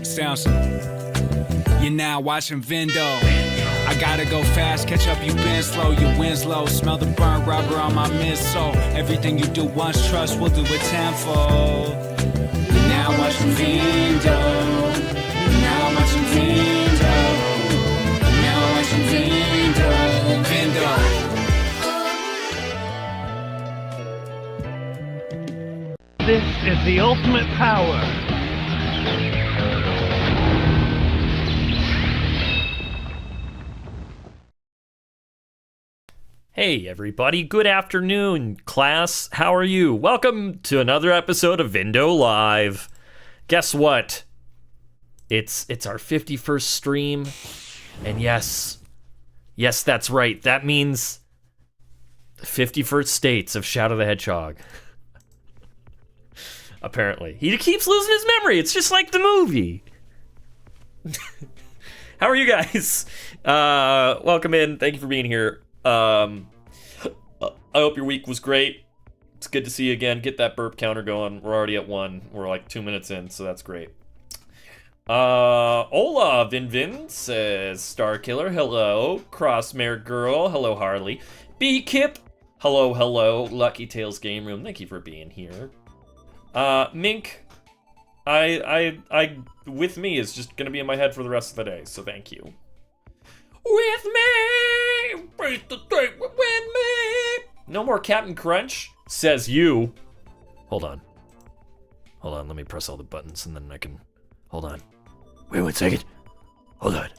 Sounds. You're now watching Vindo. I gotta go fast, catch up, you been slow, you Winslow. Smell the burnt rubber on my midsole. Everything you do once, trust, we'll do it tenfold. You're now watching Vindo. You're now watching Vindo. You're now watching Vindo. Vindo. This is the ultimate power. Hey everybody, good afternoon, class. How are you? Welcome to another episode of Vindo Live. Guess what? It's our 51st stream, and yes, that's right. That means 51st states of Shadow the Hedgehog. Apparently. He keeps losing his memory. It's just like the movie. How are you guys? Welcome in. Thank you for being here. I hope your week was great. It's good to see you again. Get that burp counter going. We're already at 1. We're like 2 minutes in, so that's great. Hola, Vin says Starkiller. Hello. Crossmare Girl. Hello, Harley. B-Kip. Hello. Lucky Tales Game Room. Thank you for being here. Mink. I with me is just gonna be in my head for the rest of the day, so thank you. With me! Face the thing with me! No more Captain Crunch, says you. Hold on, let me press all the buttons and then I can... Hold on. Wait 1 second. Hold on.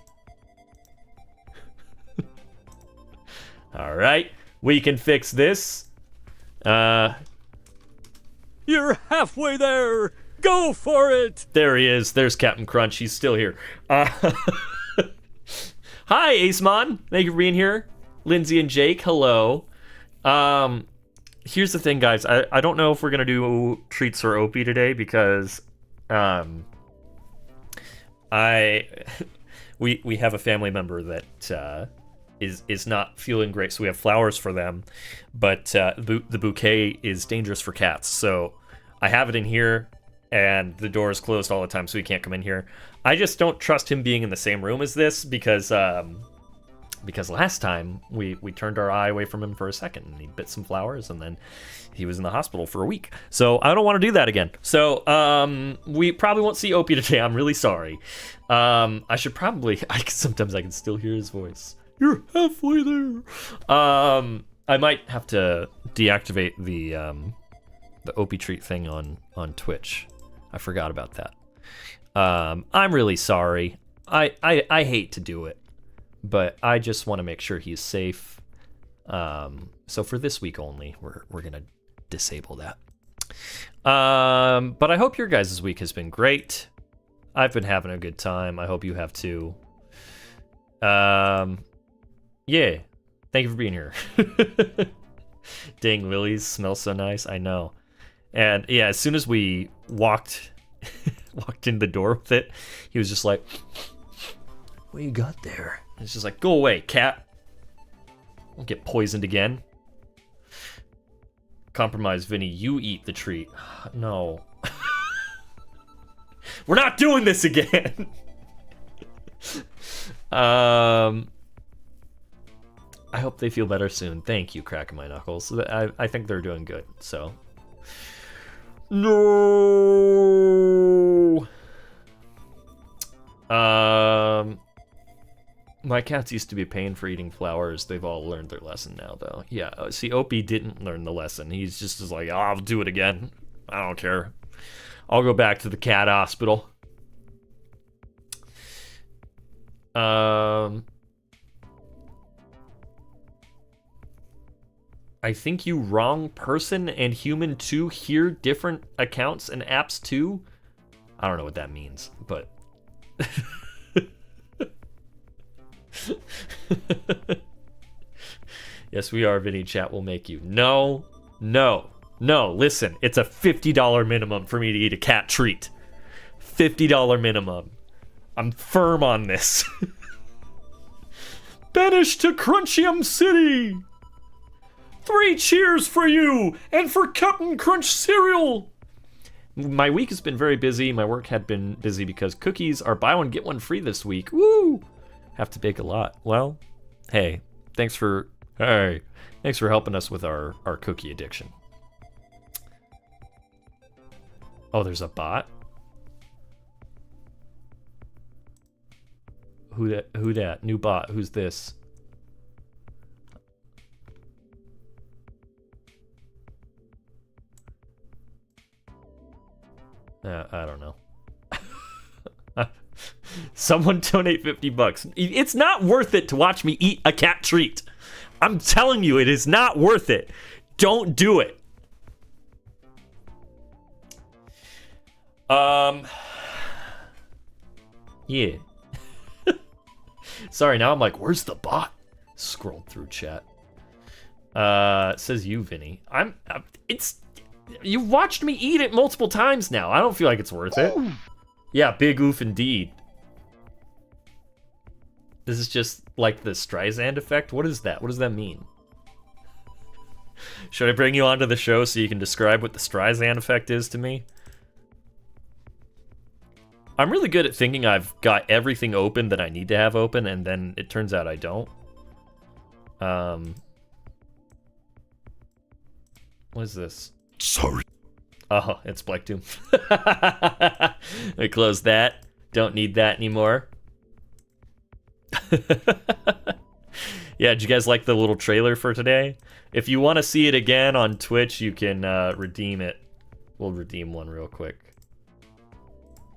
Alright, we can fix this. You're halfway there. Go for it. There he is. There's Captain Crunch. He's still here. Hi, Acemon. Thank you for being here. Lindsay and Jake, hello. Here's the thing, guys. I don't know if we're going to do treats or Opie today because we have a family member that is not feeling great, so we have flowers for them, but the bouquet is dangerous for cats, so I have it in here, and the door is closed all the time, so he can't come in here. I just don't trust him being in the same room as this, because last time we turned our eye away from him for a second, and he bit some flowers, and then he was in the hospital for a week. So I don't want to do that again. So we probably won't see Opie today. I'm really sorry. I should probably... sometimes I can still hear his voice. You're halfway there. I might have to deactivate the Opie treat thing on Twitch. I forgot about that. I'm really sorry. I hate to do it, but I just want to make sure he's safe. So for this week only, we're gonna disable that. But I hope your guys' week has been great. I've been having a good time. I hope you have too. Yeah. Thank you for being here. Dang, lilies smell so nice. I know. And yeah, as soon as we walked in the door with it, he was just like, what you got there? And it's just like, go away, cat. Don't get poisoned again. Compromise, Vinny, you eat the treat. No. We're not doing this again. I hope they feel better soon. Thank you, Cracking My Knuckles. I think they're doing good, so. No. My cats used to be a pain for eating flowers. They've all learned their lesson now, though. Yeah, see, Opie didn't learn the lesson. He's just like, oh, I'll do it again. I don't care. I'll go back to the cat hospital. I think you wrong person and human too hear different accounts and apps too. I don't know what that means, but yes, we are. Vinny, chat will make you. No. Listen, it's a $50 minimum for me to eat a cat treat. $50 minimum. I'm firm on this. Banished to Crunchium City. 3 cheers for you and for Captain Crunch cereal. My week has been very busy. My work had been busy because cookies are buy one, get one free this week. Woo! Have to bake a lot. Well, hey, thanks for helping us with our cookie addiction. Oh, there's a bot? Who that? New bot. Who's this? I don't know. Someone donate $50. It's not worth it to watch me eat a cat treat. I'm telling you, it is not worth it. Don't do it. Yeah. Sorry, now I'm like, where's the bot? Scrolled through chat. It says you, Vinny. You've watched me eat it multiple times now. I don't feel like it's worth it. Yeah, big oof indeed. This is just like the Streisand effect. What is that? What does that mean? Should I bring you onto the show so you can describe what the Streisand effect is to me? I'm really good at thinking I've got everything open that I need to have open, and then it turns out I don't. What is this? Sorry. Oh, it's Black Doom. I closed that. Don't need that anymore. Yeah, did you guys like the little trailer for today? If you want to see it again on Twitch, you can redeem it. We'll redeem one real quick.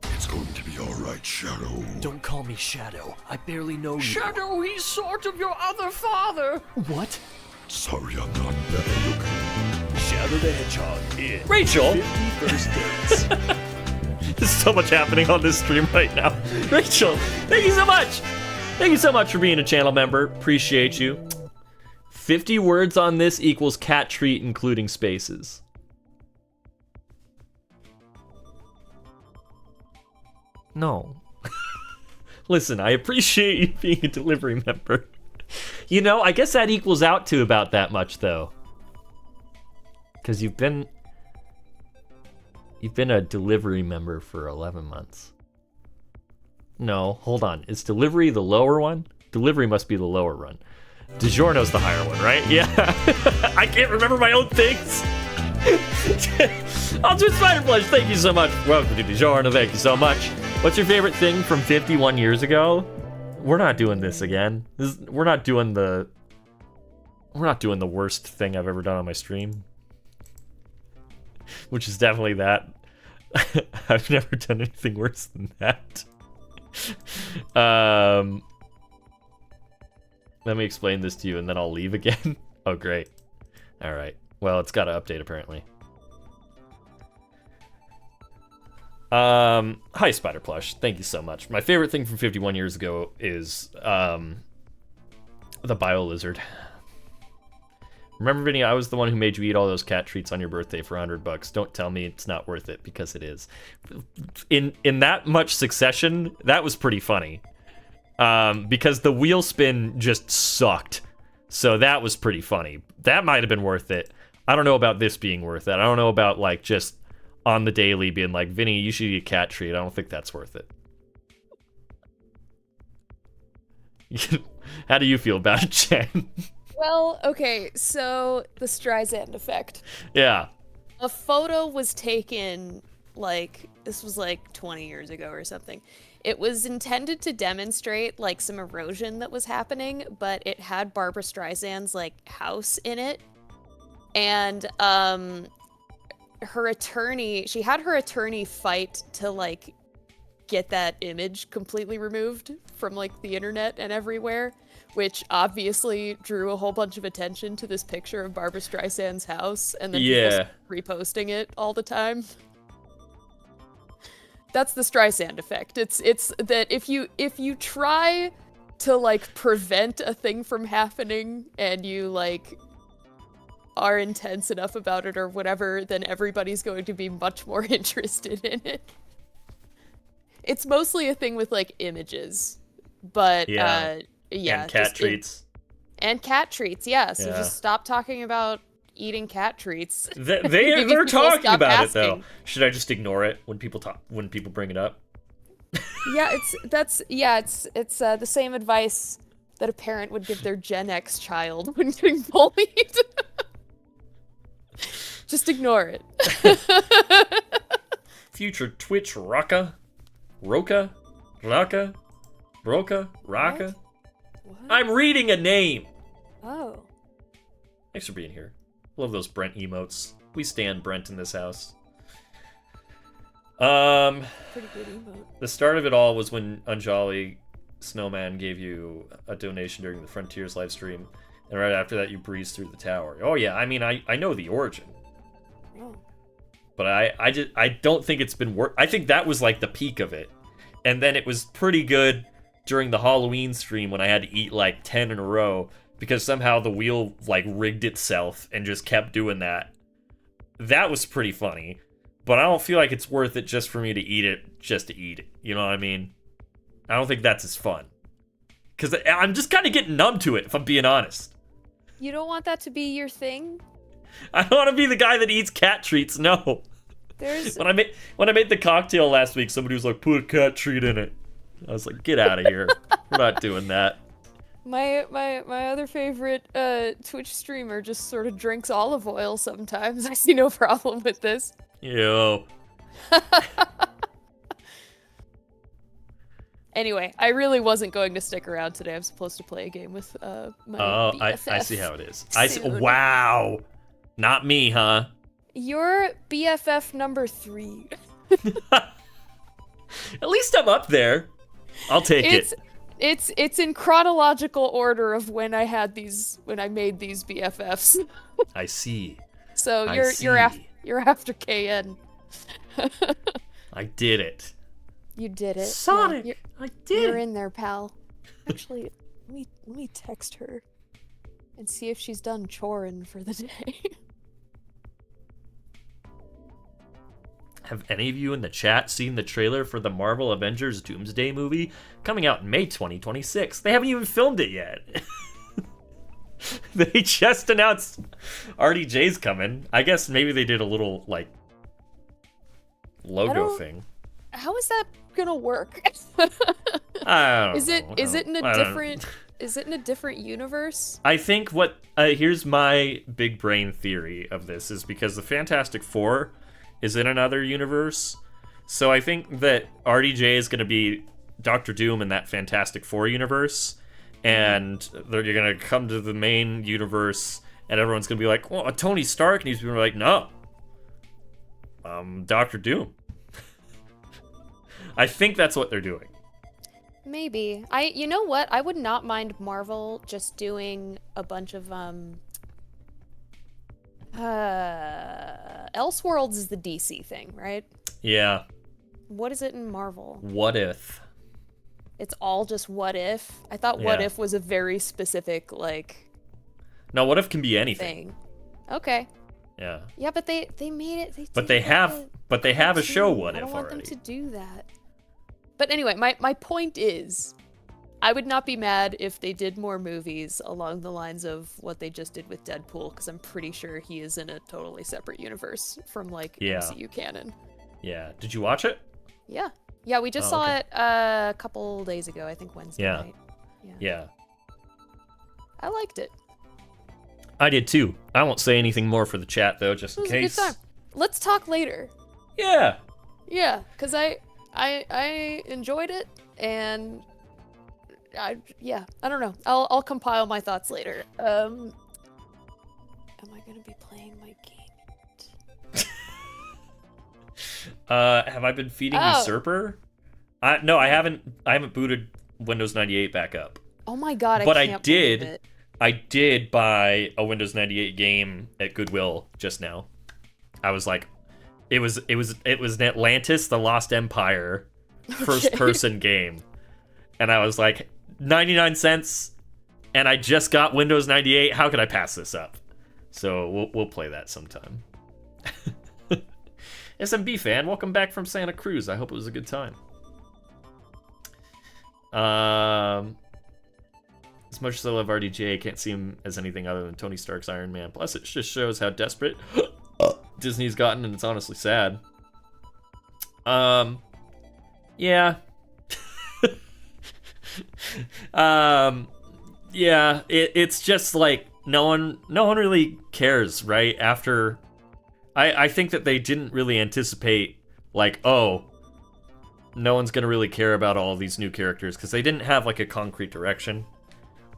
It's going to be all right, Shadow. Don't call me Shadow. I barely know you. Shadow, he's sort of your other father. What? Sorry, I'm not better looking. Shadow the Hedgehog in Rachel! 50 First Dates. There's so much happening on this stream right now. Rachel, thank you so much! Thank you so much for being a channel member. Appreciate you. 50 words on this equals cat treat, including spaces. No. Listen, I appreciate you being a delivery member. You know, I guess that equals out to about that much, though. Because you've been a delivery member for 11 months. No, hold on. Is delivery the lower one? Delivery must be the lower one. DiGiorno's the higher one, right? Yeah. I can't remember my own things. Ultimate Spider Flesh, thank you so much. Welcome to DiGiorno, thank you so much. What's your favorite thing from 51 years ago? We're not doing this again. We're not doing the worst thing I've ever done on my stream. Which is definitely that. I've never done anything worse than that. Let me explain this to you and then I'll leave again. Oh, great. All right. Well, it's got to update apparently. Hi, Spider Plush. Thank you so much. My favorite thing from 51 years ago is the Bio Lizard. Remember, Vinny, I was the one who made you eat all those cat treats on your birthday for $100. Don't tell me it's not worth it, because it is. In that much succession, that was pretty funny. Because the wheel spin just sucked. So that was pretty funny. That might have been worth it. I don't know about this being worth it. I don't know about, like, just on the daily being like, Vinny, you should eat a cat treat. I don't think that's worth it. How do you feel about it, Jen? Well, okay, so the Streisand effect. Yeah. A photo was taken, like, this was like 20 years ago or something. It was intended to demonstrate, like, some erosion that was happening, but it had Barbra Streisand's, like, house in it. And, her attorney, she had her attorney fight to, like, get that image completely removed from, like, the internet and everywhere, which obviously drew a whole bunch of attention to this picture of Barbra Streisand's house, and then people reposting it all the time. That's the Streisand effect. It's that if you try to, like, prevent a thing from happening and you, like, are intense enough about it or whatever, then everybody's going to be much more interested in it. It's mostly a thing with, like, images, but yeah, and cat treats. And cat treats, yeah. So just stop talking about eating cat treats. They're people talking stop about it though. asking. Should I just ignore it when people bring it up? Yeah, it's the same advice that a parent would give their Gen X child when getting bullied. Just ignore it. Future Twitch Raka? Roka? What? I'm reading a name! Oh. Thanks for being here. Love those Brent emotes. We stand Brent in this house. Pretty good emote. The start of it all was when Unjolly Snowman gave you a donation during the Frontiers live stream, and right after that you breezed through the tower. Oh yeah, I mean, I know the origin. Oh. But I don't think it's been I think that was like the peak of it. And then it was pretty good during the Halloween stream when I had to eat like 10 in a row because somehow the wheel like rigged itself and just kept doing that. That was pretty funny. But I don't feel like it's worth it just for me to eat it just to eat it. You know what I mean? I don't think that's as fun. Because I'm just kind of getting numb to it, if I'm being honest. You don't want that to be your thing? I don't want to be the guy that eats cat treats, no. There's When I made the cocktail last week, somebody was like, put a cat treat in it. I was like, get out of here. We're not doing that. my other favorite Twitch streamer just sort of drinks olive oil sometimes. I see no problem with this. Yo. Anyway, I really wasn't going to stick around today. I'm supposed to play a game with my BFF. I see how it is. soon. Wow. Not me, huh? You're BFF number 3. At least I'm up there. I'll take it. It's in chronological order of when I made these BFFs. I see. So I you're after KN. I did it. You did it. Sonic, Yeah, I did you're it. in there, pal. Actually, let me text her and see if she's done chorin for the day. Have any of you in the chat seen the trailer for the Marvel Avengers Doomsday movie coming out in May 2026? They haven't even filmed it yet. They just announced RDJ's coming. I guess maybe they did a little, like, logo thing. How is that gonna work? I don't Is it know. is it in a I don't know. different is it in a different universe? I think here's my big brain theory of this is because the Fantastic Four is in another universe. So I think that RDJ is going to be Doctor Doom in that Fantastic Four universe. And you're going to come to the main universe and everyone's going to be like, well, Tony Stark. And he's going to be like, no. Doctor Doom. I think that's what they're doing. Maybe. You know what? I would not mind Marvel just doing a bunch of Elseworlds is the DC thing, right? Yeah. What is it in Marvel? What if? It's all just what if. I thought what Yeah. if was a very specific like No, what if can be anything. thing. Okay. Yeah. Yeah, but they made it. But they have a show What I If don't want already. them to do that. But anyway, my point is, I would not be mad if they did more movies along the lines of what they just did with Deadpool, because I'm pretty sure he is in a totally separate universe from like Yeah. MCU canon. Yeah. Did you watch it? Yeah. Yeah, we just Oh, saw okay. it a couple days ago, I think Wednesday Yeah. night. Yeah. I liked it. I did too. I won't say anything more for the chat though, just It in was case. a good time. Let's talk later. Yeah. Yeah, because I enjoyed it, and I don't know. I'll compile my thoughts later. Am I gonna be playing my game? Have I been feeding Oh. Usurper? No, I haven't. I haven't booted Windows 98 back up. Oh my god! But I I can't did. believe it. I did buy a Windows 98 game at Goodwill just now. I was like, it was an Atlantis: The Lost Empire first-person game, and I was like, 99 cents, and I just got Windows 98. How could I pass this up? So we'll play that sometime. SMB fan, welcome back from Santa Cruz. I hope it was a good time. This As much as I love RDJ, I can't see him as anything other than Tony Stark's Iron Man. Plus, it just shows how desperate Disney's gotten, and it's honestly sad. Yeah. Yeah, it's just like no one really cares, right? After I think that they didn't really anticipate, like, oh, no one's gonna really care about all these new characters, because they didn't have like a concrete direction.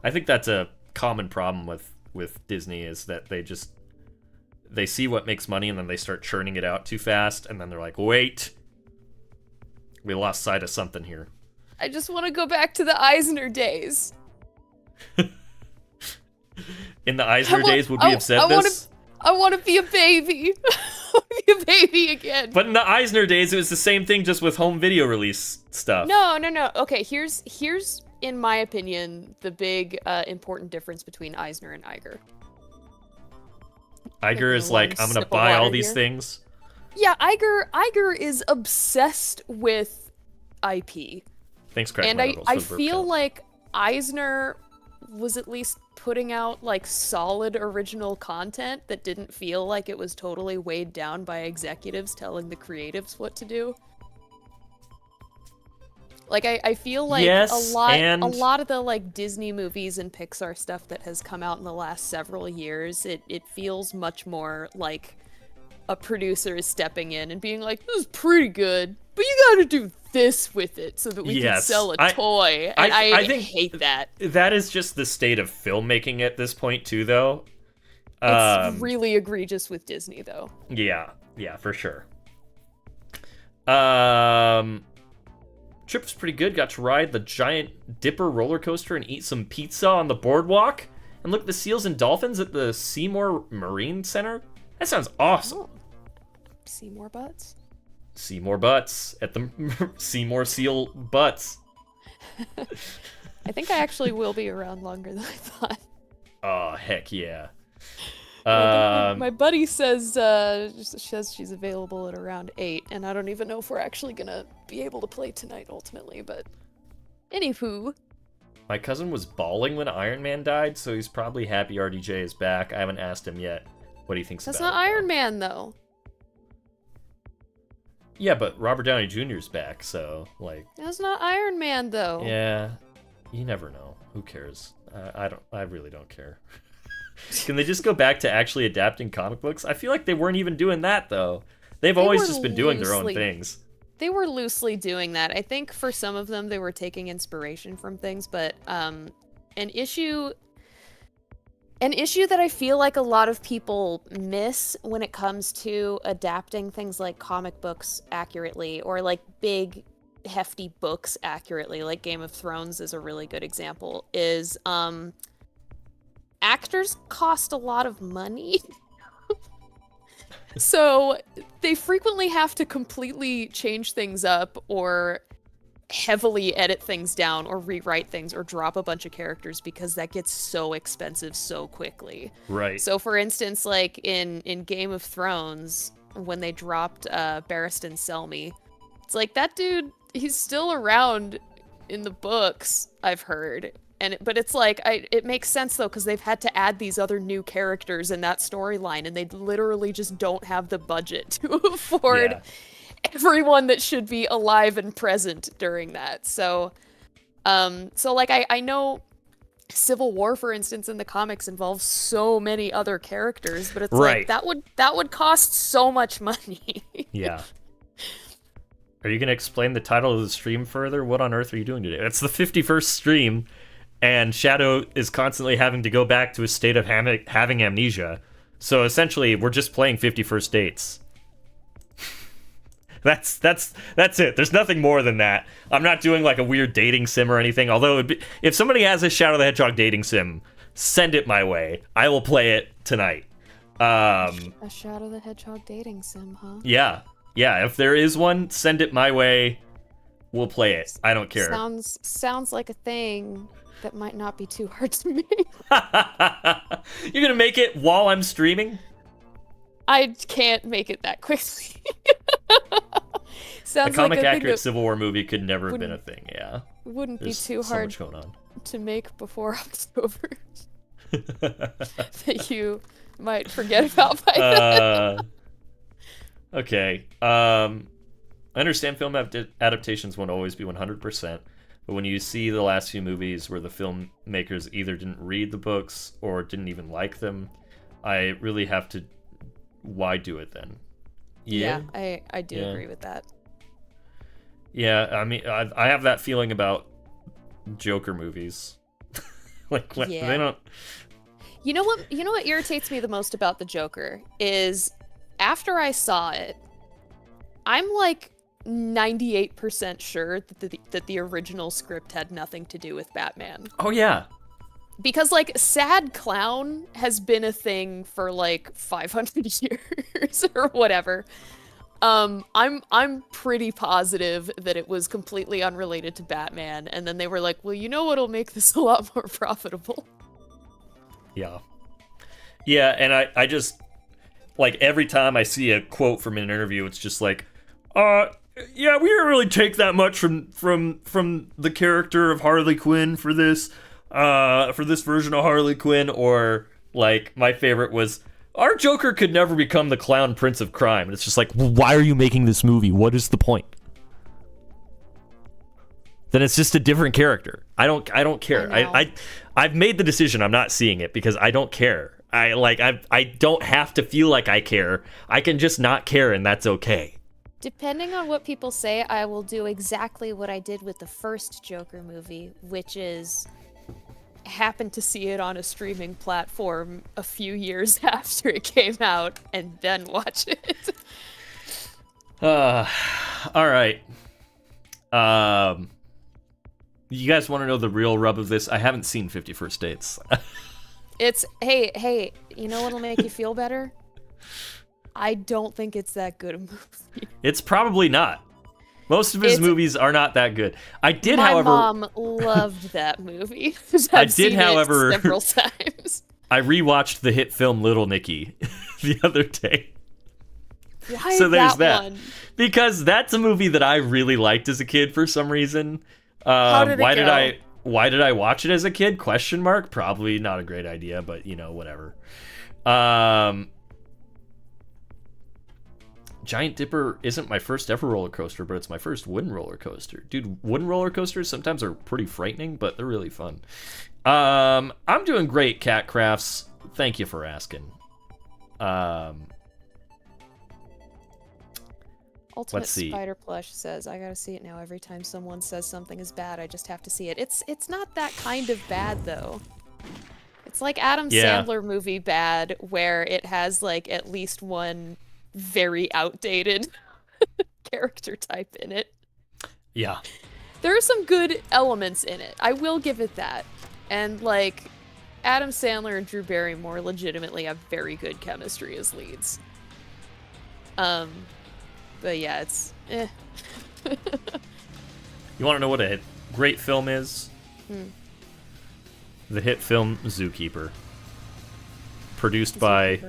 I think that's a common problem with Disney, is that they see what makes money and then they start churning it out too fast, and then they're like, wait, we lost sight of something here. I just want to go back to the Eisner days. In the Eisner days, would we have said this? I want to be a baby. I want to be a baby again. But in the Eisner days, it was the same thing, just with home video release stuff. No. Okay, here's in my opinion the big important difference between Eisner and Iger. Iger is like, I'm gonna buy all these things. Yeah, Iger is obsessed with IP. Thanks, Crack. And I feel like Eisner was at least putting out like solid original content that didn't feel like it was totally weighed down by executives telling the creatives what to do. Like I feel like a lot of the like Disney movies and Pixar stuff that has come out in the last several years, it feels much more like a producer is stepping in and being like, this is pretty good, but you gotta do this with it so that we can sell a toy. And I think hate that. That is just the state of filmmaking at this point too, though. It's really egregious with Disney, though. Yeah, for sure. Trip was pretty good. Got to ride the Giant Dipper roller coaster and eat some pizza on the boardwalk, and look at the seals and dolphins at the Seymour Marine Center. That sounds awesome. Oh. Seymour butts? Seymour butts at the Seymour seal butts. I think I actually will be around longer than I thought. Oh, heck yeah. My buddy says she's available at around 8, and I don't even know if we're actually gonna be able to play tonight ultimately, but anywho. My cousin was bawling when Iron Man died, so he's probably happy RDJ is back. I haven't asked him yet what he thinks about it. That's not Iron Man, though. Yeah, but Robert Downey Jr.'s back, so, like... That's not Iron Man, though. Yeah, you never know. Who cares? I really don't care. Can they just go back to actually adapting comic books? I feel like they weren't even doing that, though. They've always just been doing their own things. They were loosely doing that. I think for some of them, they were taking inspiration from things, but an issue that I feel like a lot of people miss when it comes to adapting things like comic books accurately, or like big, hefty books accurately, like Game of Thrones is a really good example, is actors cost a lot of money. So they frequently have to completely change things up, or heavily edit things down, or rewrite things, or drop a bunch of characters, because that gets so expensive so quickly. Right. So for instance, like in Game of Thrones, when they dropped Barristan Selmy, it's like, that dude, he's still around in the books, I've heard. But it's like, it makes sense though, because they've had to add these other new characters in that storyline, and they literally just don't have the budget to afford everyone that should be alive and present during that. So like I know Civil War, for instance, in the comics involves so many other characters, but it's like that would cost so much money. Yeah. Are you gonna explain the title of the stream further? What on earth are you doing today? It's the 51st stream, and Shadow is constantly having to go back to a state of having amnesia. So essentially, we're just playing 51st Dates. That's it. There's nothing more than that. I'm not doing like a weird dating sim or anything. Although, if somebody has a Shadow the Hedgehog dating sim, send it my way. I will play it tonight. A Shadow the Hedgehog dating sim, huh? Yeah. If there is one, send it my way. We'll play it. I don't care. Sounds like a thing that might not be too hard to make. You're gonna make it while I'm streaming? I can't make it that quickly. A comic accurate Civil War movie could never have been a thing, yeah. Wouldn't be too hard so much going on. to make before October that you might forget about by then. Okay. I understand film adaptations won't always be 100%, but when you see the last few movies where the filmmakers either didn't read the books or didn't even like them, I really have to... Why do it then? Yeah, I do agree with that. Yeah, I mean, I have that feeling about Joker movies. Like, they don't... You know what irritates me the most about the Joker is after I saw it, I'm like 98% sure that the original script had nothing to do with Batman. Oh yeah. Because like sad clown has been a thing for like 500 years or whatever. I'm pretty positive that it was completely unrelated to Batman, and then they were like, well, you know what'll make this a lot more profitable? Yeah. Yeah, and I just, like, every time I see a quote from an interview, it's just like, yeah, we didn't really take that much from the character of Harley Quinn for this version of Harley Quinn, or, like, my favorite was, our Joker could never become the clown prince of crime. And it's just like, well, why are you making this movie? What is the point? Then it's just a different character. I don't care. I've made the decision. I'm not seeing it because I don't care. I don't have to feel like I care. I can just not care, and that's okay. Depending on what people say, I will do exactly what I did with the first Joker movie, which is happen to see it on a streaming platform a few years after it came out and then watch it. All right. You guys want to know the real rub of this? I haven't seen 50 First Dates. It's, hey, you know what'll make you feel better? I don't think it's that good a movie. It's probably not. Most of his movies are not that good. My mom loved that movie. I've seen it several times. I rewatched the hit film Little Nicky the other day. Why so there's that that one? Because that's a movie that I really liked as a kid for some reason. How did it go? Why did I watch it as a kid? Question mark. Probably not a great idea, but you know, whatever. Giant Dipper isn't my first ever roller coaster, but it's my first wooden roller coaster. Dude, wooden roller coasters sometimes are pretty frightening, but they're really fun. I'm doing great, Cat Crafts. Thank you for asking. Ultimate let's see. Spider Plush says, I gotta see it now. Every time someone says something is bad, I just have to see it. It's not that kind of bad, though. It's like Adam Sandler movie bad, where it has, like, at least one very outdated character type in it. Yeah. There are some good elements in it. I will give it that. And, like, Adam Sandler and Drew Barrymore legitimately have very good chemistry as leads. But yeah, it's eh. You want to know what a great film is? The hit film Zookeeper. Produced by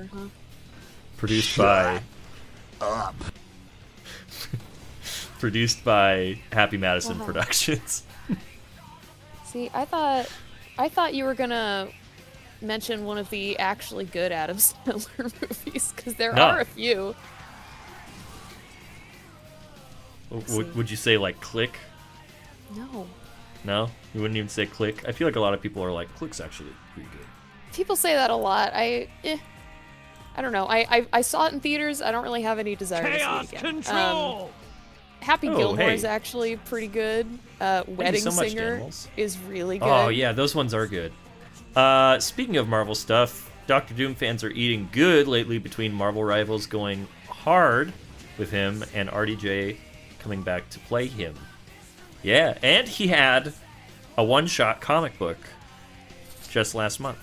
Happy Madison Productions. See, I thought you were gonna mention one of the actually good Adam Sandler movies, because there are a few. Would you say, like, Click? No. No? You wouldn't even say Click? I feel like a lot of people are like, Click's actually pretty good. People say that a lot. I don't know. I saw it in theaters. I don't really have any desire to see it again. Control! Happy Gilmore is actually pretty good. Wedding Singer is really good. Oh, yeah, those ones are good. Speaking of Marvel stuff, Doctor Doom fans are eating good lately between Marvel rivals going hard with him and RDJ coming back to play him. Yeah, and he had a one-shot comic book just last month.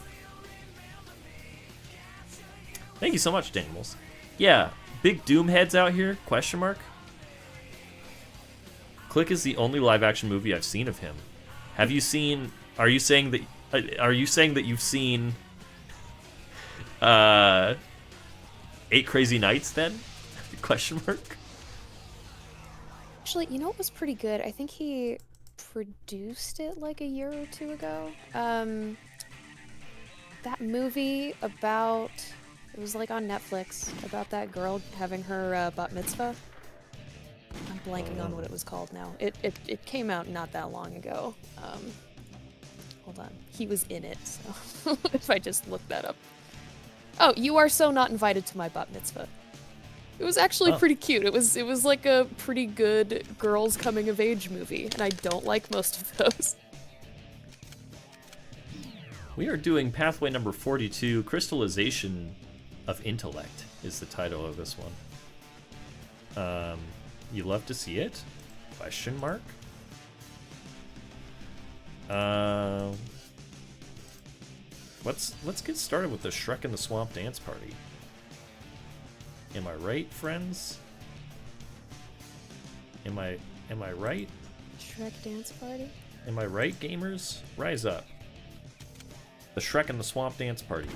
Thank you so much, Daniels. Yeah, big Doom heads out here? Question mark. Click is the only live-action movie I've seen of him. Have you seen? Are you saying that you've seen 8 Crazy Nights then? Question mark. Actually, you know what was pretty good? I think he produced it like a year or two ago. That movie about, it was like on Netflix, about that girl having her bat mitzvah. I'm blanking on what it was called now. It came out not that long ago. Hold on. He was in it, so if I just look that up. Oh, You Are So Not Invited to My Bat Mitzvah. It was actually pretty cute. It was like a pretty good girls coming of age movie, and I don't like most of those. We are doing pathway number 42, Crystallization of Intellect is the title of this one. You love to see it? Question mark? Let's get started with the Shrek in the Swamp dance party. Am I right, friends? Am I right? Shrek dance party? Am I right, gamers? Rise up. The Shrek in the Swamp dance party.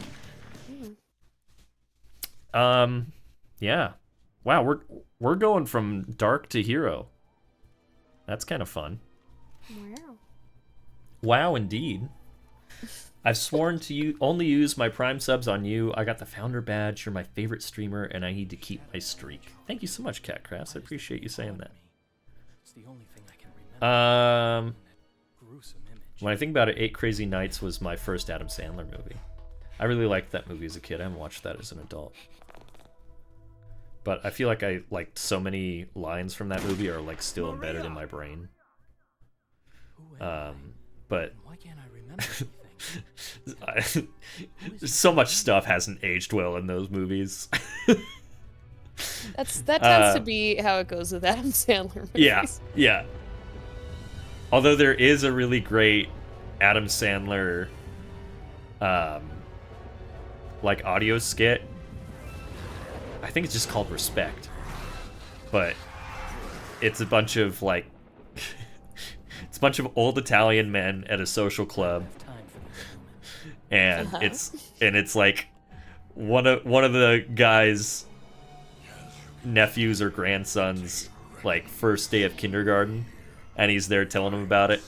Yeah. Wow, we're going from dark to hero. That's kind of fun. Wow. Wow, indeed. I've sworn to only use my Prime subs on you. I got the founder badge. You're my favorite streamer, and I need to keep my streak. Thank you so much, Catcrafts. I appreciate you saying that. When I think about it, 8 Crazy Nights was my first Adam Sandler movie. I really liked that movie as a kid. I haven't watched that as an adult. But I feel like I liked so many lines from that movie are like still embedded in my brain. But Why can't I remember anything? so much stuff hasn't aged well in those movies. That tends to be how it goes with Adam Sandler movies. Yeah. Although there is a really great Adam Sandler like audio skit. I think it's just called Respect. But it's a bunch of like it's a bunch of old Italian men at a social club. And it's like one of the guys' nephews or grandsons like first day of kindergarten, and he's there telling them about it,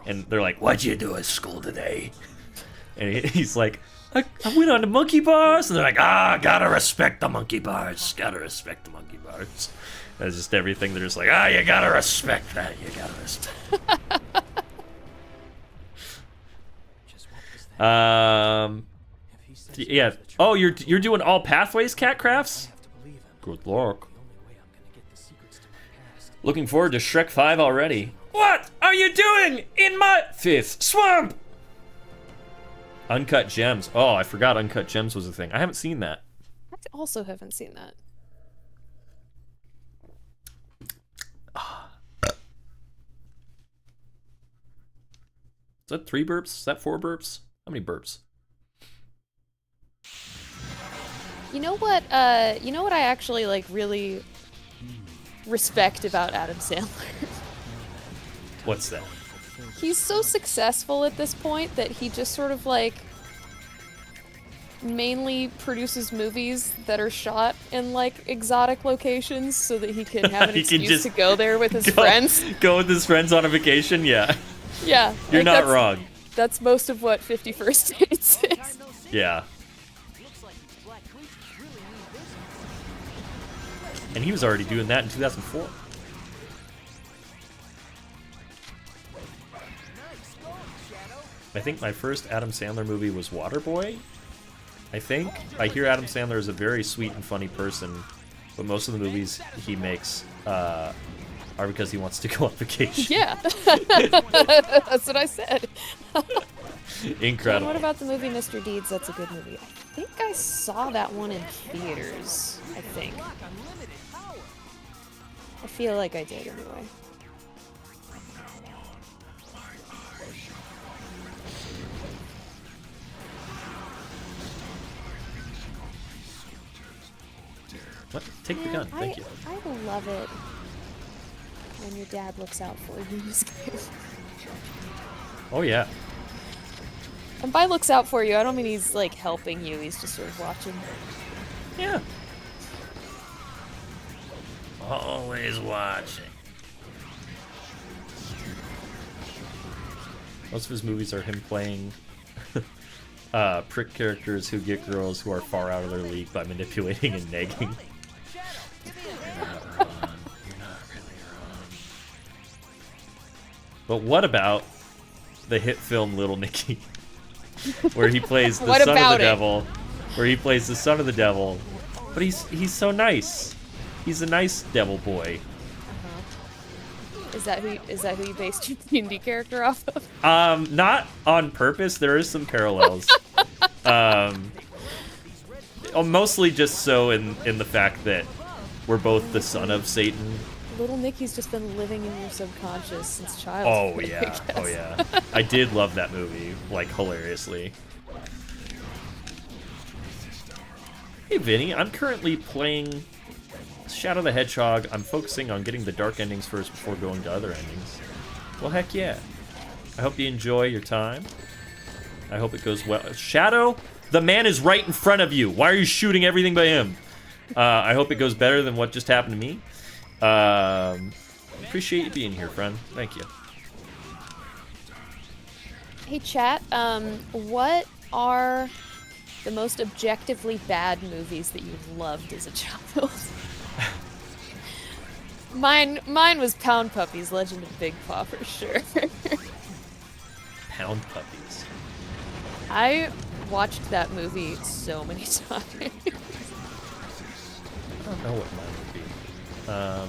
and they're like, "What'd you do at school today?" And he's like, I went on the monkey bars, and they're like, gotta respect the monkey bars, gotta respect the monkey bars. That's just everything. They're just like, you gotta respect that, you gotta respect. Yeah. Oh, you're doing all pathways, Catcrafts? Good luck. Looking forward to Shrek 5 already. What are you doing in my 5th swamp? Uncut Gems. Oh, I forgot Uncut Gems was a thing. I haven't seen that. I also haven't seen that. Is that 3 burps? Is that 4 burps? How many burps? You know what I actually like really respect about Adam Sandler? What's that? He's so successful at this point that he just sort of like mainly produces movies that are shot in like exotic locations so that he can have an He can excuse just to go there with his friends. Go with his friends on a vacation, yeah. Yeah. You're like, not wrong. That's most of what 50 First Dates is. Yeah. And he was already doing that in 2004. I think my first Adam Sandler movie was Waterboy. I think. I hear Adam Sandler is a very sweet and funny person, but most of the movies he makes are because he wants to go on vacation. Yeah. That's what I said. Incredible. And what about the movie Mr. Deeds? That's a good movie. I think I saw that one in theaters. I think. I feel like I did anyway. What? Take the gun. Thank you. I love it when your dad looks out for you in this game. Oh, yeah. And by looks out for you, I don't mean he's like helping you, he's just sort of watching. Yeah. Always watching. Most of his movies are him playing prick characters who get girls who are far out of their league by manipulating and negging. But what about the hit film Little Nicky, where he plays the son of the devil, but he's so nice. He's a nice devil boy. Is that who you based your D&D character off of? Not on purpose. There is some parallels. Mostly just so in the fact that we're both the son of Satan. Little Nicky's just been living in your subconscious since childhood. Oh yeah. I did love that movie, like, hilariously. Hey Vinny, I'm currently playing Shadow the Hedgehog. I'm focusing on getting the dark endings first before going to other endings. Well, heck yeah. I hope you enjoy your time. I hope it goes well. Shadow, the man is right in front of you. Why are you shooting everything by him? I hope it goes better than what just happened to me. Appreciate you being here, friend. Thank you. Hey chat, what are the most objectively bad movies that you've loved as a child? Mine was Pound Puppies, Legend of Big Paw for sure. Pound Puppies. I watched that movie so many times. I don't know what mine would be. I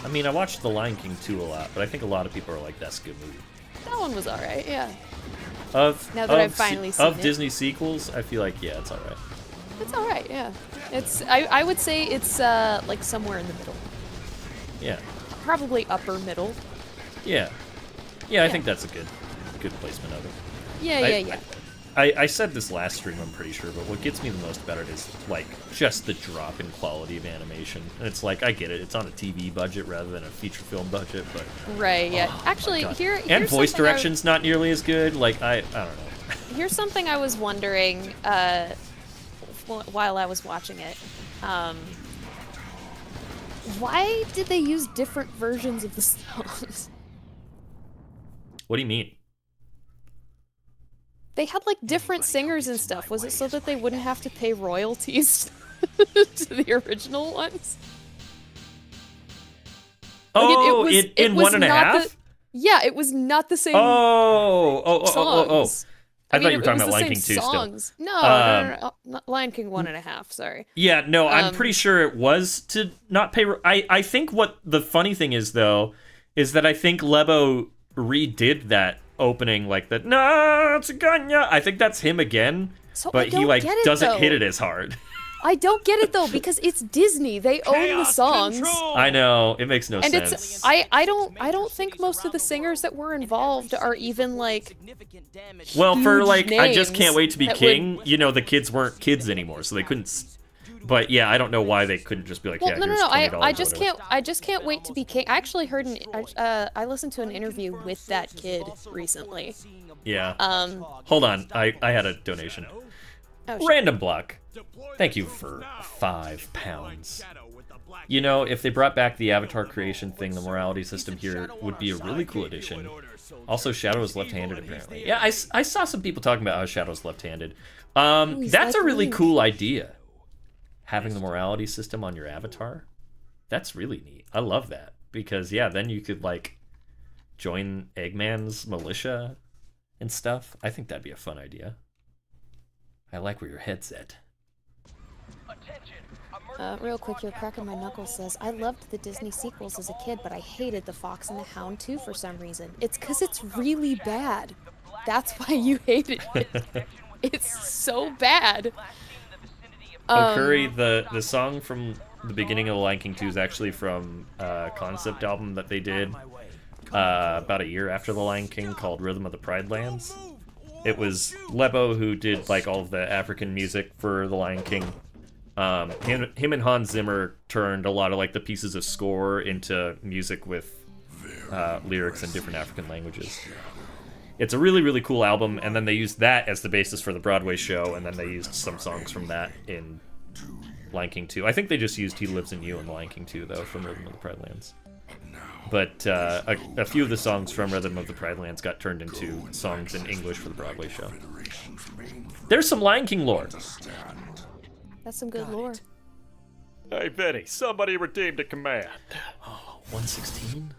mean, I watched The Lion King 2 a lot, but I think a lot of people are like, that's a good movie. That one was alright, yeah. Now that I've finally seen it. Disney sequels, I feel like, yeah, it's alright. It's alright, yeah. I would say it's like somewhere in the middle. Yeah. Probably upper middle. Yeah. Yeah, I think that's a good placement of it. Yeah. I said this last stream, I'm pretty sure, but what gets me the most about it is, like, just the drop in quality of animation. And it's like, I get it, it's on a TV budget rather than a feature film budget, but... Right, yeah. Actually, here's and voice direction's not nearly as good, like, I don't know. Here's something I was wondering, while I was watching it. Why did they use different versions of the songs? What do you mean? They had, like, different singers and stuff. Was it so that they wouldn't have to pay royalties to the original ones? Oh, in one and a half? Yeah, it was not the same songs. I thought you were talking about Lion King 2 still. No, not Lion King 1.5, sorry. Yeah, no, I'm pretty sure it was to not pay... I think what the funny thing is, though, is that I think Lebo redid that opening, like the "No, it's a gun, yeah." I think that's him again, but he like doesn't hit it as hard. I don't get it though, because it's Disney. They own the songs. Control. I know, it makes no and sense. It's I don't think most of the singers that were involved are even like. Well, for like, huge I Just Can't Wait to Be names King. You know, the kids weren't kids anymore, so they couldn't. But yeah, I don't know why they couldn't just be like, Well, yeah, no. here's $20 I just or whatever. can't. I just can't wait to be king. I actually heard I listened to an interview with that kid recently. Yeah. Hold on, I had a donation. Oh, shit. Random Block. Thank you for £5. You know, if they brought back the avatar creation thing, the morality system here would be a really cool addition. Also, Shadow is left-handed, apparently. Yeah, I saw some people talking about how Shadow's left-handed. That's a really cool idea. Having the morality system on your avatar. That's really neat. I love that. Because, yeah, then you could, like, join Eggman's militia and stuff. I think that'd be a fun idea. I like where your head's at. Real quick here, Cracking My Knuckles says, I loved the Disney sequels as a kid, but I hated The Fox and the Hound too for some reason. It's because it's really bad. That's why you hated it. It's so bad. Curry, the song from the beginning of The Lion King 2 is actually from a concept album that they did about a year after The Lion King called Rhythm of the Pride Lands. It was Lebo who did like all of the African music for The Lion King. Him and Hans Zimmer turned a lot of like the pieces of score into music with lyrics in different African languages. It's a really, really cool album, and then they used that as the basis for the Broadway show, and then they used some songs from that in Lion King 2. I think they just used He Lives in You in The Lion King 2, though, from Rhythm of the Pride Lands. But a few of the songs from Rhythm of the Pride Lands got turned into songs in English for the Broadway show. There's some Lion King lore. That's some good lore. Hey, Benny, somebody redeemed a command. Oh, 116?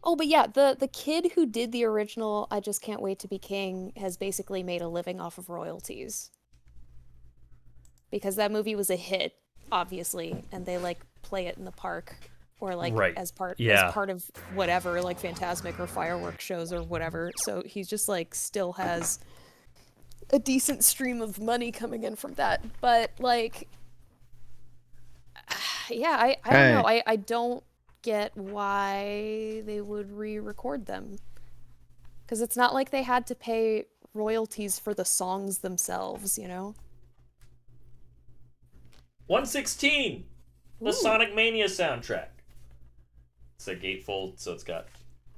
Oh, but yeah, the kid who did the original I Just Can't Wait to Be King has basically made a living off of royalties. Because that movie was a hit, obviously, and they like play it in the park or like as part of whatever, like Fantasmic or fireworks shows or whatever. So he just like still has a decent stream of money coming in from that. But like, yeah, I don't know. I don't get why they would re-record them, because it's not like they had to pay royalties for the songs themselves, you know. 116, the Sonic Mania soundtrack. It's a gatefold, so it's got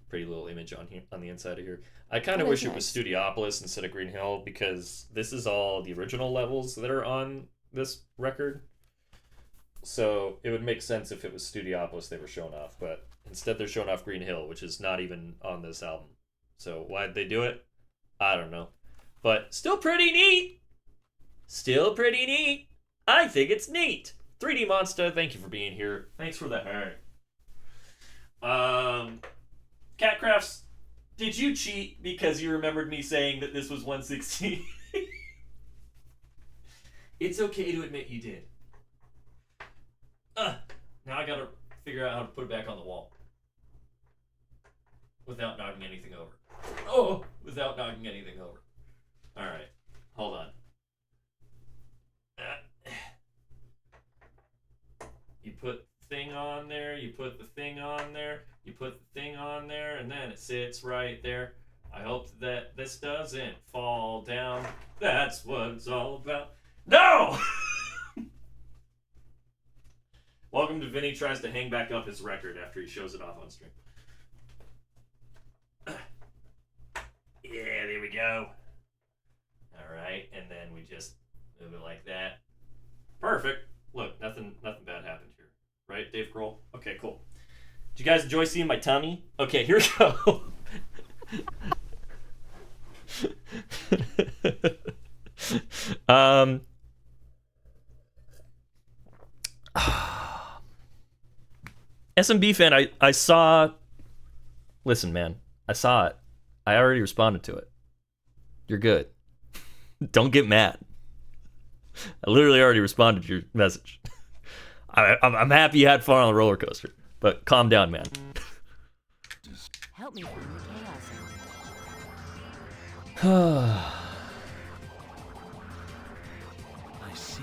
pretty little image on here on the inside of here. I kind of wish it was Studiopolis instead of Green Hill, because this is all the original levels that are on this record. So it would make sense if it was Studiopolis they were showing off, but instead they're showing off Green Hill, which is not even on this album. So why'd they do it? I don't know. But still pretty neat. Still pretty neat. I think it's neat. 3D Monster, thank you for being here. Thanks for the heart. Catcrafts, did you cheat because you remembered me saying that this was 116? It's okay to admit you did. Now I gotta figure out how to put it back on the wall. Without knocking anything over. Oh! Without knocking anything over. Alright. Hold on. You put the thing on there, you put the thing on there, you put the thing on there, and then it sits right there. I hope that this doesn't fall down. That's what it's all about. No! Welcome to Vinny tries to hang back up his record after he shows it off on stream. Yeah, there we go. Alright, and then we just move it like that. Perfect. Look, nothing bad happened here. Right, Dave Grohl? Okay, cool. Did you guys enjoy seeing my tummy? Okay, here we go. SMB fan, I saw... Listen, man. I saw it. I already responded to it. You're good. Don't get mad. I literally already responded to your message. I'm happy you had fun on the roller coaster, but calm down, man. Help me find the chaos. I see.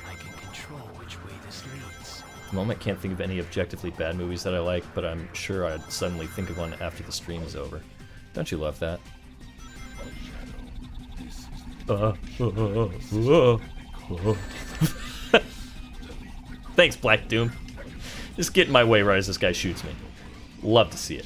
I can control which way this leads. At the moment, can't think of any objectively bad movies that I like, but I'm sure I'd suddenly think of one after the stream is over. Don't you love that? Thanks, Black Doom. Just get in my way right as this guy shoots me. Love to see it.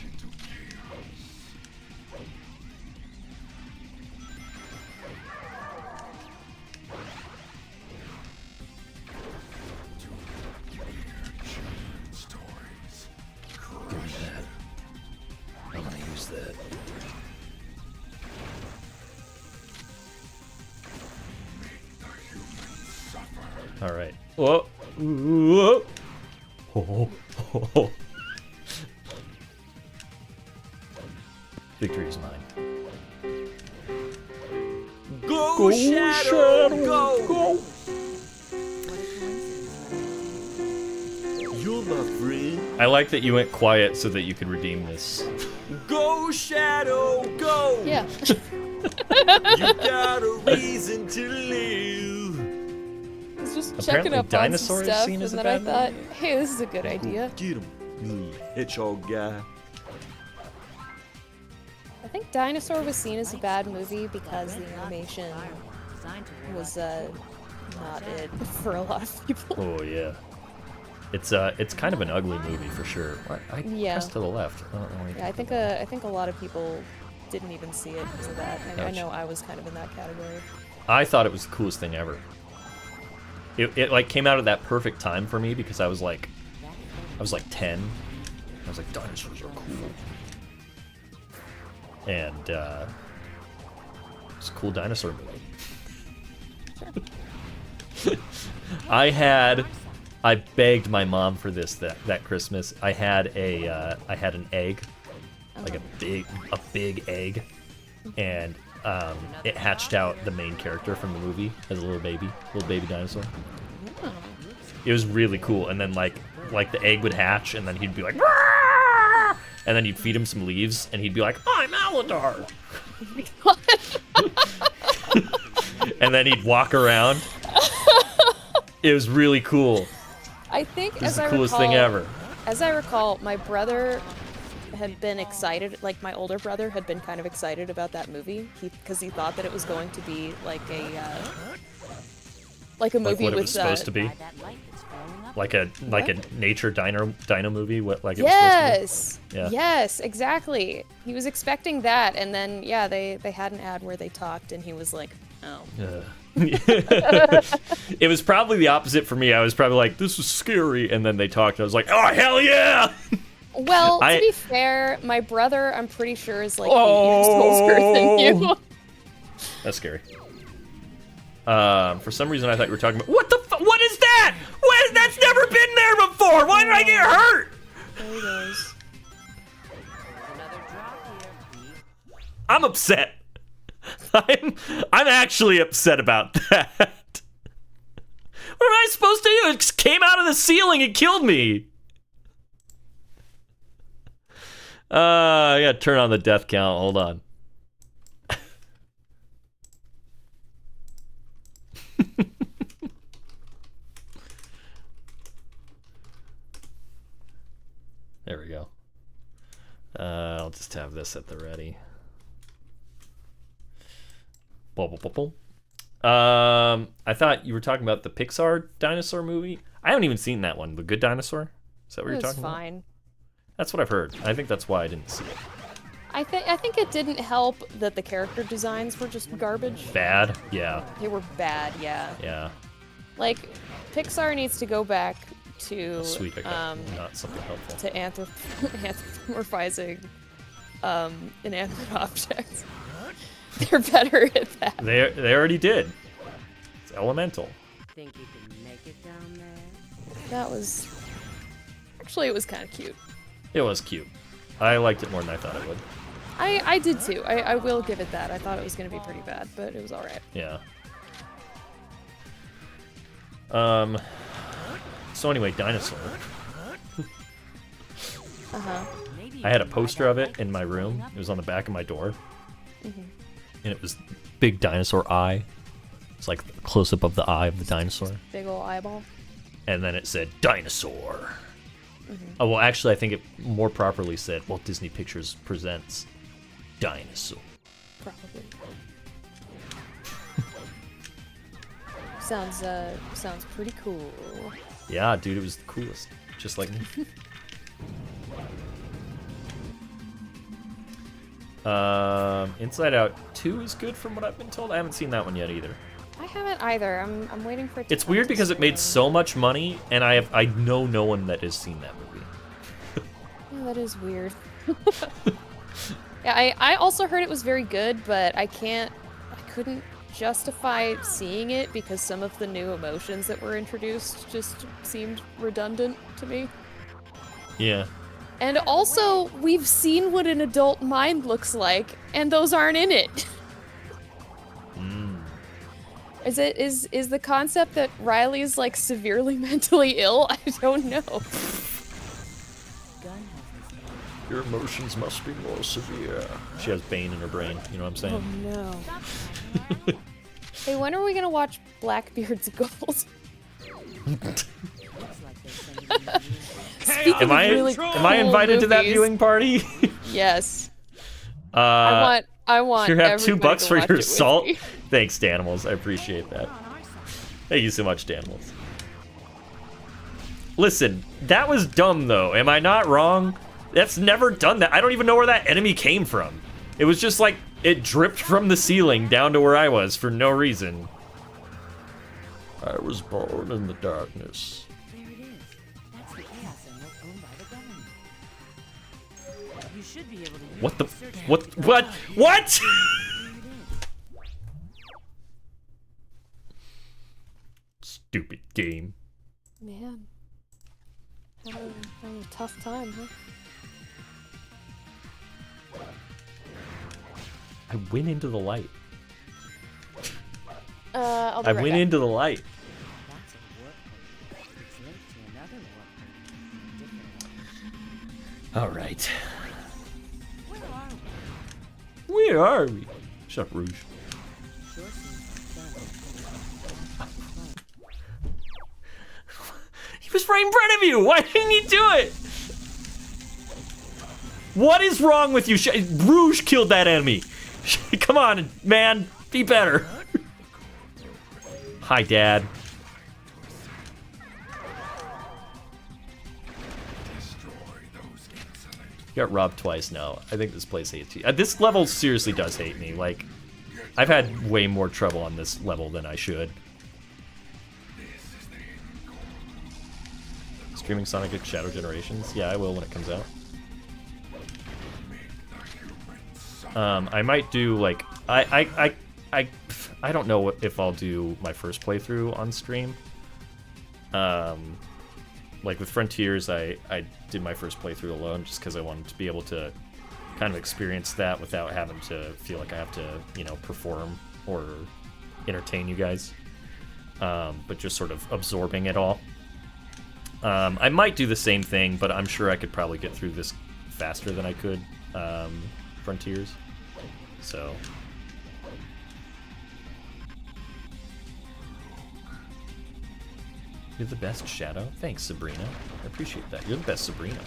Give me that. I'm gonna use that. All right. Whoa. Whoa. Oh, oh, oh. Victory is mine. Go, Shadow! Go! You're my friend. I like that you went quiet so that you could redeem this. Go, Shadow! Go! Yeah. You got a reason to live. I was just Apparently checking up on Dinosaur some is stuff, seen and as a then I bad thought, hey, this is a good idea. Get him, you little hedgehog guy. I think Dinosaur was seen as a bad movie because the animation was not it for a lot of people. Oh yeah. It's kind of an ugly movie for sure. I Yeah. pressed to the left. I don't know why. Yeah, I think a lot of people didn't even see it because of that. I know I was kind of in that category. I thought it was the coolest thing ever. It like came out at that perfect time for me because I was like 10, I was like, dinosaurs are cool. And it's a cool dinosaur movie. I begged my mom for this that Christmas. I had an egg, like a big egg, and it hatched out the main character from the movie as a little baby dinosaur. It was really cool. And then like the egg would hatch, and then he'd be like, "Rah!" And then you'd feed him some leaves, and he'd be like, "I'm Aladar." And then he'd walk around. It was really cool. I think This is the coolest thing ever. As I recall, my brother had been excited, like my older brother had been kind of excited about that movie because he thought that it was going to be like a movie Like what it with was supposed to be. That light that's growing up. Like a nature dino movie. What like it Yes. was supposed to be. Yeah. Yes, exactly. He was expecting that, and then yeah, they had an ad where they talked, and he was like, oh. It was probably the opposite for me. I was probably like, this is scary, and then they talked, and I was like, oh hell yeah! Well, to be fair, my brother, I'm pretty sure, is like 8 years older than you. That's scary. For some reason, I thought you were talking about what the what is that? What? That's never been there before. Why did I get hurt? There he goes. Another drop here. I'm upset. I'm actually upset about that. What am I supposed to do? It just came out of the ceiling and killed me. I gotta turn on the death count. Hold on. There we go. I'll just have this at the ready. I thought you were talking about the Pixar dinosaur movie. I haven't even seen that one. The Good Dinosaur? Is that what you're talking about? Fine. That's what I've heard. I think that's why I didn't see it. I think it didn't help that the character designs were just garbage. Bad? Yeah. They were bad, yeah. Yeah. Like, Pixar needs to go back to Sweet pickup. Not something helpful. to anthropomorphizing inanimate objects. They're better at that. They already did. It's elemental. Think you can make it down there? That was actually, it was kind of cute. It was cute. I liked it more than I thought I would. I did too. I will give it that. I thought it was going to be pretty bad, but it was all right. Yeah. So anyway, Dinosaur. I had a poster of it in my room. It was on the back of my door. And it was big dinosaur eye. It's like a close-up of the eye of the dinosaur. Big ol' eyeball. And then it said, Dinosaur. Oh, well, actually, I think it more properly said, Walt Disney Pictures presents Dinosaur. Probably. Sounds pretty cool. Yeah, dude, it was the coolest. Just like me. Inside Out 2 is good from what I've been told. I haven't seen that one yet either. I haven't either. I'm waiting for it to It's come weird to because it made streaming. so much money, and I know no one that has seen that movie. Yeah, that is weird. Yeah, I also heard it was very good, but I couldn't justify seeing it because some of the new emotions that were introduced just seemed redundant to me. Yeah. And also, we've seen what an adult mind looks like, and those aren't in it. Is the concept that Riley's like severely mentally ill? I don't know. Your emotions must be more severe. She has Bane in her brain, you know what I'm saying? No. Hey, when are we gonna watch Blackbeard's Gold? Speaking Am of I really am I cool invited to that movies- viewing party? Yes. I want. You have $2 everybody to for watch your it with salt. me. Thanks, Danimals. I appreciate that. Thank you so much, Danimals. Listen, that was dumb though. Am I not wrong? That's never done that. I don't even know where that enemy came from. It was just like it dripped from the ceiling down to where I was for no reason. I was born in the darkness. There it is. That's the chaos emerald owned by the government. You should be able to use What the? the search What? engine. What? What? Stupid game. Man. Having a tough time, huh? I went into the light. I'll be I right went back. into the light. That's a warp code. It's linked to another warp code. Different. All right. Where are we? Where are we? Shut up, Rouge. Sure seems like He was right in front of you. Why didn't he do it? What is wrong with you? Rouge killed that enemy. Come on, man. Be better. Hi, Dad. You got robbed twice now. I think this place hates you. This level seriously does hate me. Like, I've had way more trouble on this level than I should. Streaming Sonic at Shadow Generations? Yeah, I will when it comes out. I might do like I don't know if I'll do my first playthrough on stream. Like with Frontiers, I did my first playthrough alone just because I wanted to be able to kind of experience that without having to feel like I have to, you know, perform or entertain you guys. But just sort of absorbing it all. I might do the same thing, but I'm sure I could probably get through this faster than I could Frontiers. So you're the best, Shadow. Thanks, Sabrina. I appreciate that. You're the best, Sabrina.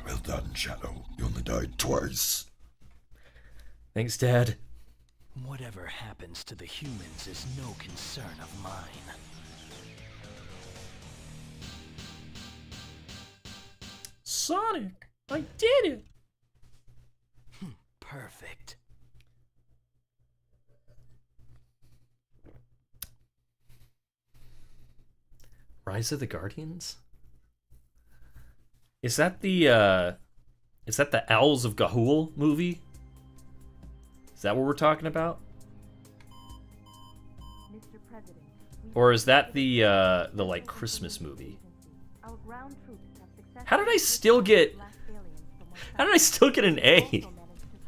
Well done, Shadow. You only died twice. Thanks, Dad. Whatever happens to the humans is no concern of mine. Sonic, I did it. Perfect. Rise of the Guardians? Is that the Owls of Ga'Hoole movie? Is that what we're talking about? Mr. President, Or is that the like Christmas movie? our ground troops have successfully How did I still get an A?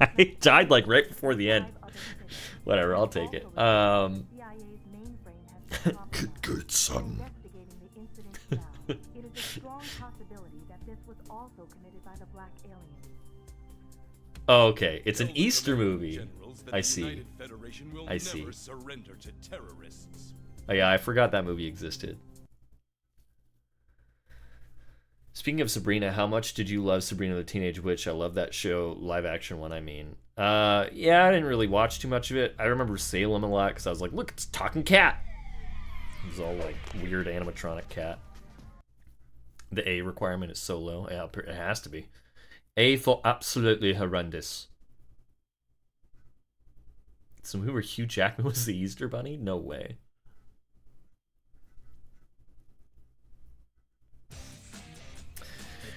I died like right before the end. Whatever, I'll take it. Good, son. It is a strong possibility that this was also committed by the black aliens. Oh, okay, it's an Easter movie. I see. I see. Oh yeah, I forgot that movie existed. Speaking of Sabrina, how much did you love Sabrina the Teenage Witch? I love that show, live action one, I mean. Yeah, I didn't really watch too much of it. I remember Salem a lot because I was like, look, it's a talking cat. It was all like weird animatronic cat. The A requirement is so low. Yeah, it has to be. A for absolutely horrendous. So who were Hugh Jackman was the Easter Bunny? No way. The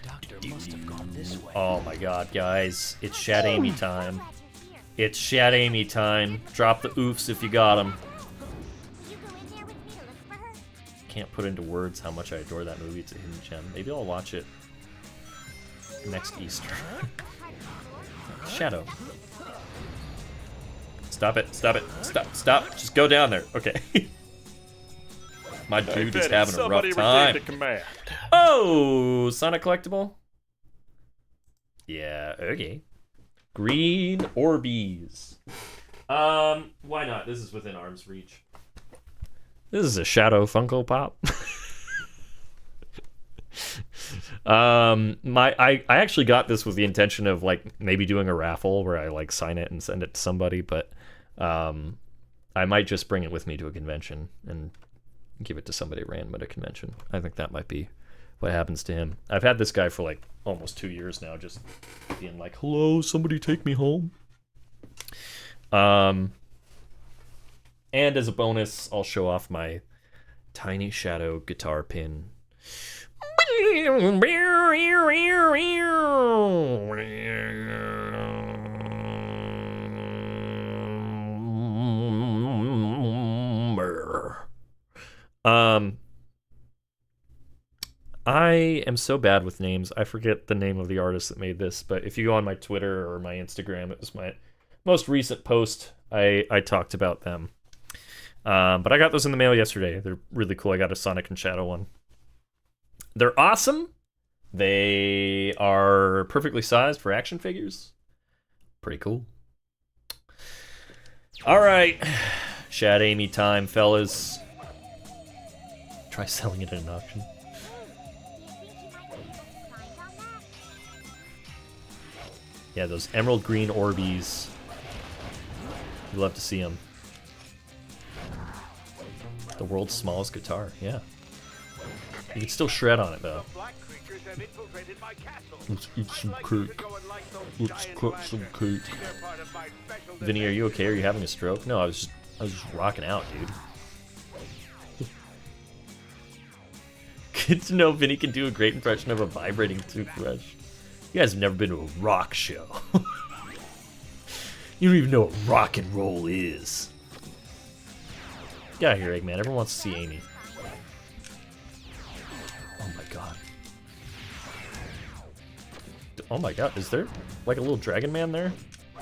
doctor must have gone this way. Oh my god, guys. It's Shad Amy time. It's Shad Amy time. Drop the oofs if you got them. Can't put into words how much I adore that movie. It's a hidden gem. Maybe I'll watch it next Easter. Shadow. Stop it. Stop it. Stop. Just go down there. Okay. My dude is having a rough time. Oh, Sonic collectible? Yeah, okay. Green Orbeez. Why not? This is within arm's reach. This is a Shadow Funko Pop. I actually got this with the intention of like maybe doing a raffle where I like sign it and send it to somebody, but I might just bring it with me to a convention and give it to somebody random at a convention. I think that might be what happens to him. I've had this guy for like almost 2 years now, just being like, hello, somebody take me home. And as a bonus, I'll show off my tiny Shadow guitar pin I am so bad with names. I forget the name of the artist that made this, but if you go on my Twitter or my Instagram, it was my most recent post. I talked about them. But I got those in the mail yesterday. They're really cool. I got a Sonic and Shadow one. They're awesome. They are perfectly sized for action figures. Pretty cool. All right. Shad Amy time, fellas. Try selling it at an auction. Yeah, those emerald green Orbeez. You love to see them. The world's smallest guitar, yeah. You can still shred on it, though. Let's eat some cake. Let's cook some cake. Vinny, are you okay? Are you having a stroke? No, I was just rocking out, dude. Good to know Vinny can do a great impression of a vibrating toothbrush. You guys have never been to a rock show. You don't even know what rock and roll is. Get out of here, Eggman. Everyone wants to see Amy. Oh my god. Oh my god, is there like a little dragon man there?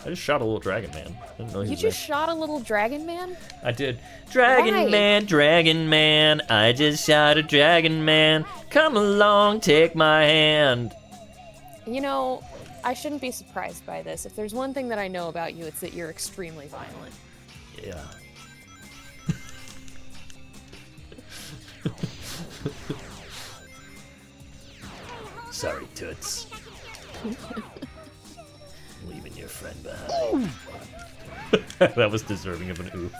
I just shot a little dragon man. I didn't know he You was just there. shot a little dragon man? I did. Dragon Why? man, dragon man. I just shot a dragon man. Come along, take my hand. You know, I shouldn't be surprised by this. If there's one thing that I know about you, it's that you're extremely violent. Yeah. Sorry, Toots. Leaving your friend behind. That was deserving of an oof.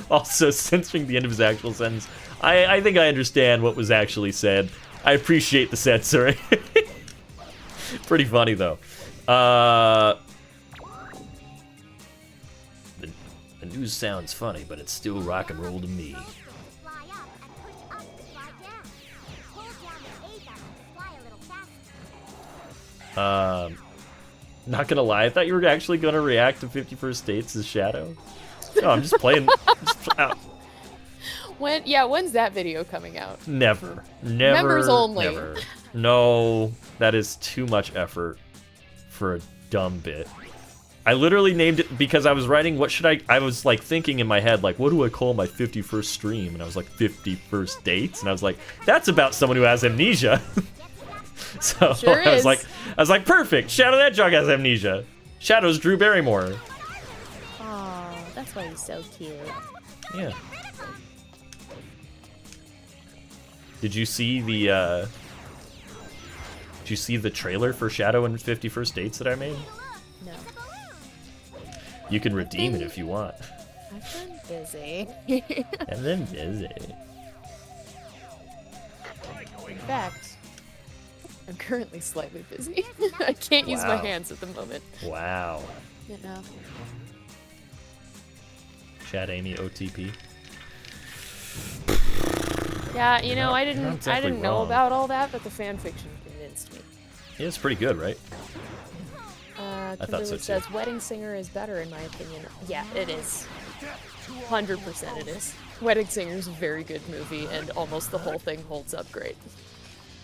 Also, censoring the end of his actual sentence. I think I understand what was actually said. I appreciate the censoring. Pretty funny, though. The news sounds funny, but it's still rock and roll to me. Not gonna lie, I thought you were actually gonna react to 51st Dates as Shadow. No, I'm just playing. When's that video coming out? Never. Members only. Never. No, that is too much effort for a dumb bit. I literally named it because I was writing, what should I was like thinking in my head, like, what do I call my 51st stream? And I was like, 51st Dates? And I was like, that's about someone who has amnesia. So Sure I is. was like, perfect. Shadow the Hedgehog has amnesia. Shadow's Drew Barrymore. Oh, that's why he's so cute. Yeah. Did you see the trailer for Shadow and 51st Dates that I made? No. You can redeem it if you want. I've been busy. And then busy. In fact, I'm currently slightly busy. I can't use my Wow. hands at the moment. Wow. You know. Chat Amy OTP. Yeah, you know, I You're not didn't exactly know wrong. about all that, but the fanfiction convinced me. Yeah, it's pretty good, right? thought Kimberly so, too. says Wedding Singer is better in my opinion. Yeah, it is. 100% it is. Wedding Singer is a very good movie, and almost the whole thing holds up great.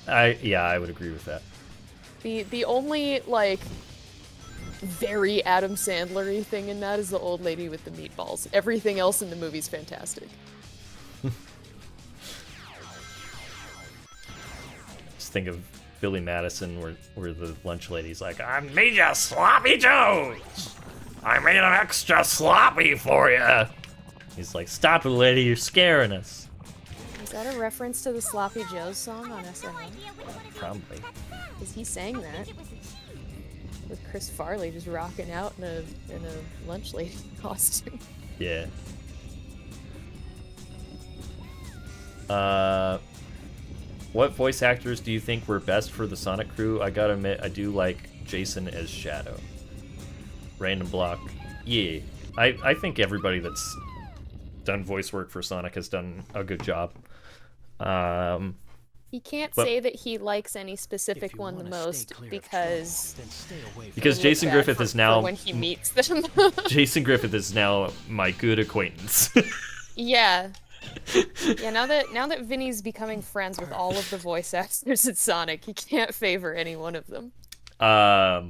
I would agree with that. The only like very Adam Sandler-y thing in that is the old lady with the meatballs. Everything else in the movie's fantastic. Just think of Billy Madison where the lunch lady's like, I made you sloppy joes! I made them extra sloppy for you! He's like, stop it, lady, you're scaring us. Is that a reference to the Sloppy Joe's song on SNL? Probably. Because he sang that. With Chris Farley just rocking out in a lunch lady costume. Yeah. What voice actors do you think were best for the Sonic crew? I gotta admit, I do like Jason as Shadow. Random Block. Yeah. I think everybody that's done voice work for Sonic has done a good job. He can't But- say that he likes any If specific you one the wanna stay most clear of because trouble, then stay away from Because it Jason looks Griffith bad is for now when he meets them. Jason Griffith is now my good acquaintance. Yeah. Yeah, now that Vinny's becoming friends with all of the voice actors at Sonic, he can't favor any one of them. But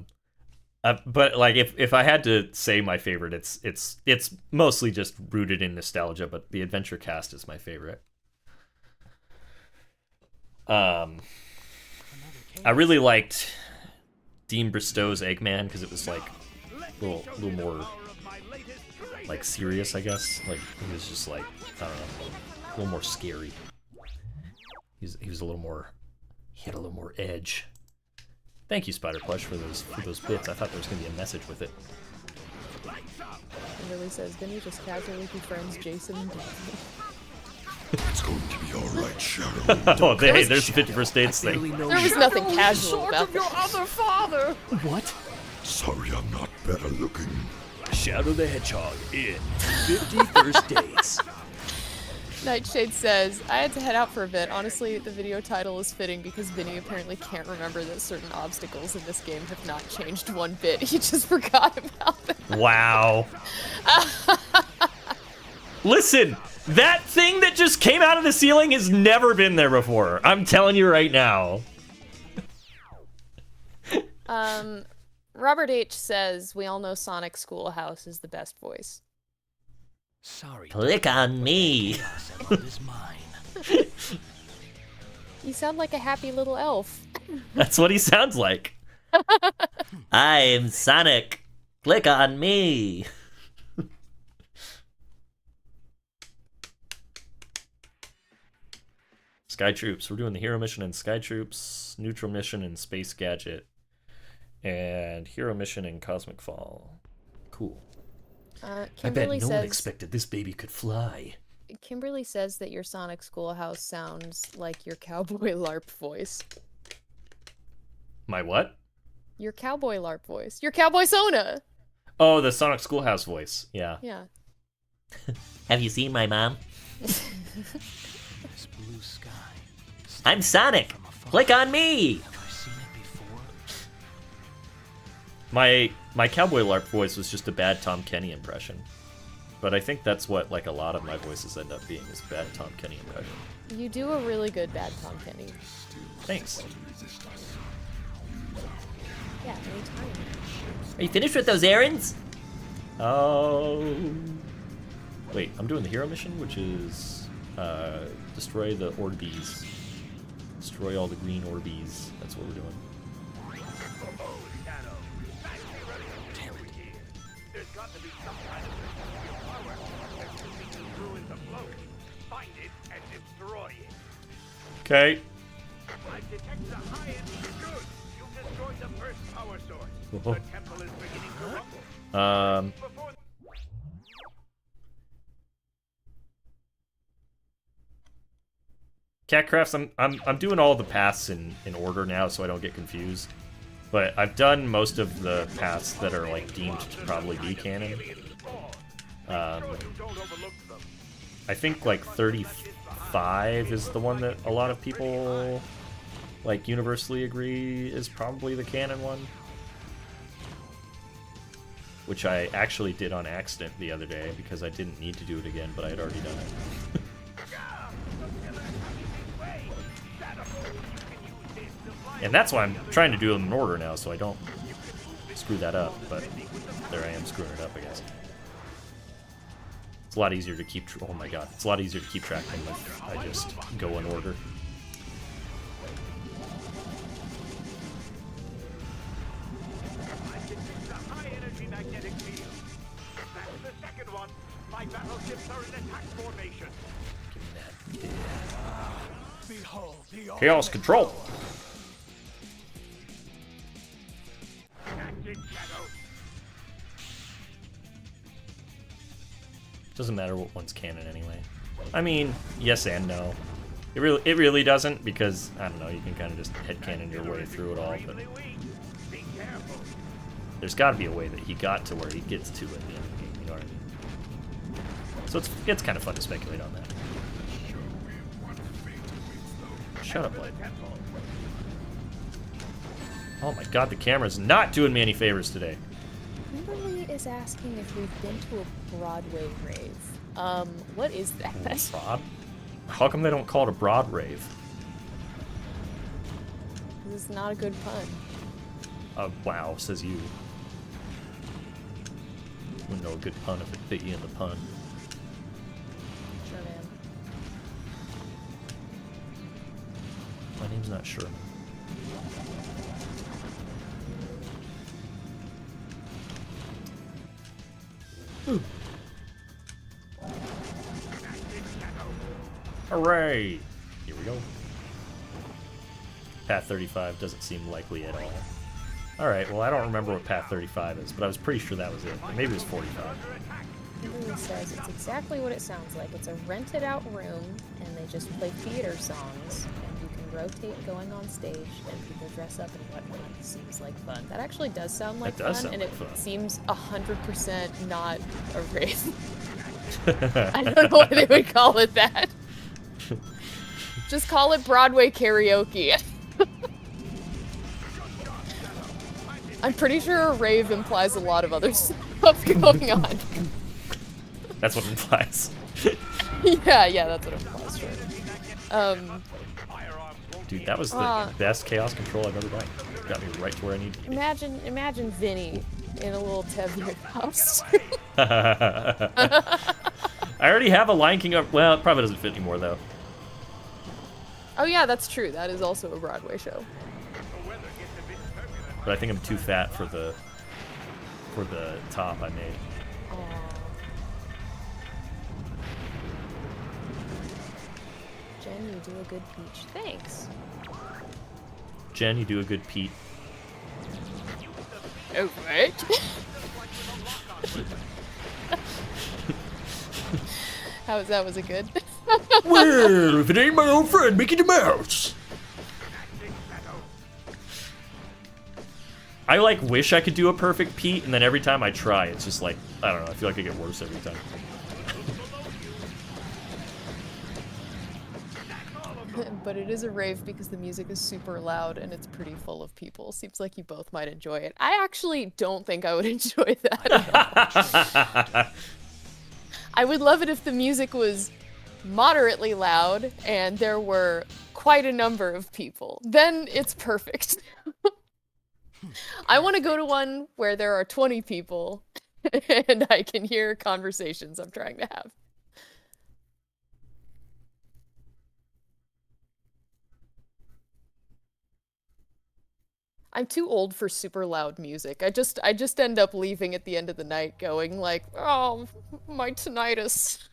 like if I had to say my favorite, it's mostly just rooted in nostalgia, but the Adventure Cast is my favorite. I really liked Dean Bristow's Eggman because it was like a little more like serious, I guess. Like he was just like I don't know, a little more scary. He was a little more. He had a little more edge. Thank you, Spider Plush, for those bits. I thought there was gonna be a message with it. It really says Vinny just casually befriends Jason and Daphne. It's going to be all right, Shadow. Oh, hey, there's the 51st Dates thing. There was nothing casual about this. What? Sorry, I'm not better looking. Shadow the Hedgehog in 51st Dates. Nightshade says, I had to head out for a bit. Honestly, the video title is fitting because Vinny apparently can't remember that certain obstacles in this game have not changed one bit. He just forgot about them. Wow. Listen, that thing that just came out of the ceiling has never been there before. I'm telling you right now. Robert H. says, we all know Sonic Schoolhouse is the best voice. Sorry. Click on me. Chaos and all is mine. You sound like a happy little elf. That's what he sounds like. I'm Sonic. Click on me. Sky Troops. We're doing the Hero Mission and Sky Troops, Neutral Mission and Space Gadget, and Hero Mission and Cosmic Fall. Cool. Kimberly says, expected this baby could fly. Kimberly says that your Sonic Schoolhouse sounds like your Cowboy LARP voice. My what? Your Cowboy LARP voice. Your Cowboy Sona! Oh, the Sonic Schoolhouse voice. Yeah. Yeah. Have you seen my mom? This blue sky. I'm Sonic. From afar. Click on me. Have I seen it before? My Cowboy LARP voice was just a bad Tom Kenny impression. But I think that's what like a lot of my voices end up being, is bad Tom Kenny impression. You do a really good bad Tom Kenny. Thanks. Yeah, anytime. Are you finished with those errands? Oh. Wait, I'm doing the hero mission, which is destroy the Orbeez. Destroy all the green Orbeez. That's what we're doing. Okay. I've detected a high energy good. You've destroyed the first power source. The temple is beginning to rumble. Before Catcrafts, I'm doing all the paths in order now so I don't get confused. But I've done most of the paths that are like deemed to probably be canon. I think like 35 is the one that a lot of people like universally agree is probably the canon one. Which I actually did on accident the other day because I didn't need to do it again, but I had already done it. And that's why I'm trying to do them in order now, so I don't screw that up, but there I am screwing it up, I guess. It's a lot easier to keep, oh my god, it's a lot easier to keep track of them if I just go in order. high energy magnetic field. That's the second one. My battleships are in attack formation. Behold the Chaos control! Active shadow. Doesn't matter what one's canon anyway. I mean, yes and no. It really doesn't, because, I don't know, you can kind of just headcanon your way through it all, but Be careful. there's got to be a way that he got to where he gets to at the end of the game, you know what I mean? So it's kind of fun to speculate on that. Shut up, Blade. Oh my god, the camera's not doing me any favors today. Kimberly is asking if we've been to a Broadway rave. What is that? Broad? How come they don't call it a broad rave? This is not a good pun. Wow, says you. Wouldn't know a good pun if it fit you in the pun. Sure, man. My name's not Sherman. Hooray! Here we go. Path 35 doesn't seem likely at all. Alright, well I don't remember what Path 35 is, but I was pretty sure that was it. Maybe it was 45. Kimberly says it's exactly what it sounds like. It's a rented out room, and they just play theater songs, and you can rotate going on stage, and people dress up and whatnot. It seems like fun. That actually does sound like That does fun, sound and like it fun. seems 100% not a rave. I don't know why they would call it that. Just call it Broadway karaoke. I'm pretty sure a rave implies a lot of other stuff going on. That's what it implies. Yeah, that's what it implies, sure. Dude, that was the best chaos control I've ever done. Got me right to where I need to be. Imagine Vinny in a little Teviot house. I already have a Lion King up. Well, it probably doesn't fit anymore, though. Oh yeah, that's true. That is also a Broadway show. But I think I'm too fat for the top I made. Jen, you do a good peach. Thanks. Jen, you do a good Pete. Oh, right. How was that? Was it good? Well, if it ain't my old friend Mickey the Mouse. I like wish I could do a perfect Pete, and then every time I try, it's just like, I don't know, I feel like I get worse every time. But it is a rave because the music is super loud and it's pretty full of people. Seems like you both might enjoy it. I actually don't think I would enjoy that. I would love it if the music was moderately loud and there were quite a number of people. Then it's perfect. I want to go to one where there are 20 people and I can hear conversations I'm trying to have. I'm too old for super loud music. I just end up leaving at the end of the night going like, oh, my tinnitus.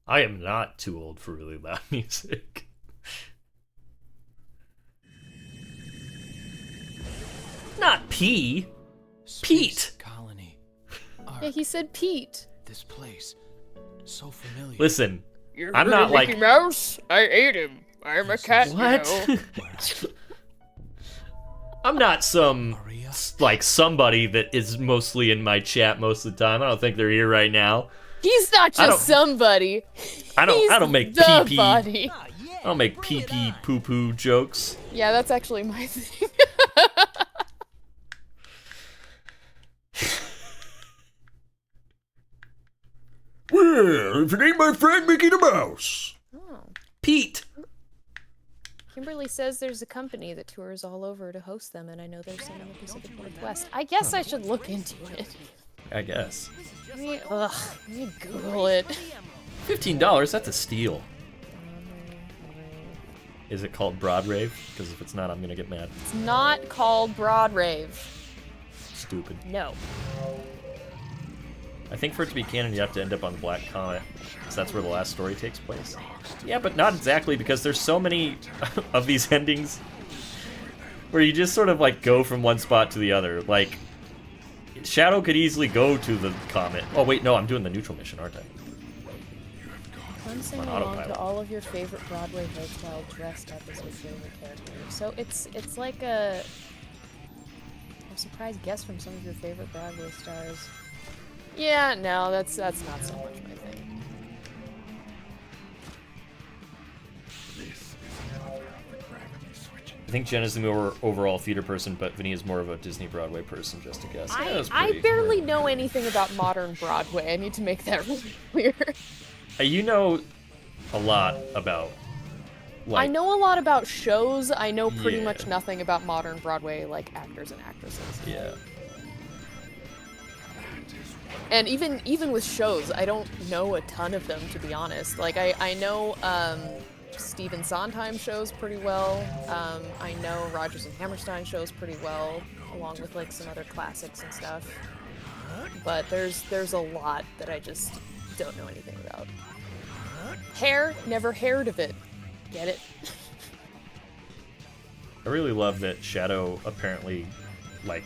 I am not too old for really loud music. Not P. Pete. Colony. Yeah, he said Pete. This place. So familiar. Listen, You're I'm not like Mickey Mouse. I ate him. I'm a cat. what? You know. I'm not some Maria? like somebody that is mostly in my chat most of the time. I don't think they're here right now. He's not I don't- just somebody. I don't He's make the pee-pee. body. I don't make pee-pee poo-poo jokes. Yeah, that's actually my thing. Well, if it ain't my friend Mickey the Mouse. Oh. Pete. Kimberly says there's a company that tours all over to host them, and I know there's some in the Pacific Northwest. I guess I should look into it. I guess. Let me Google it. $15, that's a steal. Is it called Broad Rave? Because if it's not, I'm gonna get mad. It's not called Broad Rave. Stupid. No. I think for it to be canon, you have to end up on the Black Comet, because that's where the last story takes place. Yeah, but not exactly, because there's so many of these endings where you just sort of like go from one spot to the other. Like, Shadow could easily go to the comet. Oh wait, no, I'm doing the neutral mission, aren't I? Come sing On along autopilot. to all of your favorite Broadway hairstyle dressed up as your favorite character. So it's like a surprise guest from some of your favorite Broadway stars. Yeah, no, that's not so much my thing. think Jen is the more overall theater person, but Vinny is more of a Disney Broadway person, just a guess. Yeah, that's I pretty- barely know anything about modern Broadway. I need to make that really clear. You know a lot about, like... I know a lot about shows. I know pretty Yeah. much nothing about modern Broadway, like, actors and actresses. Yeah. And even with shows, I don't know a ton of them, to be honest. Like, I know Stephen Sondheim shows pretty well. I know Rodgers and Hammerstein shows pretty well, along with, like, some other classics and stuff. But there's a lot that I just don't know anything about. Hair, never heard of it. Get it? I really love that Shadow apparently, like,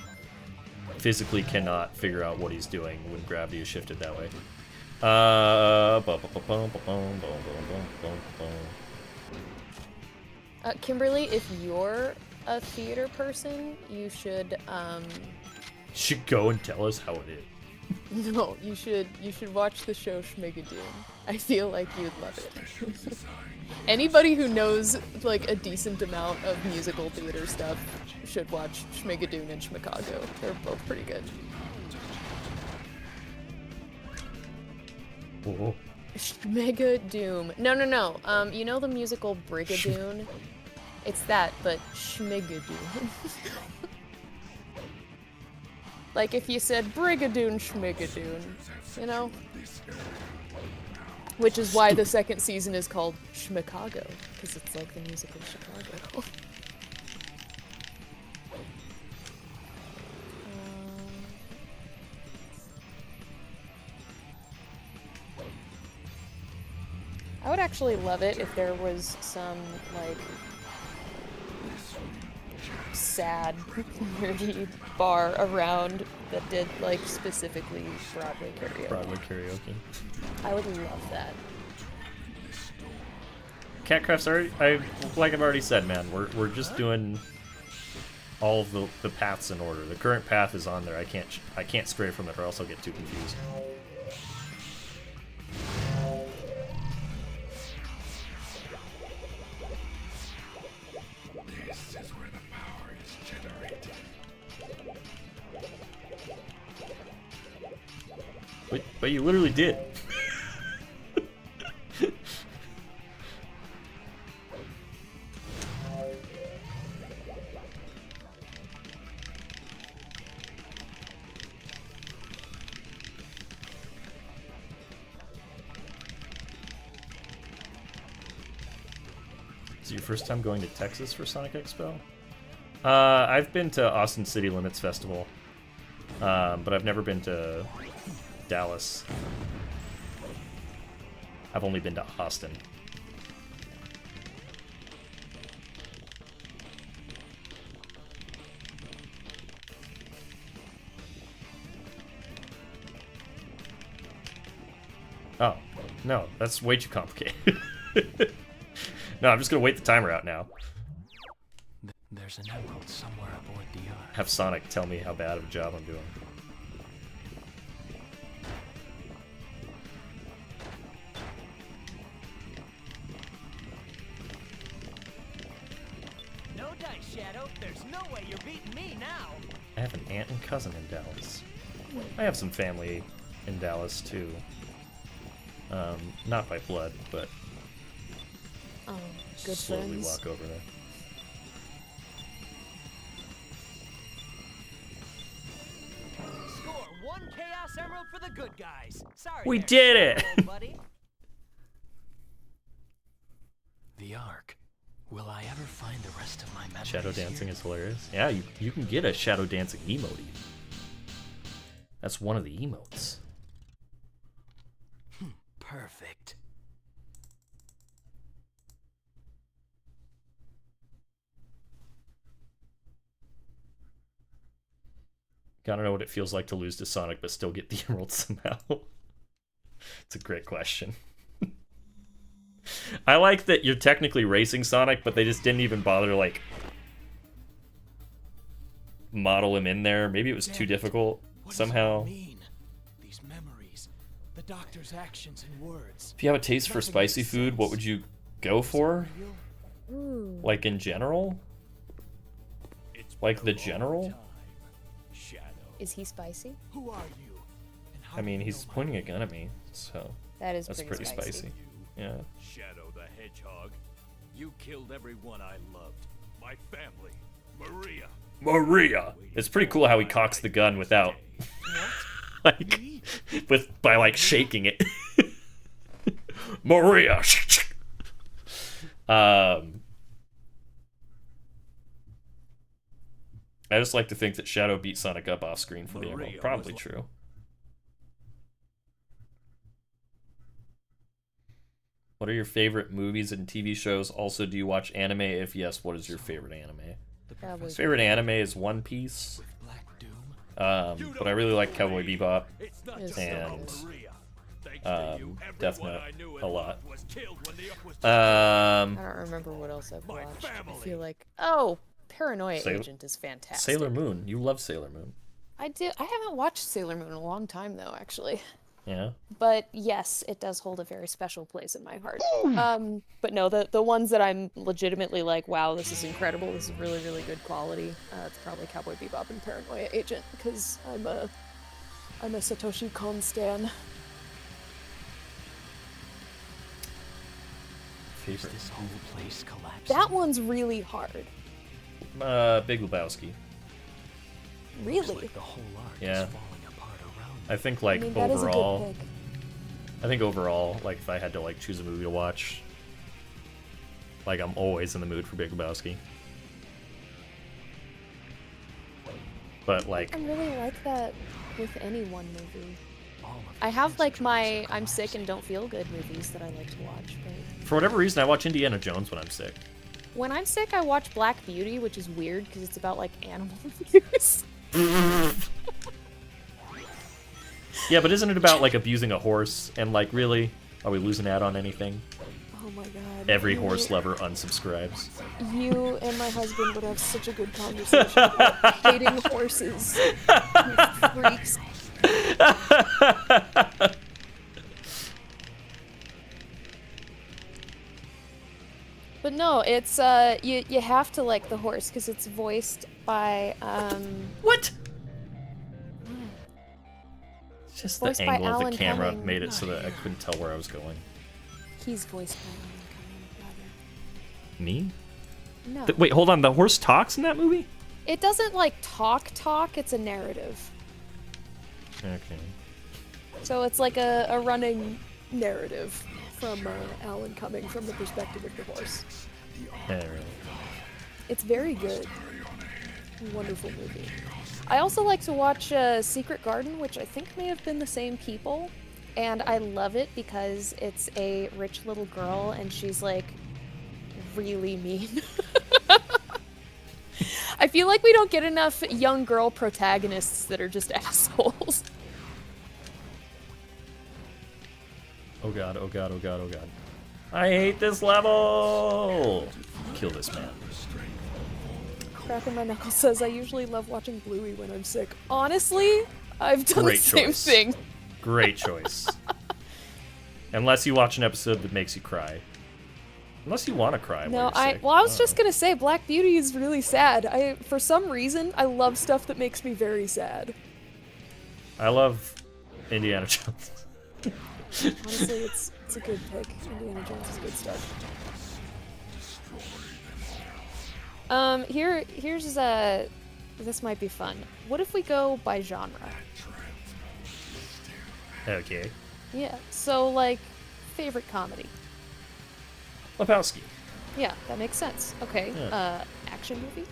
physically cannot figure out what he's doing when gravity is shifted that way. Kimberly, if you're a theater person, you should Should go and tell us how it is. no, you should watch the show Schmigadoon. I feel like you'd love it. Anybody who knows like a decent amount of musical theater stuff should watch Schmigadoon and Schmicago. They're both pretty good. Oh. Schmigadoon. No. You know the musical Brigadoon? It's that, but Schmigadoon. Like if you said Brigadoon, Schmigadoon, you know? Which is why the second season is called Schmicago, because it's like the musical Chicago. I would actually love it if there was some, like, sad, nerdy bar around that did, like, specifically Broadway karaoke. Broadway karaoke. I would love that. Catcraft's already, like I've already said, man, we're just doing all of the paths in order. The current path is on there. I can't stray from it or else I'll get too confused. This is where the power is generated. But you literally did. Is it your first time going to Texas for Sonic Expo? I've been to Austin City Limits Festival, but I've never been to Dallas. I've only been to Austin. Oh, no, that's way too complicated. No, I'm just gonna wait the timer out now. There's an emerald somewhere aboard the Ark. Have Sonic tell me how bad of a job I'm doing. No dice, Shadow. There's no way you're beating me now. I have an aunt and cousin in Dallas. I have some family in Dallas too. Not by blood, but Oh, good slowly friends. walk over there. Score 1 Chaos Emerald for the good guys. Sorry. We there, did it! old buddy. The Ark. Will I ever find the rest of my memories Shadow dancing here? is hilarious. Yeah, you can get a shadow dancing emote even. That's one of the emotes. Perfect. Gotta know what it feels like to lose to Sonic but still get the emerald somehow. It's a great question. I like that you're technically racing Sonic, but they just didn't even bother to, like, model him in there. Maybe it was too difficult somehow. These memories, the doctor's actions and words. If you have a taste for spicy food, what would you go for? Like, in general? Like the general? Shadow. Is he spicy? Who are you? And how I mean, do you he's know pointing a gun at me, so That is that's pretty spicy. Yeah. Shadow the Hedgehog. You killed everyone I loved. My family. Maria. Maria. It's pretty cool how he cocks the gun without, like, by like shaking it. Maria. I just like to think that Shadow beat Sonic up off screen for the emerald. Maria Probably was- true. What are your favorite movies and TV shows? Also, do you watch anime? If yes, what is your favorite anime? Cowboy My favorite anime is One Piece, Black Doom? but I really like Cowboy Bebop It's not It's just and about Maria. Thanks to you, Death everyone Note I knew a and lot. loved was killed when the Up was I don't remember what else I've My watched. I family. feel like Paranoia Sailor- Agent is fantastic. Sailor Moon. You love Sailor Moon. I do. I haven't watched Sailor Moon in a long time though, actually. Yeah. But yes, it does hold a very special place in my heart. But no, the ones that I'm legitimately like, wow, this is incredible. This is really, really good quality. It's probably Cowboy Bebop and Paranoia Agent because I'm a Satoshi Kon stan. Favorite. This whole place collapsed. That one's really hard. Big Lebowski. Really? Like the whole arc Yeah. is falling apart around me. I think I like mean, that is a overall, good pick. I think overall, like if I had to like choose a movie to watch, like I'm always in the mood for Big Lebowski. But like, I really like that with any one movie. All of I the have like instruments my are I'm sick and collapsing. don't feel good movies that I like to watch, but for whatever reason, I watch Indiana Jones when I'm sick. when I'm sick I watch Black Beauty, which is weird because it's about like animal abuse. Yeah, but isn't it about like abusing a horse? And like, really, are we losing out on anything? Oh my god. Every horse lover unsubscribes. You and my husband would have such a good conversation about hating horses. You freaks. But no, it's you have to like the horse because it's voiced by What? It's just the Voiced by angle of the Alan camera Cumming. made it so that I couldn't tell where I was going. he's voiced by Alan Cumming, Me? rather. No. Wait, hold on. The horse talks in that movie? It doesn't like talk, it's a narrative. Okay. So it's like a running narrative from Alan Cumming from the perspective of the horse. Yeah, really. It's very good. Wonderful movie. I also like to watch Secret Garden, which I think may have been the same people. And I love it because it's a rich little girl and she's like really mean. I feel like we don't get enough young girl protagonists that are just assholes. Oh god, oh god, oh god, oh god. I hate this level! Kill this man. Cracking my knuckles says I usually love watching Bluey when I'm sick. Honestly, I've done Great the same choice. thing. Great choice. Unless you watch an episode that makes you cry. Unless you want to cry while No, you're sick. I was just gonna say Black Beauty is really sad. For some reason I love stuff that makes me very sad. I love Indiana Jones. Honestly, it's a good pick. Indiana Jones is good stuff. Here's this might be fun. What if we go by genre? Okay. Yeah. So like, favorite comedy. Lebowski. Yeah, that makes sense. Okay. Yeah. Action movie.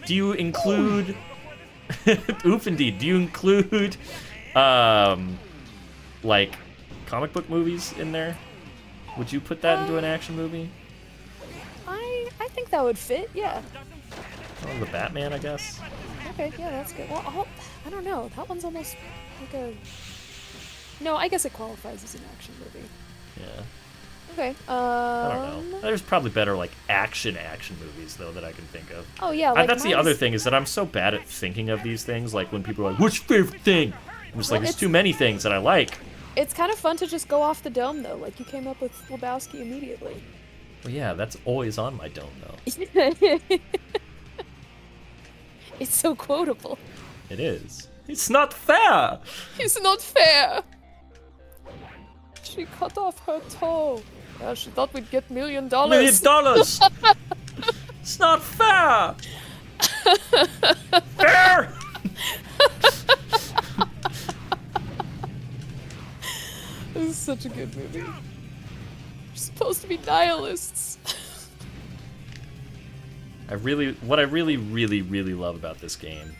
Do you include oof indeed, do you include like comic book movies in there? Would you put that into an action movie? I think that would fit. Yeah. Oh, the Batman, I guess. Okay. Yeah, that's good. Well, I don't know. That one's almost like a. No, I guess it qualifies as an action movie. Yeah. Okay. I don't know. There's probably better like action movies though that I can think of. Oh yeah, like that's the mine other is- thing is that I'm so bad at thinking of these things. Like when people are like, "What's your favorite thing?" I'm just like, Well, "There's it's- too many things that I like." It's kind of fun to just go off the dome though. Like you came up with Lebowski immediately. Well, yeah, that's always on my don't know. It's so quotable. It is. It's not fair! It's not fair. She cut off her toe. Yeah, she thought we'd get $1 million. $1 million! It's not fair! Fair! This is such a good movie. We're supposed to be nihilists. What I really, really, really love about this game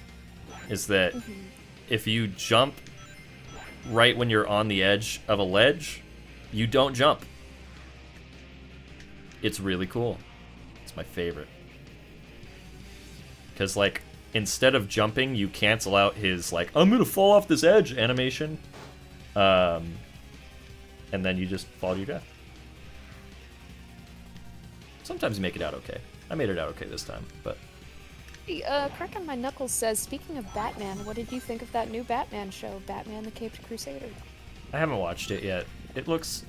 is that if you jump right when you're on the edge of a ledge, you don't jump. It's really cool. It's my favorite. Because, like, instead of jumping, you cancel out his, like, I'm gonna fall off this edge animation. And then you just fall to your death. Sometimes you make it out okay. I made it out okay this time, but... Crack on My Knuckles says, speaking of Batman, what did you think of that new Batman show, Batman the Caped Crusader? I haven't watched it yet. It looks...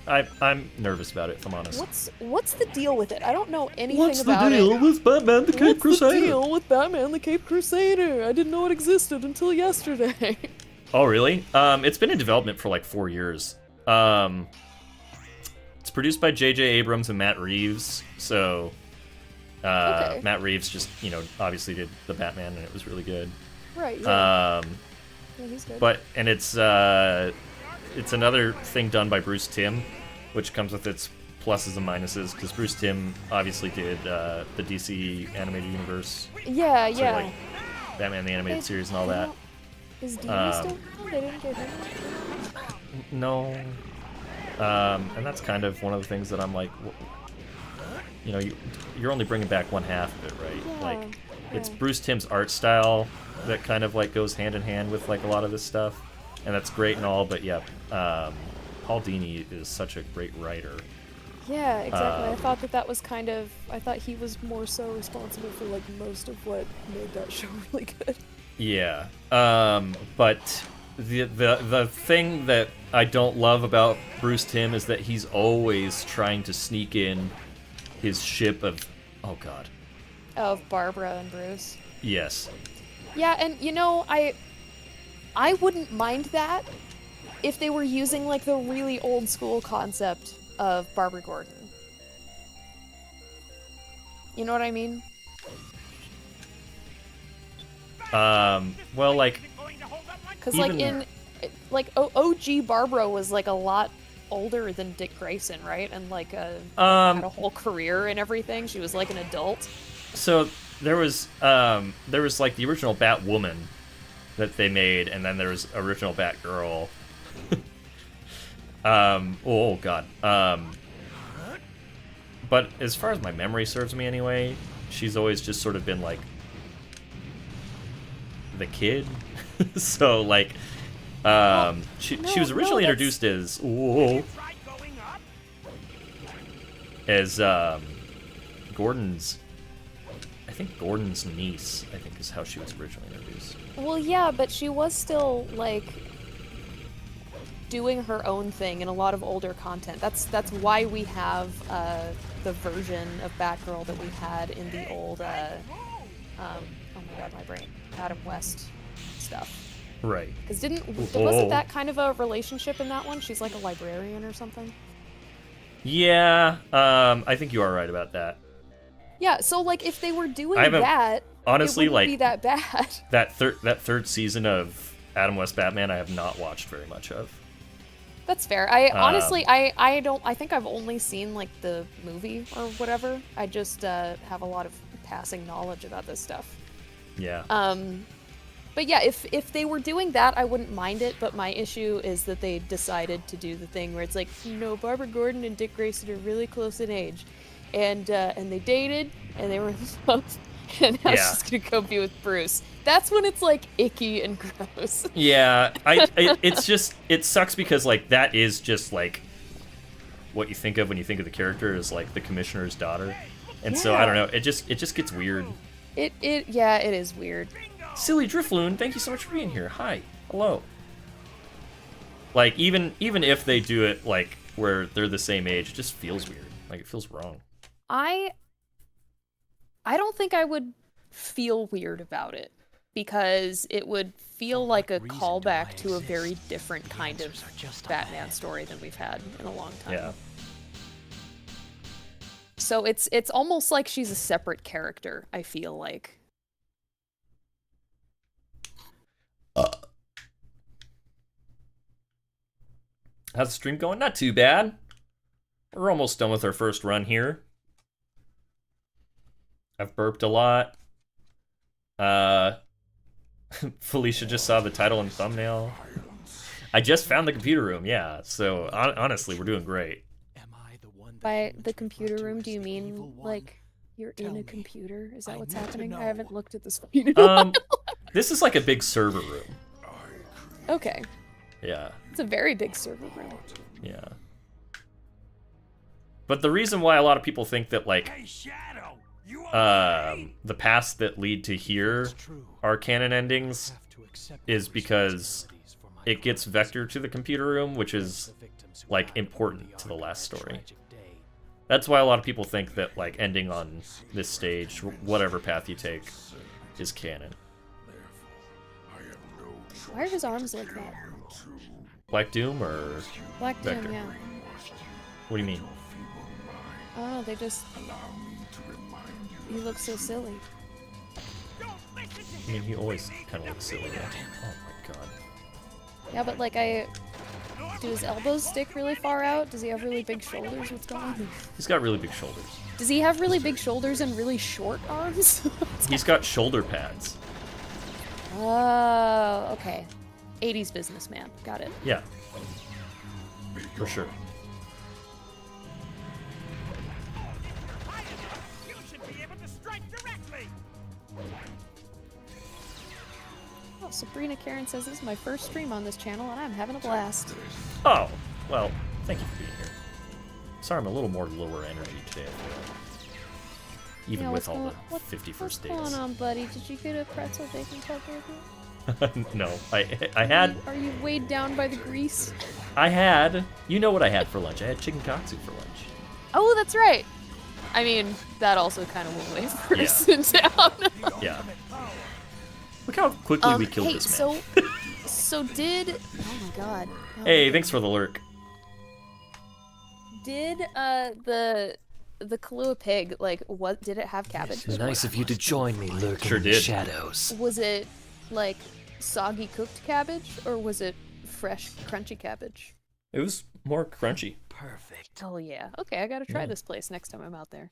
I'm nervous about it, if I'm honest. What's the deal with it? I don't know anything about it. What's the deal with Batman the Caped Crusader? What's the deal with Batman the Caped Crusader? I didn't know it existed until yesterday. Oh, really? It's been in development for like 4 years. It's produced by J.J. Abrams and Matt Reeves, so... Okay. Matt Reeves just, obviously did the Batman, and it was really good. Right, yeah. Yeah, he's good. But, and it's another thing done by Bruce Timm, which comes with its pluses and minuses, because Bruce Timm obviously did the DC animated universe. Yeah, so, yeah. like, Batman the Animated Series and all that. Is Dino still? They didn't get him. No. And that's kind of one of the things that I'm like, you're only bringing back one half of it, right? Yeah, like, it's yeah. Bruce Timm's art style that kind of like goes hand in hand with like a lot of this stuff, and that's great and all. But yeah, Paul Dini is such a great writer. Yeah, exactly. I thought that was kind of... I thought he was more so responsible for like most of what made that show really good. Yeah. But the thing that I don't love about Bruce Timm is that he's always trying to sneak in his ship of... Oh, God. Of Barbara and Bruce. Yes. Yeah, and I wouldn't mind that if they were using like the really old school concept of Barbara Gordon. You know what I mean? Well, like... Because like OG Barbara was like a lot older than Dick Grayson, right? And like had a whole career and everything. She was like an adult. So there was like the original Batwoman that they made, and then there was original Batgirl. Oh God. But as far as my memory serves me anyway, she's always just sort of been like the kid. So like she was originally introduced as Gordon's niece, I think is how she was originally introduced. Well, yeah, but she was still like doing her own thing in a lot of older content. That's why we have the version of Batgirl that we had in the old oh my God, my brain, Adam West stuff. Right. Because wasn't that kind of a relationship in that one? She's like a librarian or something. Yeah, I think you are right about that. Yeah, so like if they were doing honestly, it wouldn't like be that bad. That third season of Adam West Batman, I have not watched very much of. That's fair. I think I've only seen like the movie or whatever. I just have a lot of passing knowledge about this stuff. Yeah. But yeah, if they were doing that, I wouldn't mind it. But my issue is that they decided to do the thing where it's like, Barbara Gordon and Dick Grayson are really close in age, and they dated and they were in love, and now she's gonna go be with Bruce. That's when it's like icky and gross. Yeah, it sucks because like that is just like what you think of when you think of the character as like the commissioner's daughter, and so I don't know. It just gets weird. It is weird. Silly Drifloon, thank you so much for being here. Hi, hello. Like even if they do it like where they're the same age, it just feels weird. Like, it feels wrong. I don't think I would feel weird about it because it would feel like a callback to a very different kind of Batman story than we've had in a long time. Yeah. So it's almost like she's a separate character, I feel like. How's the stream going? Not too bad. We're almost done with our first run here. I've burped a lot. Felicia just saw the title and thumbnail. I just found the computer room, yeah. So honestly, we're doing great. By the computer room, do you mean like you're in a computer? Is that what's happening? I haven't looked at this computer. This is like a big server room. Okay. Yeah. It's a very big server room. Yeah. But the reason why a lot of people think that, like, the paths that lead to here are canon endings is because it gets vectored to the computer room, which is, like, important to the last story. That's why a lot of people think that, like, ending on this stage, whatever path you take, is canon. Why are his arms like that? Black Doom or Black Doom, Vector? yeah. What do you mean? Oh, they just... He looks so silly. I mean, he always kind of looks silly. Yeah. Oh my god. Yeah, but like do his elbows stick really far out? Does he have really big shoulders? What's going on? He's got really big shoulders. Does he have really big shoulders and really short arms? He's got shoulder pads. Oh, okay. 80s businessman. Got it. Yeah. For sure. You should be able to strike directly. Oh, Sabrina Karen says this is my first stream on this channel and I'm having a blast. Oh, well, thank you for being here. Sorry, I'm a little more lower energy today. I feel like. Even Yeah, with what's all going- the 51st What's days. going on, buddy? Did you get a pretzel bacon pepper? No, I had, Are you weighed down by the grease? you know what I had for lunch. I had chicken katsu for lunch. Oh, that's right. I mean, that also kind of will weigh a person down. Yeah. Look how quickly we killed hey, this man. so did... Oh my god. Oh Hey, thanks for the lurk. Did the Kahlua pig, like, what, did it have cabbage? Nice of you to join me, lurking Sure in the did. shadows. Was it, like, soggy cooked cabbage, or was it fresh, crunchy cabbage? It was more crunchy. Perfect. Hell yeah. Okay, I gotta try this place next time I'm out there.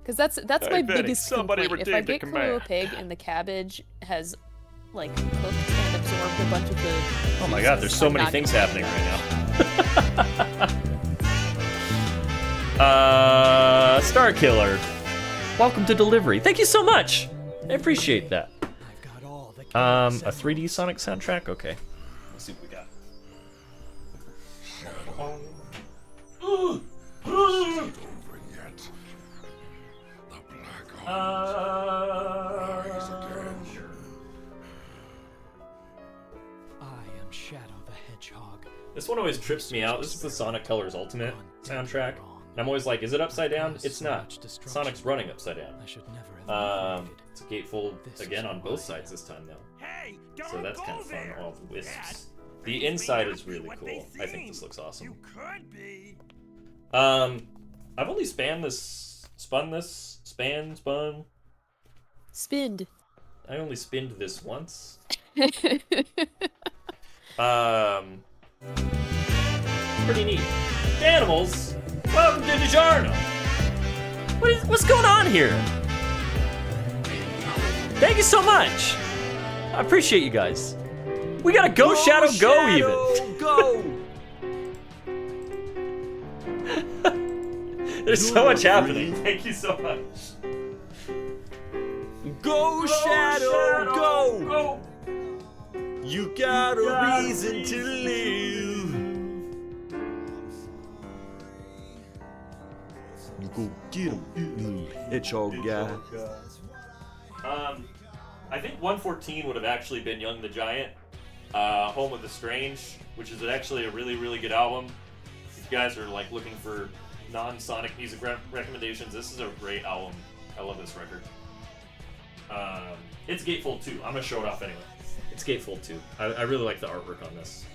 Because that's my biggest complaint. If I get Kahlua pig and the cabbage has, like, cooked and absorbed a bunch of the... Oh my god, there's so I'm many not things gonna happening like right now. Star Killer. Welcome to delivery. Thank you so much. I appreciate that. A 3D Sonic soundtrack? Okay. Let's see what we got. Over yet. The black hole rise again. I am Shadow the Hedgehog. This one always trips me out. This is the Sonic Colors Ultimate soundtrack. And I'm always like, is it upside down? It's not. Sonic's running upside down. I should never have It's a gatefold again on both sides this time though. Hey, don't So that's go kind of fun. there. All the wisps. That The inside is obviously really what cool. they I think seem. this looks awesome. You could be. I've only spun this. Spinned. I only spinned this once. Pretty neat. Animals, welcome to DiGiorno. What's going on here? Thank you so much. I appreciate you guys. We gotta go, Shadow, go even. Go! There's so much happening. Thank you so much. Go, Shadow, go! Go! You got a reason to live. Go get him, little hedgehog guy. I think 114 would have actually been Young the Giant, Home of the Strange, which is actually a really, really good album. If you guys are like looking for non-Sonic music recommendations, this is a great album. I love this record. It's gatefold too. I'm gonna show it off anyway. It's gatefold too. I really like the artwork on this.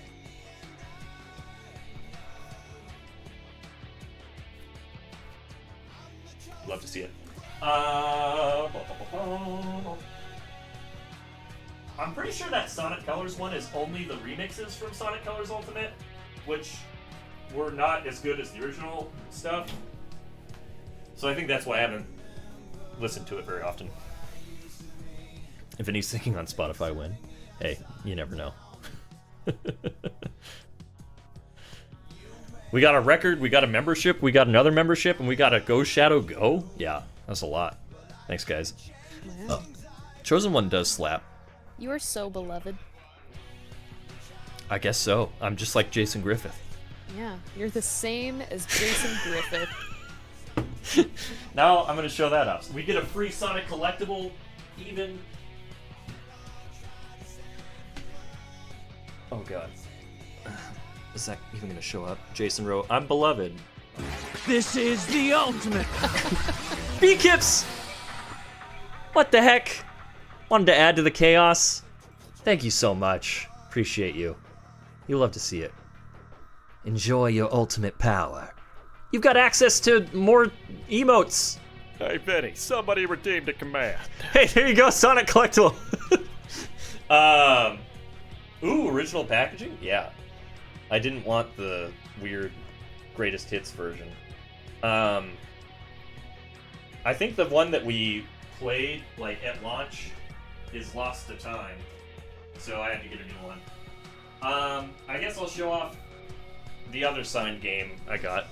Love to see it. I'm pretty sure that Sonic Colors one is only the remixes from Sonic Colors Ultimate, which were not as good as the original stuff. So I think that's why I haven't listened to it very often. If any singing on Spotify win, hey, you never know. We got a record, we got a membership, we got another membership, and we got a Go Shadow Go? Yeah, that's a lot. Thanks, guys. Wow. Chosen One does slap. You are so beloved. I guess so. I'm just like Jason Griffith. Yeah, you're the same as Jason Griffith. Now I'm going to show that off. We get a free Sonic collectible, even. Oh, God. Is that even going to show up? Jason Rowe, I'm beloved. This is the ultimate. B-Kips! What the heck? Wanted to add to the chaos. Thank you so much. Appreciate you. You'll love to see it. Enjoy your ultimate power. You've got access to more emotes. Hey, Vinny, somebody redeemed a command. Hey, there you go, Sonic Collectible. Ooh, original packaging? Yeah. I didn't want the weird greatest hits version. I think the one that we played like at launch is lost to time, so I had to get a new one. I guess I'll show off the other signed game I got.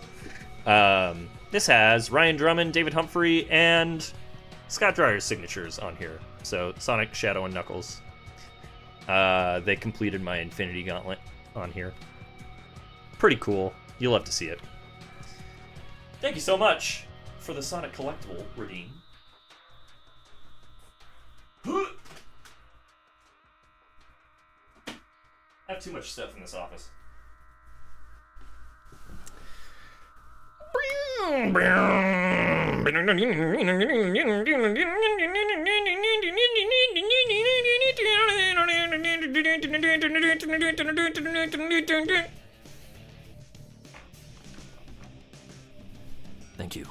This has Ryan Drummond, David Humphrey, and Scott Dreyer's signatures on here. So Sonic, Shadow, and Knuckles. They completed my Infinity Gauntlet on here. Pretty cool. You'll love to see it. Thank you so much for the Sonic collectible redeem. I have too much stuff in this office. Thank you.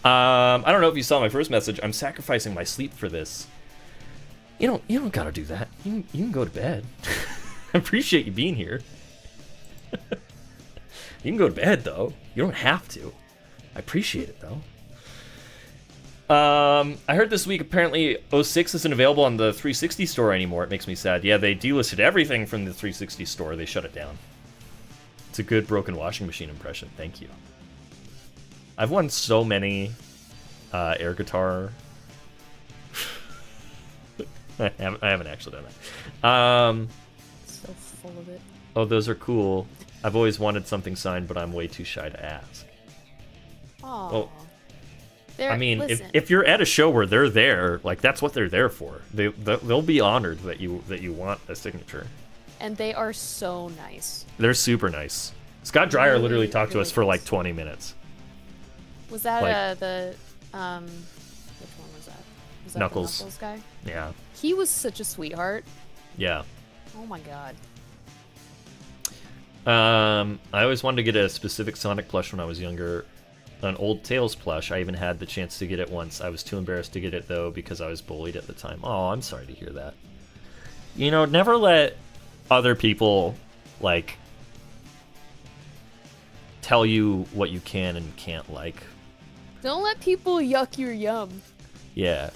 I don't know if you saw my first message. I'm sacrificing my sleep for this. You don't gotta do that. You can go to bed. I appreciate you being here. You can go to bed though. You don't have to. I appreciate it though. I heard this week apparently 06 isn't available on the 360 store anymore. It makes me sad. Yeah, they delisted everything from the 360 store. They shut it down. It's a good broken washing machine impression. Thank you. I've won so many air guitar. I haven't actually done that. So full of it. Oh, those are cool. I've always wanted something signed, but I'm way too shy to ask. Aw. Well, They're- I mean, listen, if you're at a show where they're there, like that's what they're there for. They'll be honored that you want a signature. and they are so nice. They're super nice. Scott Dreyer Really, literally talked to really us for like nice. 20 minutes. Was that Like- the which one was that? Was that Knuckles. the Knuckles guy? Yeah, He was such a sweetheart. yeah. Oh my god. I always wanted to get a specific Sonic plush when I was younger. An old Tails plush. I even had the chance to get it once. I was too embarrassed to get it though because I was bullied at the time. Oh, I'm sorry to hear that. You know, never let other people like tell you what you can and can't like. Don't let people yuck your yum. Yeah.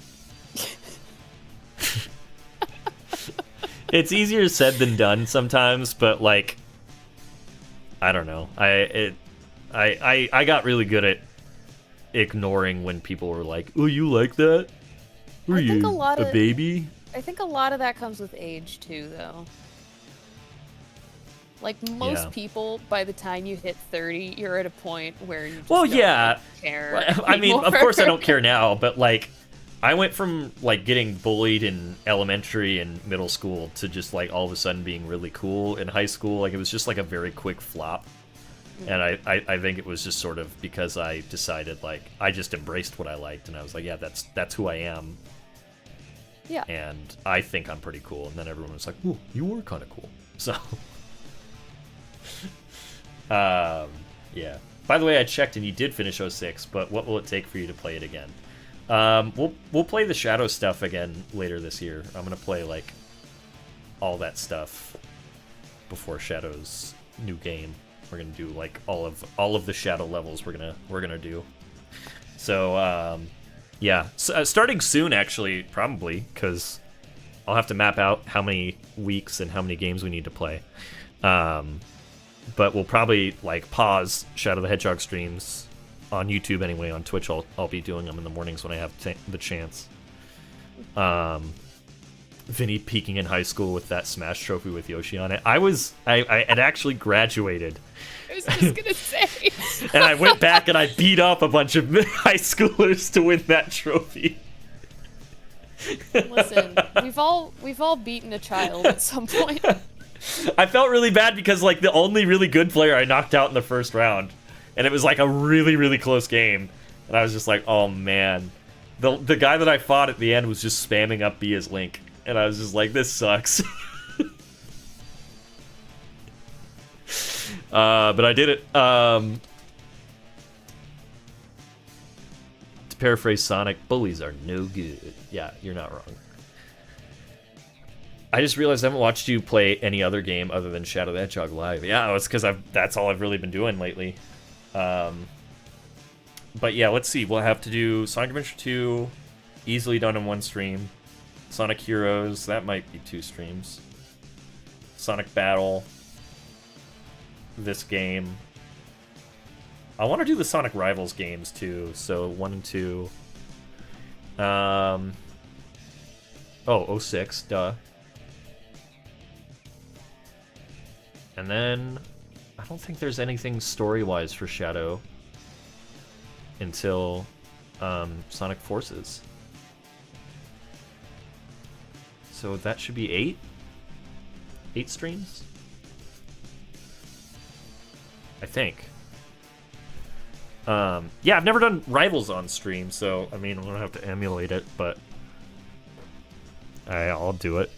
It's easier said than done sometimes, but like I don't know. I got really good at ignoring when people were like, "Oh, you like that? Were I think you a lot of- baby?" I think a lot of that comes with age too, though. Like most Yeah. people, by the time you hit 30, you're at a point where you just Well, don't yeah. really care. I mean, of anymore. course I don't care now, but like I went from like getting bullied in elementary and middle school to just like all of a sudden being really cool in high school. Like it was just like a very quick flop. And I think it was just sort of because I decided like I just embraced what I liked and I was like, yeah, that's who I am. Yeah. And I think I'm pretty cool. And then everyone was like, ooh, you were kind of cool. So yeah. By the way, I checked and you did finish 06, but what will it take for you to play it again? We'll play the Shadow stuff again later this year. I'm gonna play like all that stuff before Shadow's new game. We're gonna do like all of the Shadow levels. We're gonna do. So yeah, starting soon actually, probably because I'll have to map out how many weeks and how many games we need to play. But we'll probably like pause Shadow the Hedgehog streams on YouTube anyway. On Twitch, I'll be doing them in the mornings when I have the chance. Vinny peaking in high school with that Smash trophy with Yoshi on it. I had actually graduated. I was just gonna say. And I went back and I beat up a bunch of high schoolers to win that trophy. Listen, we've all beaten a child at some point. I felt really bad because like the only really good player I knocked out in the first round, and it was like a really, really close game, and I was just like, oh man, the guy that I fought at the end was just spamming up B as Link, and I was just like, this sucks. But I did it. To paraphrase Sonic, bullies are no good. Yeah, you're not wrong. I just realized I haven't watched you play any other game other than Shadow the Hedgehog live. Yeah, it's because that's all I've really been doing lately. But yeah, let's see. We'll have to do Sonic Adventure 2, easily done in one stream. Sonic Heroes, that might be 2 streams. Sonic Battle, this game. I want to do the Sonic Rivals games too, so 1 and 2. 06, duh. And then, I don't think there's anything story-wise for Shadow until Sonic Forces. So that should be 8? 8 streams? I think. Yeah, I've never done Rivals on stream, so, I mean, I'm gonna have to emulate it, but I'll do it.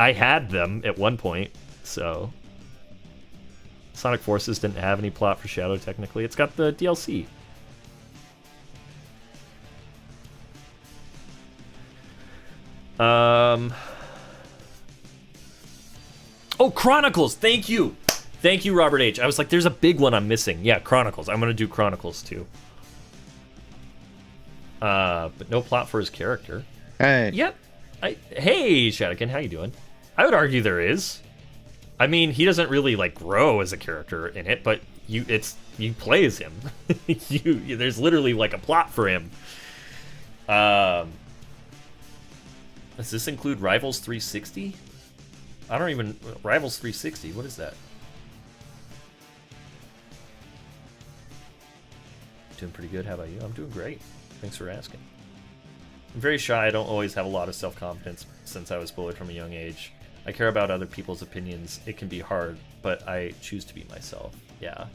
I had them at one point, so Sonic Forces didn't have any plot for Shadow technically. It's got the DLC. Oh, Chronicles! Thank you! Thank you, Robert H. I was like, there's a big one I'm missing. Yeah, Chronicles. I'm gonna do Chronicles too. But no plot for his character. Hey. Yep. Hey, Shadikin, how you doing? I would argue there is. I mean, he doesn't really like grow as a character in it, but you play as him. There's literally like a plot for him. Does this include Rivals 360? I don't even Rivals 360. What is that? Doing pretty good. How about you? I'm doing great. Thanks for asking. I'm very shy. I don't always have a lot of self-confidence since I was bullied from a young age. I care about other people's opinions. It can be hard, but I choose to be myself. Yeah.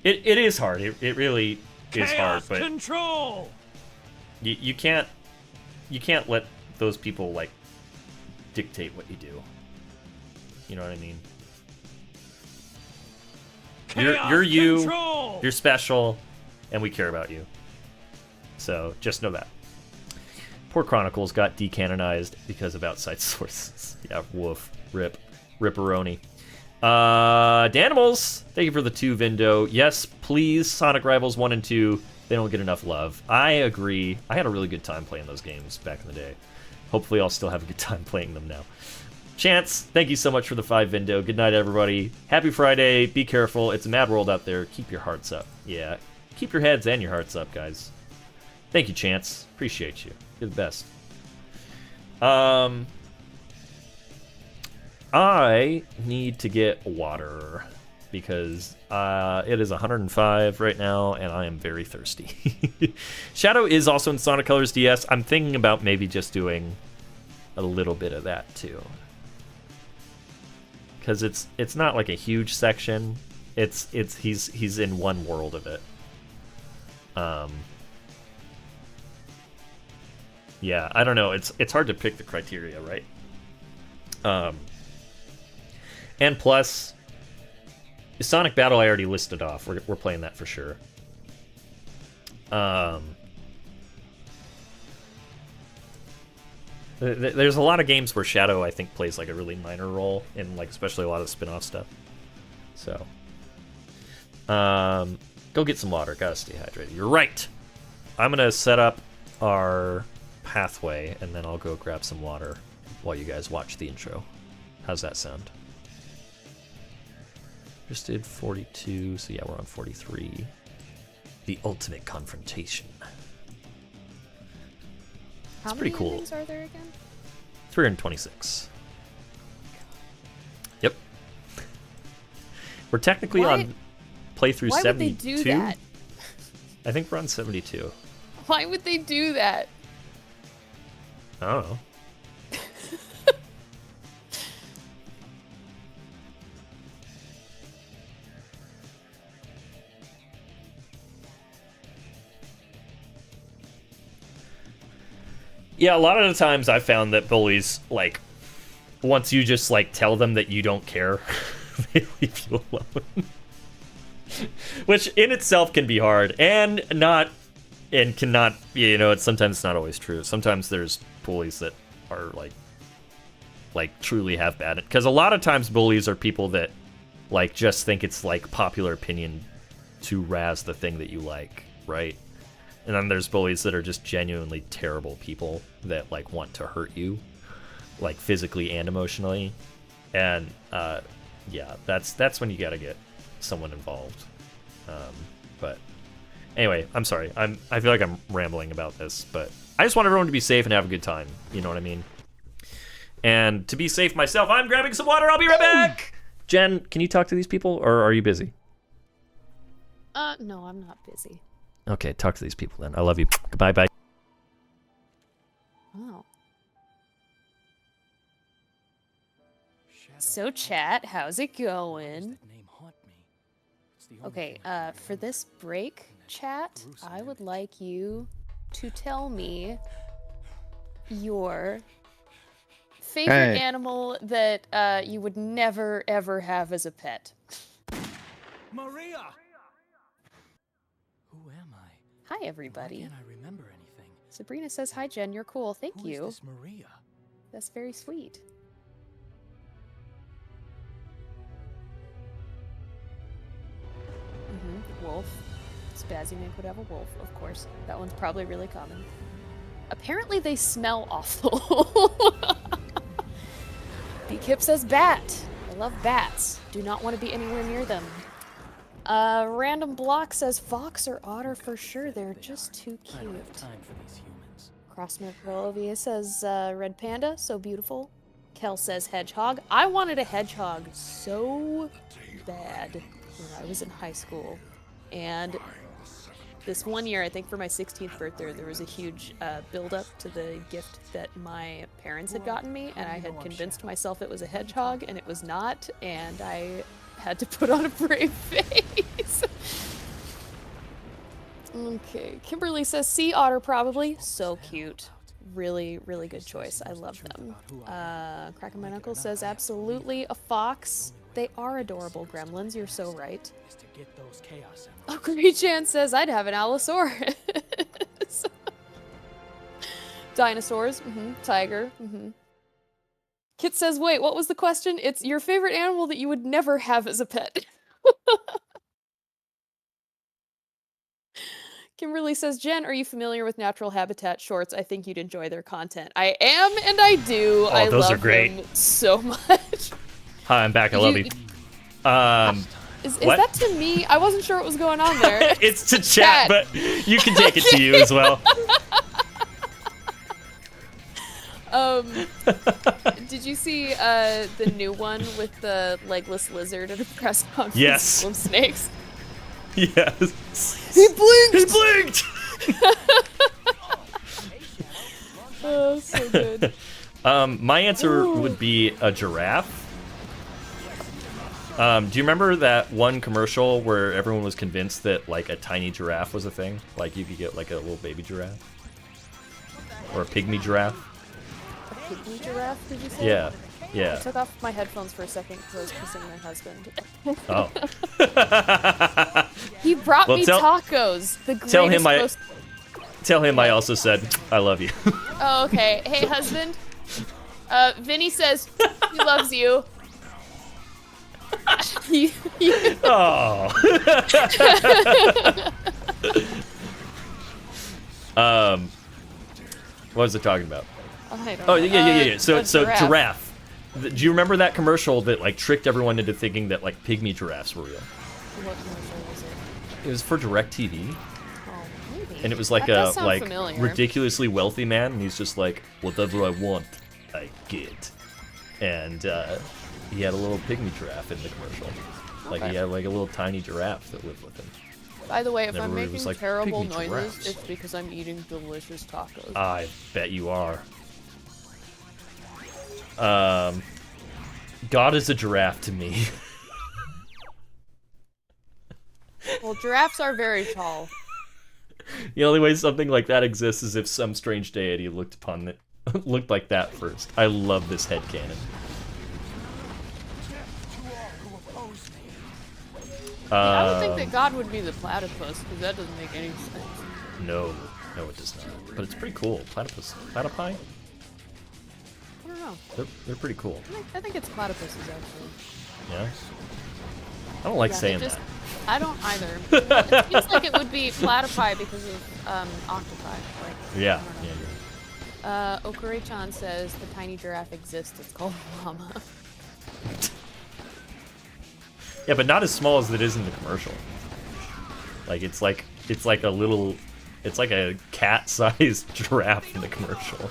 It is hard. It really is hard, but control. You can't let those people like dictate what you do. You know what I mean? You're you. Control. You're special, and we care about you. So just know that. Poor Chronicles got decanonized because of outside sources. Yeah, woof. Rip. Ripperoni. Danimals, thank you for the 2, Vindo. Yes, please, Sonic Rivals 1 and 2. They don't get enough love. I agree. I had a really good time playing those games back in the day. Hopefully I'll still have a good time playing them now. Chance, thank you so much for the 5, Vindo. Good night, everybody. Happy Friday. Be careful. It's a mad world out there. Keep your hearts up. Yeah, keep your heads and your hearts up, guys. Thank you, Chance. Appreciate you. You're the best. I need to get water. because it is 105 right now, and I am very thirsty. Shadow is also in Sonic Colors DS. I'm thinking about maybe just doing a little bit of that too, because it's not like a huge section. He's in one world of it. Yeah, I don't know. It's hard to pick the criteria, right? And plus, Sonic Battle I already listed off. We're playing that for sure. There's a lot of games where Shadow, I think, plays like a really minor role in, like, especially a lot of the spin-off stuff. So, go get some water. Gotta stay hydrated. You're right. I'm gonna set up our pathway, and then I'll go grab some water while you guys watch the intro. How's that sound? Just did 42, so yeah, we're on 43. The ultimate confrontation. How pretty many cool. endings are there again? 326. Yep. We're technically Why- on playthrough Why would 72. they do that? I think we're on 72. Why would they do that? I don't know. Yeah, a lot of the times I found that bullies, like, once you just, like, tell them that you don't care, they leave you alone. Which in itself can be hard, and cannot, you know, sometimes it's not always true. Sometimes there's bullies that are, like truly have bad, because a lot of times bullies are people that, like, just think it's, like, popular opinion to razz the thing that you like, right? And then there's bullies that are just genuinely terrible people that, like, want to hurt you, like, physically and emotionally. And yeah, that's when you gotta get someone involved. But anyway, I'm sorry. I feel like I'm rambling about this, but I just want everyone to be safe and have a good time. You know what I mean? And to be safe myself, I'm grabbing some water. I'll be right back. Jen, can you talk to these people, or are you busy? No, I'm not busy. Okay, talk to these people then. I love you. Goodbye, bye. Oh. So, chat, how's it going? Okay, for this break, chat, I would like you to tell me your favorite animal that you would never, ever have as a pet. Maria! Who am I? Hi, everybody. Why can't I remember anything? Sabrina says, hi, Jen, you're cool. Thank Who you. is this Maria? That's very sweet. Wolf. Spazzy Mink would have a wolf, of course. That one's probably really common. Apparently they smell awful. B-Kip says bat. I love bats. Do not want to be anywhere near them. Random Block says fox or otter for sure. They're just too I don't have cute. time for these humans. Crossmilk Rolovia says red panda, so beautiful. Kel says hedgehog. I wanted a hedgehog so bad when I was in high school. And this one year, I think for my 16th birthday, there was a huge build-up to the gift that my parents had gotten me, and I had convinced myself it was a hedgehog, and it was not, and I had to put on a brave face. Okay, Kimberly says sea otter probably. So cute. Really, really good choice. I love them. Cracking My Knuckles says absolutely a fox. They are adorable gremlins, you're so right. Is to get those chaos emeralds. Oh, Chan says I'd have an Allosaurus. Dinosaurs, tiger, Kit says, wait, what was the question? It's your favorite animal that you would never have as a pet. Kimberly says, Jen, are you familiar with Natural Habitat Shorts? I think you'd enjoy their content. I am, and I do. Oh, I those love are great. them so much. Hi, I'm back. I love you. Is What? that to me? I wasn't sure what was going on there. It's to chat, but you can take it to you as well. Did you see the new one with the legless lizard at a press conference Yes. full of snakes? Yes. He blinked! He blinked! Oh, so good. My answer would be a giraffe. Do you remember that one commercial where everyone was convinced that like a tiny giraffe was a thing? Like you could get like a little baby giraffe? Or a pygmy giraffe? A pygmy giraffe, did you say? Yeah. Yeah. I took off my headphones for a second because I was kissing my husband. Oh. He brought Well, me tacos. The tell him greatest Tell him I also said I love you. Oh, okay. Hey, husband. Vinny says he loves you. Oh. What was I talking about? I don't Oh know. yeah. So a giraffe. giraffe. Do you remember that commercial that like tricked everyone into thinking that like pygmy giraffes were real? What commercial was it? It was for DirecTV. Oh, maybe. And it was like That does a sound like familiar. ridiculously wealthy man, and he's just like, whatever I want, I get. And he had a little pygmy giraffe in the commercial. Like he Okay. had like a little tiny giraffe that lived with him. By the way, if And I'm everybody making was like, terrible "Pygmy noises, giraffes." it's because I'm eating delicious tacos. I bet you are. God is a giraffe to me. Well, giraffes are very tall. The only way something like that exists is if some strange deity looked upon it, looked like that first. I love this headcanon. I would think that God would be the platypus, because that doesn't make any sense. No, it does not. But it's pretty cool. Platypus, platypi? I don't know. They're pretty cool. I think it's platypuses, actually. Yeah. I don't like Yeah, saying it just- that. I don't either. Well, it seems like it would be platypi because of octopi. Like, Yeah. I don't know. Okure-chan says the tiny giraffe exists. It's called a llama. Yeah, but not as small as it is in the commercial. Like it's like a little, it's like a cat-sized giraffe in the commercial.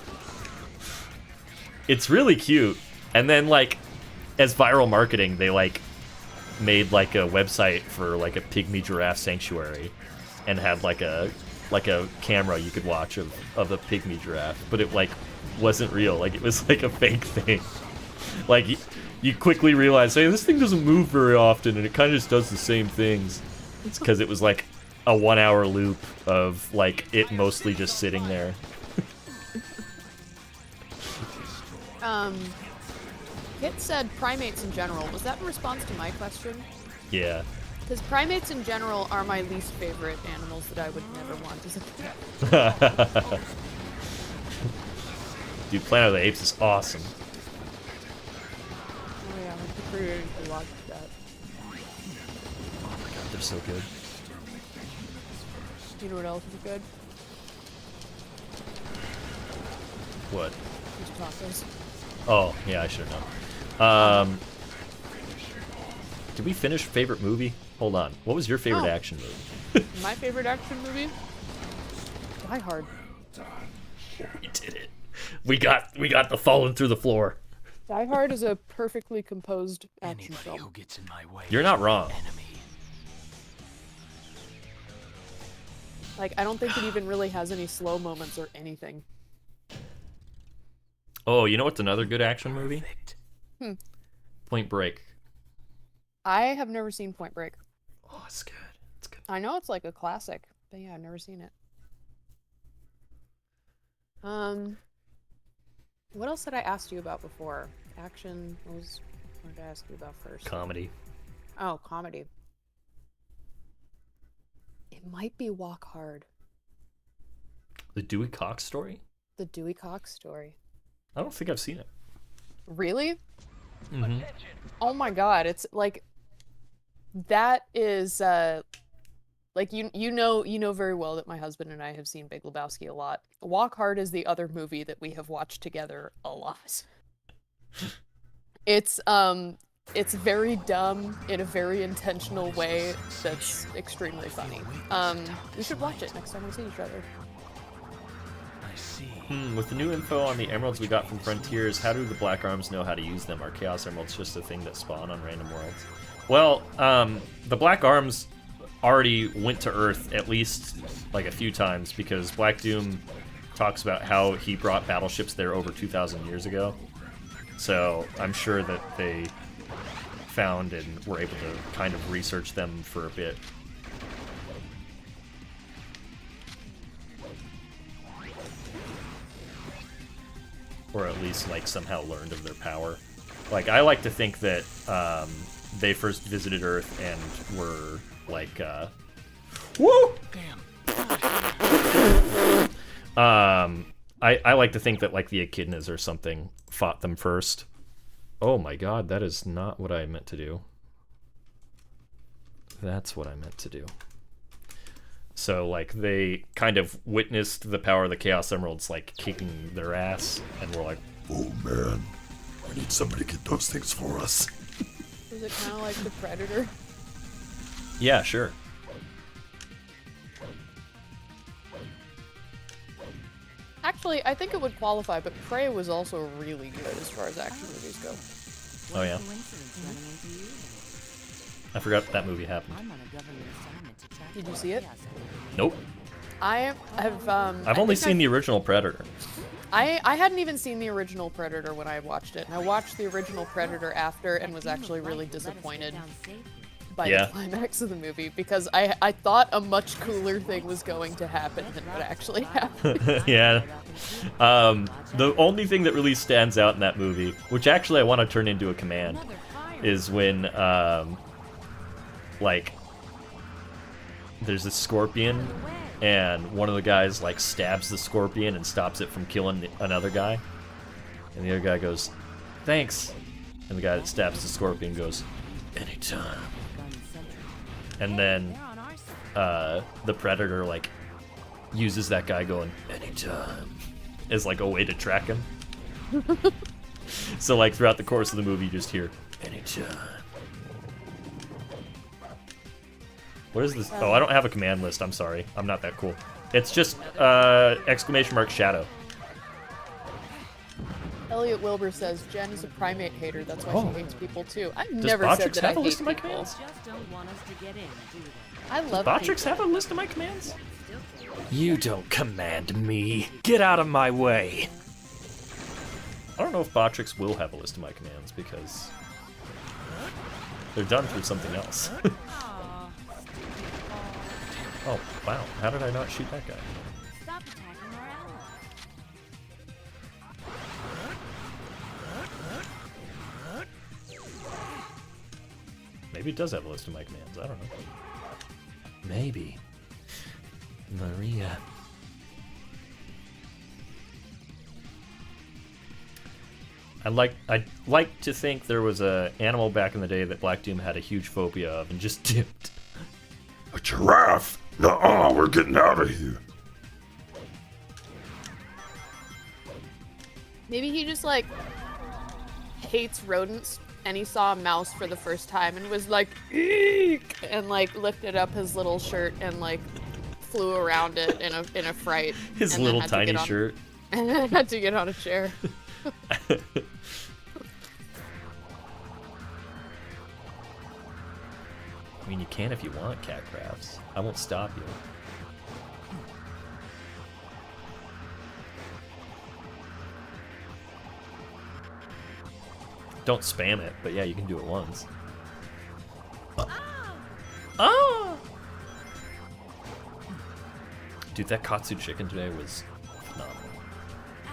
It's really cute. And then like, as viral marketing, they like made like a website for like a pygmy giraffe sanctuary, and had like a camera you could watch of a pygmy giraffe, but it like wasn't real. Like it was like a fake thing. Like you quickly realize, hey, this thing doesn't move very often, and it kind of just does the same things. It's because it was like a 1 hour loop of like it mostly just sitting there. Kit said primates in general. Was that in response to my question? Yeah. Because primates in general are my least favorite animals that I would never want as a pet. Dude, Planet of the Apes is awesome. Oh yeah, I'm pretty ready to watch that. Oh my god, they're so good. You know what else is good? What? These tacos. Oh, yeah, I should have known. Did we finish favorite movie? Hold on. What was your favorite action movie? My favorite action movie? Die Hard. We did it. We got the falling through the floor. Die Hard is a perfectly composed action Anybody who film. gets in my way. You're not wrong. Enemy. Like, I don't think it even really has any slow moments or anything. Oh, you know what's another good action movie? Perfect. Point Break. I have never seen Point Break. Oh, it's good. It's good. I know it's like a classic, but yeah, I've never seen it. What else had I asked you about before? Action. What did I ask you about first? Comedy. Oh, comedy. It might be Walk Hard. The Dewey Cox story? The Dewey Cox story. I don't think I've seen it. Really? Mm-hmm. Oh my god, it's like that is like you know very well that my husband and I have seen Big Lebowski a lot. Walk Hard is the other movie that we have watched together a lot. It's very dumb in a very intentional way that's extremely funny. We should watch it next time we see each other. With the new info on the emeralds we got from Frontiers, how do the Black Arms know how to use them? Are Chaos Emeralds just a thing that spawn on random worlds? Well, the Black Arms already went to Earth at least like a few times because Black Doom talks about how he brought battleships there over 2,000 years ago. So I'm sure that they found and were able to kind of research them for a bit. Or at least, like, somehow learned of their power. Like, I like to think that they first visited Earth and were, like, woo! I like to think that, like, the echidnas or something fought them first. Oh my god, that is not what I meant to do. That's what I meant to do. So, like, they kind of witnessed the power of the Chaos Emeralds, like, kicking their ass, and were like, Oh man, I need somebody to get those things for us. Is it kind of like the Predator? yeah, sure. Actually, I think it would qualify, but Prey was also really good as far as action movies go. Oh, yeah. I forgot that movie happened. Did you see it? Nope. I've only seen the original Predator. I hadn't even seen the original Predator when I watched it, and I watched the original Predator after and was actually really disappointed by the climax of the movie because I thought a much cooler thing was going to happen than what actually happened. yeah. The only thing that really stands out in that movie, which actually I want to turn into a command, is when, like, there's a scorpion, and one of the guys, like, stabs the scorpion and stops it from killing another guy. And the other guy goes, thanks. And the guy that stabs the scorpion goes, anytime. And then the Predator, like, uses that guy going, anytime, as, like, a way to track him. So, like, throughout the course of the movie, you just hear, anytime. What is this? Oh, I don't have a command list. I'm sorry. I'm not that cool. It's just !Shadow. Elliot Wilbur says Jen is a primate hater. That's why she hates people too. I've never Does said Botrix that have I a list hate of my people. commands? I love Botrix people. have a list of my commands? You don't command me. Get out of my way. I don't know if Botrix will have a list of my commands because they're done through something else. Oh, wow. How did I not shoot that guy? Stop attacking our ally. Maybe it does have a list of my commands. I don't know. Maybe. Maria. I'd like to think there was a animal back in the day that Black Doom had a huge phobia of and just dipped. A giraffe? Nuh-uh, we're getting out of here. Maybe he just like hates rodents and he saw a mouse for the first time and was like, eek, and like lifted up his little shirt and like flew around it in a fright. His and then little had to tiny get on- shirt. And then had to get on a chair. I mean, you can if you want, Cat Crafts. I won't stop you. Don't spam it, but yeah, you can do it once. Oh! Dude, that katsu chicken today was phenomenal.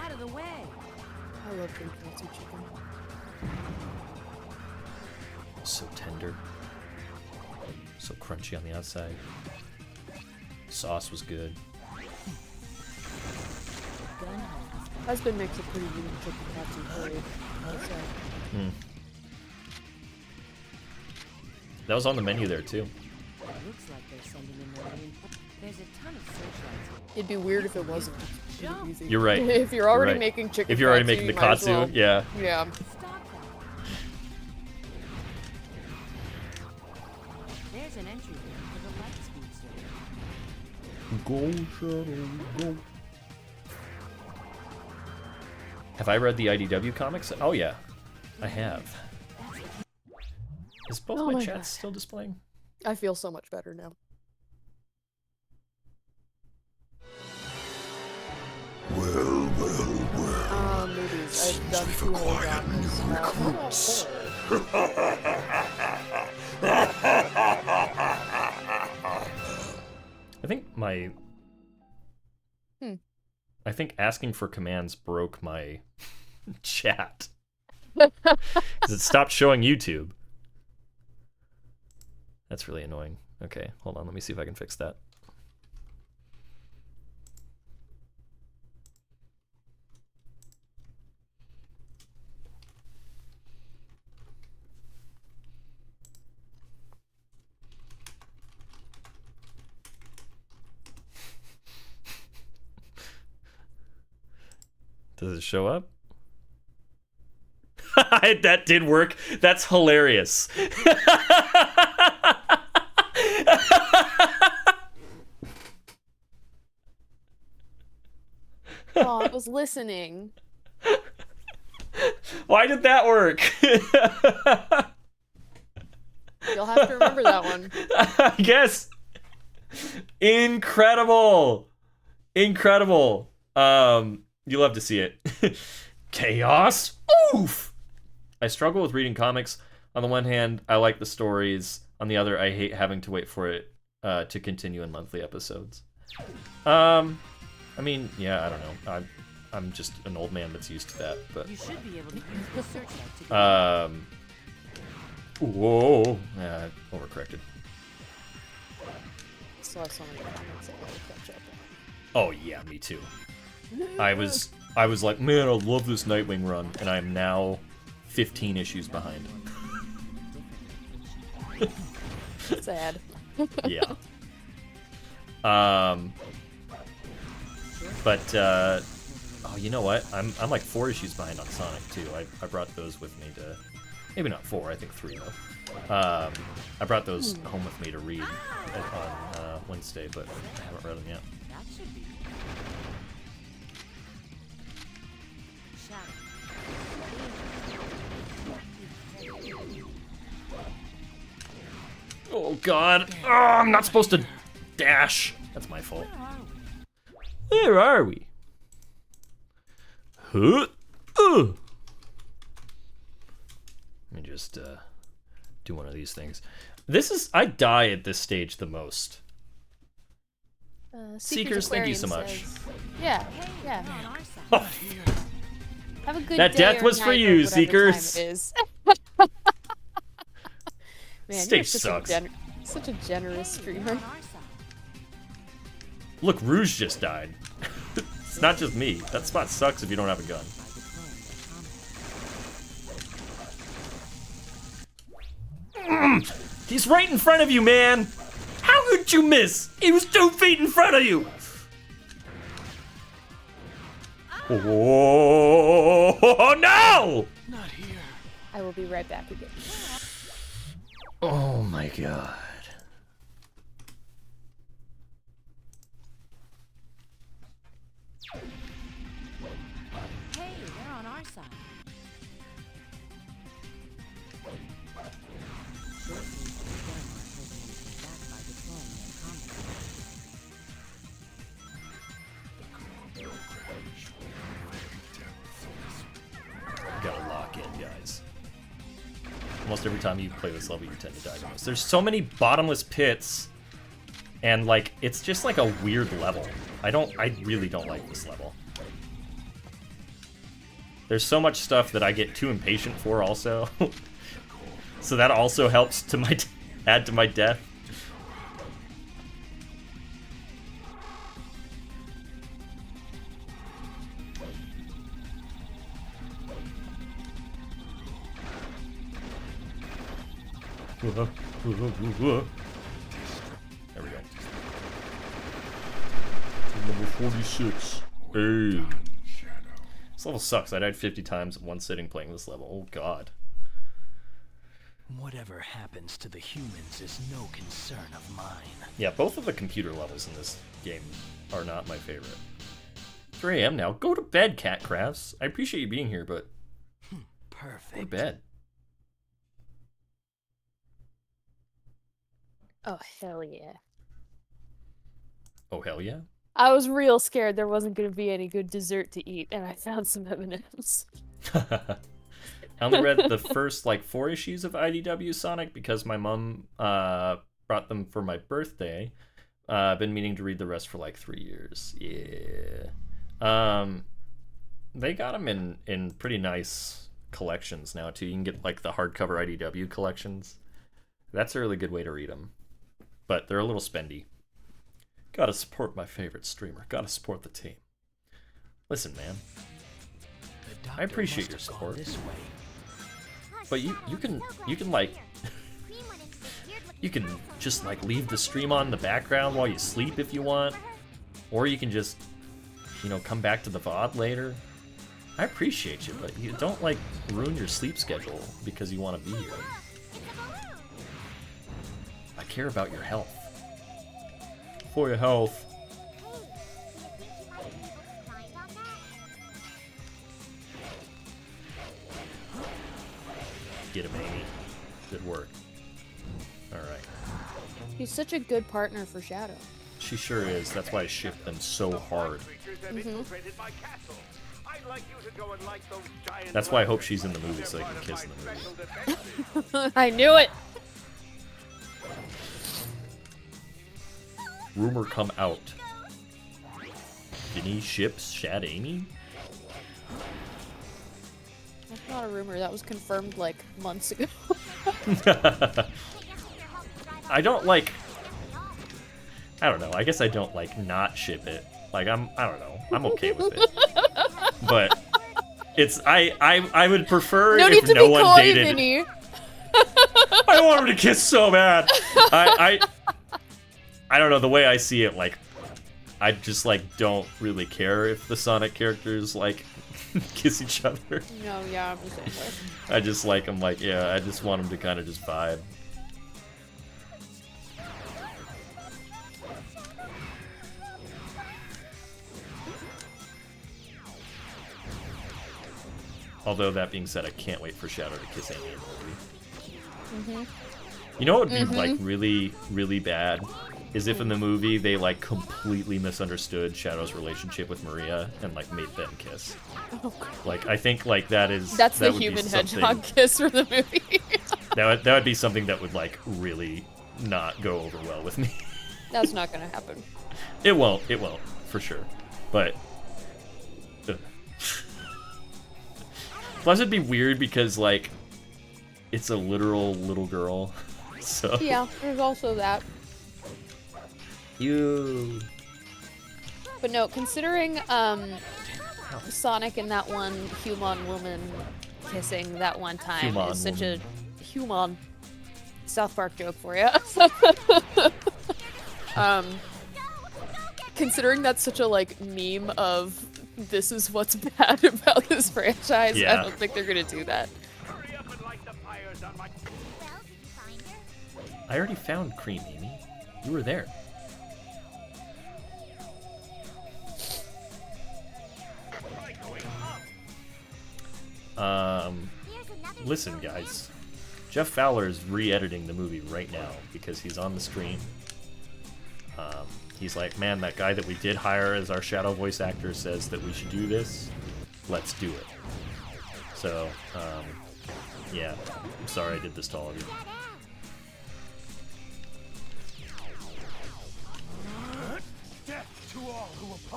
Out of the way. I love katsu chicken. So tender. So crunchy on the outside. Sauce was good. Husband makes a pretty unique chicken katsu curry. That was on the menu there too. Looks like they're sending in more input. There's a ton of searchlights. It'd be weird if it wasn't. Easy. You're right. If you're already Right. making chicken If you're already katsu, making the you might as katsu, well- yeah. Yeah. Stop that. There's an entry here for the light speed server. Go, Shadow, go. Have I read the IDW comics? Oh yeah, I have. Is both Oh my my chats God. still displaying? I feel so much better now. Well, well, well. Movies. I've Seems done we've 2 whole acquired new genres. recruits. I think my... I think asking for commands broke my chat. Because it stopped showing YouTube. That's really annoying. Okay, hold on. Let me see if I can fix that. Does it show up? That did work. That's hilarious. Oh, it was listening. Why did that work? You'll have to remember that one. I guess. Incredible. Incredible. You'll have to see it. Chaos? Oof! I struggle with reading comics. On the one hand, I like the stories. On the other, I hate having to wait for it to continue in monthly episodes. I mean, yeah, I don't know. I'm just an old man that's used to that, but... You should be able to use the searchlight to Whoa. Yeah, I overcorrected. Saw so many comments I gotta catch up Oh yeah, me too. I was like, man, I love this Nightwing run, and I'm now 15 issues behind. on. Sad. Yeah. But oh, you know what? I'm like 4 issues behind on Sonic too. I brought those with me to, maybe not 4, I think 3 though. I brought those home with me to read on Wednesday, but I haven't read them yet. That should be Shadow. Oh God! Oh, I'm not supposed to dash. That's my fault. Where are we? Huh? Let me just do one of these things. I die at this stage the most. Seekers, thank you so Aquarium much. says- Yeah, yeah. On our side. Have a good That day death or was for night you, or whatever Seekers. time it is. Man, Stage you're such sucks. Such a generous streamer. On our side. Look, Rouge just died. It's not just me. That spot sucks if you don't have a gun. By deploying the He's right in front of you, man! How could you miss? He was 2 feet in front of you! Oh no! Not here. I will be right back again. Oh my God. Hey, they're on our side. Short range deployment holding anything back by deploying their combat. Gotta lock in, guys. Almost every time you play this level, you tend to die the most. There's so many bottomless pits, and like, it's just like a weird level. I really don't like this level. There's so much stuff that I get too impatient for also. So that also helps to add to my death. There we go. Number 46. Hey. This level sucks. I died 50 times in one sitting playing this level. Oh God. Whatever happens to the humans is no concern of mine. Yeah, both of the computer levels in this game are not my favorite. 3 a.m. now. Go to bed, Cat Crafts. I appreciate you being here, but Perfect. go to bed. Oh, hell yeah. Oh, hell yeah. I was real scared there wasn't going to be any good dessert to eat, and I found some M&Ms. I only read the first, like, 4 issues of IDW Sonic because my mom brought them for my birthday. I've been meaning to read the rest for, like, 3 years. Yeah. They got them in pretty nice collections now, too. You can get, like, the hardcover IDW collections. That's a really good way to read them. But they're a little spendy. Gotta support my favorite streamer. Gotta support the team. Listen, man. I appreciate your support. This way. But you can like you can just like leave the stream on in the background while you sleep if you want, or you can just, you know, come back to the VOD later. I appreciate you, but you don't like ruin your sleep schedule because you want to be here. I care about your health. For your health. Get him, Amy. Good work. Alright. He's such a good partner for Shadow. She sure is. That's why I ship them so hard. That's why I hope she's in the movie so I can kiss in the movie. I knew it! Rumor come out. Vinny ships Shad Amy? That's not a rumor. That was confirmed like months ago. I don't like. I don't know. I guess I don't like not ship it. Like I don't know. I'm okay with it. But it's I would prefer No if need to no be one coy, dated. Vinny. I want him to kiss so bad. I don't know, the way I see it, like, I just, like, don't really care if the Sonic characters, like, kiss each other. No, yeah, I'm the same way. I just like them, like, yeah, I just want them to kind of just vibe. Although, that being said, I can't wait for Shadow to kiss Amy in the movie. You know what would be, like, really, really bad? Is if in the movie they like completely misunderstood Shadow's relationship with Maria and like made them kiss. Oh, like I think like that's the human hedgehog kiss for the movie. that would be something that would like really not go over well with me. That's not gonna happen. It won't for sure. But plus it'd be weird because like it's a literal little girl. So yeah, there's also that. You. But no, considering Sonic and that one human woman kissing that one time Human is such woman. a human South Park joke for you. Considering that's such a like meme of this is what's bad about this franchise, Yeah. I don't think they're gonna do that. I already found Cream, Amy. You were there. Listen, guys. Jeff Fowler is re-editing the movie right now because he's on the screen. He's like, man, that guy that we did hire as our Shadow voice actor says that we should do this. Let's do it. So, yeah. I'm sorry I did this to all of you.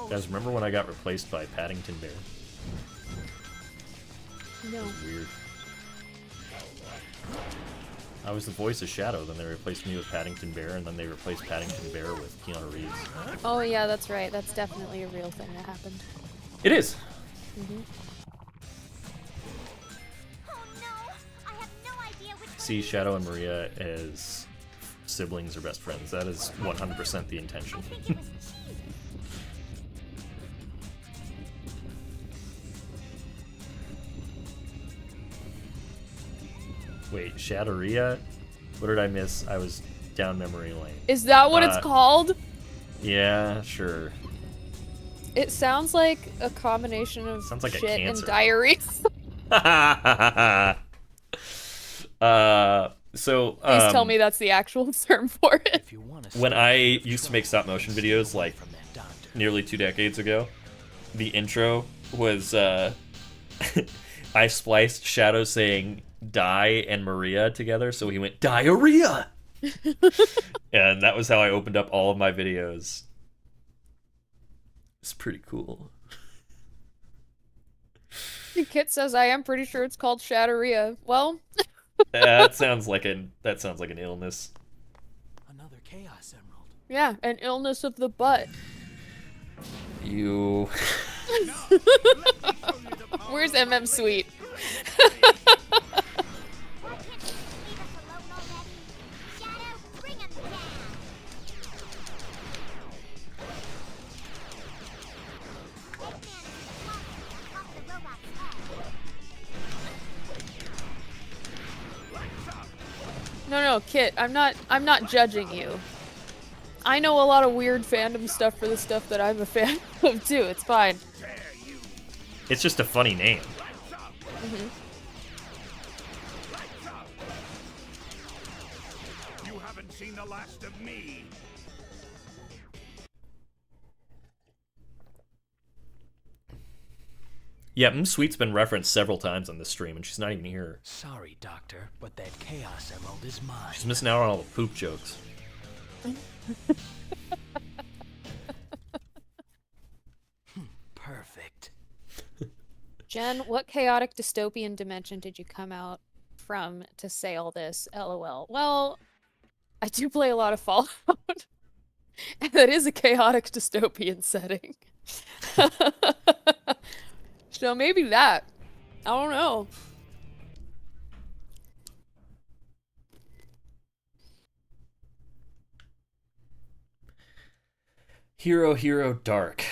Guys, remember when I got replaced by Paddington Bear? No. Weird. I was the voice of Shadow, then they replaced me with Paddington Bear, and then they replaced Paddington Bear with Keanu Reeves. Oh yeah, that's right. That's definitely a real thing that happened. It is! See Shadow and Maria as siblings or best friends. That is 100% the intention. Wait, Shadowria? What did I miss? I was down memory lane. Is that what it's called? Yeah, sure. It sounds like a combination of Sounds like a shit and cancer. diarrhea. So Please tell me that's the actual term for it. If you want to when I used to make stop motion videos like from that doctor. nearly 2 decades ago, the intro was I spliced Shadow saying "die" and Maria together, so he went diarrhea, and that was how I opened up all of my videos. It's pretty cool. Kit says, I am pretty sure it's called Shatteria. Well, That sounds like an illness. Another chaos emerald. yeah, an illness of the butt. You. Where's MM Sweet? No, Kit, I'm not judging you. I know a lot of weird fandom stuff for the stuff that I'm a fan of too. It's fine. It's just a funny name. You haven't seen the last of me. Yeah, Sweet's been referenced several times on this stream, and she's not even here. Sorry, Doctor, but that chaos emerald is mine. She's missing out on all the poop jokes. Perfect. Jen, what chaotic dystopian dimension did you come out from to say all this? LOL. Well, I do play a lot of Fallout, and that is a chaotic dystopian setting. So maybe that. I don't know. Hero, hero, dark.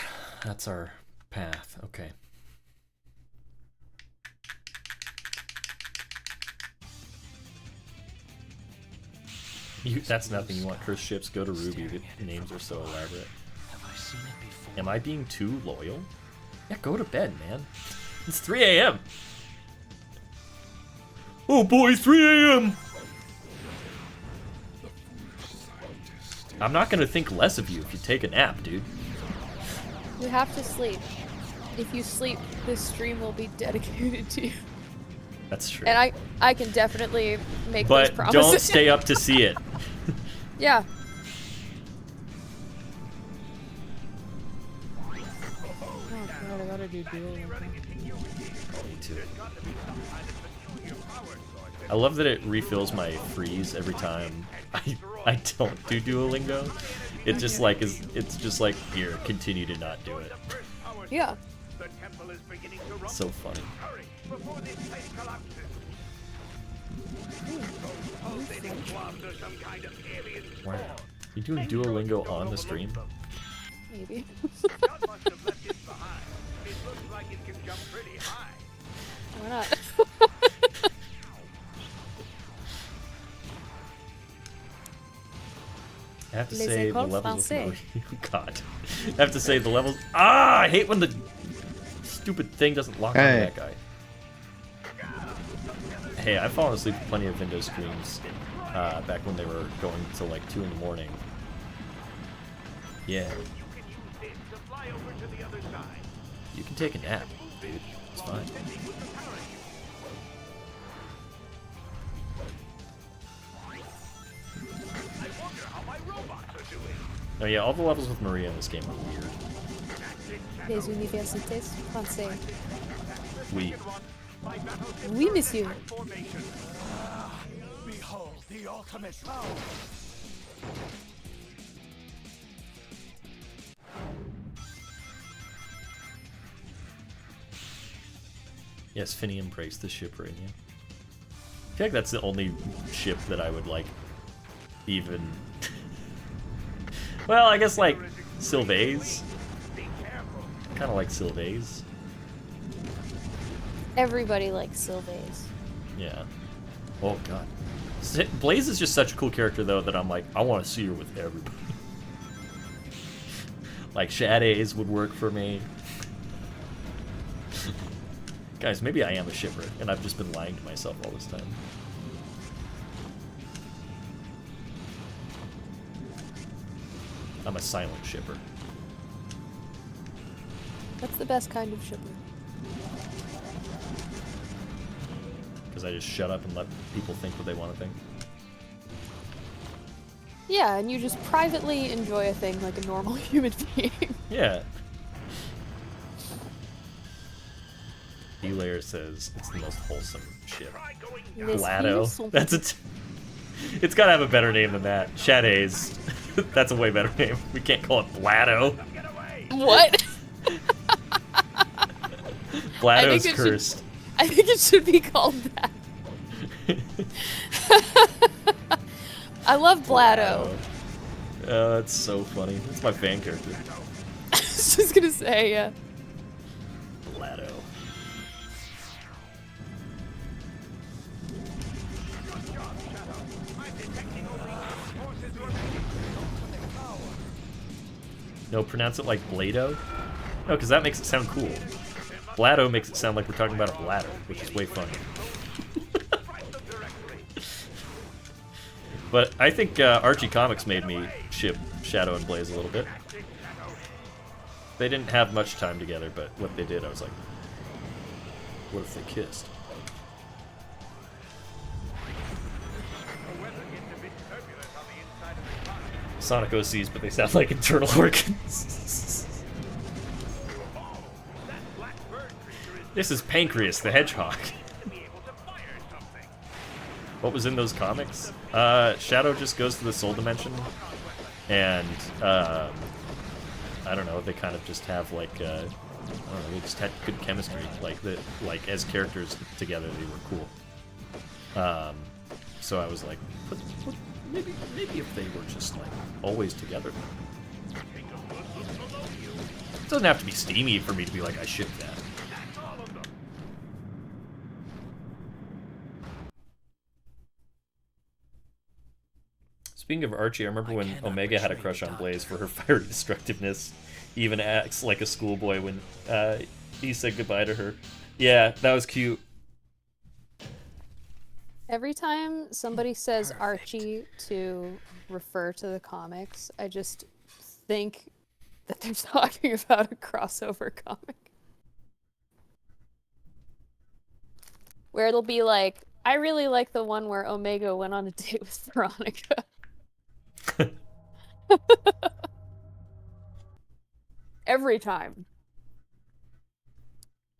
That's our path. Okay. That's nothing. You want Chris ships? Go to Ruby. The names are so elaborate. Have I seen it before? Am I being too loyal? Yeah, go to bed, man. It's 3 a.m. Oh boy, 3 a.m. I'm not gonna think less of you if you take a nap, dude. You have to sleep. If you sleep, this stream will be dedicated to you. That's true. And I can definitely make those But promises. don't stay up to see it. Yeah. Oh god, I gotta do dual. Me too. I love that it refills my freeze every time I don't do Duolingo. It just like it's just like, here, continue to not do it. Yeah. The temple is beginning to rumble. So funny. Hurry before this place collapses. Those pulsating blobs are some kind of alien Wow. You doing Duolingo on the stream? Maybe. God must have left it behind. It looks like it can jump pretty high. Why not? I have to Les say the écoles levels of français. God. I have to say the levels. I hate when the stupid thing doesn't lock onto that guy. Hey, I've fallen asleep to plenty of Vindo streams back when they were going to like 2 in the morning. Yeah. You can take a nap, dude. It's fine. Oh yeah, all the levels with Maria in this game are weird. Les universités françaises. We. Oui, monsieur. Behold the ultimate power. Yes, Finny embraced the ship right now. I feel like that's the only ship that I would like even. Well, I guess like Sylvaise. Kind of like Sylvaise. Everybody likes Sylvaise. Yeah. Oh god. Blaze is just such a cool character though that I'm like, I want to see her with everybody. Like Shadays would work for me. Guys, maybe I am a shipper, and I've just been lying to myself all this time. I'm a silent shipper. That's the best kind of shipper. Because I just shut up and let people think what they want to think. Yeah, and you just privately enjoy a thing like a normal human being. Yeah. D-Layer says it's the most wholesome ship. Blado. That's it's gotta have a better name than that. Shadays. That's a way better name. We can't call it Blado. What? Blado's cursed. I think it should be called that. I love Blado. Oh, that's so funny. That's my fan character. I was just gonna say, yeah. Blado. No, pronounce it like Blado? No, because that makes it sound cool. Blado makes it sound like we're talking about a bladder, which is way funny. But I think Archie Comics made me ship Shadow and Blaze a little bit. They didn't have much time together, but what they did, I was like, what if they kissed? Sonic OCs, but they sound like internal organs. This is Pancreas the Hedgehog. What was in those comics? Shadow just goes to the soul dimension, and I don't know. They kind of just have like I don't know. They just had good chemistry. Like as characters together, they were cool. So I was like, maybe if they were just like always together. It doesn't have to be steamy for me to be like I ship that. Speaking of Archie, I remember when Omega had a crush on Blaze for her fiery destructiveness. He even acts like a schoolboy when he said goodbye to her. Yeah, that was cute. Every time somebody says Archie to refer to the comics, I just think that they're talking about a crossover comic. Where it'll be like, I really like the one where Omega went on a date with Veronica. Every time.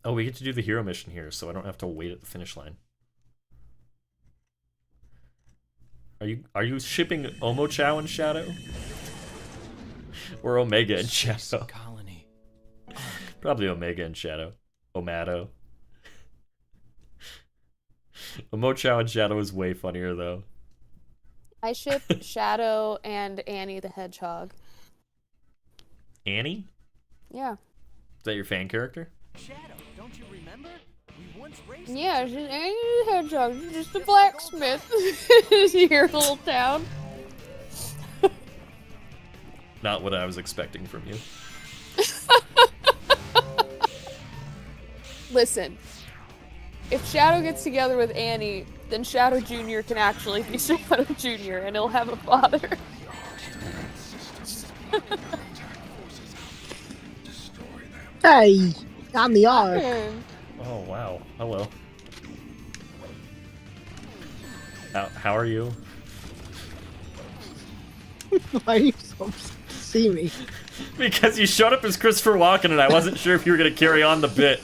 Oh, we get to do the hero mission here, so I don't have to wait at the finish line. Are you shipping Omochow and Shadow? Or Omega and Shadow? Colony. Probably Omega and Shadow. Omato. Omochow and Shadow is way funnier though. I ship Shadow and Annie the Hedgehog. Annie? Yeah. Is that your fan character? Shadow, don't you remember? We once raced. Yeah, she's Annie the Hedgehog. She's just a blacksmith in your little town. Not what I was expecting from you. Listen, if Shadow gets together with Annie, then Shadow Jr. can actually be Shadow Jr. and he'll have a father. Hey, I'm the Ark. Oh wow. Hello. How are you? Why are you so upset to see me? Because you showed up as Christopher Walken and I wasn't sure if you were going to carry on the bit.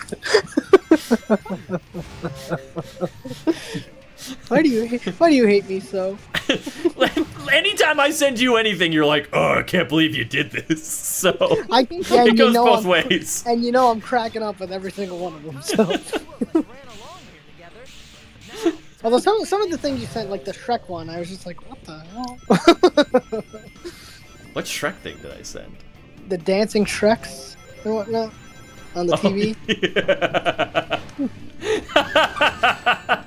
Why do you hate me so? Anytime I send you anything, you're like, "Oh, I can't believe you did this." So it goes both ways. And you know I'm cracking up with every single one of them. So. Although some of the things you sent, like the Shrek one, I was just like, "What the hell?" What Shrek thing did I send? The dancing Shreks and whatnot on the TV. Yeah.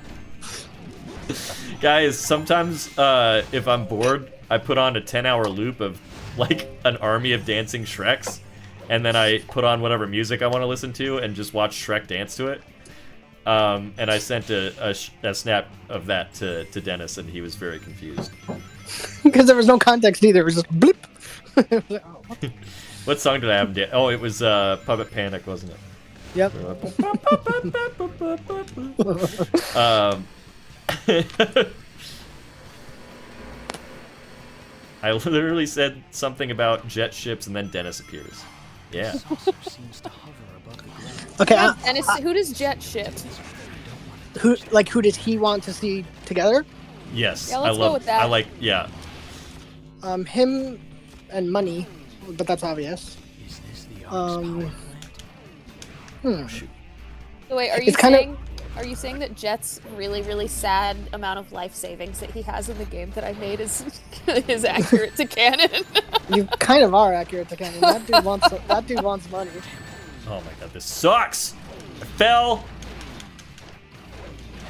Guys, sometimes if I'm bored, I put on a 10-hour loop of like an army of dancing Shreks, and then I put on whatever music I want to listen to and just watch Shrek dance to it. And I sent a snap of that to Dennis, and he was very confused. Because there was no context either. It was just blip. It was like, oh, what the- What song did I have? Oh, it was Puppet Panic, wasn't it? Yep. I literally said something about jet ships, and then Dennis appears. Yeah. Saucer seems to hover above the ground. Okay. Dennis, who does Jet ship? Who does he want to see together? Yes. Yeah, let's I love, go with that. I like. Yeah. Him and money, but that's obvious. Is this the Ark's power plant? So wait, It's kinda- are you saying that Jet's really, really sad amount of life savings that he has in the game that I made is accurate to canon? You kind of are accurate to canon. That dude wants money. Oh my god, this sucks! I fell!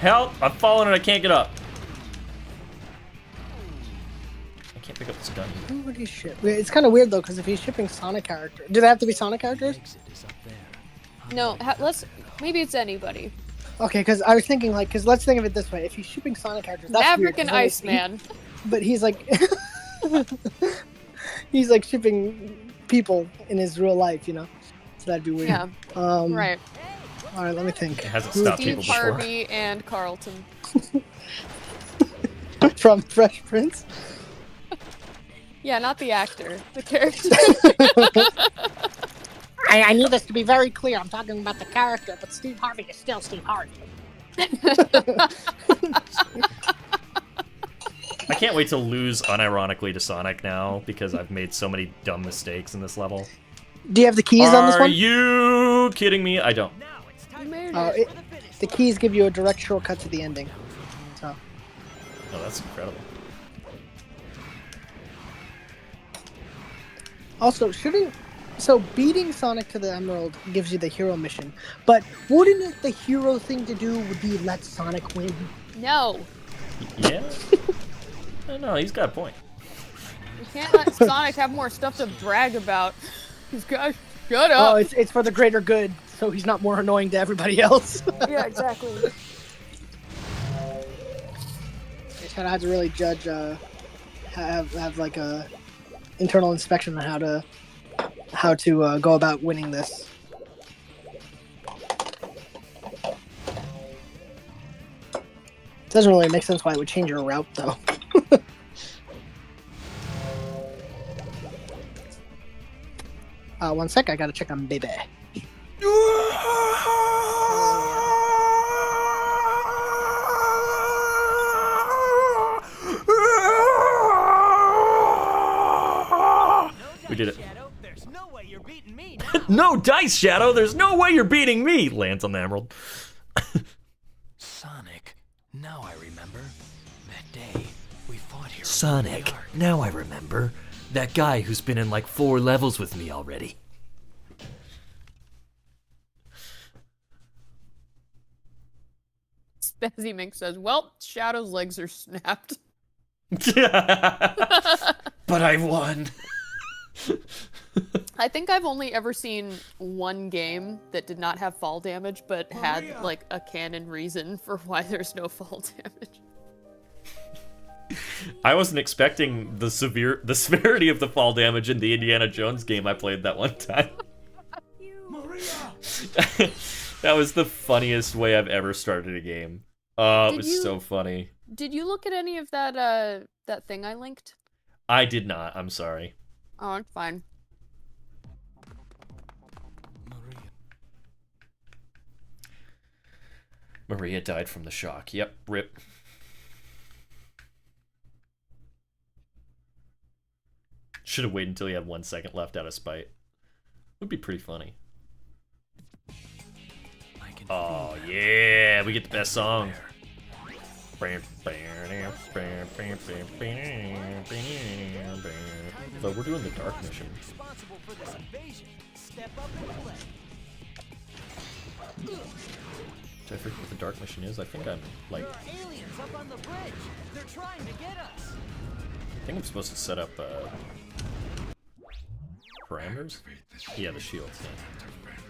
Help! I've fallen and I can't get up. I can't pick up this gun. Who would he ship? It's kind of weird though, because if he's shipping Sonic characters, do they have to be Sonic characters? Exit is up there. No, maybe it's anybody. Okay, because I was thinking because let's think of it this way: if he's shipping Sonic characters, that's Maverick weird, and 'cause then Iceman. but he's like, he's like shipping people in his real life, you know. So that'd be weird. Yeah. Right. All right, let me think. It hasn't stopped Steve people before. Harvey and Carlton. From Fresh Prince. Yeah, not the actor, the character. I need this to be very clear. I'm talking about the character, but Steve Harvey is still Steve Harvey. I can't wait to lose unironically to Sonic now because I've made so many dumb mistakes in this level. Do you have the keys on this Are one? you kidding me? I don't. You made it. The keys give you a direct shortcut to the ending. So. Oh, that's incredible. Also, beating Sonic to the Emerald gives you the hero mission, but wouldn't it the hero thing to do would be let Sonic win? No. Yeah? I don't know, he's got a point. You can't let Sonic have more stuff to brag about. He's got shut Oh, up. it's for the greater good, so he's not more annoying to everybody else. Yeah, exactly. Just kind of have to really judge, have like a internal inspection on how to go about winning this. Doesn't really make sense why it would change your route, though. One sec, I gotta check on baby. We did it. Shadow, there's no way you're beating me. No dice, Shadow! There's no way you're beating me! Lands on the emerald. Sonic, now I remember. That day, we fought here. Sonic, now I remember. That guy who's been in like 4 levels with me already. Spazzy Mink says, well, Shadow's legs are snapped. But I won. I think I've only ever seen one game that did not have fall damage, but had like a canon reason for why there's no fall damage. I wasn't expecting the severity of the fall damage in the Indiana Jones game I played that one time. That was the funniest way I've ever started a game. Oh, it was so funny. Did you look at any of that that thing I linked? I did not. I'm sorry. Oh, it's fine. Maria died from the shock. Yep, rip. Should have waited until he had 1 second left out of spite. Would be pretty funny. Oh yeah, we get the best song. So we're doing the dark mission. Responsible for this invasion. Step up and play. I forget what the dark mission is. I think I'm like. There are aliens up on the bridge. They're trying to get us. I think I'm supposed to set up parameters? Yeah, the shields. Yeah.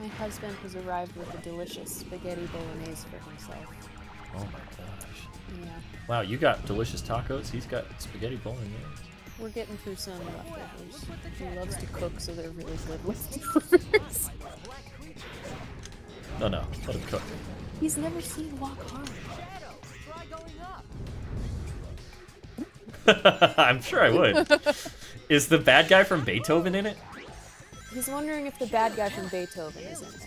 My husband has arrived with a delicious spaghetti bolognese for himself. Oh my gosh. Yeah. Wow, you got delicious tacos. He's got spaghetti bolognese. We're getting through some leftovers. He loves to cook, so they're really good leftovers. No, let him cook. He's never seen Walk Hard. I'm sure I would. Is the bad guy from Beethoven in it? He's wondering if the bad guy from Beethoven is in it.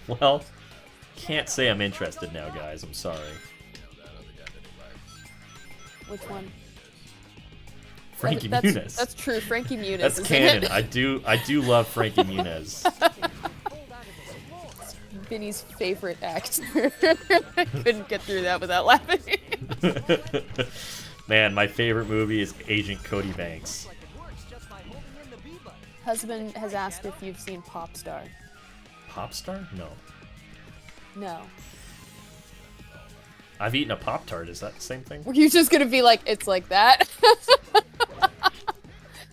Well, can't say I'm interested now, guys. I'm sorry. Which one? Frankie that's, Muniz. That's true. Frankie Muniz. That's is canon. In it. I do love Frankie Muniz. Vinny's favorite actor. I couldn't get through that without laughing. Man, my favorite movie is Agent Cody Banks. Husband has asked if you've seen Pop Star. Pop Star? No. No. I've eaten a Pop-Tart. Is that the same thing? Were you just gonna be like, it's like that?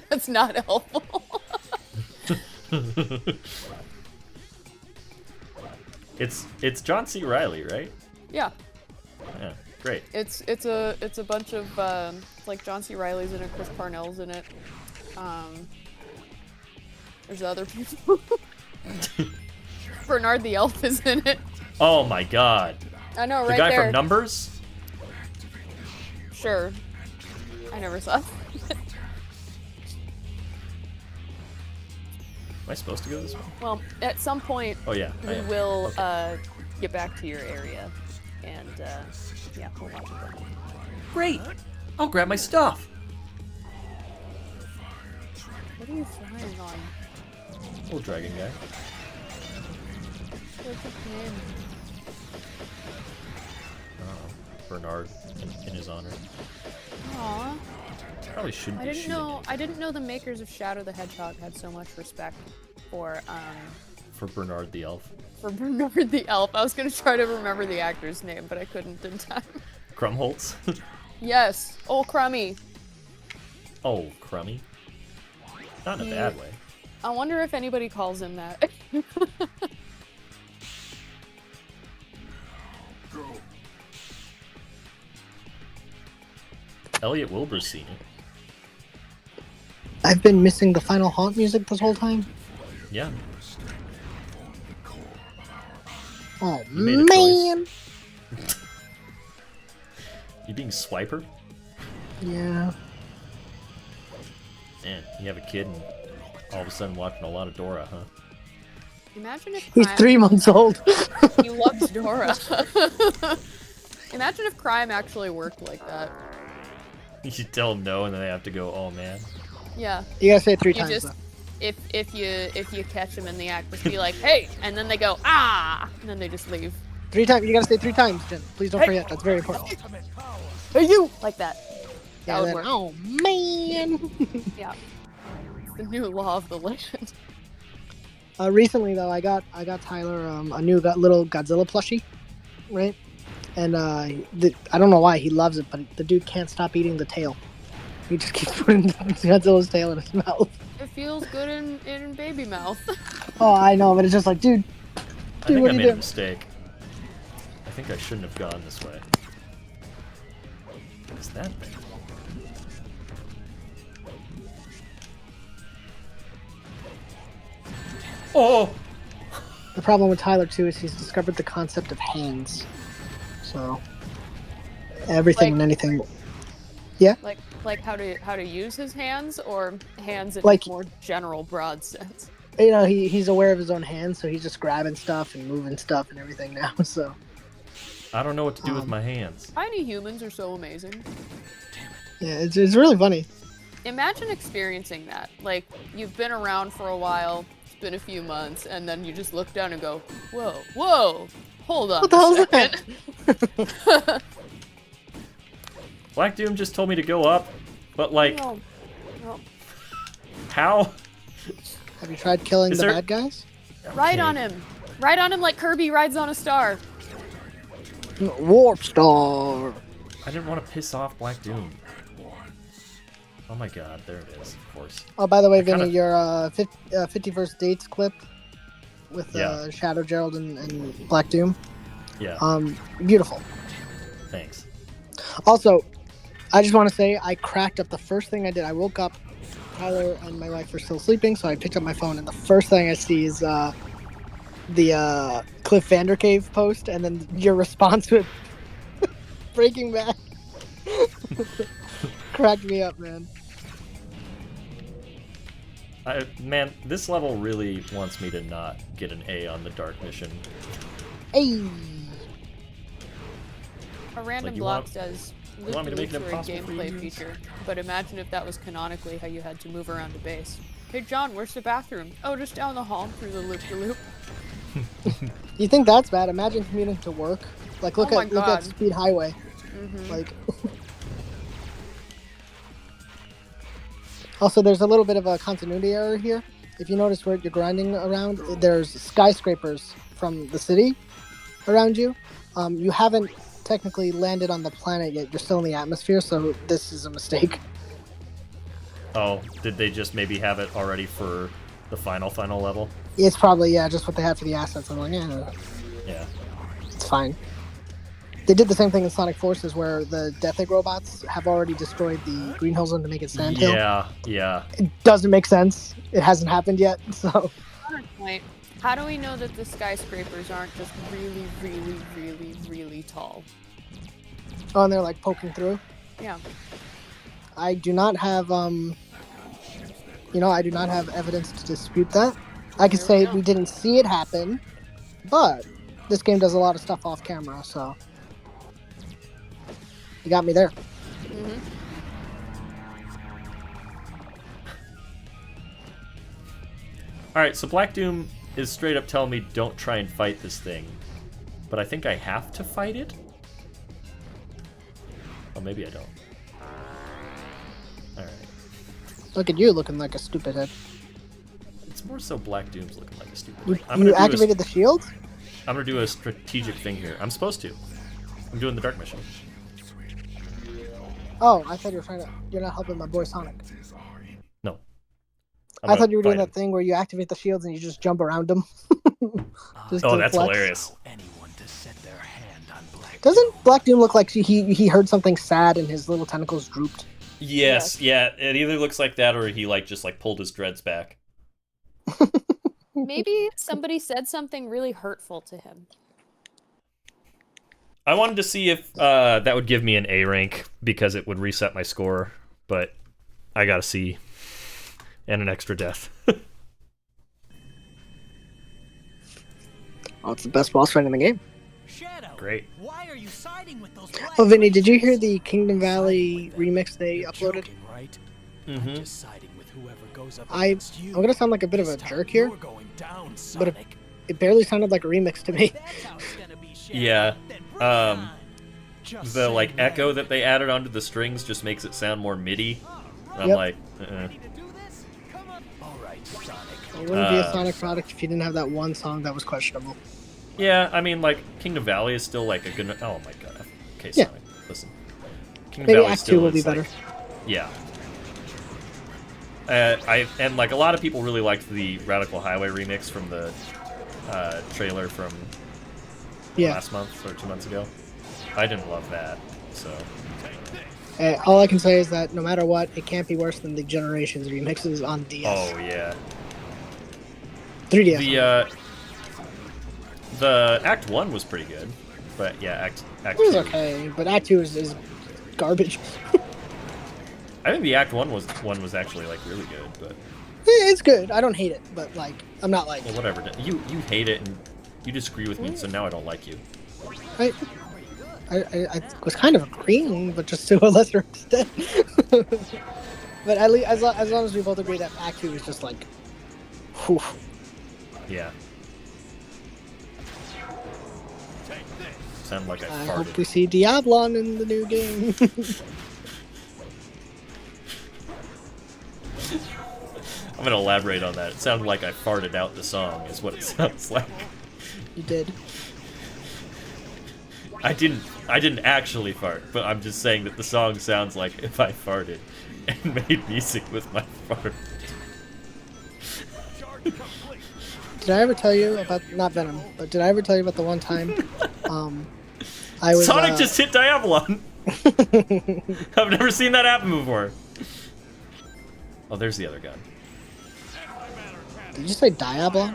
That's not helpful. It's John C. Reilly, right? Yeah. Yeah, great. It's a bunch of like John C. Reilly's in it, Chris Parnell's in it. There's other people. Bernard the Elf is in it. Oh my god. I know, right The guy there. from Numbers? Sure. I never saw it. Am I supposed to go this way? Well, at some point, Oh yeah, I we am. will get back to your area, and yeah, we'll watch it then. Great! I'll grab my stuff! What are you flying on? Little dragon guy. What's his name? Bernard in his honor. Aww. Probably shouldn't I be didn't shooting know. I didn't know the makers of Shadow the Hedgehog had so much respect for for Bernard the Elf. Bernard the Elf. I was gonna try to remember the actor's name, but I couldn't in time. Crumholtz? Yes, old Crummy. Oh, Crummy? Not in a bad way. I wonder if anybody calls him that. Elliot Wilbur's seen it. I've been missing the Final Haunt music this whole time. Yeah. Oh You made a man. You being Swiper? Yeah. Man, you have a kid and all of a sudden watching a lot of Dora, huh? Imagine if He's crime... 3 months old. He loves Dora. Imagine if crime actually worked like that. You should tell them no and then they have to go, oh man. Yeah. You gotta say it 3 You times. just though. if you catch them in the act, just be like, hey, and then they go ah, and then they just leave. 3 times. You gotta say 3 times, Jen. Please don't forget. That's very important. Hey you, like that. Yeah, That would then, work. oh man. Yeah. The new law of the land. Recently though, I got Tyler a new little Godzilla plushie, right? And I don't know why he loves it, but the dude can't stop eating the tail. He just keeps putting Godzilla's tail in his mouth. It feels good in baby mouth. Oh, I know, but it's just like, dude, I think what I are you made a doing? mistake. I think I shouldn't have gone this way. What is that thing? Oh! The problem with Tyler too is he's discovered the concept of hands. So everything and anything. Yeah. Like how to use his hands, or hands in Like- a more general broad sense. You know, he's aware of his own hands, so he's just grabbing stuff and moving stuff and everything now. So I don't know what to do with my hands. Tiny humans are so amazing. yeah, it's really funny. Imagine experiencing that. Like, you've been around for a while, it's been a few months, and then you just look down and go, whoa, hold on What the hell is a second. Black Doom just told me to go up, but like, No. how? Have you tried killing Is the there- bad guys? Ride on him. Ride on him like Kirby rides on a star. Warp Star. I didn't want to piss off Black Doom. Oh my god, there it is, of course. Oh, by the way, I kinda- Vinny, your 50 First Dates clip with Yeah. Shadow, Gerald, and Black Doom. Yeah, Beautiful. thanks. Also, I just want to say I cracked up the first thing I did. I woke up, Tyler and my wife were still sleeping, so I picked up my phone, and the first thing I see is the Cliff Vandercave post, and then your response with Breaking Bad. Cracked me up, man. Man, this level really wants me to not get an A on the dark mission. Hey. A random you block want- says you want me to make it loops are a impossible for you to gameplay use? feature, but imagine if that was canonically how you had to move around a base. Hey John, where's the bathroom? Oh, just down the hall through the loop-de-loop. You think that's bad? Imagine commuting to work. Like, look Oh my at God. Speed Highway. Mm-hmm. Like. Also, there's a little bit of a continuity error here. If you notice where you're grinding around, there's skyscrapers from the city around you. You haven't technically landed on the planet yet. You're still in the atmosphere, so this is a mistake. Oh, did they just maybe have it already for the final level? It's probably, yeah, just what they had for the assets. I'm like, yeah, Yeah. it's fine. They did the same thing in Sonic Forces, where the Death Egg robots have already destroyed the Green Hill Zone to make it Sandhill. Yeah. It doesn't make sense. It hasn't happened yet, so... Point. How do we know that the skyscrapers aren't just really, really, really, really tall? Oh, and they're, like, poking through. Yeah. I do not have, I do not have evidence to dispute that. I could say we didn't see it happen, but this game does a lot of stuff off camera, so... You got me there. Mm-hmm. Alright, so Black Doom is straight up telling me don't try and fight this thing. But I think I have to fight it? Oh, maybe I don't. Alright. Look at you looking like a stupid head. It's more so Black Doom's looking like a stupid You, thing. I'm gonna you do activated the shields? I'm gonna do a strategic thing here. I'm supposed to. I'm doing the dark mission. Oh, I thought you were trying to... You're not helping my boy Sonic. No. I thought you were doing fight that thing where you activate the shields and you just jump around them. Just Oh, to that's flex. hilarious. Anyone to set their hand on Black Doesn't Black Doom look like he heard something sad and his little tentacles drooped? Yes, yeah. It either looks like that or he just pulled his dreads back. Maybe somebody said something really hurtful to him. I wanted to see if that would give me an A rank because it would reset my score, but I got a C and an extra death. Oh, it's the best boss fight in the game. Shadow. Great. Why are you siding with those black Oh, Vinny, did you hear the Kingdom Valley remix they You're uploaded? joking, right? Mm-hmm. I'm just siding with whoever goes up I'm against you. gonna sound like a bit of a This time jerk here, you're going down, but if- Sonic. it barely sounded like a remix to me. That's how it's gonna be, Shadow. Yeah. Then bring it on. Just The say echo when. that they added onto the strings just makes it sound more MIDI. And I'm Yep. like, Ready to do this? Come on. All right, Sonic. It wouldn't be a Uh, Sonic product if you didn't have that one song that was questionable. Yeah, I mean, Kingdom Valley is still a good. Oh my god. Okay, Yeah. Sonic, listen. Kingdom Maybe Valley Act still 2 will is, be better. Yeah. A lot of people really liked the Radical Highway remix from the trailer from Yeah. last month or 2 months ago. I didn't love that, so. All I can say is that no matter what, it can't be worse than the Generations remixes on DS. Oh yeah. 3DS. The Act 1 was pretty good, but yeah, Act It was 2. okay, but Act 2 is garbage. I think the Act 1 was actually really good, but It's good. I don't hate it, but I'm not like well, whatever. You hate it and you disagree with me, so now I don't like you. I was kind of agreeing, but just to a lesser extent. But at least as long as we both agree that Act 2 is just whew. Yeah. Sound like I I farted. hope we see Diablon in the new game. I'm gonna elaborate on that. It sounded like I farted out the song, is what it sounds like. You did. I didn't actually fart, but I'm just saying that the song sounds like if I farted. and made music with my fart. Did I ever tell you about, not Venom, but did I ever tell you about the one time I was... Sonic just hit Diabolon! I've never seen that happen before. Oh, there's the other gun. Did you say Diabolon?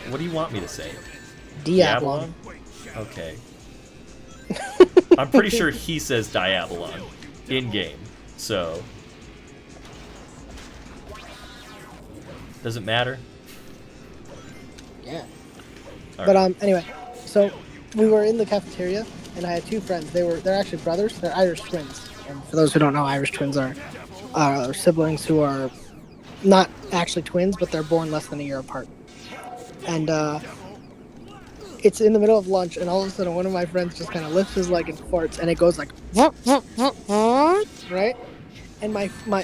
What do you want me to say? Diabolon. Okay. I'm pretty sure he says Diabolon in-game, so... Does it matter? Yeah. All But right. anyway, so we were in the cafeteria, and I had two friends. They're actually brothers. They're Irish twins. And for those who don't know, Irish twins are siblings who are not actually twins, but they're born less than a year apart. And it's in the middle of lunch, and all of a sudden, one of my friends just kind of lifts his leg and farts, and it goes like, right? And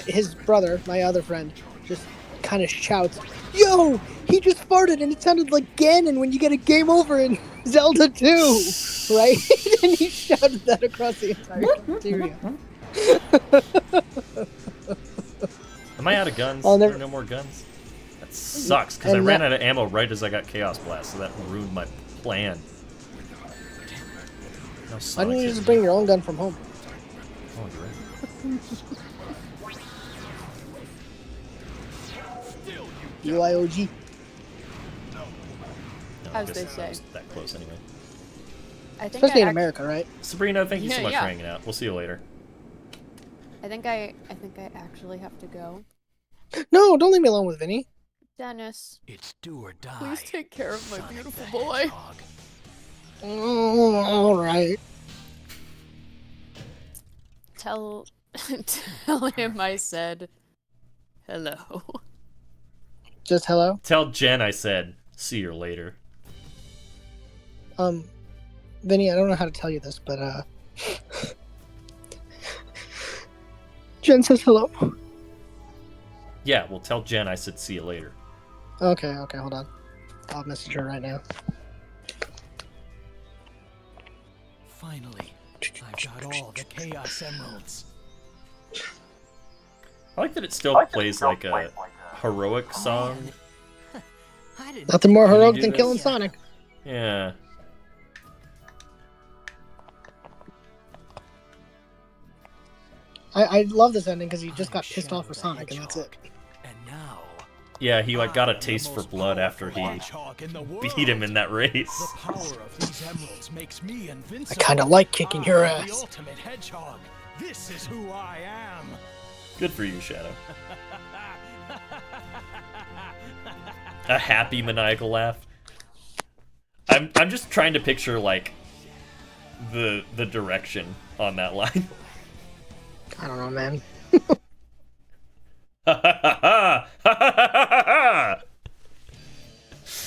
his brother, my other friend, just kind of shouts, "Yo, he just farted, and it sounded like Ganon when you get a game over in Zelda 2, right?" And he shouted that across the entire cafeteria. Am I out of guns? I'll Are never- there no more guns? That sucks, because I And ran out of ammo right as I got Chaos Blast, so that ruined my plan. No Why Sonic don't you hit just me. bring your own gun from home? Oh, you're right. UIOG. No, As I guess they that say. was that close anyway. I think Especially in I America, right? Sabrina, thank you so Yeah, much yeah. for hanging out. We'll see you later. I think I actually have to go. No, don't leave me alone with Vinny. Dennis, It's do or die. please take care of my Sonic beautiful the boy. Hedgehog. Oh, all right. Tell him I said hello. Just hello. Tell Jen I said, see you later. Vinny, I don't know how to tell you this, but Jen says hello. Yeah, well, tell Jen I said see you later. Okay, hold on. I'll message her right now. Finally, I've got all the Chaos Emeralds. I like that it still plays like a heroic song. I didn't Nothing more Can you heroic do than this? killing Sonic. Yeah. I love this ending because he just got I'm pissed Shadow off with the Sonic, and that's it. Hedgehog. And now, Yeah, he like got a I am the taste for most blood after powerful he hedgehog in the beat him in that race. The power of these emeralds makes me I invincible. kind of like kicking your I am ass. The ultimate hedgehog. This is who I am. Good for you, Shadow. A happy maniacal laugh. I'm just trying to picture like the direction on that line. I don't know, man.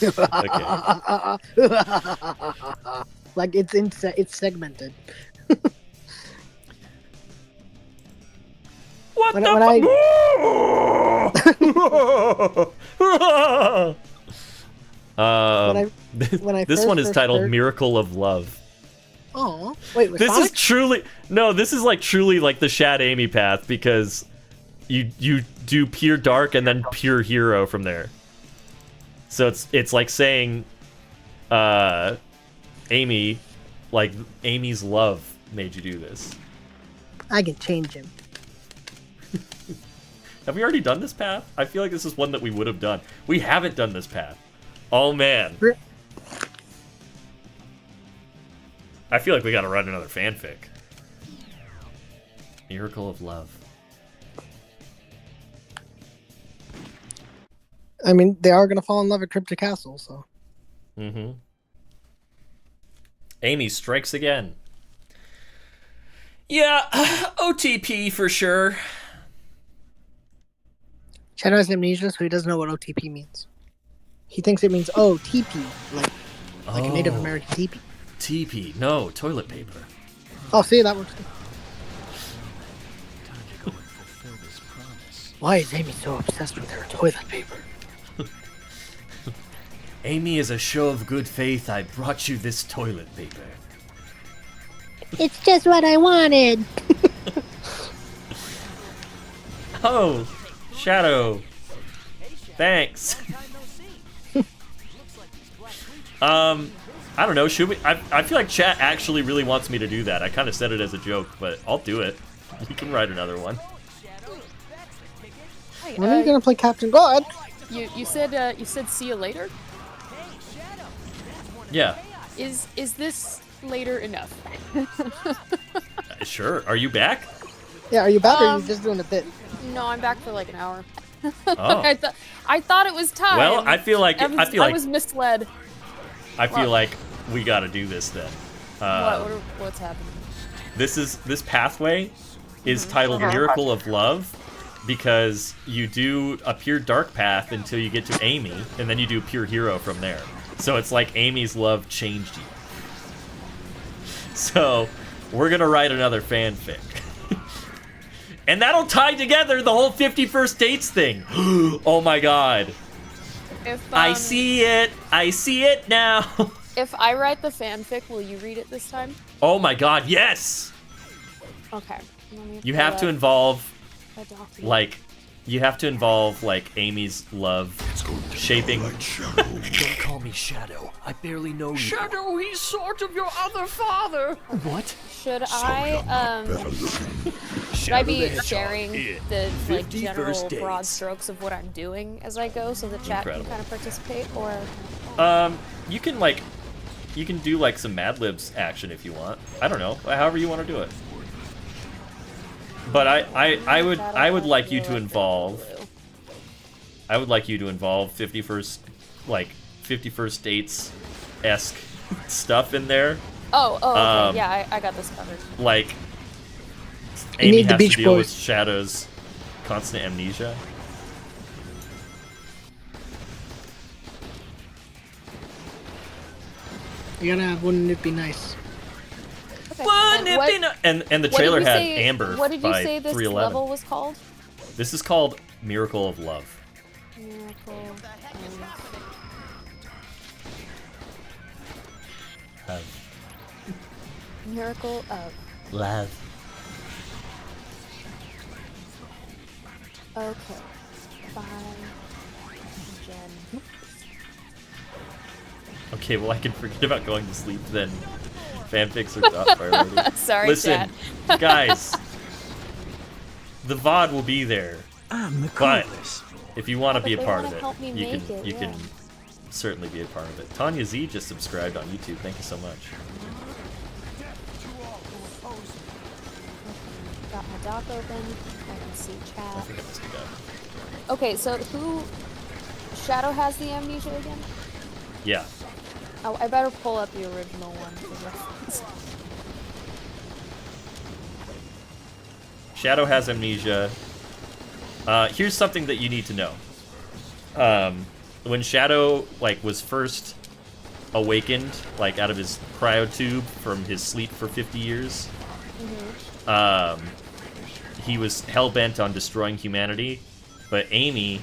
Okay. Like it's segmented. What When the when I this first one is titled heard- Miracle of Love. Oh, wait, with This Sonic? is truly this is like truly like the Shad Amy path because you do pure dark and then pure hero from there. So it's like saying Amy, like Amy's love made you do this. I can change him. Have we already done this path? I feel like this is one that we would have done. We haven't done this path. Oh man. I feel like we gotta write another fanfic. Miracle of Love. I mean, they are gonna fall in love at Cryptic Castle, so. Mm-hmm. Amy strikes again. Yeah, OTP for sure. Shadow has amnesia, so he doesn't know what OTP means. He thinks it means TP, like a Native American teepee. TP, no, toilet paper. Oh, see, that works too. Time to go and fulfill this promise. Why is Amy so obsessed with her toilet paper? Amy, as a show of good faith, I brought you this toilet paper. It's just what I wanted. Oh, Shadow. Thanks. I don't know. Should we? I feel like chat actually really wants me to do that. I kind of said it as a joke, but I'll do it. You can write another one. When are you gonna play Captain God? You said see you later. Yeah. Is this later enough? Sure. Are you back? Yeah, are you back or are you just doing a bit? No, I'm back for like an hour. Oh. I thought it was time. Well, I feel like I was misled. I feel like we got to do this then. What's happening? This pathway is titled Miracle of Love because you do a pure dark path until you get to Amy, and then you do pure hero from there. So it's like Amy's love changed you. So we're gonna write another fanfic. And that'll tie together the whole 51st dates thing. Oh my god. I see it. I see it now. If I write the fanfic, will you read it this time? Oh my god, yes. Okay. You have to involve a document. like Amy's love shaping. Don't call me Shadow. I barely know you. Shadow, he's sort of your other father. What? Should I be sharing the like general broad strokes of what I'm doing as I go so the chat can kind of participate, or you can do like some Mad Libs action if you want. I don't know, however you want to do it. But I would like you to involve 51st dates-esque stuff in there. Okay, yeah, I got this covered. Like You Amy need the has Beach to deal Boys. with Shadow's constant amnesia. You gotta have Wouldn't It Be Nice? Okay. And the trailer had Amber What did you by say this 311. level was called? This is called Miracle of Love. Miracle Miracle of Love. Okay. Bye. Jen. Okay, well I can forget about going to sleep then. Fanfics are top priority. Sorry, Listen, chat. guys, the VOD will be there. I'm the But coolest. if you want to be a they part wanna of help me it, you make can it, you yeah. can certainly be a part of it. Tanya Z just subscribed on YouTube. Thank you so much. Got my doc open. I can see I chat. think I must do that. Okay, so who... Shadow has the amnesia again? Yeah. Oh, I better pull up the original one for reference. Shadow has amnesia. Here's something that you need to know. When Shadow was first awakened, out of his cryotube from his sleep for 50 years, he was hell-bent on destroying humanity, but Amy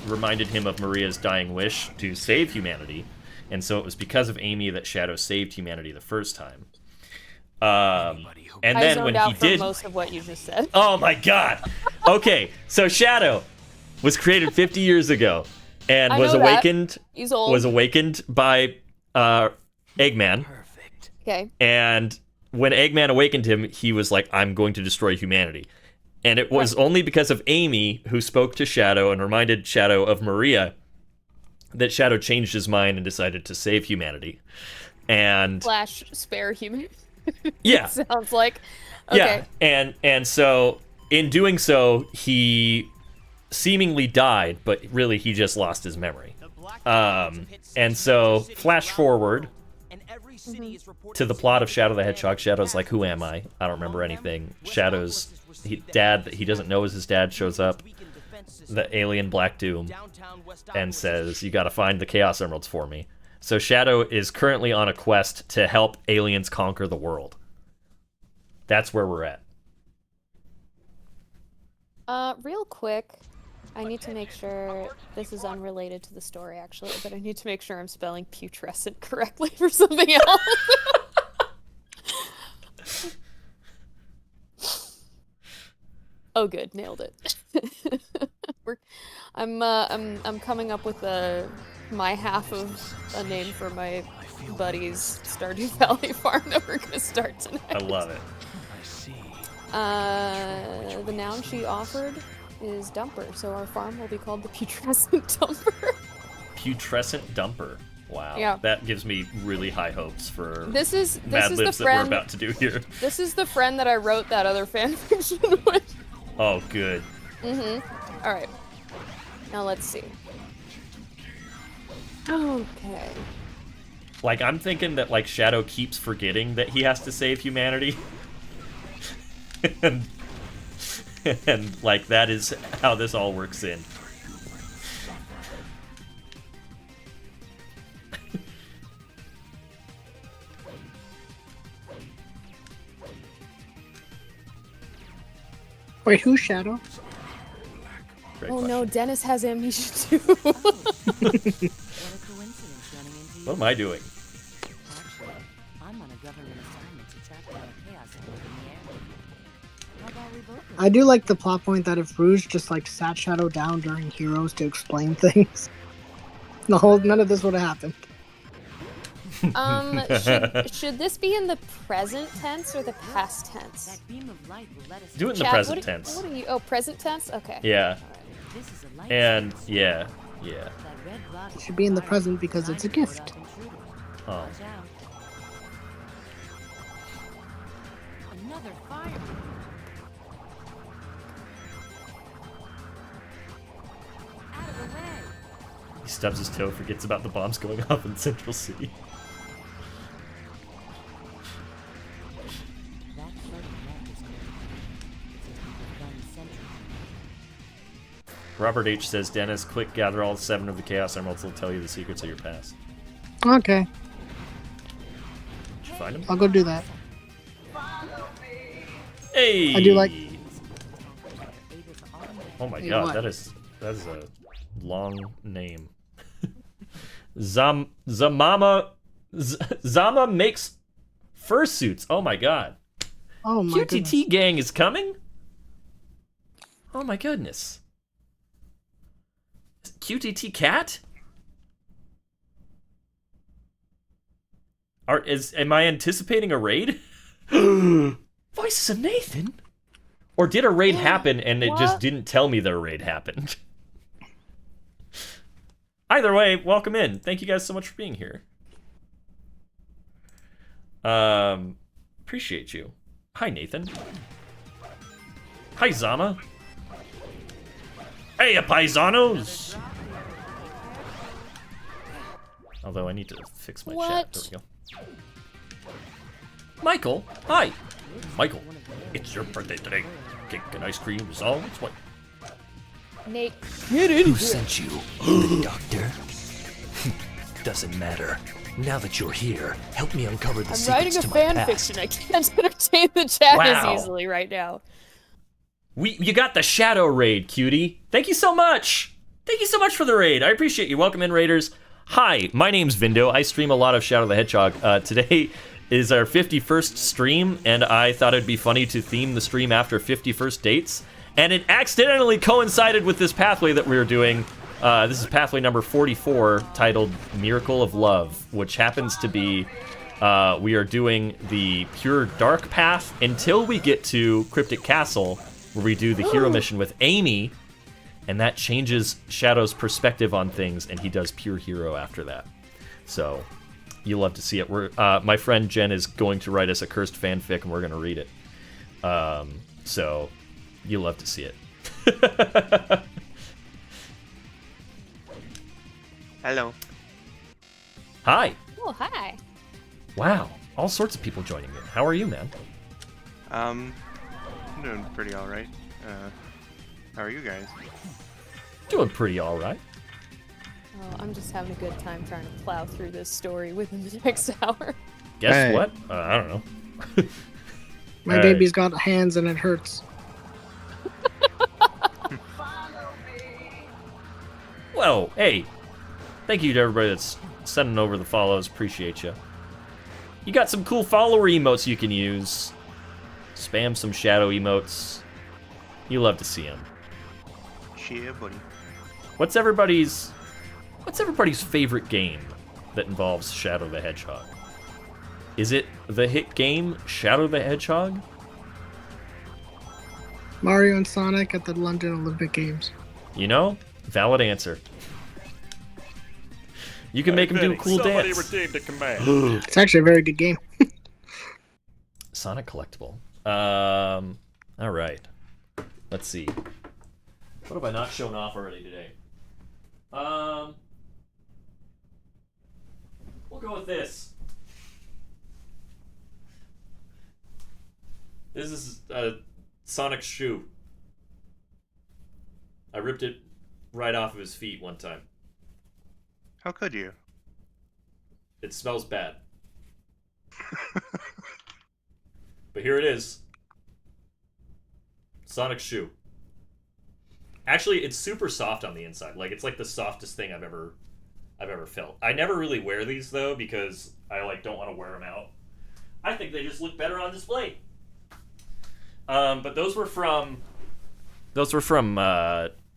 reminded him of Maria's dying wish to save humanity, and so it was because of Amy that Shadow saved humanity the first time. And I then zoned when out he for did, most of what you just said. oh my god! Okay, so Shadow was created 50 years ago, and I was know that. awakened. He's old. Was awakened by Eggman. Perfect. Okay. And when Eggman awakened him, he was like, I'm going to destroy humanity. And it was only because of Amy, who spoke to Shadow and reminded Shadow of Maria, that Shadow changed his mind and decided to save humanity. And Slash spare human. yeah. Sounds like. Okay. Yeah. And so in doing so, he seemingly died, but really he just lost his memory. And so flash forward to the plot of Shadow the Hedgehog. Shadow's like, who am I? I don't remember anything. Shadow's dad that he doesn't know is his dad shows up, the alien Black Doom, and says, you gotta find the Chaos Emeralds for me. So Shadow is currently on a quest to help aliens conquer the world. That's where we're at. Real quick, I need to make sure this is unrelated to the story, actually, but I need to make sure I'm spelling putrescent correctly for something else. Oh, good, nailed it. I'm coming up with my half of a name for my buddy's Stardew Valley farm that we're gonna start tonight. I love it. The noun she offered is dumper, so our farm will be called the Putrescent Dumper. Putrescent Dumper. Wow. Yeah. That gives me really high hopes for This is Mad the Libs that friend we're about to do here. This is the friend that I wrote that other fanfiction with. Oh, good. All right. Now let's see. Okay. Like, I'm thinking that, like, Shadow keeps forgetting that he has to save humanity. and, like, that is how this all works in. Wait, who's Shadow? Great Oh question. no, Dennis has amnesia too. What a coincidence running into you. What am I doing? Actually, I'm on a government assignment to track down a chaos emerald in the area. How about we both? I do like the plot point that if Rouge just like sat Shadow down during Heroes to explain things, none of this would have happened. Should this be in the present tense or the past tense? That beam of light will let us. Do it in the Chad, present what tense. What are you? Oh, present tense. Okay. Yeah. This is a light. And, yeah. That red blot It should be in the present because it's a gift. Oh. Watch out. Another fire. Out of the way. He stubs his toe, forgets about the bombs going off in Central City. That floating map is called. Since we've done centuries. Robert H. says, Dennis, click gather all 7 of the Chaos Emeralds. They'll tell you the secrets of your past. Okay, Did you find them? I'll go do that. Hey! I do like- Oh my Hey, god, what? that is a long name. Zama makes fursuits. Oh my god. Oh my goodness. QTT gang is coming? Oh my goodness. QTT cat? Am I anticipating a raid? Voices of Nathan? Or did a raid happen and it just What? didn't tell me that a raid happened? Either way, welcome in. Thank you guys so much for being here. Appreciate you. Hi, Nathan. Hi, Zama. Hey, paisanos! Although I need to fix my chat. There we go. Michael, hi. Michael, it's your birthday today. Cake and ice cream is all. It's what? Nate. Who sent you? The doctor? Doesn't matter. Now that you're here, help me uncover the I'm secrets writing a to my past. fanfiction. I can't entertain the chat Wow. as easily right now. You got the Shadow raid, cutie. Thank you so much. Thank you so much for the raid. I appreciate you. Welcome in, raiders. Hi, my name's Vindo. I stream a lot of Shadow the Hedgehog. Today is our 51st stream, and I thought it'd be funny to theme the stream after 51st dates. And it accidentally coincided with this pathway that we were doing. This is pathway number 44, titled Miracle of Love, which happens to be, we are doing the Pure Dark path until we get to Cryptic Castle, where we do the hero mission with Amy, and that changes Shadow's perspective on things, and he does Pure Hero after that. So, you'll love to see it. My friend Jen is going to write us a cursed fanfic, and we're going to read it. So, you'll love to see it. Hello. Hi. Oh, hi. Wow. All sorts of people joining in. How are you, man? I'm doing pretty alright. How are you guys? Doing pretty all right. Oh, I'm just having a good time trying to plow through this story within the next hour. Guess Hey. what? I don't know. My All baby's got hands and it hurts. Well, hey. Thank you to everybody that's sending over the follows. Appreciate you. You got some cool follower emotes you can use. Spam some shadow emotes. You love to see him. Yeah, buddy. What's everybody's favorite game that involves Shadow the Hedgehog? Is it the hit game Shadow the Hedgehog? Mario and Sonic at the London Olympic Games. You know, valid answer. You can make him do a cool dance. redeemed a command. It's actually a very good game. Sonic collectible. All right. Let's see. What have I not shown off already today? We'll go with this. This is a Sonic's shoe. I ripped it right off of his feet one time. How could you? It smells bad. But here it is. Sonic's shoe. Actually, it's super soft on the inside. Like, it's like the softest thing I've ever felt. I never really wear these though because I don't want to wear them out. I think they just look better on display. But those were from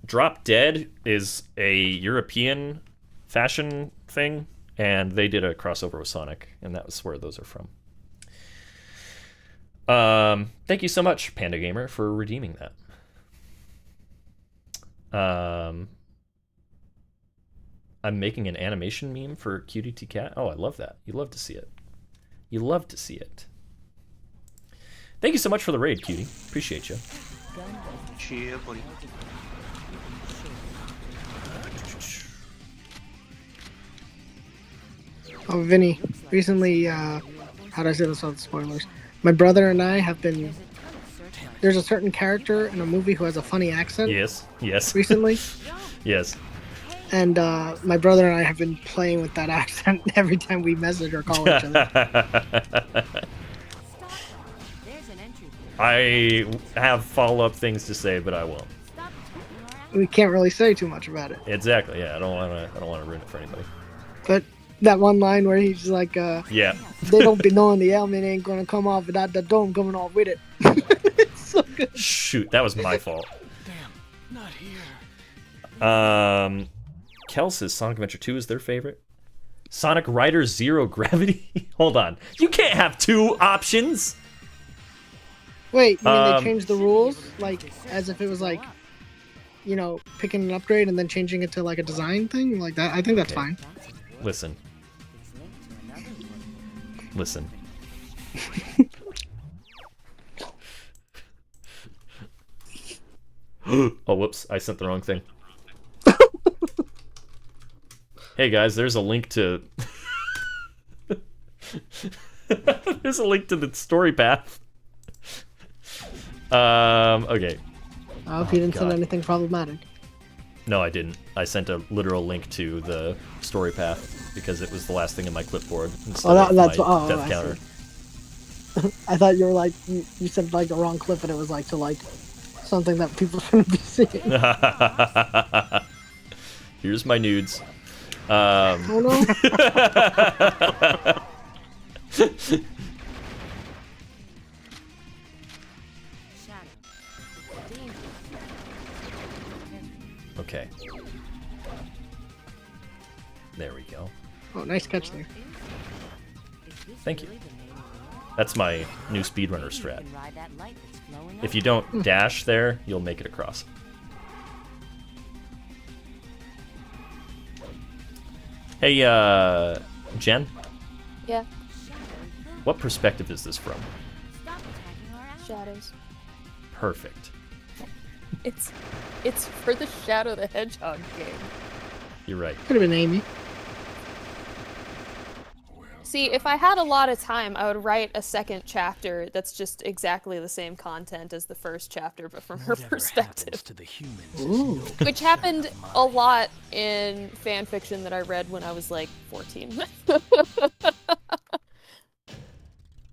Drop Dead, is a European fashion thing, and they did a crossover with Sonic, and that was where those are from. Thank you so much, Panda Gamer, for redeeming that. I'm making an animation meme for QDT Cat. Oh, I love that. You love to see it. You love to see it. Thank you so much for the raid, Cutie. Appreciate you. Yeah, buddy. Oh, Vinny, recently, how do I say this without spoilers? My brother and I have been... There's a certain character in a movie who has a funny accent. Yes, yes. Recently. Yes. And my brother and I have been playing with that accent every time we message or call each other. I have follow-up things to say, but I won't. We can't really say too much about it. Exactly. Yeah, I don't want to ruin it for anybody. But that one line where he's like, yeah, they don't be knowing the helmet ain't gonna come off without the dome coming off with it. It's so good. Shoot, that was my fault. Damn, not here. Kel says Sonic Adventure 2 is their favorite. Sonic Rider Zero Gravity. Hold on, you can't have two options. Wait, you mean they changed the rules, like as if it was like, you know, picking an upgrade and then changing it to like a design thing like that? I think that's fine. Listen. Listen. Oh, whoops. I sent the wrong thing. Hey, guys, there's a link to... there's a link to the story path. Okay. I hope you didn't send anything problematic. No, I didn't. I sent a literal link to the story path because it was the last thing in my clipboard instead of my death counter. I thought you were like, you said like the wrong clip and it was like to like something that people shouldn't be seeing. Here's my nudes. Oh no. Okay. There we go. Oh, nice catch there. Thank you. That's my new speedrunner strat. If you don't dash there, you'll make it across. Hey, Jen? Yeah. What perspective is this from? Shadows. Perfect. It's for the Shadow the Hedgehog game. You're right. Could have been Amy. See, if I had a lot of time, I would write a second chapter that's just exactly the same content as the first chapter, but from her perspective. To the humans. Ooh. Which happened a lot in fan fiction that I read when I was like 14.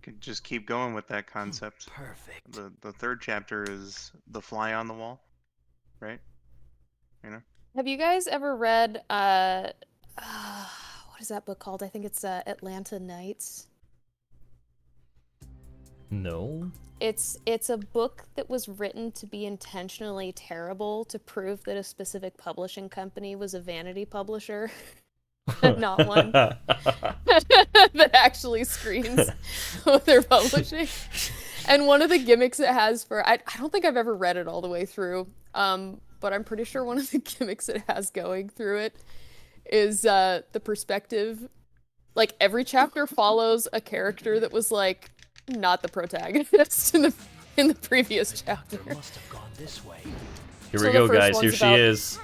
Could just keep going with that concept. Perfect. The third chapter is the fly on the wall, right? You know. Have you guys ever read what is that book called? I think it's Atlanta Nights. No. It's a book that was written to be intentionally terrible to prove that a specific publishing company was a vanity publisher, and not one that actually screens what they're publishing. And one of the gimmicks it has for I don't think I've ever read it all the way through, but I'm pretty sure one of the gimmicks it has going through it is the perspective. Like, every chapter follows a character that was like not the protagonist in the previous chapter. Must have gone this way. Here So we the go, first guys. Here one's she about- is.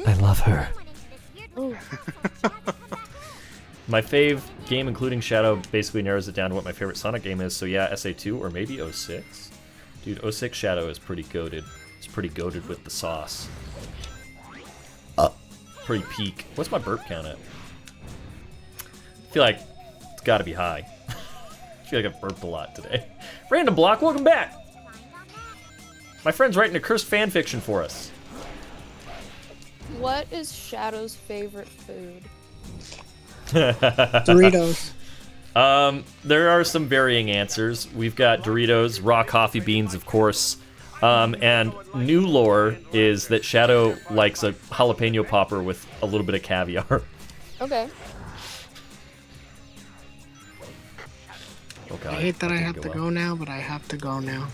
I love her. My fave game, including Shadow, basically narrows it down to what my favorite Sonic game is. So yeah, SA2 or maybe 06. Dude, 06 Shadow is pretty goated. It's pretty goated with the sauce. Pretty peak. What's my burp count at? I feel like it's got to be high. I feel like I've burped a lot today. Random Block, welcome back! My friend's writing a cursed fanfiction for us. What is Shadow's favorite food? Doritos. There are some varying answers. We've got Doritos, raw coffee beans, of course. And new lore is that Shadow likes a jalapeno popper with a little bit of caviar. Okay. Oh god. I hate that I didn't have to well. go now, but I have to go now.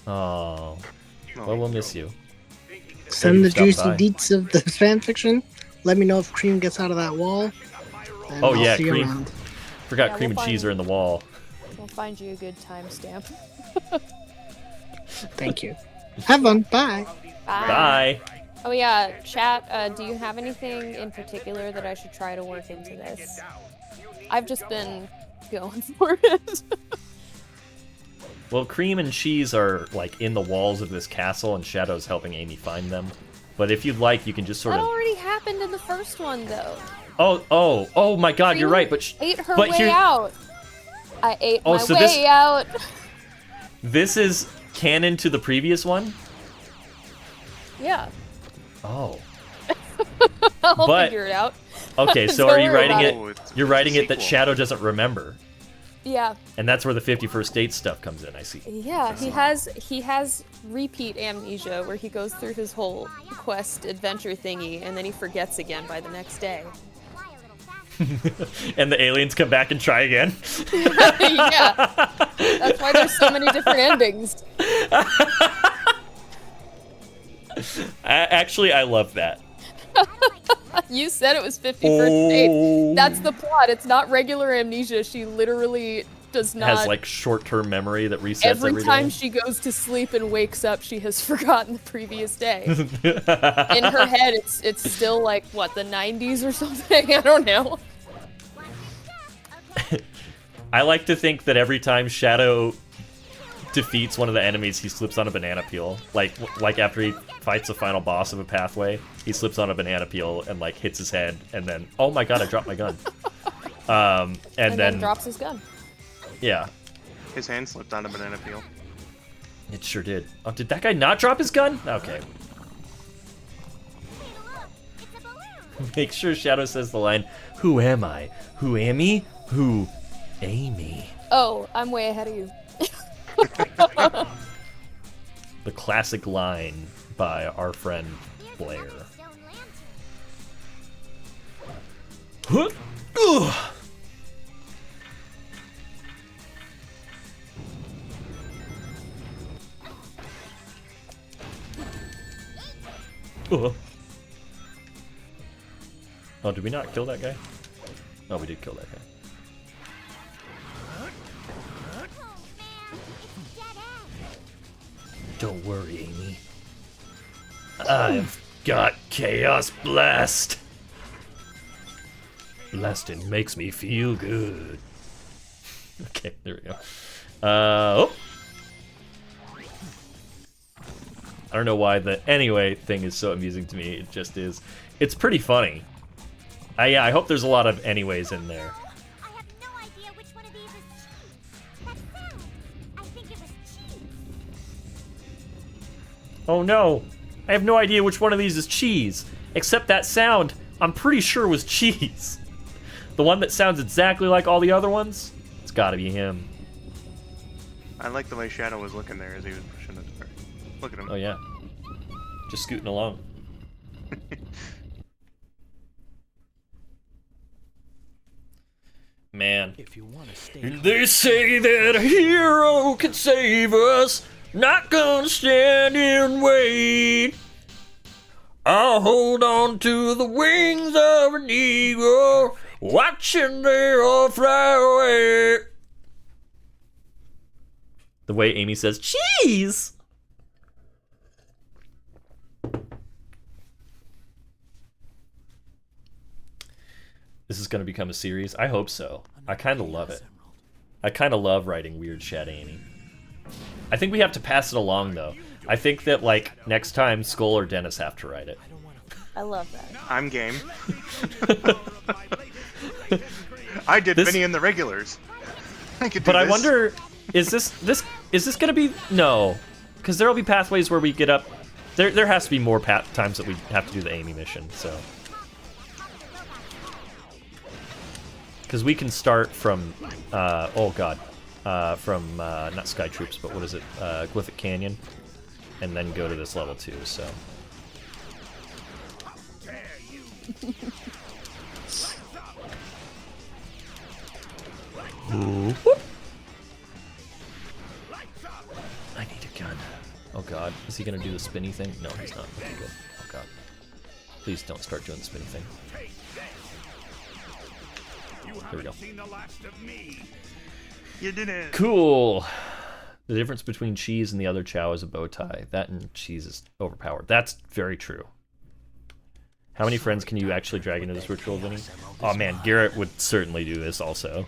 Oh. Well, we'll miss you. Send the Stop juicy by. deets of the fanfiction. Let me know if Cream gets out of that wall. And Oh I'll yeah, see you cream. around. Forgot Yeah, cream we'll and cheese find- are in the wall. We'll find you a good timestamp. Thank you. Have fun. Bye. Bye. Oh yeah, chat, do you have anything in particular that I should try to work into this? I've just been going for it. Well, cream and cheese are like in the walls of this castle, and Shadow's helping Amy find them. But if you'd like, you can just sort That of. already happened in the first one, though. Oh my God! You're right, but Ate her but way here- out. I ate Oh, my so way this- out. This is canon to the previous one. Yeah, Oh. I'll But- figure it out. Okay, so Don't are you worry writing about it? it. You're writing it that Sequel. Shadow doesn't remember, Yeah, and that's where the 51st Dates stuff comes in. I see. yeah. He has repeat amnesia where he goes through his whole quest adventure thingy and then he forgets again by the next day. And the aliens come back and try again. Yeah, that's why there's so many different endings. Actually, I love that. You said it was 51st Dates. That's the plot. It's not regular amnesia. She literally does not. Has like short-term memory that resets Every time day. she goes to sleep and wakes up, she has forgotten the previous day. In her head, it's still like what, the 90s or something. I don't know. I like to think that every time Shadow defeats one of the enemies, he slips on a banana peel. Like after he fights the final boss of a pathway, he slips on a banana peel and like hits his head, and then oh my god, I dropped my gun. And then drops his gun. Yeah, His hand slipped on a banana peel. it sure did. Oh, did that guy not drop his gun? Okay. Make sure Shadow says the line, "Who am I? Who Amy? Who Amy?" Oh, I'm way ahead of you. The classic line by our friend Blair. Huh? Ugh. Ugh. Oh, did we not kill that guy? Oh, we did kill that guy. Don't worry, Amy. I've got Chaos Blast. Blasting makes me feel good. Okay, there we go. Oh. I don't know why the anyway thing is so amusing to me. It just is. It's pretty funny. Yeah, I hope there's a lot of anyways in there. I have no idea which one of these is cheese. That sound. I think it was cheese. Oh no! I have no idea which one of these is cheese. Except that sound, I'm pretty sure was cheese. The one that sounds exactly like all the other ones? It's gotta be him. I like the way Shadow was looking there as he was pushing the door. Look at him. Oh yeah. Just scooting along. Man. If you want to stay And they say that a hero can save us. Not gonna stand and wait. I'll hold on to the wings of an eagle, watching they all fly away. The way Amy says, cheese! This is going to become a series? I hope so. I kind of love it. I kind of love writing weird shit, Amy. I think we have to pass it along, though. I think that, like, next time, Skull or Dennis have to write it. I love that. I'm game. I did Vinny and the regulars. I could do But I this. wonder, is this gonna be no? Because there'll be pathways where we get up. There has to be more times that we have to do the Amy mission. So, because we can start from oh god, from not Sky Troops, but what is it? Glyphic Canyon, and then go to this level 2. So. Ooh. I need a gun. Oh god, is he gonna do the spinny thing? No, he's not. Okay, good. Oh god. Please don't start doing the spinny thing. There we go. You did it. Cool. The difference between cheese and the other chow is a bow tie. That and cheese is overpowered. That's very true. How many friends can you actually drag into this ritual, Vinny? Oh man, Garrett would certainly do this also.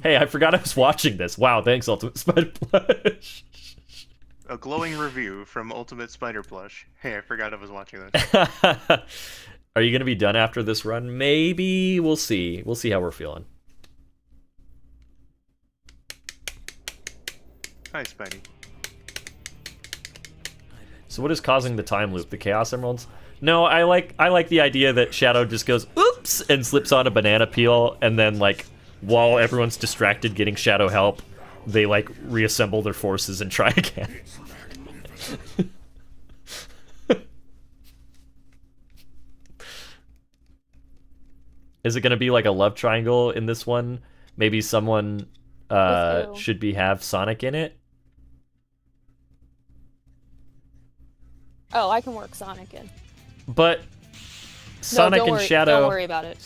Hey, I forgot I was watching this. Wow, thanks, Ultimate Spider Plush. A glowing review from Ultimate Spider Plush. Hey, I forgot I was watching this. Are you going to be done after this run? Maybe. We'll see. We'll see how we're feeling. Hi, Spidey. So what is causing the time loop? The Chaos Emeralds? No, I like the idea that Shadow just goes, oops, and slips on a banana peel, and then, like, while everyone's distracted getting Shadow help, they, like, reassemble their forces and try again. Is it going to be like a love triangle in this one? Maybe someone should have Sonic in it? Oh, I can work Sonic in. But Sonic and Shadow... Don't worry about it.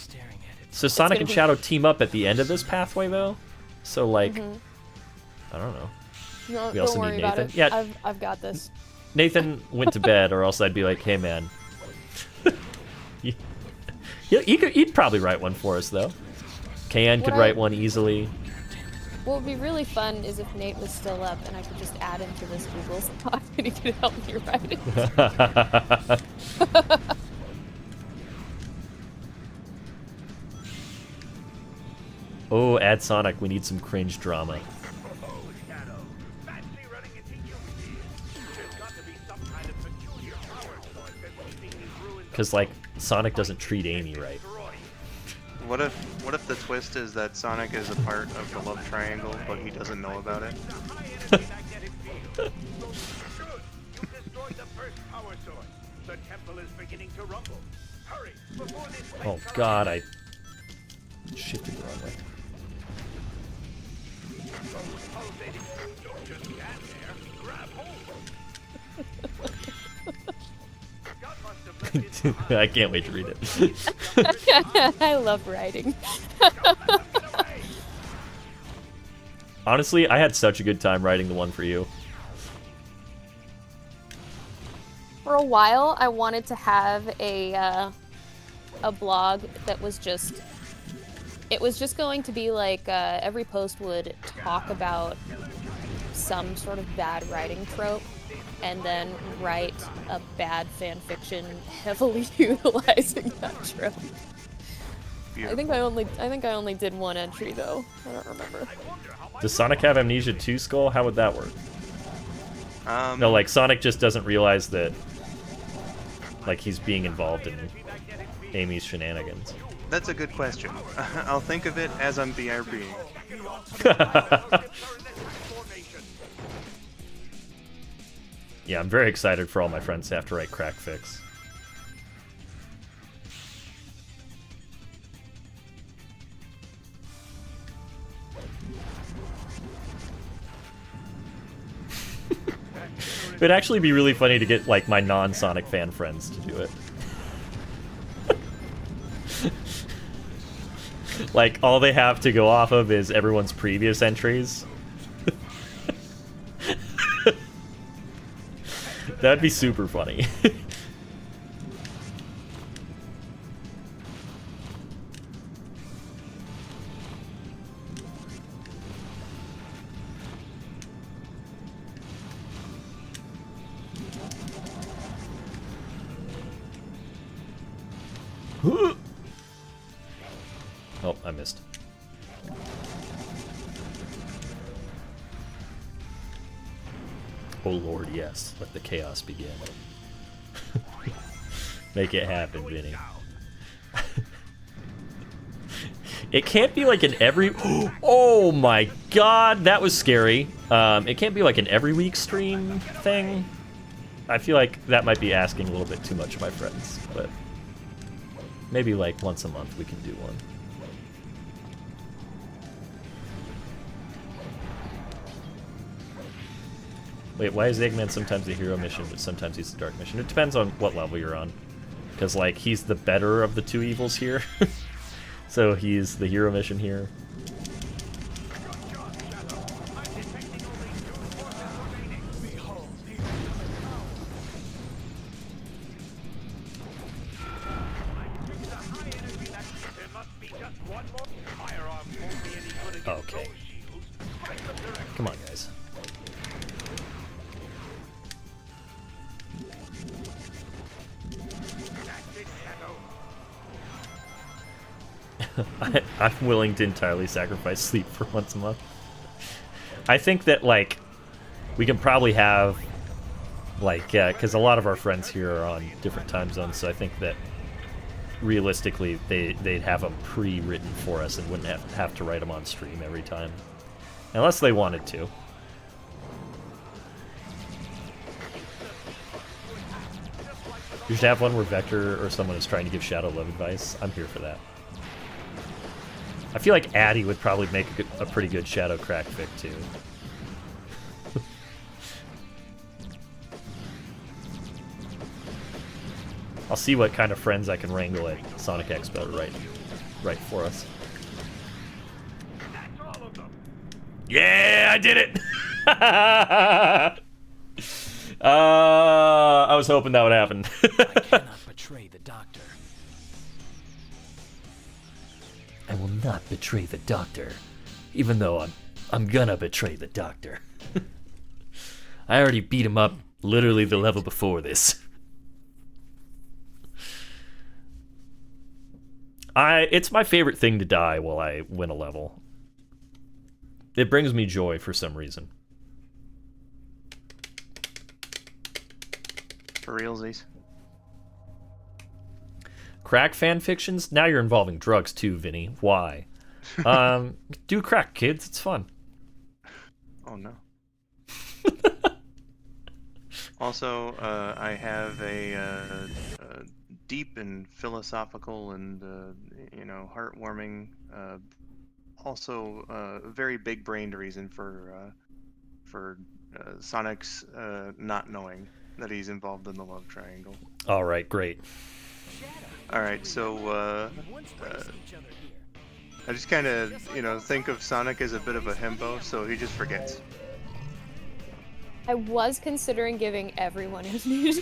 So Sonic and Shadow team up at the end of this pathway, though? So, like... I don't know. No, We also don't worry need about Nathan. it. Yeah. I've got this. Nathan went to bed, or else I'd be like, hey, man. He'd probably write one for us, though. Kan could write one easily. What would be really fun is if Nate was still up and I could just add him to this Google Doc and he could help me write it. Oh, add Sonic. We need some cringe drama. Because, like, Sonic doesn't treat Amy right. What if the twist is that Sonic is a part of the love triangle, but he doesn't know about it? Oh god, I shifted the wrong way. I can't wait to read it. I love writing. Honestly, I had such a good time writing the one for you. For a while, I wanted to have a blog that was just... It was just going to be like every post would talk about some sort of bad writing trope, and then write a bad fan fiction heavily utilizing that trope. I think I only did one entry though. I don't remember. Does Sonic have Amnesia 2, Skull? How would that work? No, like Sonic just doesn't realize that, like, he's being involved in Amy's shenanigans. That's a good question. I'll think of it as I'm BRBing. Yeah, I'm very excited for all my friends to have to write crack fix. It'd actually be really funny to get like my non-Sonic fan friends to do it. Like all they have to go off of is everyone's previous entries. That'd be super funny. Oh, I missed. Oh lord, yes. Let the chaos begin. Make it happen, Vinny. It can't be like an every... Oh my god, that was scary. It can't be like an every week stream thing. I feel like that might be asking a little bit too much of my friends, but... Maybe like once a month we can do one. Wait, why is Eggman sometimes the hero mission, but sometimes he's the dark mission? It depends on what level you're on. Because, like, he's the better of the two evils here. So he's the hero mission here. Okay. Come on, guys. I'm willing to entirely sacrifice sleep for once a month. I think that, like, we can probably have, like, because a lot of our friends here are on different time zones, so I think that realistically they'd have them pre-written for us and wouldn't have to write them on stream every time. Unless they wanted to. You should have one where Vector or someone is trying to give Shadow love advice. I'm here for that. I feel like Addy would probably make a pretty good Shadow crack fic too. I'll see what kind of friends I can wrangle at Sonic Expo to write for us. Yeah, I did it! I was hoping that would happen. I cannot betray the doctor. I will not betray the doctor, even though I'm gonna betray the doctor. I already beat him up literally the level before this. It's my favorite thing to die while I win a level. It brings me joy for some reason. For realsies. Crack fan fictions? Now you're involving drugs too, Vinny. Why? Do crack, kids. It's fun. Oh no. Also, I have a deep and philosophical and you know, heartwarming, also very big-brained reason for Sonic's not knowing that he's involved in the love triangle. All right, great. All right, so I just kind of, you know, think of Sonic as a bit of a himbo, so he just forgets. I was considering giving everyone amnesia.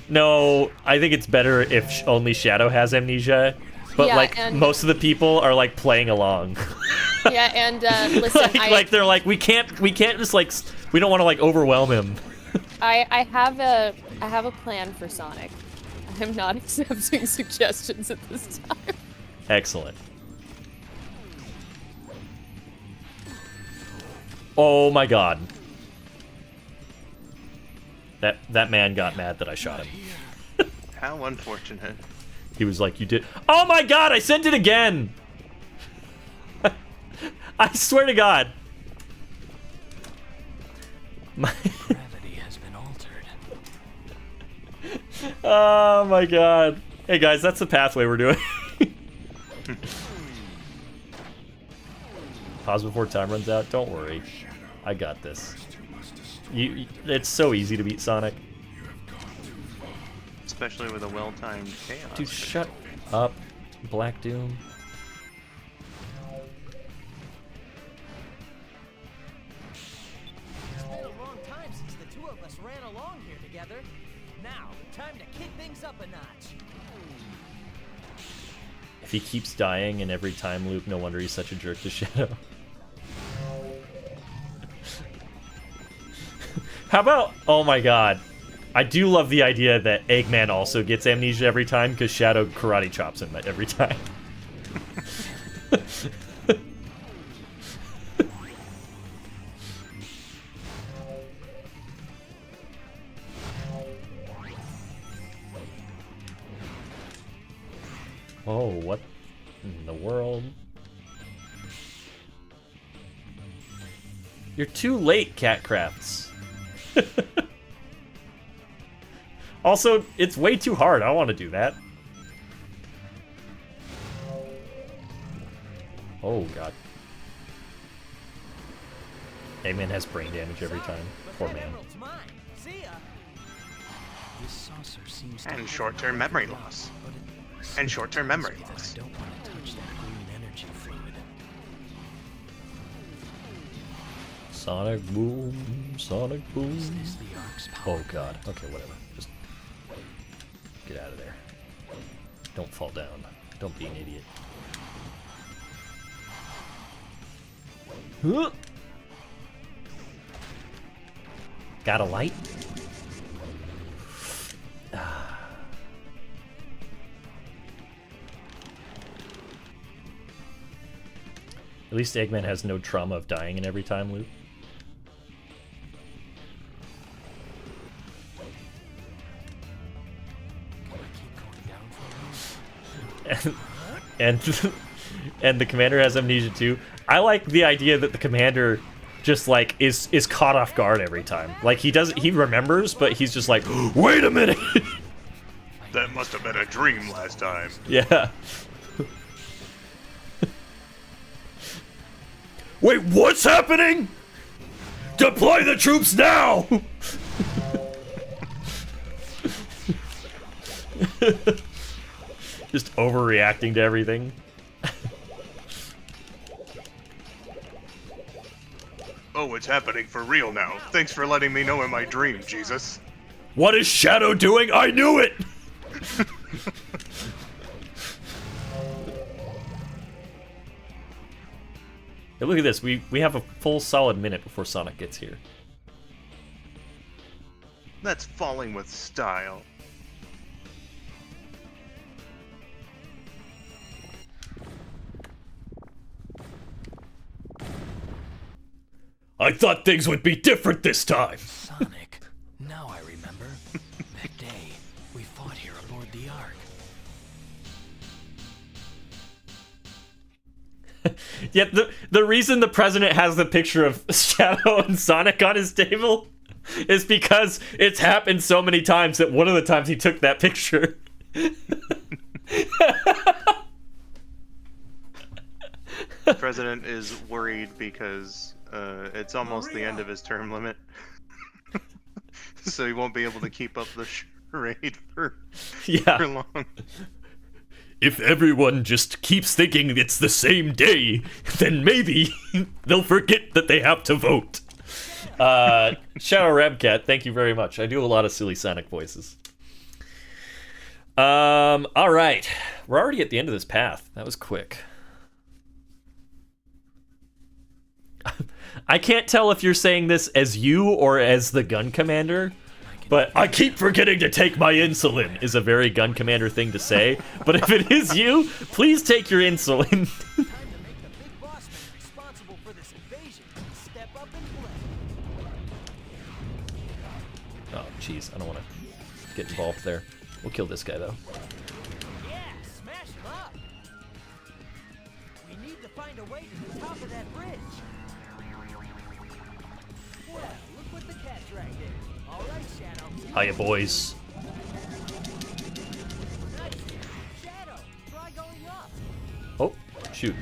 No, I think it's better if only Shadow has amnesia. But, Yeah, like, and- most of the people are, like, playing along. Yeah, and listen, like they're like, we can't just, like, we don't want to, like, overwhelm him. I have a plan for Sonic. I'm not accepting suggestions at this time. Excellent. Oh my god. That man got mad that I shot him. How unfortunate. He was like, you did. Oh my god, I sent it again! I swear to god. Gravity has been altered. Oh my god. Hey guys, that's the pathway we're doing. Pause before time runs out. Don't worry. I got this. It's so easy to beat Sonic. Especially with a well-timed chaos. Dude, shut up, Black Doom. It's been a long time since the two of us ran along here together. Now, time to kick things up a notch. If he keeps dying in every time loop, no wonder he's such a jerk to Shadow. How about, oh my god. I do love the idea that Eggman also gets amnesia every time because Shadow karate chops him every time. Oh, what in the world? You're too late, Catcrafts. Also, it's way too hard. I don't want to do that. Oh, God. Eggman has brain damage every time. Poor man. This saucer seems to And short-term memory loss. And short-term memory loss. I don't want to touch that green energy fluid. Sonic boom, Sonic boom. Is this the Ark's power? Oh, God. Okay, whatever. Just get out of there. Don't fall down. Don't be an idiot. Huh? Got a light? At least Eggman has no trauma of dying in every time loop. And the commander has amnesia too. I like the idea that the commander just like is caught off guard every time. Like he remembers, but he's just like, wait a minute. That must have been a dream last time. Yeah. Wait, what's happening? Deploy the troops now! Just overreacting to everything. Oh, it's happening for real now. Thanks for letting me know in my dream, Jesus. What is Shadow doing? I knew it! Hey, look at this. We have a full solid minute before Sonic gets here. That's falling with style. I thought things would be different this time. Sonic, now I remember. That day, we fought here aboard the Ark. Yet the reason the president has the picture of Shadow and Sonic on his table is because it's happened so many times that one of the times he took that picture. The president is worried because it's almost the end of his term limit. So he won't be able to keep up the charade for long. If everyone just keeps thinking it's the same day, then maybe they'll forget that they have to vote. Shadow Rabcat, thank you very much. I do a lot of silly Sonic voices. All right. We're already at the end of this path. That was quick. I can't tell if you're saying this as you or as the gun commander, but I keep forgetting to take my insulin is a very gun commander thing to say. But if it is you, please take your insulin. Time to make the big boss man responsible for this invasion step up and play. Oh, jeez. I don't want to get involved there. We'll kill this guy though. Yeah, smash him up. We need to find a way to the top of that bridge. Well, look what the cat dragged in. All right, Shadow. Hiya, boys. Nice. Shadow, try going up. Oh, shoot.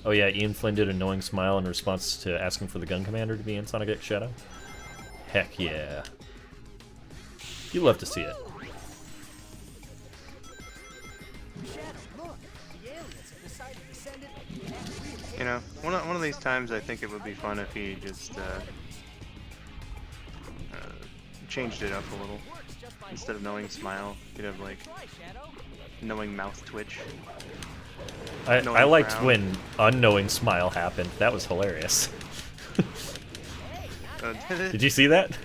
Oh yeah, Ian Flynn did a knowing smile in response to asking for the gun commander to be in Sonic X Shadow. Heck yeah. You love to see it. You know, one of these times I think it would be fun if he just changed it up a little. Instead of knowing smile, you'd have like knowing mouth twitch. I liked when unknowing smile happened. That was hilarious. Did you see that?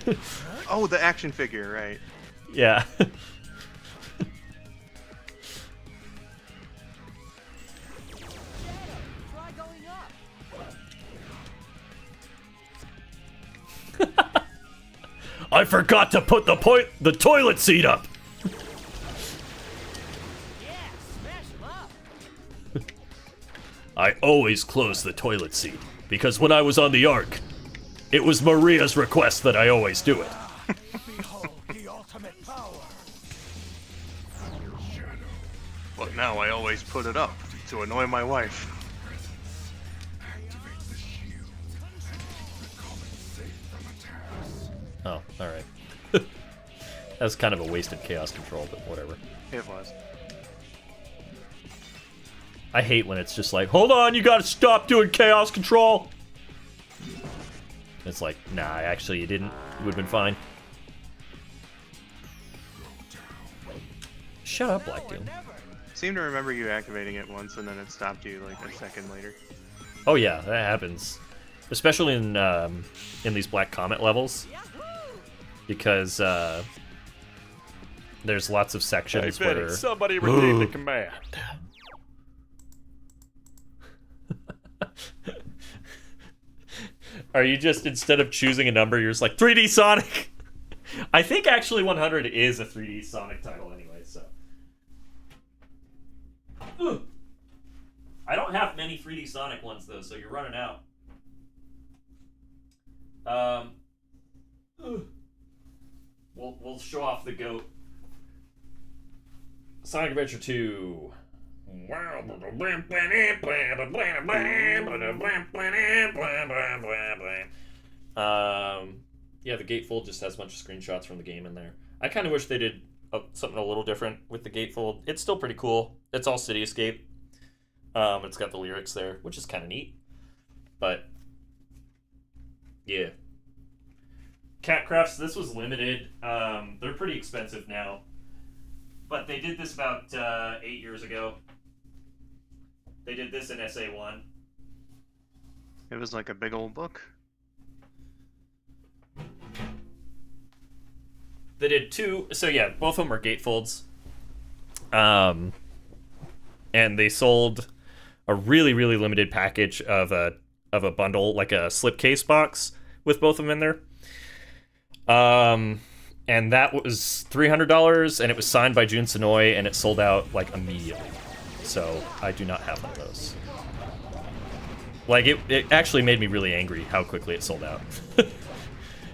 Oh, the action figure, right. Yeah. I forgot to put the toilet seat up. I always close the toilet seat because when I was on the Ark, it was Maria's request that I always do it. Behold the ultimate power. But now I always put it up to annoy my wife. Oh, alright. That was kind of a wasted chaos control, but whatever. It was. I hate when it's just like, hold on, you gotta stop doing chaos control! It's like, nah, actually you didn't. You would've been fine. Shut up, Black Doom. Seem to remember you activating it once and then it stopped you like a second later. Oh yeah, that happens. Especially in these Black Comet levels. Because there's lots of sections where... somebody redeem the command. Are you just, instead of choosing a number, you're just like, 3D Sonic? I think actually 100 is a 3D Sonic title anyway, so... Ugh. I don't have many 3D Sonic ones, though, so you're running out. We'll show off the goat. Sonic Adventure 2. Yeah, the gatefold just has a bunch of screenshots from the game in there. I kind of wish they did something a little different with the gatefold. It's still pretty cool. It's all Cityscape. It's got the lyrics there, which is kind of neat. But yeah, Catcrafts. This was limited. They're pretty expensive now, but they did this about 8 years ago. They did this in SA1. It was like a big old book. They did two, so yeah, both of them are gatefolds. And they sold a really, really limited package of a bundle, like a slipcase box with both of them in there. And that was $300, and it was signed by Jun Sonoy, and it sold out like immediately. So I do not have one of those. Like it actually made me really angry how quickly it sold out.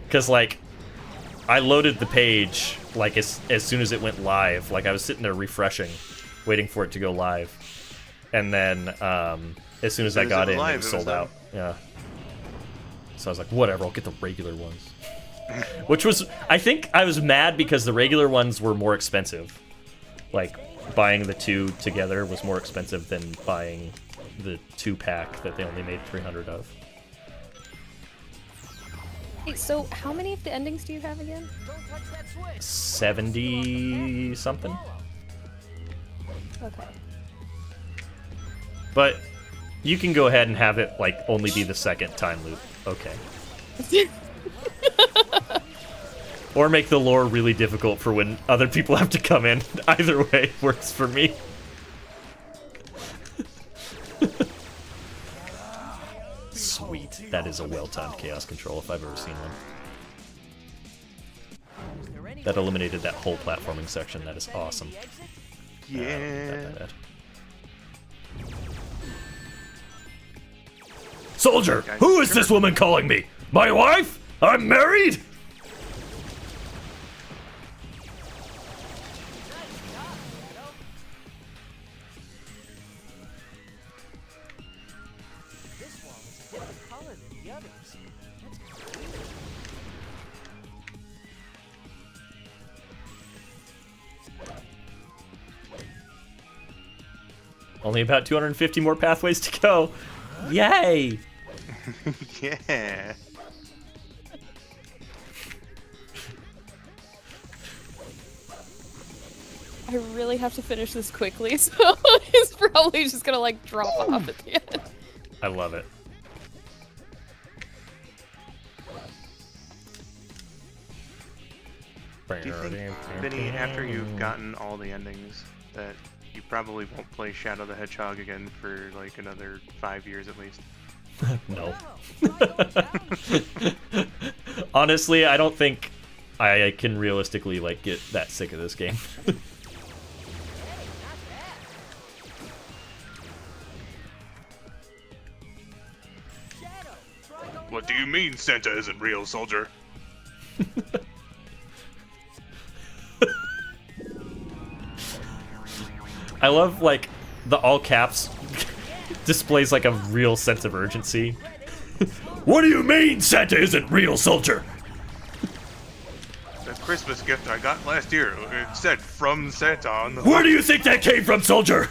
Because like I loaded the page like as soon as it went live. Like I was sitting there refreshing, waiting for it to go live, and then as soon as I got in, it was sold out. Yeah. So I was like, whatever, I'll get the regular ones. Which was, I think I was mad because the regular ones were more expensive. Like buying the two together was more expensive than buying the 2-pack that they only made 300 of. Hey, so how many of the endings do you have again? 70 something. Okay. But you can go ahead and have it like only be the second time loop. Okay. Or make the lore really difficult for when other people have to come in. Either way works for me. Sweet. That is a well-timed chaos control if I've ever seen one. Is there any That eliminated that whole platforming section. That is awesome. Yeah. Soldier, who is this woman calling me? My wife? I'm married? This wall is a different color than the others. Only about 250 more pathways to go. Yay! Yeah. I really have to finish this quickly, so it's probably just gonna like drop off at the end. I love it. Do you think, Vinny, after you've gotten all the endings, that you probably won't play Shadow the Hedgehog again for like another 5 years at least? No. Honestly, I don't think I can realistically like get that sick of this game. What do you mean Santa isn't real, soldier? I love like the all caps displays like a real sense of urgency. What do you mean Santa isn't real, soldier? That Christmas gift I got last year, it said from Santa on the... Where do you think that came from, soldier?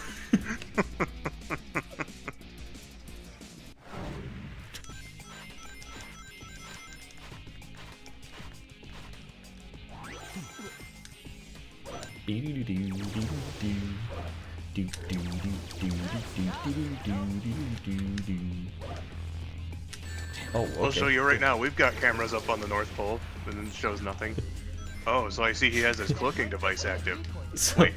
Oh, okay. I'll show you right now. We've got cameras up on the North Pole, and it shows nothing. Oh, so I see he has his cloaking device active. Wait,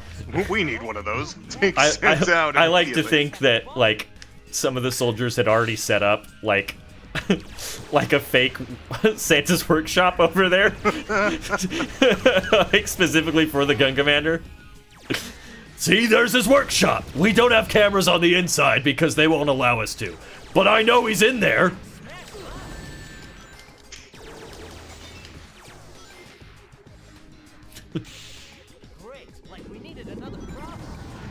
we need one of those. Takes Santa out I like to immediately. think that like some of the soldiers had already set up like like a fake Santa's workshop over there, like specifically for the gun commander. See, there's his workshop. We don't have cameras on the inside because they won't allow us to. But I know he's in there. Great, like we needed another problem.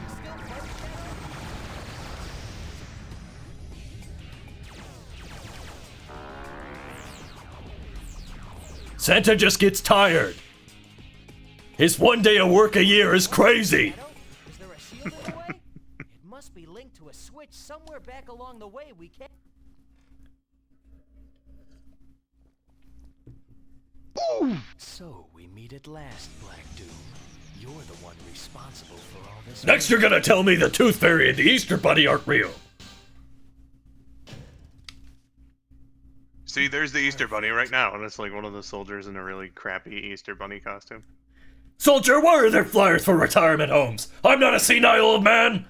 Still close, Santa just gets tired. His one day of work a year is crazy. Is there a shield in the way? It must be linked to a switch somewhere back along the way we can't. So we meet at last, Black Doom. You're the one responsible for all this. Next you're gonna tell me the Tooth Fairy and the Easter Bunny aren't real. See, there's the Easter Bunny right now, and it's like one of the soldiers in a really crappy Easter Bunny costume. Soldier, why are there flyers for retirement homes? I'm not a senile old man.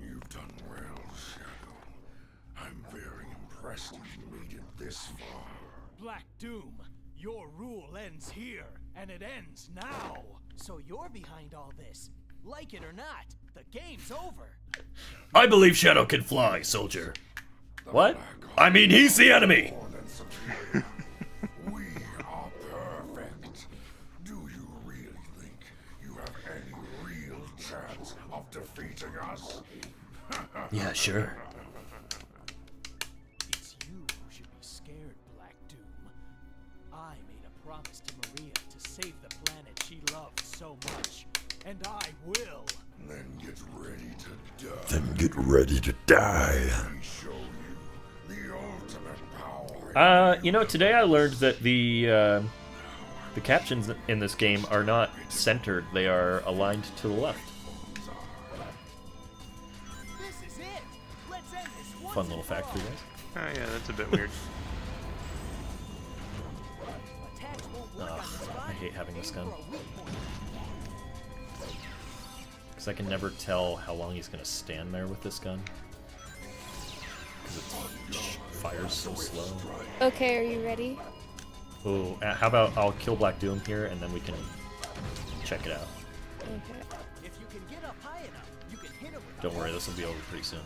You've done well, Shadow. I'm very impressed you've made it this far. Black Doom, your rule ends here, and it ends now. So you're behind all this. Like it or not, the game's over. I believe Shadow can fly, soldier. What? I mean, he's the enemy. We are perfect. Do you really think you have any real chance of defeating us? Yeah, sure. It's you who should be scared, Black Doom. I made a promise to Maria to save the planet she loved so much, and I will. Then get ready to die. Then get ready to die. We show you the ultimate power. You know, today I learned that the captions in this game are not centered; they are aligned to the left. This is it. Let's end this once Fun little fact for you guys. Oh yeah, that's a bit weird. Attacks won't work Ugh, on this I hate having this gun. for a weak point. Because I can never tell how long he's going to stand there with this gun. because it fires so slow. Okay, are you ready? Oh, how about I'll kill Black Doom here, and then we can check it out. Okay. If you can get up high enough, you can hit him with Don't worry, this will be over pretty soon.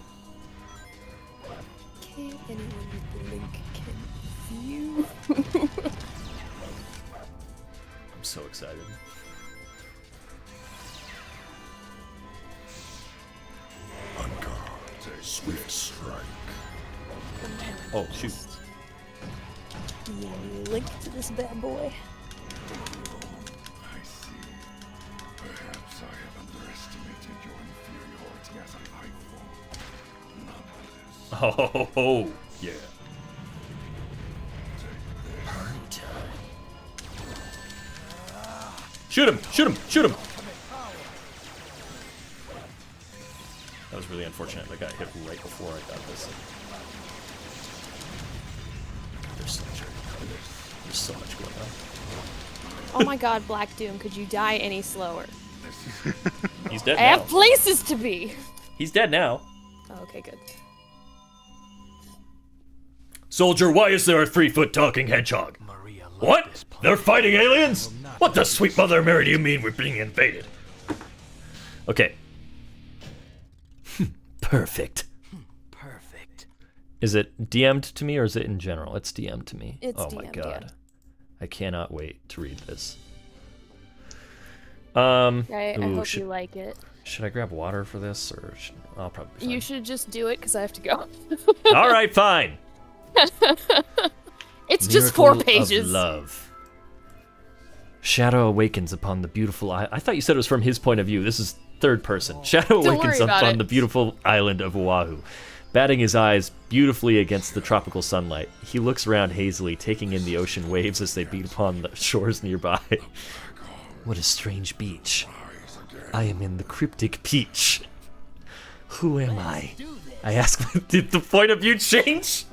Can anyone with the link can view? I'm so excited. Swift strike. Oh, shoot. Link to this bad boy. I see. Perhaps I have underestimated your inferiority as a life form. Nonetheless. Oh, yeah. Shoot him! Shoot him! Shoot him! That was really unfortunate. I got hit right before I got this. There's so much going on. Oh my god, Black Doom, could you die any slower? He's dead I now. have places to be! He's dead now. Oh, okay, good. Soldier, why is there a 3-foot talking hedgehog? What? They're fighting aliens? What the sweet mother of Mary do you mean we're being invaded? Okay. Perfect. Perfect. Is it DM'd to me or is it in general? It's DM'd to me. It's oh my DM'd, god. yeah. I cannot wait to read this. I ooh, hope you like it. Should I grab water for this or I'll probably be fine. You should just do it because I have to go. All right, fine. It's just 4 Miracle pages. Of love. Shadow awakens upon the beautiful I thought you said it was from his point of view. This is third person. Shadow Don't awakens worry about upon it. the beautiful island of Oahu. Batting his eyes beautifully against the tropical sunlight, he looks around hazily, taking in the ocean waves as they beat upon the shores nearby. What a strange beach. I am in the cryptic peach. Who am I? I ask, did the point of view change?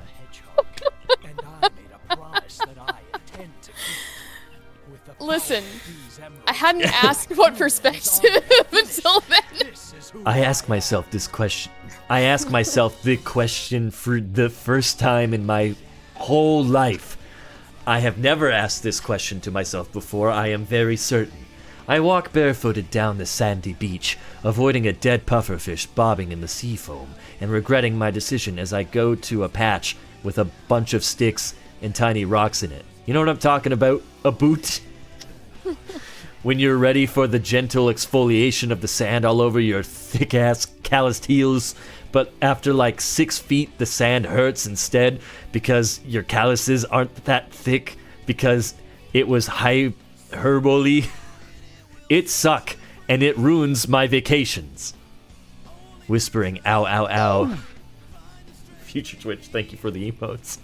And I made a promise that I intend to keep. With the power Listen, of these emeralds, I hadn't asked what perspective until then. this is who I ask myself this question. I ask myself the question for the first time in my whole life. I have never asked this question to myself before, I am very certain. I walk barefooted down the sandy beach, avoiding a dead pufferfish bobbing in the sea foam, and regretting my decision as I go to a patch with a bunch of sticks and tiny rocks in it. You know what I'm talking about? A boot? When you're ready for the gentle exfoliation of the sand all over your thick-ass calloused heels, but after like 6 feet the sand hurts instead because your calluses aren't that thick because it was hyperbole. It suck, and it ruins my vacations. Whispering, ow, ow, ow. Future Twitch, thank you for the emotes.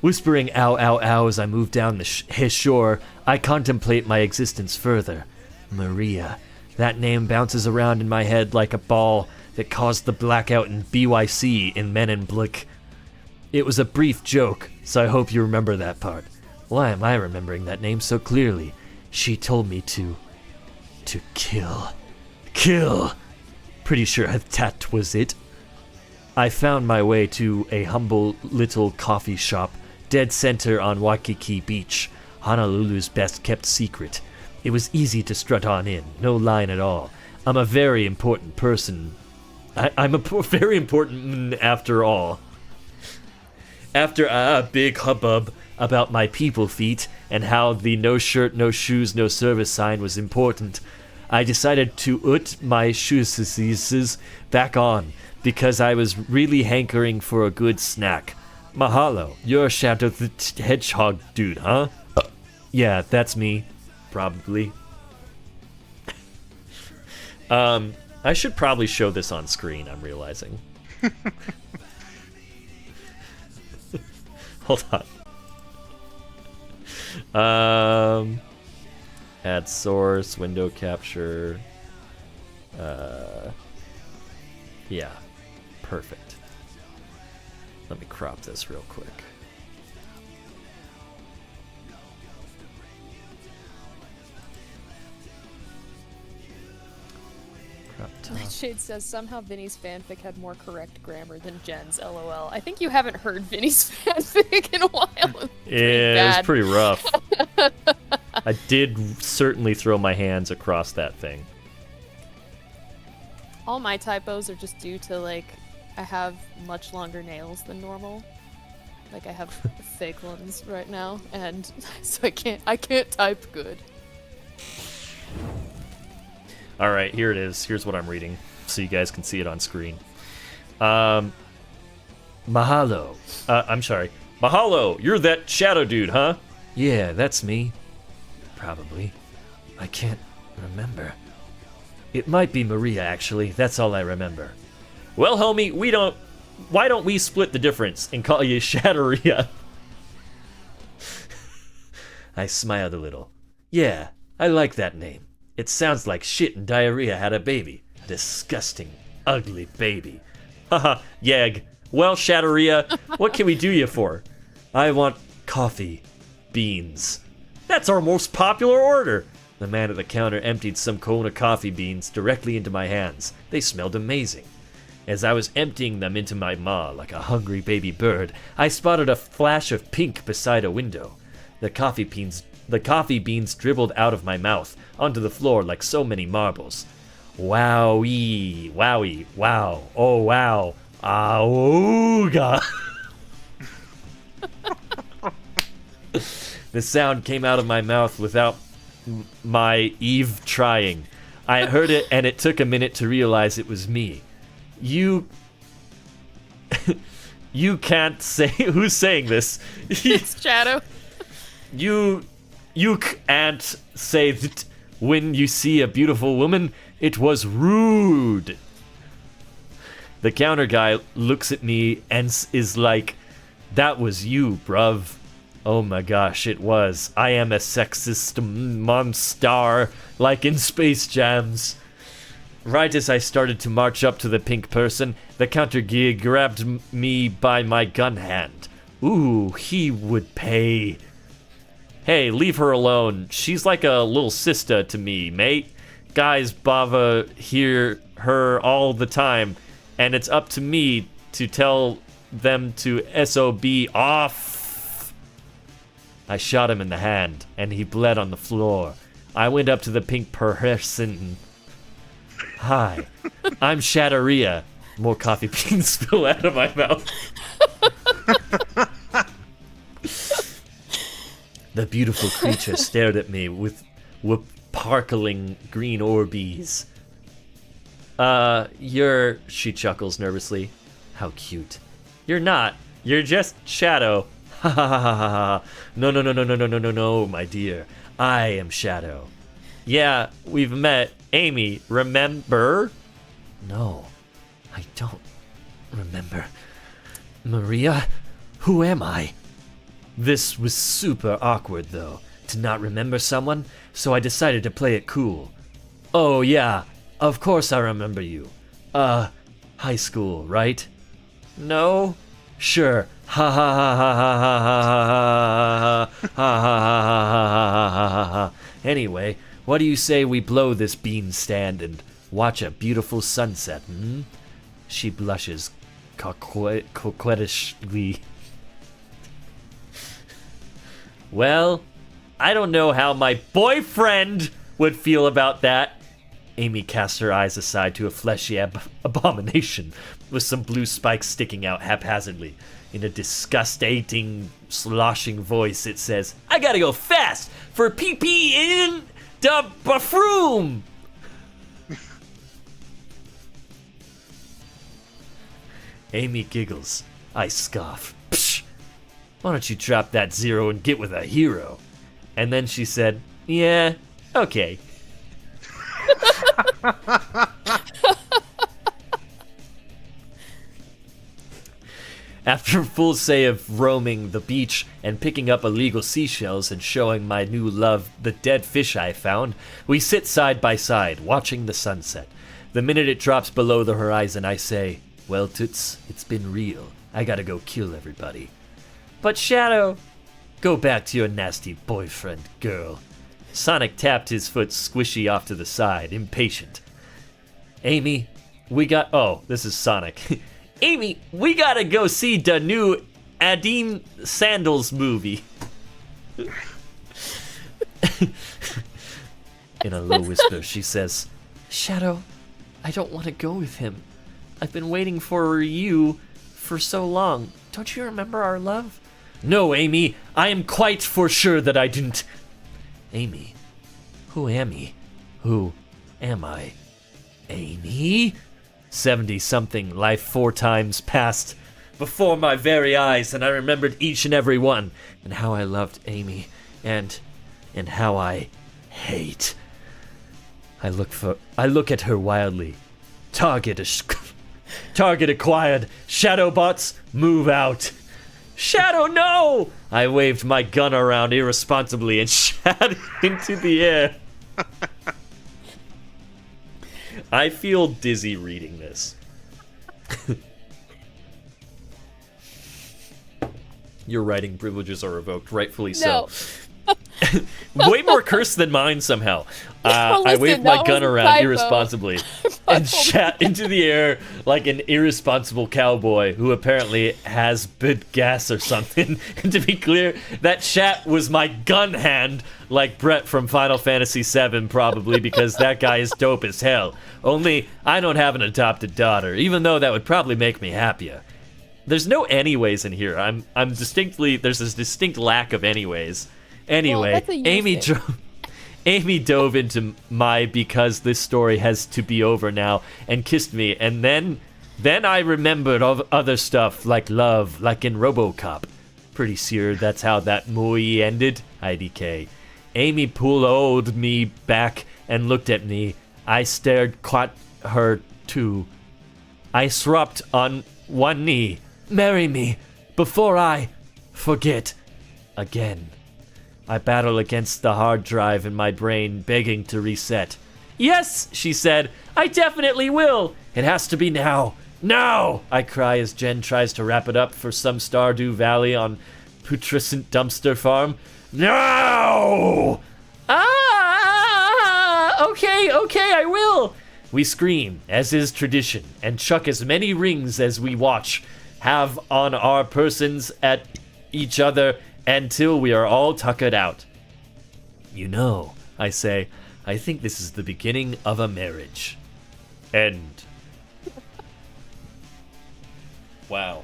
Whispering ow, ow, ow as I move down his shore, I contemplate my existence further. Maria. That name bounces around in my head like a ball that caused the blackout in BYC in Men in Black. It was a brief joke, so I hope you remember that part. Why am I remembering that name so clearly? She told me to kill. Kill! Pretty sure that was it. I found my way to a humble little coffee shop, dead center on Waikiki Beach, Honolulu's best kept secret. It was easy to strut on in, no line at all. I'm a very important person. I'm a very important after all. After a big hubbub about my people feet and how the no shirt, no shoes, no service sign was important, I decided to put my shoes back on because I was really hankering for a good snack. Mahalo, you're Shadow the Hedgehog dude, huh? Yeah, that's me. Probably. I should probably show this on screen, I'm realizing. Hold on. Add source, window capture. Yeah, perfect. Let me crop this real quick. Nightshade says somehow Vinny's fanfic had more correct grammar than Jen's. LOL. I think you haven't heard Vinny's fanfic in a while. Yeah, it was pretty rough. I did certainly throw my hands across that thing. All my typos are just due to like I have much longer nails than normal. Like I have fake ones right now, and so I can't type good. All right, here it is. Here's what I'm reading, so you guys can see it on screen. Mahalo. I'm sorry. Mahalo, you're that shadow dude, huh? Yeah, that's me. Probably. I can't remember. It might be Maria, actually. That's all I remember. Well, homie, why don't we split the difference and call you Shadowria? I smiled a little. Yeah, I like that name. It sounds like shit and diarrhea had a baby. A disgusting, ugly baby. Haha, yag. Well, Shadowria, what can we do you for? I want coffee. Beans. That's our most popular order. The man at the counter emptied some cone of coffee beans directly into my hands. They smelled amazing. As I was emptying them into my maw like a hungry baby bird, I spotted a flash of pink beside a window. The coffee beans dribbled out of my mouth onto the floor like so many marbles. Wowee, wowie, wow, oh wow, auga. The sound came out of my mouth without my Eve trying. I heard it, and it took a minute to realize it was me. You can't say who's saying this. It's Shadow. You can't say that when you see a beautiful woman. It was rude. The counter guy looks at me and is like, "That was you, bruv." Oh my gosh, it was. I am a sexist monster, like in Space Jams. Right as I started to march up to the pink person, the counter gear grabbed me by my gun hand. Ooh, he would pay. Hey, leave her alone. She's like a little sister to me, mate. Guys bother her all the time, and it's up to me to tell them to SOB off. I shot him in the hand, and he bled on the floor. I went up to the pink person. Hi, I'm Shadowria. More coffee beans spill out of my mouth. The beautiful creature stared at me with sparkling green orbies. She chuckles nervously. How cute. You're not. You're just Shadow. Ha ha ha ha ha. No, my dear. I am Shadow. Yeah, we've met. Amy, remember? No, I don't remember. Maria? Who am I? This was super awkward, though, to not remember someone, so I decided to play it cool. Oh, yeah, of course I remember you. High school, right? No? Sure. Ha ha ha ha ha ha ha ha ha ha ha ha ha. Anyway, what do you say we blow this bean stand and watch a beautiful sunset, hmm? She blushes coquettishly. Well, I don't know how my boyfriend would feel about that. Amy cast her eyes aside to a fleshy abomination with some blue spikes sticking out haphazardly. In a disgusting, sloshing voice, it says, "I gotta go fast for pee-pee in the bathroom." Amy giggles. I scoff. Psh! Why don't you drop that zero and get with a hero? And then she said, "Yeah, okay." After a full day of roaming the beach and picking up illegal seashells and showing my new love the dead fish I found, we sit side by side, watching the sunset. The minute it drops below the horizon, I say, "Well, Toots, it's been real. I gotta go kill everybody." "But Shadow..." "Go back to your nasty boyfriend, girl." Sonic tapped his foot squishy off to the side, impatient. Amy, we got... Oh, this is Sonic. Amy, we gotta go see the new Adim Sandals movie. In a low whisper, she says, Shadow, I don't want to go with him. I've been waiting for you for so long. Don't you remember our love? No, Amy, I am quite for sure that I didn't. Amy, who am I? Who am I? Amy? 70-something life 4 times passed before my very eyes, and I remembered each and every one, and how I loved Amy, and how I hate. I look at her wildly. Target acquired. Shadowbots, move out. Shadow, no! I waved my gun around irresponsibly and shot it into the air. I feel dizzy reading this. Your writing privileges are revoked, rightfully so. Way more cursed than mine somehow. I waved my gun around irresponsibly and shot into the air like an irresponsible cowboy who apparently has bit gas or something. And to be clear, that chat was my gun hand, like Brett from Final Fantasy VII, probably, because that guy is dope as hell. Only I don't have an adopted daughter, even though that would probably make me happier. There's no anyways in here. There's this distinct lack of anyways. Anyway, well, Amy dove into my because this story has to be over now and kissed me, and then I remembered other stuff like love, like in RoboCop. Pretty sure that's how that movie ended. IDK. Amy pulled me back and looked at me. I stared caught her too. I dropped on one knee. Marry me before I forget again. I battle against the hard drive in my brain, begging to reset. Yes, she said, I definitely will. It has to be now. Now, I cry as Jen tries to wrap it up for some Stardew Valley on putrescent dumpster farm. No! Okay, I will. We scream, as is tradition, and chuck as many rings as we watch have on our persons at each other until we are all tuckered out. You know, I say, I think this is the beginning of a marriage. End. Wow.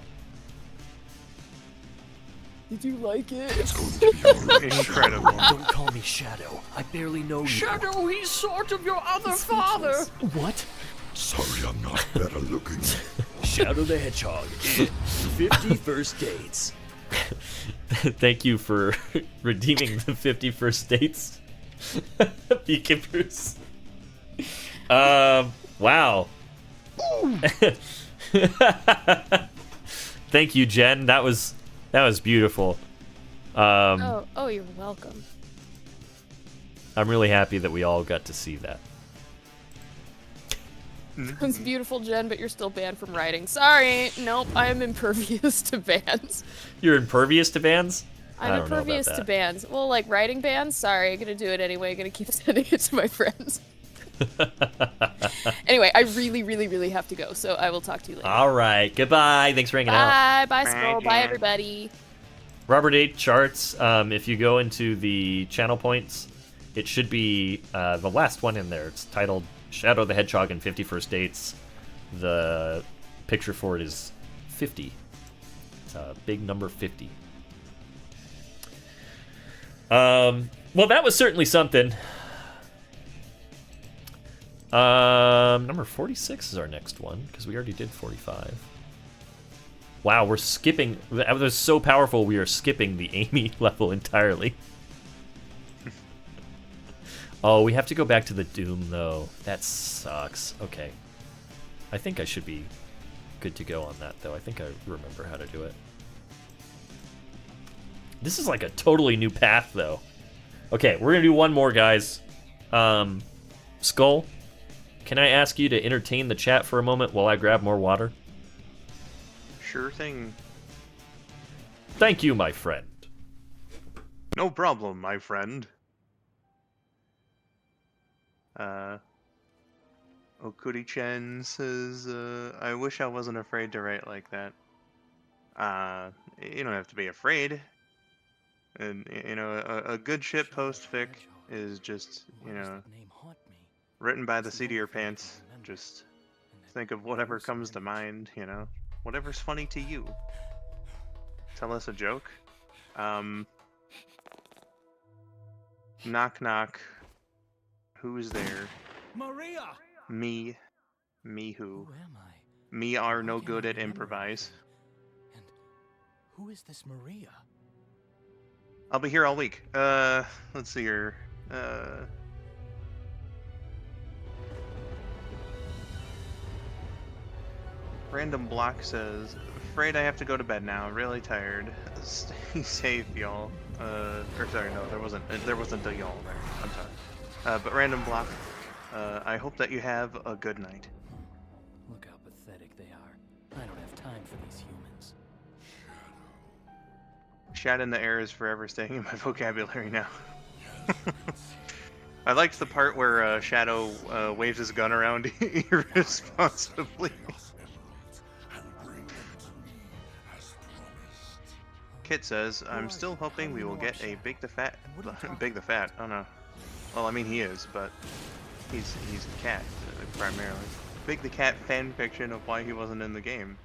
Did you like it? Incredible. Don't call me Shadow. I barely know you. Shadow, he's sort of your other father. What? Sorry, I'm not better looking. Shadow the Hedgehog in 50 First Dates. Thank you for redeeming the 50 First Dates. Beekeepers. Wow. Thank you, Jen. That was beautiful. Oh, you're welcome. I'm really happy that we all got to see that. It's beautiful, Jen, but you're still banned from writing. Sorry. Nope, I am impervious to bans. You're impervious to bans? I'm impervious to bans. Well, like writing bans? Sorry, I'm gonna do it anyway. I'm gonna keep sending it to my friends. Anyway, I really, really, really have to go, so I will talk to you later. All right. Goodbye. Thanks for hanging out. Bye, Scroll. Bye, everybody. Robert 8 charts. If you go into the channel points, it should be the last one in there. It's titled Shadow the Hedgehog and 50 First Dates. The picture for it is 50. It's a big number 50. Well, that was certainly something. Number 46 is our next one, because we already did 45. Wow, we're skipping. That was so powerful, we are skipping the Amy level entirely. Oh, we have to go back to the Doom, though. That sucks. Okay. I think I should be good to go on that, though. I think I remember how to do it. This is like a totally new path, though. Okay, we're going to do one more, guys. Skull, can I ask you to entertain the chat for a moment while I grab more water? Sure thing. Thank you, my friend. No problem, my friend. Okuri-chen says, I wish I wasn't afraid to write like that. You don't have to be afraid. And, you know, a good shit post-fic is just, you know, written by the seat of your pants. Just think of whatever comes to mind, you know. Whatever's funny to you. Tell us a joke. Knock knock. Who's there? Maria! Me. Me who? Who am I? Me are no How can good I at remember improvise. And who is this Maria? I'll be here all week. Let's see here. Random Block says, afraid I have to go to bed now. Really tired. Stay safe, y'all. Or sorry, no, there wasn't a y'all there. I'm sorry. But Random Block, I hope that you have a good night. Look how pathetic they are. I don't have time for these humans. Shat in the air is forever staying in my vocabulary now. I liked the part where Shadow waves his gun around irresponsibly. Kit says, I'm still hoping we will get a Big the Fat... Big the Fat, oh no. Well, I mean he is, but he's a cat, primarily. Big the Cat fan fiction of why he wasn't in the game.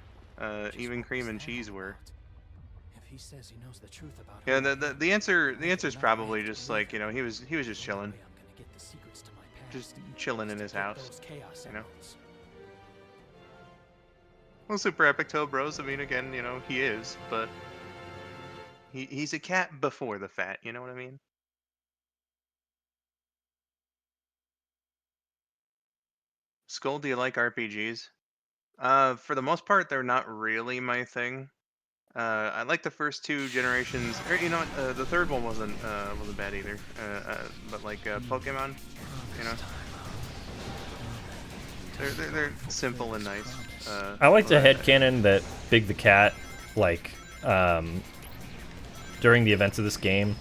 Even Cream and Cheese were. If he says he knows the truth about Yeah, the answer's probably just like, you know, he was just chilling. Just chilling in his house, you know. Well, Super Epic Toe Bros, I mean, again, you know, he is, but he's a cat before the fat, you know what I mean? Skull, do you like RPGs? For the most part, they're not really my thing. I like the first two generations. Or, you know what? The third one wasn't bad either. But like Pokemon, you know, they're simple and nice. I like the headcanon that Big the Cat, like, during the events of this game,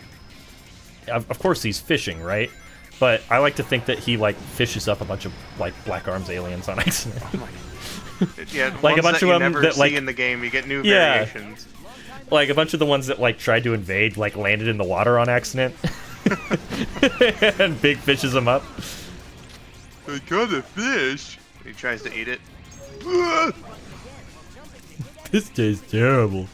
of course he's fishing, right? But I like to think that he, like, fishes up a bunch of, like, Black Arms aliens on accident. Oh my. Yeah, Like a bunch of them never that, see like, in the game. You get new variations. Like a bunch of the ones that like tried to invade, like landed in the water on accident, and Big fishes them up. I got a fish. He tries to eat it. This tastes terrible.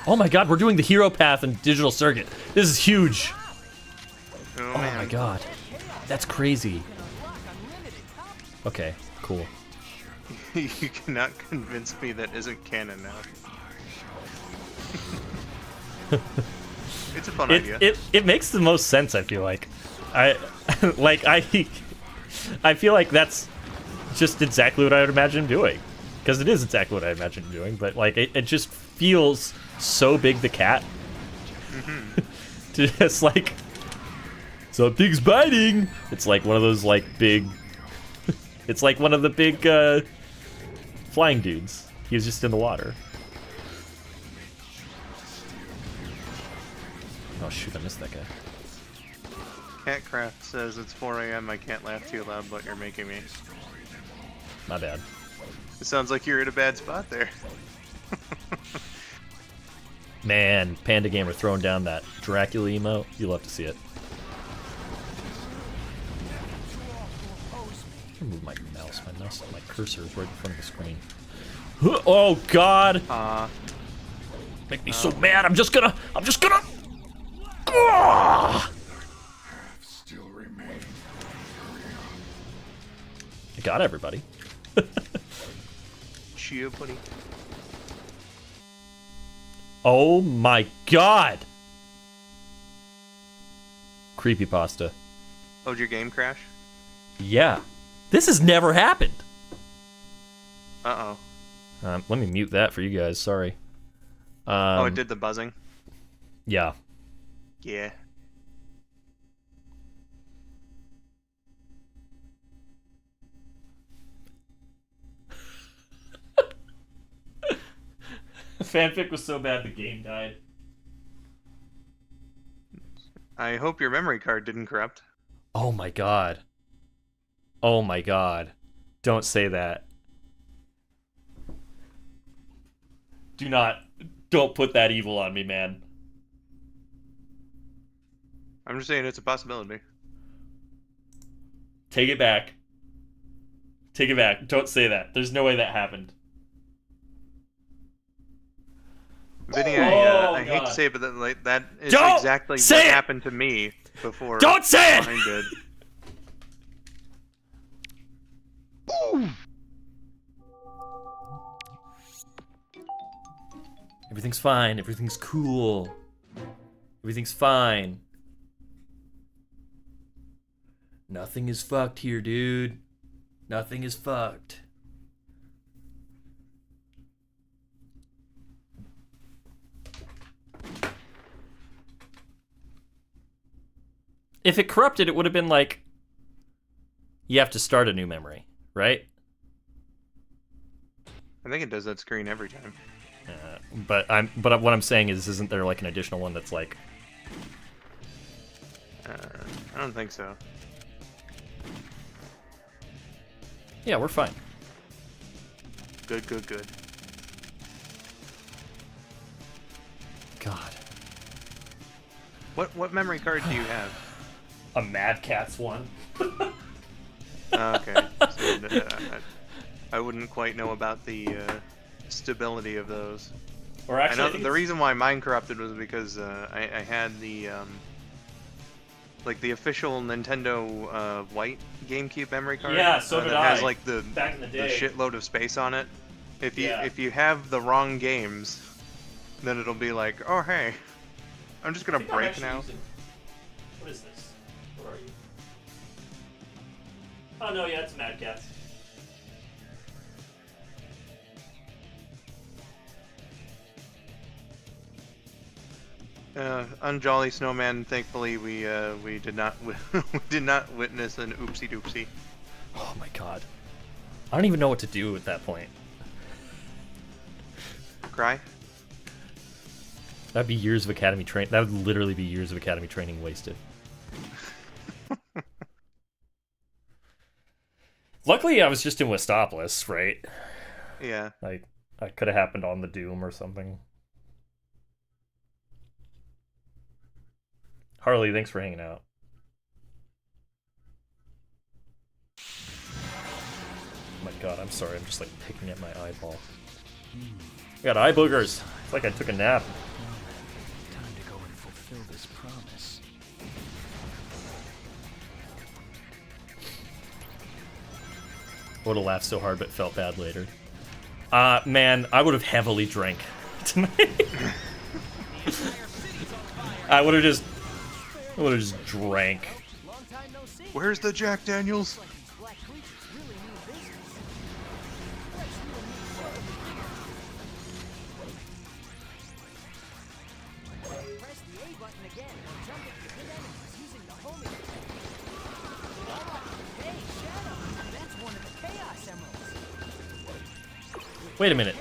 Oh my god, we're doing the hero path and digital circuit. This is huge. Oh my god. That's crazy. Okay, cool. You cannot convince me that isn't canon now. It's a fun idea. It makes the most sense, I feel like. I feel like that's just exactly what I would imagine him doing. Because it is exactly what I imagine him doing, but like it just feels so Big the Cat. To just like something's biting. It's like one of those like big it's like one of the big flying dudes. He was just in the water. Oh shoot, I missed that guy. Catcraft says it's 4 a.m. I can't laugh too loud, but you're making me. My bad. It sounds like you're in a bad spot there. Man, Panda Gamer throwing down that Dracula emote. You love to see it. Move my mouse. My cursor is right in front of the screen. Oh God! Make me so mad. I'm just gonna. Still remain. I got everybody. Chia buddy. Oh my God! Creepypasta. Oh, did your game crash? Yeah. This has never happened. Uh-oh. Let me mute that for you guys. Sorry. Oh, it did the buzzing? Yeah. Yeah. Fanfic was so bad the game died. I hope your memory card didn't corrupt. Oh my god. Oh my god. Don't say that. Don't put that evil on me, man. I'm just saying it's a possibility. Take it back. Take it back. Don't say that. There's no way that happened. Vinny, Oh, I hate to God. say it, but that is Don't exactly say what it! happened to me before. Don't say it! Mine did. Everything's fine. Everything's cool. Everything's fine. Nothing is fucked here, dude. Nothing is fucked. If it corrupted, it would have been like, you have to start a new memory, right? I think it does that screen every time. But what I'm saying is, isn't there like an additional one that's like? I don't think so. Yeah, we're fine. Good, good, good. God. What memory card do you have? A Mad Catz one. Okay. So, I wouldn't quite know about the stability of those. Or actually, I know the reason why mine corrupted was because I had the like the official Nintendo white GameCube memory card. Yeah, so did that I. has like the Back in the day. shitload of space on it. If you Yeah. if you have the wrong games, then it'll be like, oh hey, I'm just gonna break now. What is this? Where are you? Oh no, yeah, it's Mad Catz. Unjolly Snowman. Thankfully, we did not we did not witness an oopsie doopsie. Oh my god. I don't even know what to do at that point. Cry. That'd be years of academy training. That would literally be years of academy training wasted. Luckily, I was just in Westopolis, right? Yeah. Like, that could have happened on the Doom or something. Harley, thanks for hanging out. Oh my god, I'm sorry. I'm just like picking at my eyeball. I got eye boogers. It's like I took a nap. Time to go and fulfill this promise. Would have laughed so hard but felt bad later. Man, I would have heavily drank tonight. I would have just drank. Where's the Jack Daniels? Wait a minute.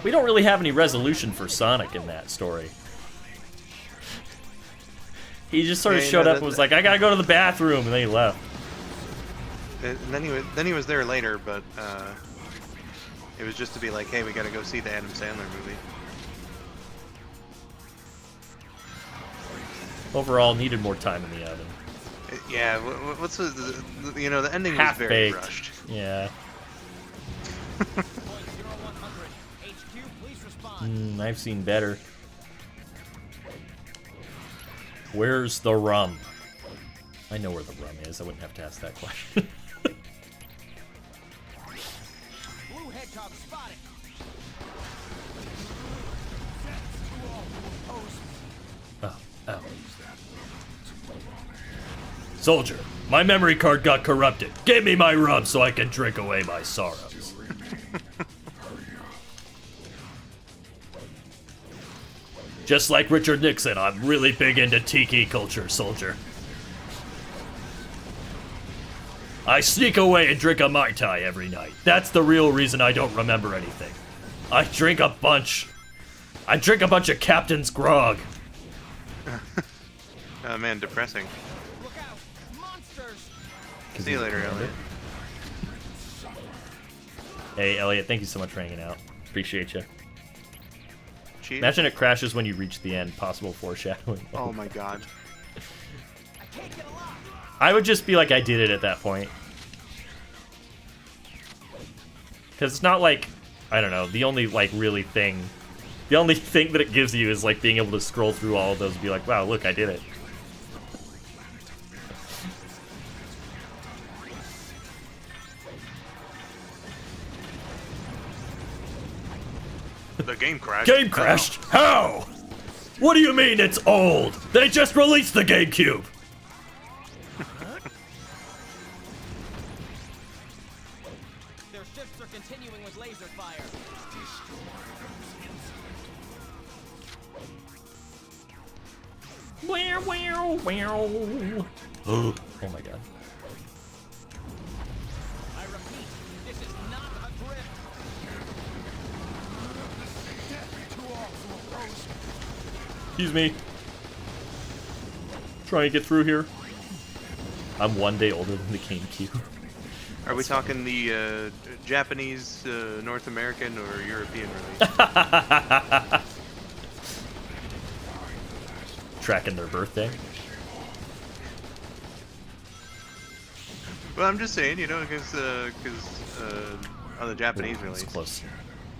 We don't really have any resolution for Sonic in that story. He just sort of showed up and was like, I gotta go to the bathroom, and then he left. And then he was there later, but it was just to be like, hey, we gotta go see the Adam Sandler movie. Overall, needed more time in the oven. Yeah, what's the ending was very Half-baked. rushed. Yeah. I've seen better. Where's the rum? I know where the rum is. I wouldn't have to ask that question. Blue hedgehog spotted. Oh. Soldier, my memory card got corrupted. Give me my rum so I can drink away my sorrows. Just like Richard Nixon, I'm really big into tiki culture, soldier. I sneak away and drink a Mai Tai every night. That's the real reason I don't remember anything. I drink a bunch of Captain's Grog. man, depressing. Look out! Monsters! See you later, Elliot. Hey, Elliot, thank you so much for hanging out. Appreciate you. Cheers. Imagine it crashes when you reach the end. Possible foreshadowing. Oh my god. I would just be like, I did it at that point. Because it's not like, I don't know, the only like really thing, the only thing that it gives you is like being able to scroll through all of those and be like, wow, look, I did it. The game crashed. Game crashed? How? What do you mean it's old? They just released the GameCube. Their ships are continuing with laser fire. Wow, wow, wow. Oh my god. I repeat, this is not a drift. Excuse me. Trying to get through here. I'm one day older than the GameCube. Are we talking the Japanese, North American, or European release? Tracking their birthday. Well, I'm just saying, you know, because on the Japanese Ooh, release. it's close.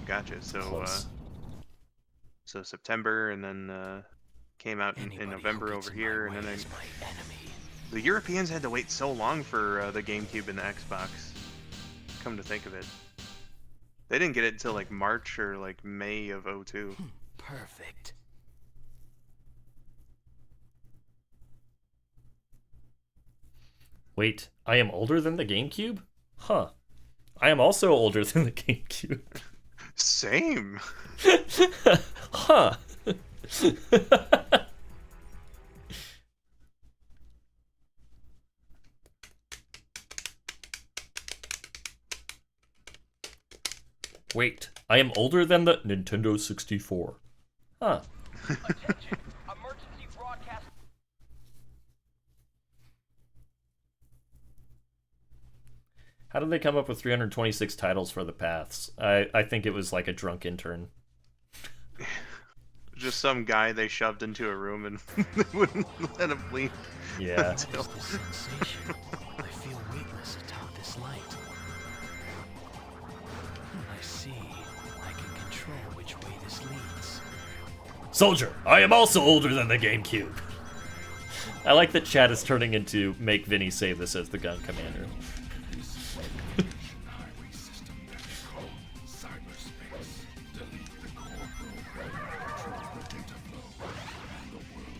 Gotcha. So, Close. so September, and then came out in November over here, and then the Europeans had to wait so long for the GameCube and the Xbox. Come to think of it, they didn't get it until like March or like May of '02. Perfect. Wait, I am older than the GameCube? Huh. I am also older than the GameCube. Same. Huh. Wait, I am older than the Nintendo 64. Huh. Attention, emergency broadcast. How did they come up with 326 titles for the paths? I think it was like a drunk intern. Just some guy they shoved into a room and they wouldn't let him leave. Yeah. Until... Sensation. I feel weightless atop this light. I see. I can control which way this leads. Soldier, I am also older than the GameCube. I like that chat is turning into make Vinny say this as the gun commander. Highway system called cyberspace. Delete the core program. Control the data flow. And the world will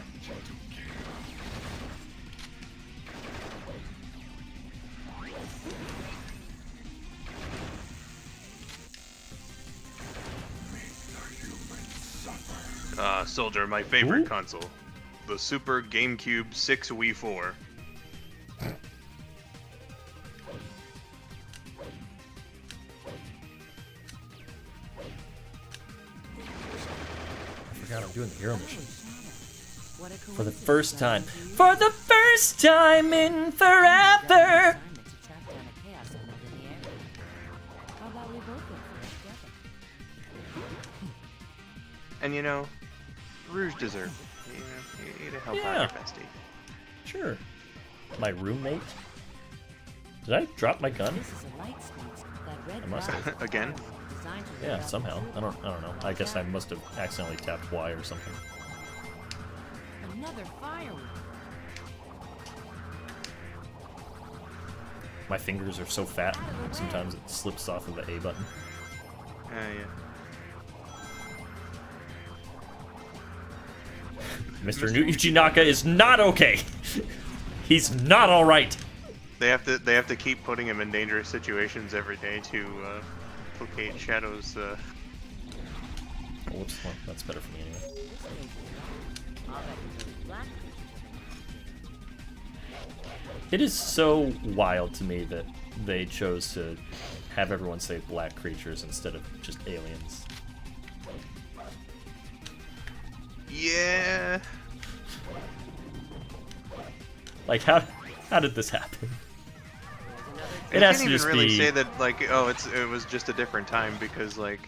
plunge into chaos. Make the humans suffer. Soldier, my favorite Ooh. console. The Super GameCube 6W4. I forgot I'm doing the hero mission. What a For the coincidence, first time. darling dear. For the first time in forever! Assignment to track down a chaos element in the area. How about we both go for it together? And you know, Rouge deserved it. You know, you to help out Yeah. your bestie. Sure. My roommate? Did I drop my gun? This is a light speed. That red I must valve have. Again? is designed to Yeah, rid off somehow. the I don't know. I guess I must have accidentally tapped Y or something. Another firework. My fingers are so fat, sometimes it slips off of the A button. Yeah. Mr. Uchinaka is not okay! He's not alright! They have to keep putting him in dangerous situations every day to placate Shadow's. Whoops, well, that's better for me anyway. I'll bet those black creatures are It is so wild to me that they chose to have everyone say black creatures instead of just aliens. Yeah. Like, how did this happen? You It has can't to even just really be... say that, like, oh, it was just a different time, because, like,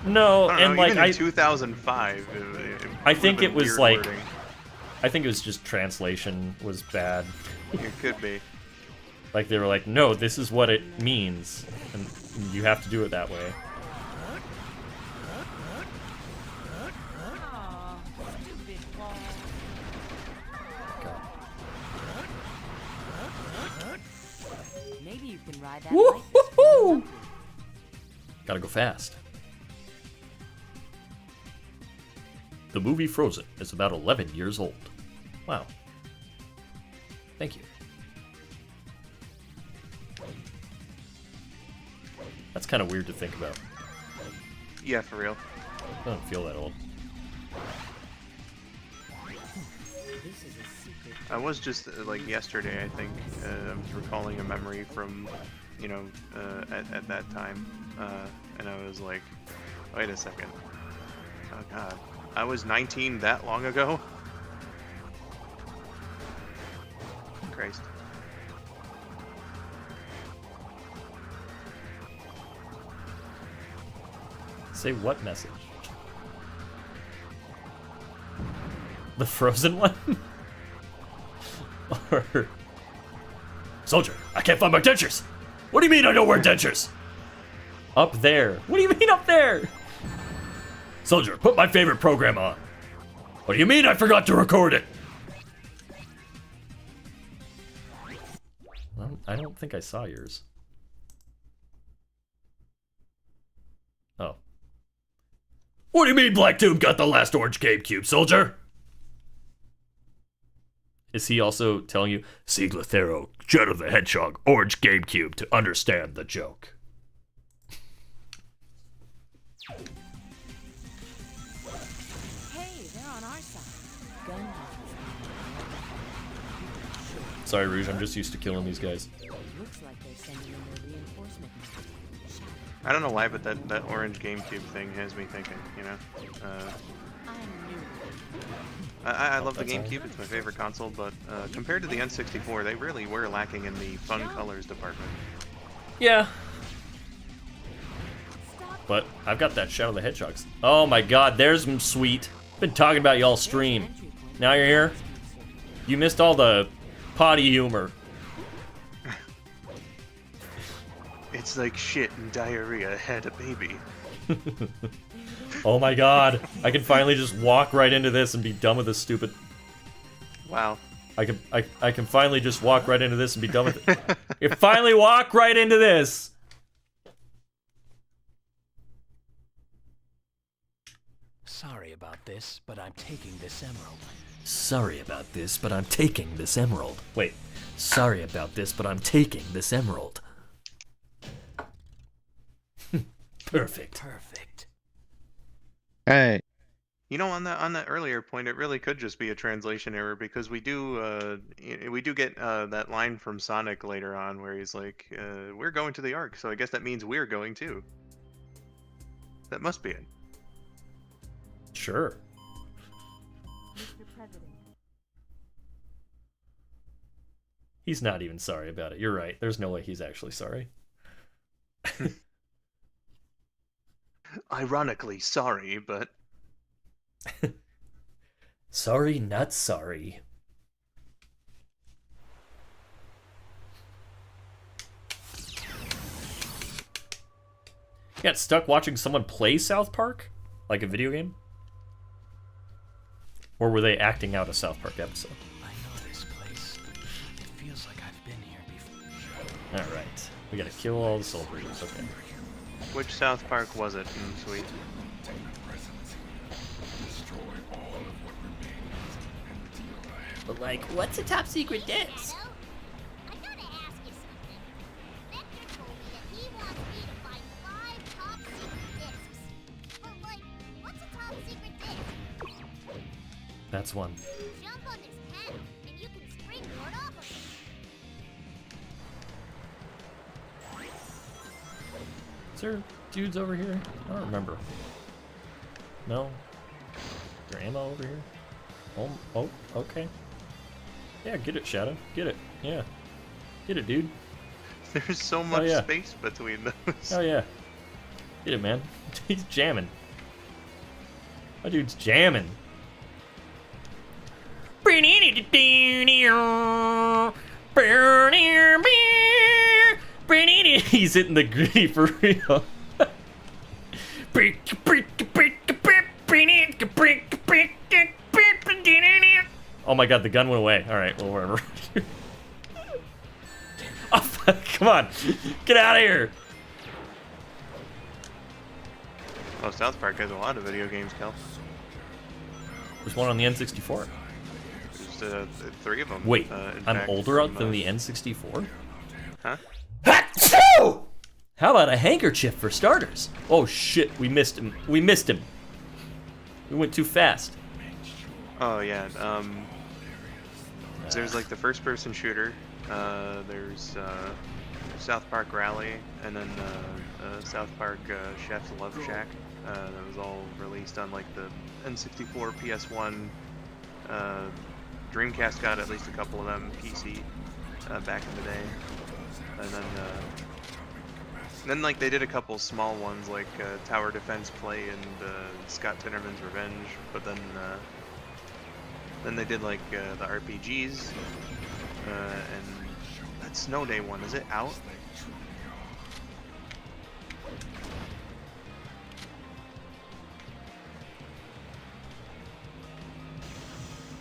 No, I don't and know, like even in 2005, I think it was weird like, wording. I think it was just translation was bad. It could be. Like they were like, no, this is what it means, and you have to do it that way. Maybe you can ride that Woo-hoo-hoo! Gotta go fast. The movie Frozen is about 11 years old. Wow. Thank you. That's kind of weird to think about. Yeah, for real. I don't feel that old. I was just, like, yesterday, I think, I was recalling a memory from, you know, at that time, and I was like, wait a second. Oh, God. I was 19 that long ago? Christ. Say what message? The Frozen one? Or... Soldier, I can't find my dentures! What do you mean I don't wear dentures? Up there. What do you mean up there? Soldier, put my favorite program on. What do you mean I forgot to record it? I don't think I saw yours. Oh. What do you mean Black Doom got the last orange GameCube, soldier? Is he also telling you, see Glathero, Shadow the Hedgehog, orange GameCube to understand the joke? Hey, they're on our side. Gun Sorry, Rouge, I'm just used to killing these guys. looks like they're sending in their reinforcement. I don't know why, but that orange GameCube thing has me thinking, you know? I love the GameCube, it's my favorite console, but compared to the N64, they really were lacking in the fun colors department. Yeah. But I've got that Shadow the Hedgehogs. Oh my god, there's some sweet. Been talking about y'all stream. Now you're here? You missed all the potty humor. It's like shit and diarrhea had a baby. Oh my god, I can finally just walk right into this and be done with this stupid... Wow. I can finally just walk right into this and be done with it. You finally walk right into this! Sorry about this, but I'm taking this emerald. Sorry about this, but I'm taking this emerald. Wait. Sorry about this, but I'm taking this emerald. Perfect. Perfect. Hey. You know, on that earlier point, it really could just be a translation error, because we do get that line from Sonic later on where he's like, "We're going to the Ark," so I guess that means we're going too. That must be it. Sure. Mr. President. He's not even sorry about it. You're right. There's no way he's actually sorry. Ironically, sorry, but... Sorry, not sorry. Got stuck watching someone play South Park? Like a video game? Or were they acting out a South Park episode? I know this place. It feels like I've been here before. Alright. We gotta kill all the soldiers. Okay. Which South Park was it, sweet? But like, what's a top secret disc? I gotta ask you something. Vector told me that he wants me to find 5 top secret discs. But like, what's a top secret disc? That's one. Jump on this path, and you can springboard off of it. Is there dudes over here? I don't remember. No? Is there ammo over here? Oh, okay. Yeah, get it, Shadow. Get it. Yeah. Get it, dude. There's so much yeah. space between those. Oh, yeah. Get it, man. He's jamming. My dude's jamming. He's hitting the gritty for real. Oh my god, the gun went away. Alright, well, wherever. Oh, come on. Get out of here. Oh, South Park has a lot of video games, Kel. There's one on the N64. There's 3 of them. Wait, in I'm fact, older from, than the N64? Huh? How about a handkerchief for starters? Oh shit, we missed him. We missed him. We went too fast. Oh yeah. There's like the first-person shooter. There's South Park Rally, and then South Park Chef's Love Shack. That was all released on like the N64, PS1. Dreamcast got at least a couple of them. PC back in the day, and then like they did a couple small ones like Tower Defense Play and Scott Tinnerman's Revenge, but then they did like the RPGs and that Snow Day one. Is it out?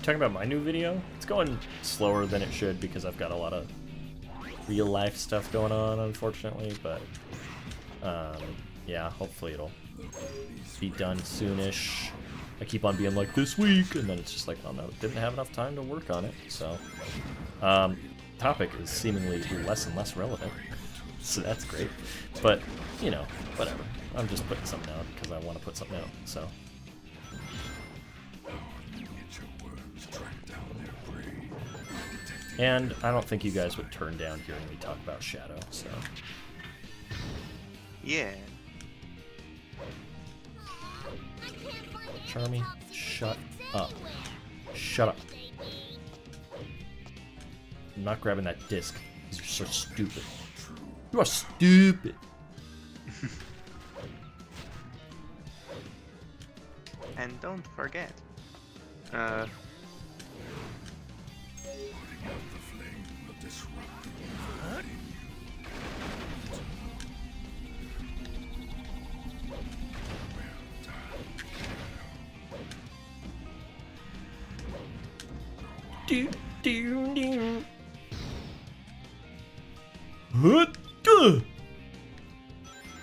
Talking about my new video? It's going slower than it should because I've got a lot of real life stuff going on, unfortunately, but yeah, hopefully it'll be done soonish. I keep on being like, this week, and then it's just like, oh no, didn't have enough time to work on it, so. Topic is seemingly less and less relevant, so that's great. But, you know, whatever. I'm just putting something out because I want to put something out, so. And I don't think you guys would turn down hearing me talk about Shadow, so. Yeah. Charmy, shut up. Shut up. I'm not grabbing that disc. You're so stupid. You are stupid. And don't forget. Do, do, do.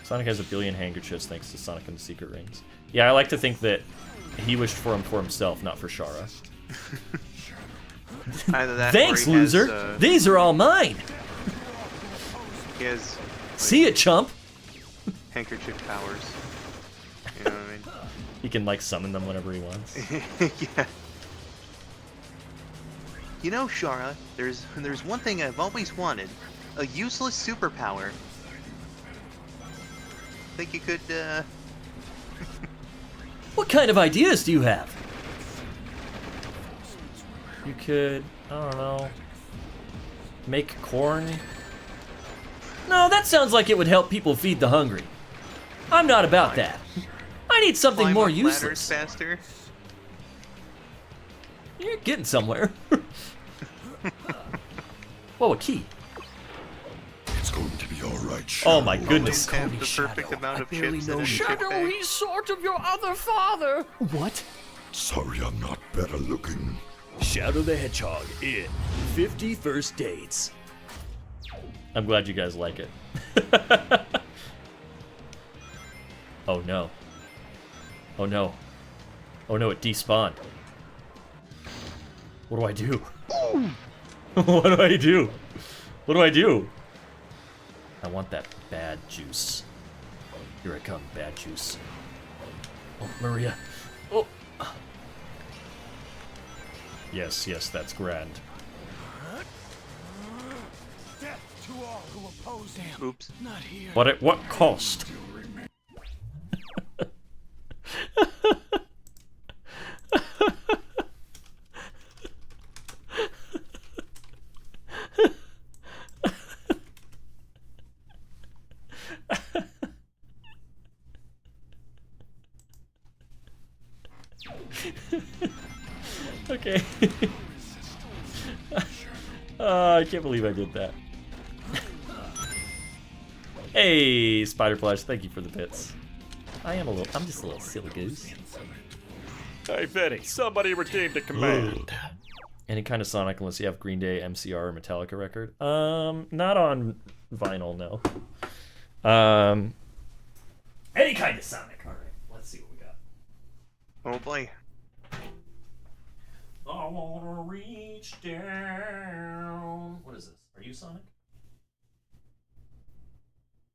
Sonic has a billion handkerchiefs thanks to Sonic and the Secret Rings. Yeah, I like to think that he wished for them for himself, not for Shara. Either that Thanks, or he has, loser. These are all mine. He has. Like, see ya, chump. Handkerchief powers. You know what I mean? He can like summon them whenever he wants. Yeah. You know, Shara, there's one thing I've always wanted. A useless superpower. Think you could, What kind of ideas do you have? You could, I don't know, make corn? No, that sounds like it would help people feed the hungry. I'm not about that. I need something climb more up ladders useless. faster? You're getting somewhere. Whoa, a key. It's going to be all right. Oh my goodness. Have the perfect amount of chips in a chip Shadow, bag. he's sort of your other father. What? Sorry, I'm not better looking. Shadow the Hedgehog in 50 First Dates. I'm glad you guys like it. Oh no. Oh no. Oh no, it despawned. What do I do? What do I do? What do I do? I want that bad juice. Here I come, bad juice. Oh, Maria. Oh. Yes, yes, that's grand. Death to all who oppose him. Oops. Not here. But at what cost? Okay. I can't believe I did that. Hey, Spider Flash, thank you for the bits. I'm just a little silly goose. Hey, Vinny, somebody redeemed a command. Any kind of Sonic unless you have Green Day, MCR, or Metallica record? Not on vinyl, no. Any kind of Sonic. All right, let's see what we got. Oh boy. I wanna reach down. What is this? Are you Sonic?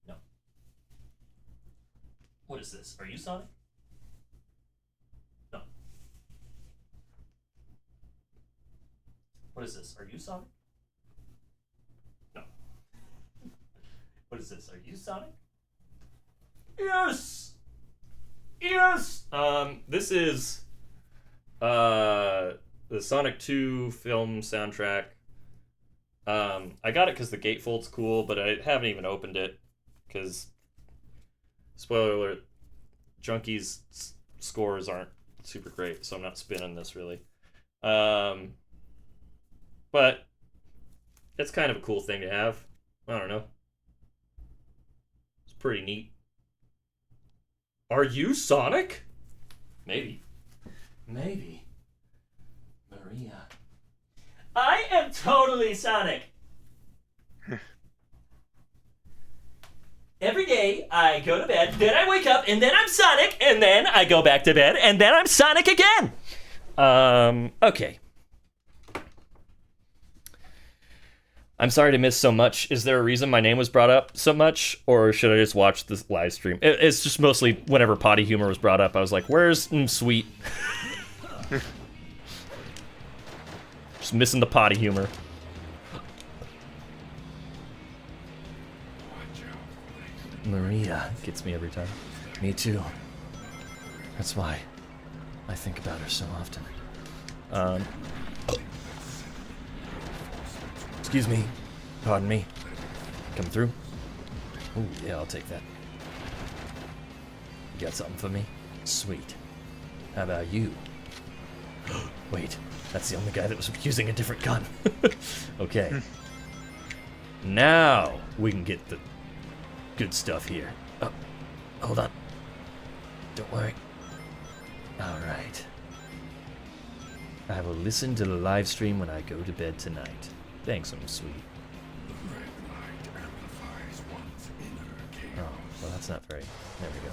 No. What is this? Are you Sonic? No. What is this? Are you Sonic? No. What is this? Are you Sonic? Yes! Yes! This is the Sonic 2 film soundtrack. I got it because the gatefold's cool, but I haven't even opened it because, spoiler alert, Junkie's scores aren't super great, so I'm not spinning this really. But it's kind of a cool thing to have. I don't know. It's pretty neat. Are you Sonic? Maybe. Maybe. Maria. I am totally Sonic. Every day I go to bed, then I wake up, and then I'm Sonic, and then I go back to bed, and then I'm Sonic again. Okay. I'm sorry to miss so much. Is there a reason my name was brought up so much, or should I just watch this live stream? It's just mostly whenever potty humor was brought up, I was like, where's Sweet? Just missing the potty humor. Maria gets me every time. Me too. That's why I think about her so often. Excuse me. Pardon me. Come through. Oh, yeah, I'll take that. You got something for me? Sweet. How about you? Wait, that's the only guy that was using a different gun. Okay. Now we can get the good stuff here. Oh, hold on. Don't worry. All right. I will listen to the live stream when I go to bed tonight. Thanks, I'm sweet. Oh, well, that's not very. There we go.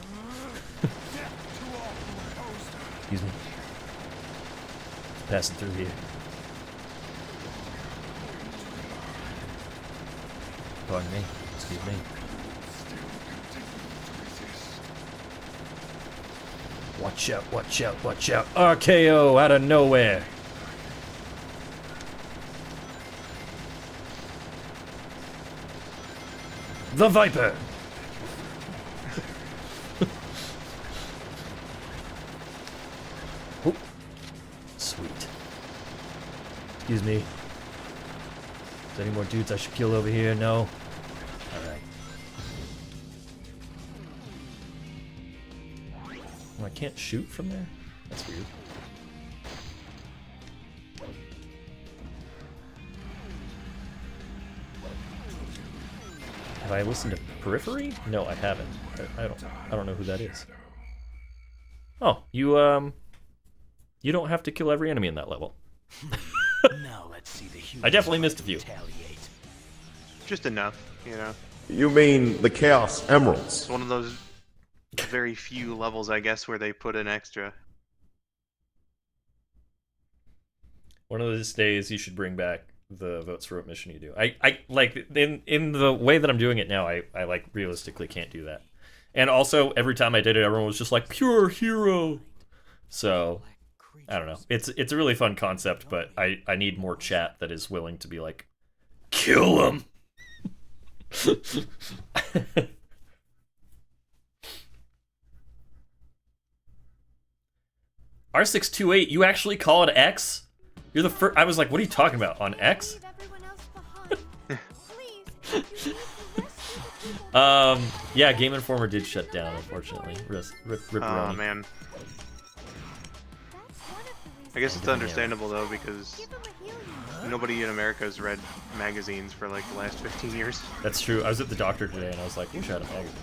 Excuse me. Just passing through here. Pardon me. Excuse me. Watch out, watch out, watch out. RKO out of nowhere. The Viper. Oh, sweet. Excuse me. Is there any more dudes I should kill over here? No? Alright. Oh, I can't shoot from there? That's weird. Have I listened to Periphery? No, I haven't. I don't know who that is. Oh, you don't have to kill every enemy in that level. Now let's see the I definitely missed a few. retaliate. Just enough, you know. You mean the Chaos Emeralds? It's one of those very few levels, I guess, where they put in extra. One of those days you should bring back the votes for what mission you do. I like in the way that I'm doing it now, I like realistically can't do that. And also every time I did it, everyone was just like pure hero. So I don't know. It's a really fun concept, but I need more chat that is willing to be like, kill him. R628, you actually call it X? You're the first. I was like, what are you talking about? On X? Yeah, Game Informer did shut down, unfortunately. Rip Oh, man. I guess it's understandable though, because nobody in America has read magazines for like the last 15 years. That's true. I was at the doctor today and I was like, wish I had a magazine.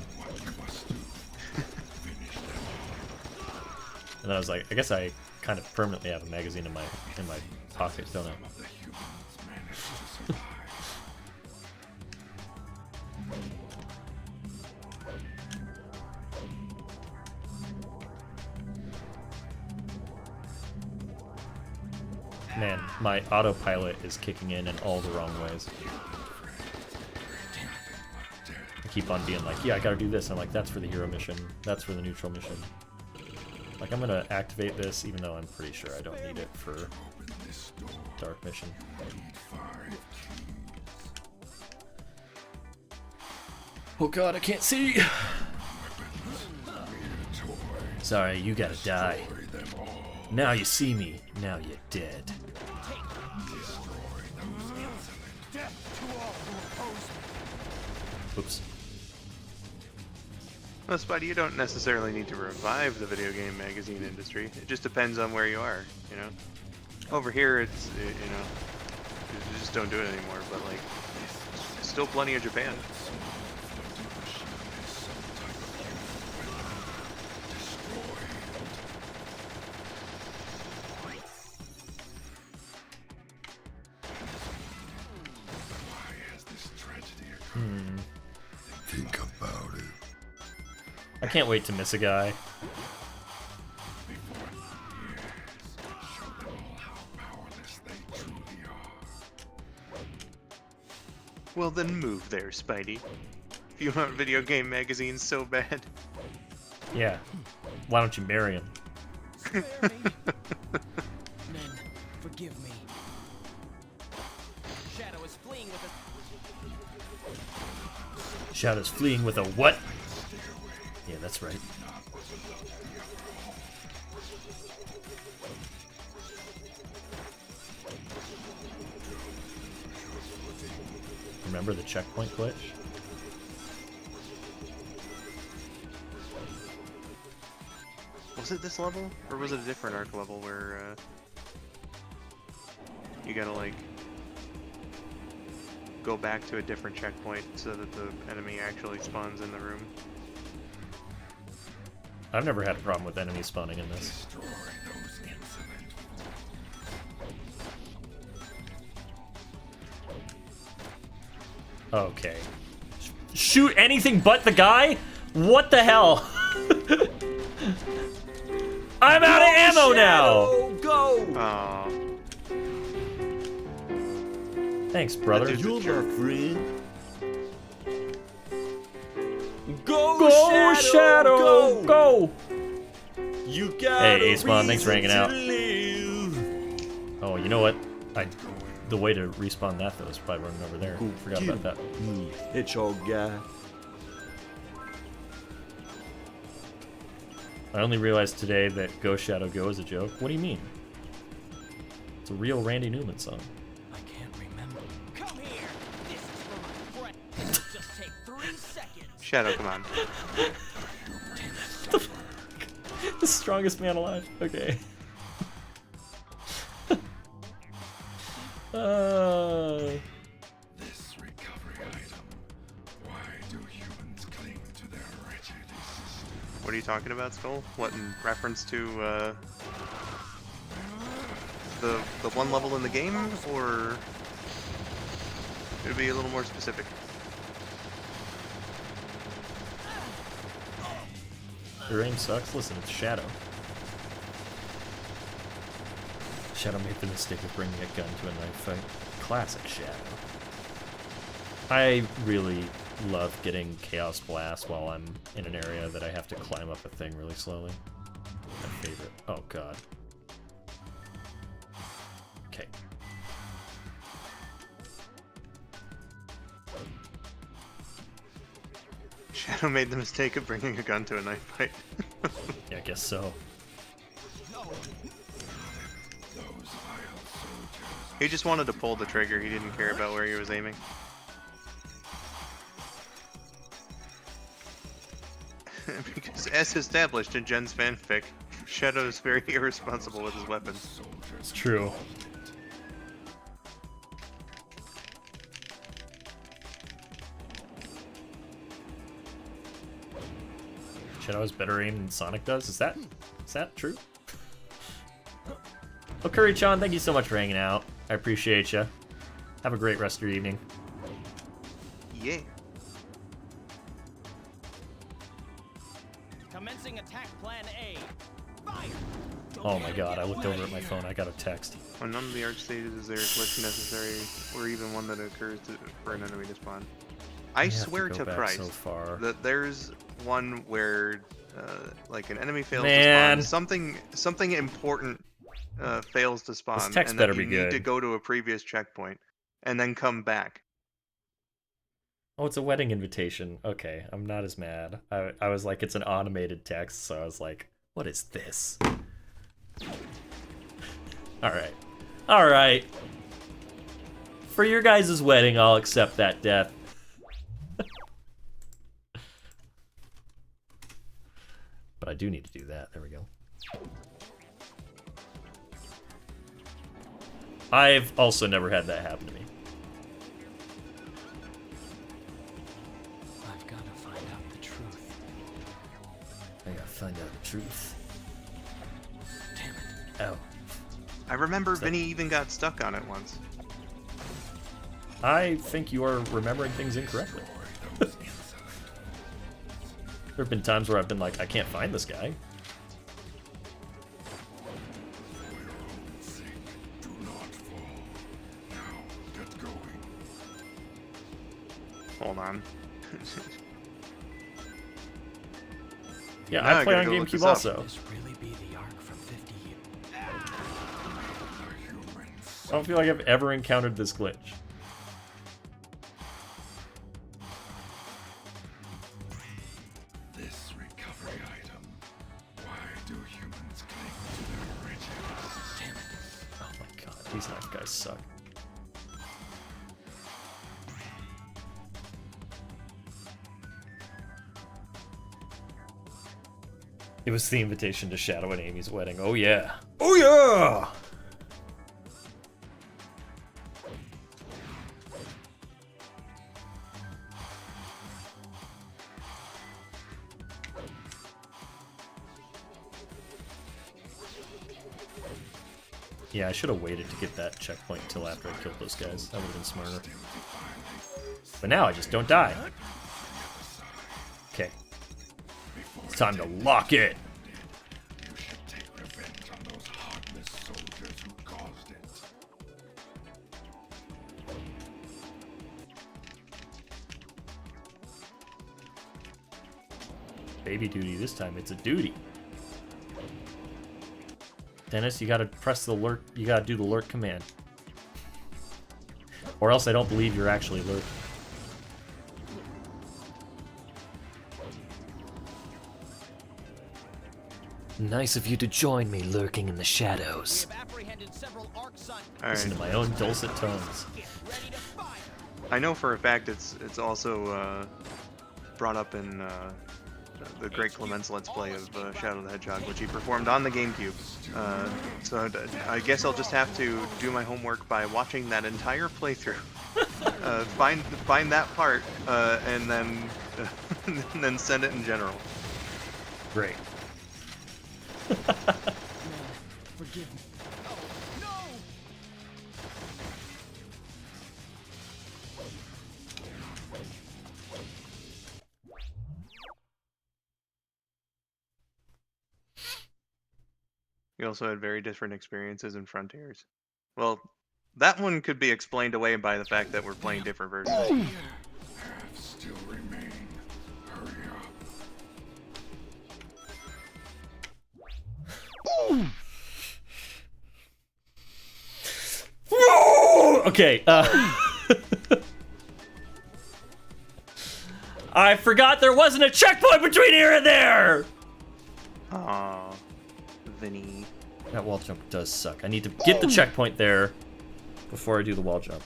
And then I was like, I guess I kind of permanently have a magazine in my pocket, don't I? Man, my autopilot is kicking in all the wrong ways. I keep on being like, yeah, I gotta do this. I'm like, that's for the hero mission. That's for the neutral mission. Like, I'm gonna activate this, even though I'm pretty sure I don't need it for dark mission. Oh god, I can't see! Sorry, you gotta die. Now you see me, now you're dead. Oops. Well, Spidey, you don't necessarily need to revive the video game magazine industry. It just depends on where you are, you know? Over here, it's, you know, you just don't do it anymore, but, like, still plenty of Japan. Think about it. I can't wait to miss a guy. Well, then move there, Spidey. If you want video game magazines so bad. Yeah. Why don't you marry him? Men, forgive me. Shadow is fleeing with a... Shadow's fleeing with a what? Yeah, that's right. Remember the checkpoint glitch? Was it this level? Or was it a different arc level where, you gotta, like, go back to a different checkpoint so that the enemy actually spawns in the room? I've never had a problem with enemies spawning in this. Okay. Shoot anything but the guy? What the hell? I'm out of ammo now! Go! Aw. Thanks, brother. You're my friend. Go, Shadow! Go! You got Hey, Ace-Mon, thanks for hanging out. Oh, you know what? The way to respawn that, though, is probably running over there. Forgot about that. Hedgehog guy. I only realized today that Go Shadow Go is a joke. What do you mean? It's a real Randy Newman song. I can't remember. Come here. This is for my friend. Just take 3 seconds. Shadow, come on. The strongest man alive. Okay. This recovery item. Why do humans cling to their wretched existence? What are you talking about, Skull? What, in reference to, the one level in the game, or should it be a little more specific? Your aim sucks? Listen, it's Shadow. Shadow made the mistake of bringing a gun to a knife fight. Classic Shadow. I really love getting Chaos Blast while I'm in an area that I have to climb up a thing really slowly. My favorite. Oh god. Okay. Shadow made the mistake of bringing a gun to a knife fight. Yeah, I guess so. He just wanted to pull the trigger, he didn't care about where he was aiming. Because as established in Jen's fanfic, Shadow is very irresponsible with his weapons. It's true. Shadow has better aim than Sonic does? Is that true? Oh, Curry-chan, thank you so much for hanging out. I appreciate you. Have a great rest of your evening. Yeah. Commencing attack plan A. Fire! Oh my god, I looked over at my phone. I got a text. On none of the arch stages is there a glitch necessary, or even one that occurs for an enemy to spawn. I swear to Christ so far. that there's one where like an enemy fails Man. to spawn, something important fails to spawn, This text and better then you be need good. to go to a previous checkpoint and then come back. Oh, it's a wedding invitation. Okay, I'm not as mad. I was like, it's an automated text, so I was like, what is this? Alright. Alright. For your guys' wedding, I'll accept that death. But I do need to do that. There we go. I've also never had that happen to me. I've got to find out the truth. I gotta find out the truth. Damn it. Oh. I remember Vinny even got stuck on it once. I think you are remembering things incorrectly. There have been times where I've been like, I can't find this guy. Hold on. Yeah, Now I play gotta on go look GameCube this up. also. This really be the arc from 50 years? I don't feel like I've ever encountered this glitch. This recovery item. Why do humans cling to their origins? Damn it. Oh my god, these knife guys suck. It was the invitation to Shadow and Amy's wedding. Oh yeah. Oh yeah! Yeah, I should have waited to get that checkpoint until after I killed those guys. That would have been smarter. But now I just don't die. Okay. It's time to lock it. You should take revenge on those heartless soldiers who caused it. Baby duty this time, it's a duty. Dennis, you gotta press the lurk, you gotta do the lurk command. Or else I don't believe you're actually lurking. Nice of you to join me lurking in the shadows. We have apprehended several arc sun. Listen to my own dulcet tones. Get ready to fire. I know for a fact it's also brought up in the Great Clement's Let's Play of Shadow the Hedgehog, which he performed on the GameCube. So I guess I'll just have to do my homework by watching that entire playthrough. Find that part, and then and then send it in general. Great. Forgive me. Oh, no! We also had very different experiences in Frontiers. Well, that one could be explained away by the fact that we're playing different versions. Half still remain. Hurry up. Okay, I forgot there wasn't a checkpoint between here and there! Aww, Vinny. That wall jump does suck. I need to get the checkpoint there before I do the wall jump.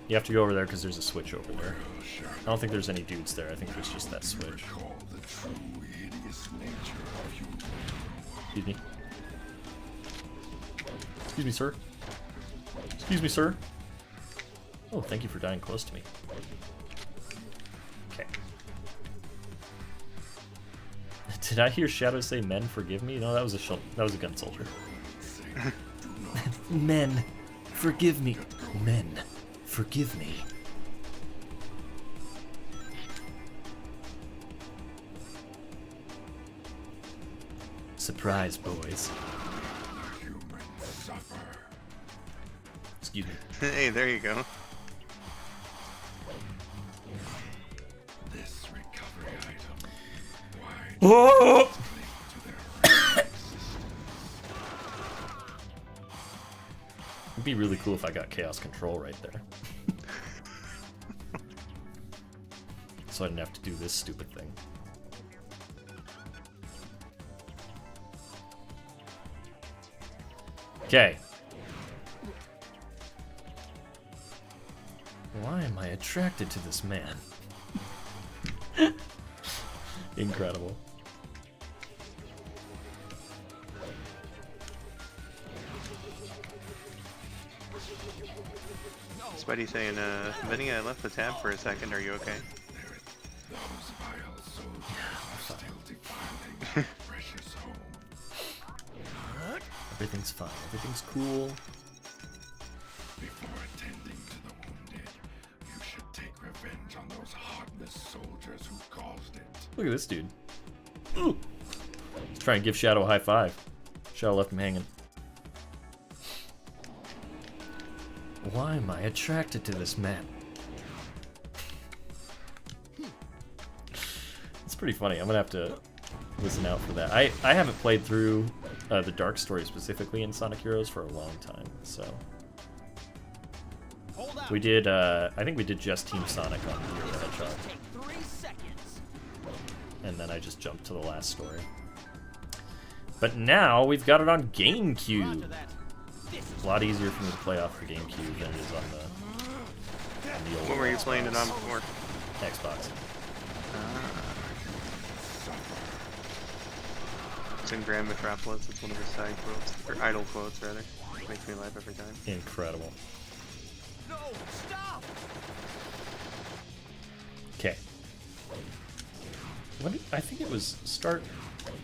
You have to go over there because there's a switch over there. I don't think there's any dudes there. I think there's just that switch. Recall the true Excuse me. Excuse me, sir. Excuse me, sir. Oh, thank you for dying close to me. Okay. Did I hear Shadow say "men forgive me"? No, that was a gun soldier. Men, forgive me. Men, forgive me. Surprise, boys. Excuse me. Hey, there you go. This recovery item. Oh! It'd be really cool if I got chaos control right there. So I didn't have to do this stupid thing. Okay. Why am I attracted to this man? Incredible. Spidey saying, Vinny, I left the tab for a second. Are you okay? Those vile soldiers are still defiling precious home. Everything's fine. Everything's cool. Before attending to the wounded, you should take revenge on those heartless soldiers who caused it. Look at this dude. Ooh. Let's try and give Shadow a high five. Shadow left him hanging. Why am I attracted to this man? It's pretty funny. I'm gonna have to listen out for that. I haven't played through the Dark Story specifically in Sonic Heroes for a long time, so we did. I think we did just Team Sonic on Shadow the Hedgehog, and then I just jumped to the last story. But now we've got it on GameCube. It's a lot easier for me to play off the GameCube than it is on the old. What were you playing it on before? Xbox. It's in Grand Metropolis. It's one of his side quotes, or idle quotes rather. Makes me laugh every time. Incredible. Okay. What I think it was start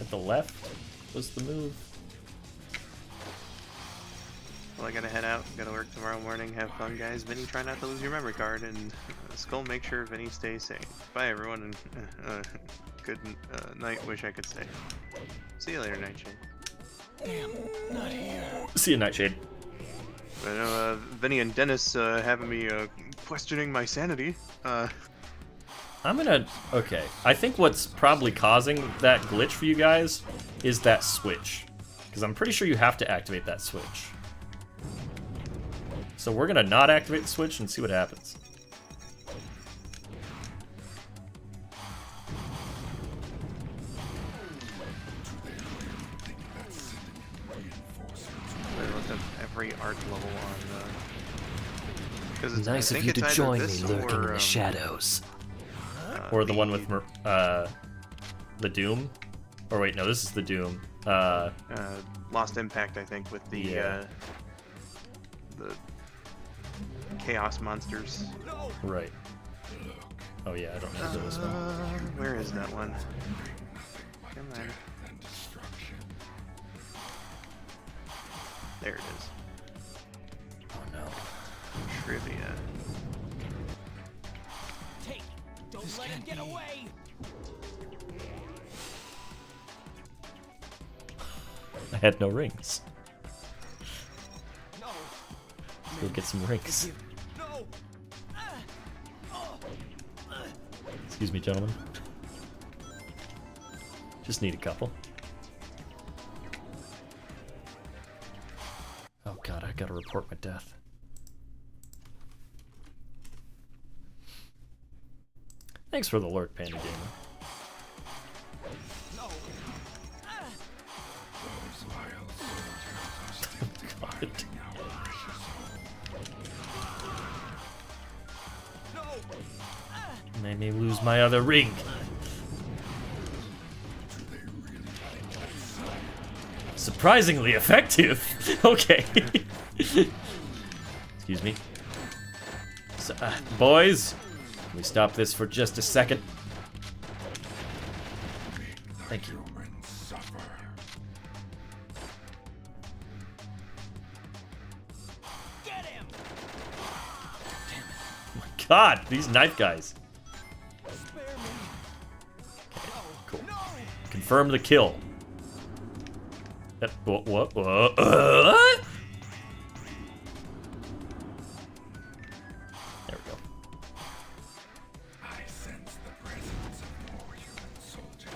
at the left was the move. Well, I gotta head out. Gotta work tomorrow morning. Have fun, guys. Vinny, try not to lose your memory card, and Skull, make sure Vinny stays safe. Bye, everyone, and good night. Wish I could stay. See you later, Nightshade. Damn, not here. See you, Nightshade. I know Vinny and Dennis having me questioning my sanity. I'm gonna... Okay. I think what's probably causing that glitch for you guys is that switch. Because I'm pretty sure you have to activate that switch. So we're gonna not activate the switch and see what happens. I looked up every art level on because it's Nice of you to join me lurking in the shadows. Or the one with the Doom. Or wait, no, this is the Doom. Lost Impact, I think, with the Chaos Monsters. Right. Oh yeah, I don't remember this one. Where is that one? Come on. There it is. Oh no. Trivia. Take, don't let him get away. I had no rings. No. Let's go get some rings. No. Excuse me, gentlemen. Just need a couple. Oh god, I gotta report my death. Thanks for the lurk, Panda Gamer. Made me lose my other ring. Surprisingly effective. Okay. Excuse me. So, boys, can we stop this for just a second? Thank you. Get him! Oh my God, these knife guys. Spare me! Cool. No! Confirm the kill. What? There we go. I sense the presence of more human soldiers.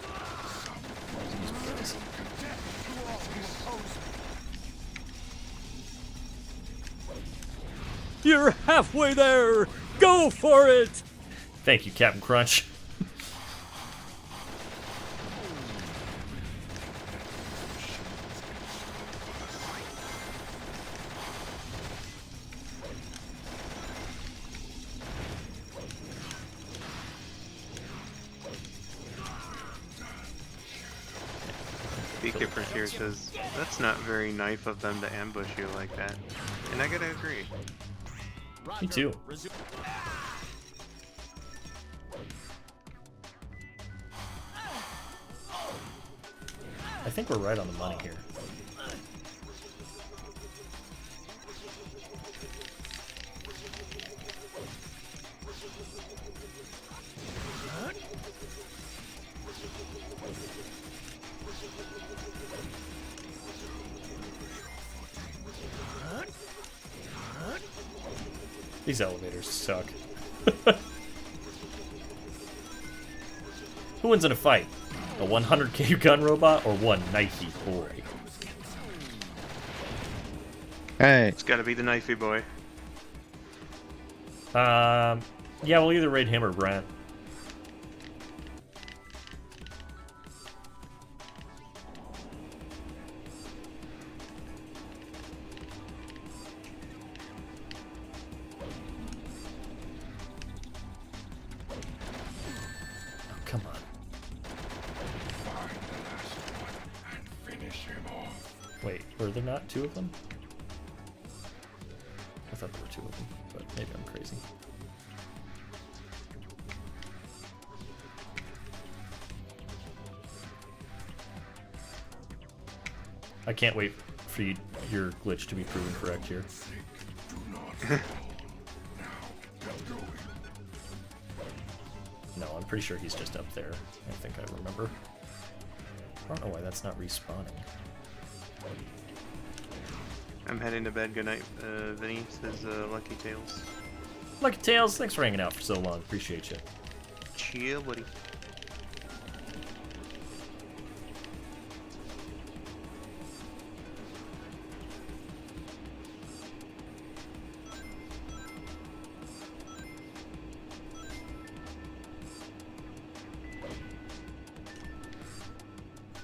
You're halfway there! Go for it! Thank you, Captain Crunch. Beekeeper here says, that's not very knife of them to ambush you like that. And I gotta agree. Me too. I think we're right on the money here. These elevators suck. Who wins in a fight? A 100k gun robot or one knifey boy? Hey. It's gotta be the knifey boy. Yeah, we'll either raid him or Brant. Come on. Wait, were there not two of them? I thought there were two of them, but maybe I'm crazy. I can't wait for your glitch to be proven correct here. No, I'm pretty sure he's just up there. I think I remember. I don't know why that's not respawning. I'm heading to bed. Good night, Vinny, says Lucky Tails. Lucky Tails, thanks for hanging out for so long. Appreciate you. Chill, buddy.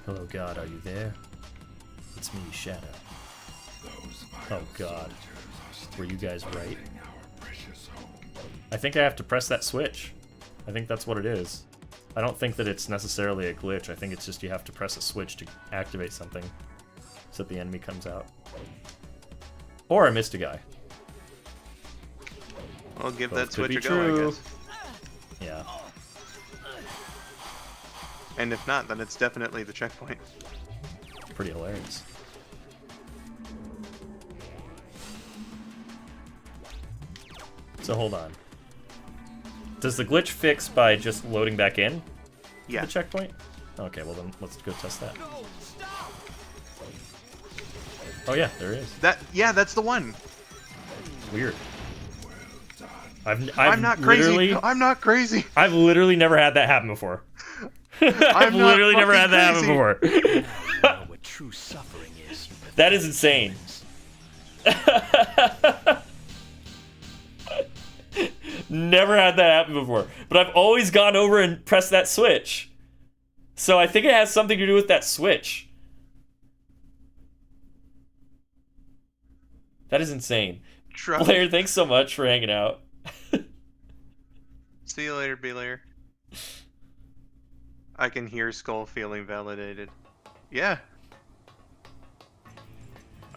Hello, God, are you there? It's me, Shadow. Oh, God. Were you guys right? I think I have to press that switch. I think that's what it is. I don't think that it's necessarily a glitch. I think it's just you have to press a switch to activate something so that the enemy comes out. Or I missed a guy. I'll give Both that could switch be a go, true. I guess. Yeah. And if not, then it's definitely the checkpoint. Pretty hilarious. So hold on. Does the glitch fix by just loading back in? Yeah. The checkpoint? Okay, well then let's go test that. Oh yeah, there is. Yeah, that's the one. Weird. I'm not crazy. I'm not crazy. I've literally never had that happen before. I've literally never had that happen before. know what true suffering is. That is insane. Never had that happen before. But I've always gone over and pressed that switch. So I think it has something to do with that switch. That is insane. Blair, thanks so much for hanging out. See you later, B-Layer. I can hear Skull feeling validated. Yeah.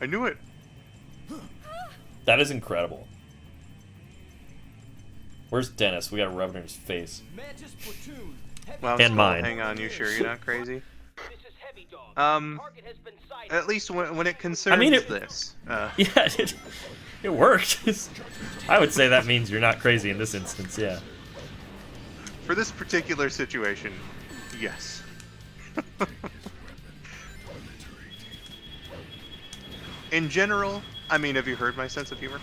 I knew it. That is incredible. Where's Dennis? We gotta rub it in his face. Well, And mine. Hang on, you sure you're not crazy? At least when it concerns this. Yeah, it worked. I would say that means you're not crazy in this instance, yeah. For this particular situation, yes. In general, I mean, have you heard my sense of humor?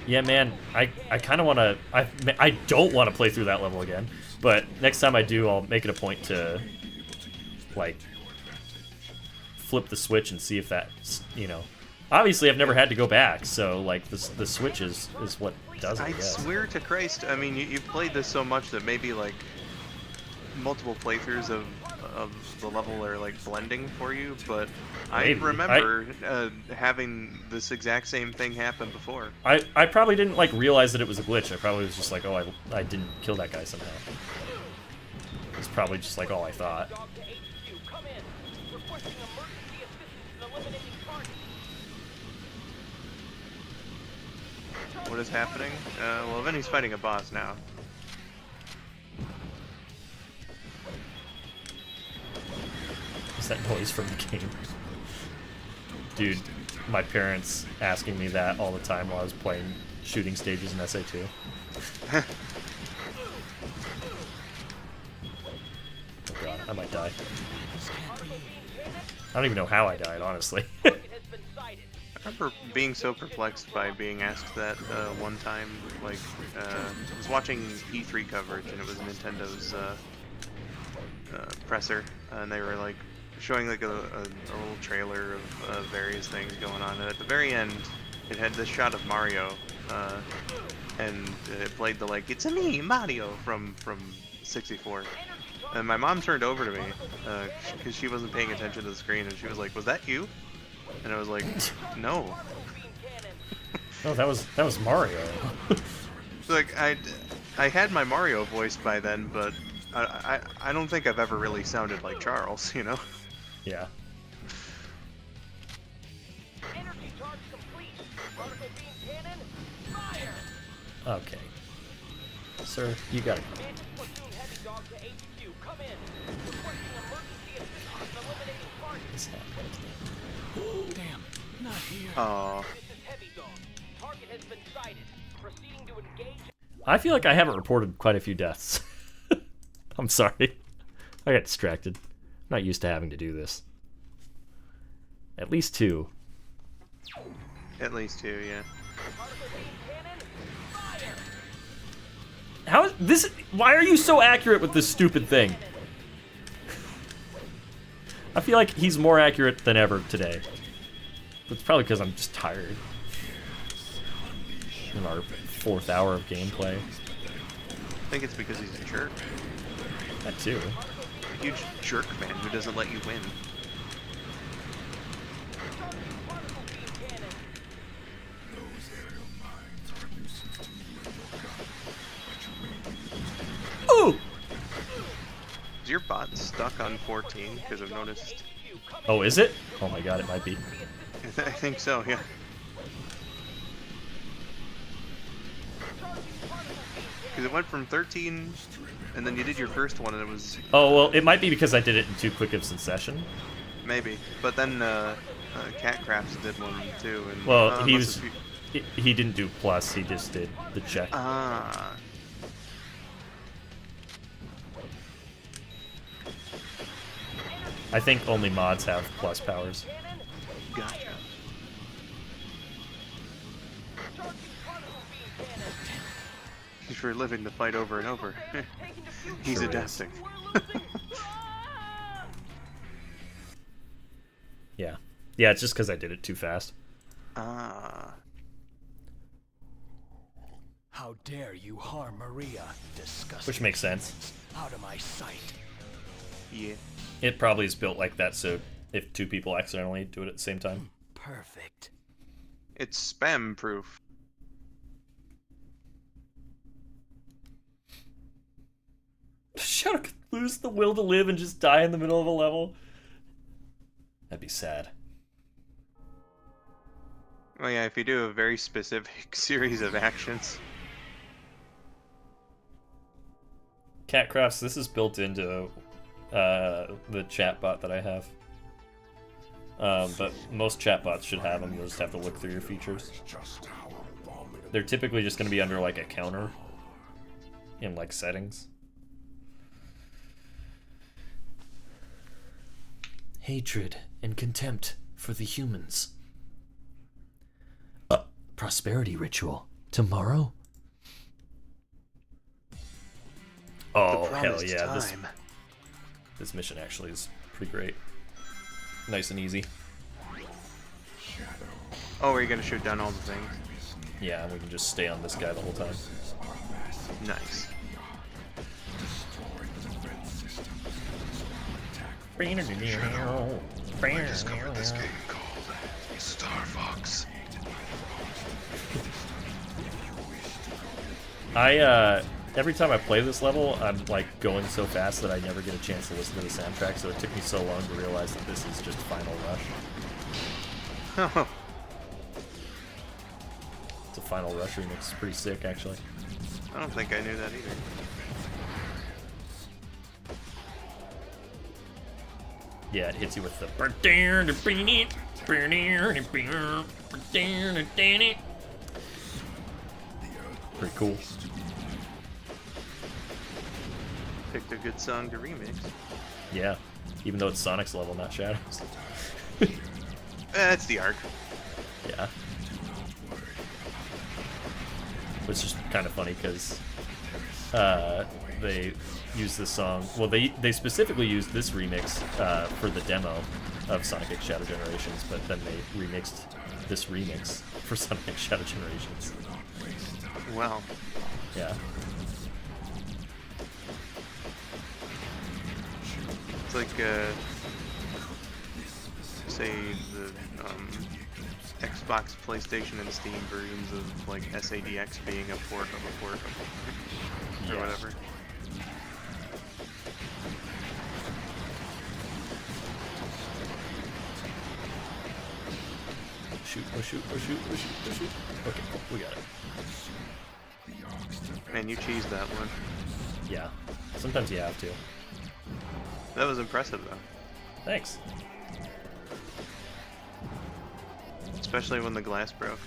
Yeah, man, I kind of want to... I don't want to play through that level again, but next time I do, I'll make it a point to, like, flip the switch and see if that's, you know... Obviously, I've never had to go back, so, like, the switch is what does it, I guess. Swear to Christ, I mean, you've played this so much that maybe, like, multiple playthroughs of the level are, like, blending for you, but Maybe. I remember having this exact same thing happen before. I probably didn't, like, realize that it was a glitch. I probably was just like, oh, I didn't kill that guy somehow. It's probably just, like, all I thought. What is happening? Well, Vinny's fighting a boss now. Is that noise from the game? Dude, my parents asking me that all the time while I was playing shooting stages in SA2. Oh god, I might die. I don't even know how I died, honestly. I remember being so perplexed by being asked that one time. Like, I was watching E3 coverage, and it was Nintendo's presser, and they were like showing like a little trailer of various things going on. And at the very end, it had this shot of Mario, and it played the like "It's a me, Mario" from 64. And my mom turned over to me because she wasn't paying attention to the screen, and she was like, "Was that you?" And I was like, "No." Oh, that was Mario. So, like, I had my Mario voice by then, but I don't think I've ever really sounded like Charles, you know? Yeah. Okay. Sir, you gotta go. Damn, not here. Aww. I feel like I haven't reported quite a few deaths. I'm sorry. I got distracted. I'm not used to having to do this. At least 2. At least 2, yeah. How is this? Why are you so accurate with this stupid thing? I feel like he's more accurate than ever today. But it's probably because I'm just tired. In our 4th hour of gameplay. I think it's because he's a jerk. That too. A huge jerk man who doesn't let you win. Ooh! Is your bot stuck on 14? Because I've noticed. Oh, is it? Oh my god, it might be. I think so, yeah. Because it went from 13, and then you did your first one, and it was... Oh, well, it might be because I did it in too quick of succession. Maybe. But then Catcrafts did one, too. And, well, he didn't do plus, he just did the check. Ah. I think only mods have plus powers. Gotcha. He's for living the fight over and over. He's Sure adapting. Yeah. Yeah, it's just because I did it too fast. Ah. How dare you harm Maria? Disgusting. Which makes sense. Out of my sight. Yeah. It probably is built like that, so if 2 people accidentally do it at the same time. Perfect. It's spam proof. lose the will to live and just die in the middle of a level? That'd be sad. Oh yeah, if you do a very specific series of actions. Catcrafts, this is built into the chatbot that I have. But most chatbots should have them. You'll just have to look through your features. They're typically just going to be under like a counter in like settings. Hatred and contempt for the humans. Prosperity ritual tomorrow? Oh, hell yeah. This mission actually is pretty great. Nice and easy. Oh, are you gonna shoot down all the things? Yeah, and we can just stay on this guy the whole time. Nice. I discovered this game called Star Fox. Every time I play this level, I'm like going so fast that I never get a chance to listen to the soundtrack, so it took me so long to realize that this is just Final Rush. It's a Final Rush remix. It's pretty sick, actually. I don't think I knew that either. Yeah, it hits you with the... Pretty cool. Picked a good song to remix. Yeah, even though it's Sonic's level, not Shadow's. That's the arc. Yeah. Which is kind of funny because they use this song. Well, they specifically used this remix for the demo of Sonic X Shadow Generations, but then they remixed this remix for Sonic X Shadow Generations. Wow. Yeah. It's like, say, the Xbox, PlayStation, and Steam versions of, like, SADX being a port of a port, or whatever. Shoot, oh shoot, oh shoot, oh shoot, oh shoot. Okay, we got it. Man, you cheesed that one. Yeah, sometimes you have to. That was impressive, though. Thanks. Especially when the glass broke.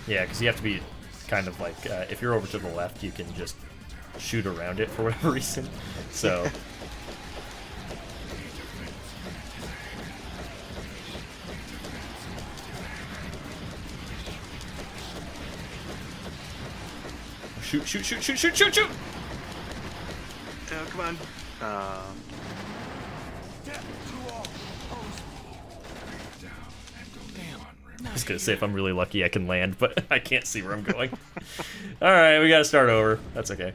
Yeah, because you have to be kind of like, if you're over to the left, you can just shoot around it for whatever reason. So... Shoot, shoot, shoot, shoot, shoot, shoot, shoot! Oh, come on. I was gonna say if I'm really lucky I can land, but I can't see where I'm going. Alright, we gotta start over. That's okay.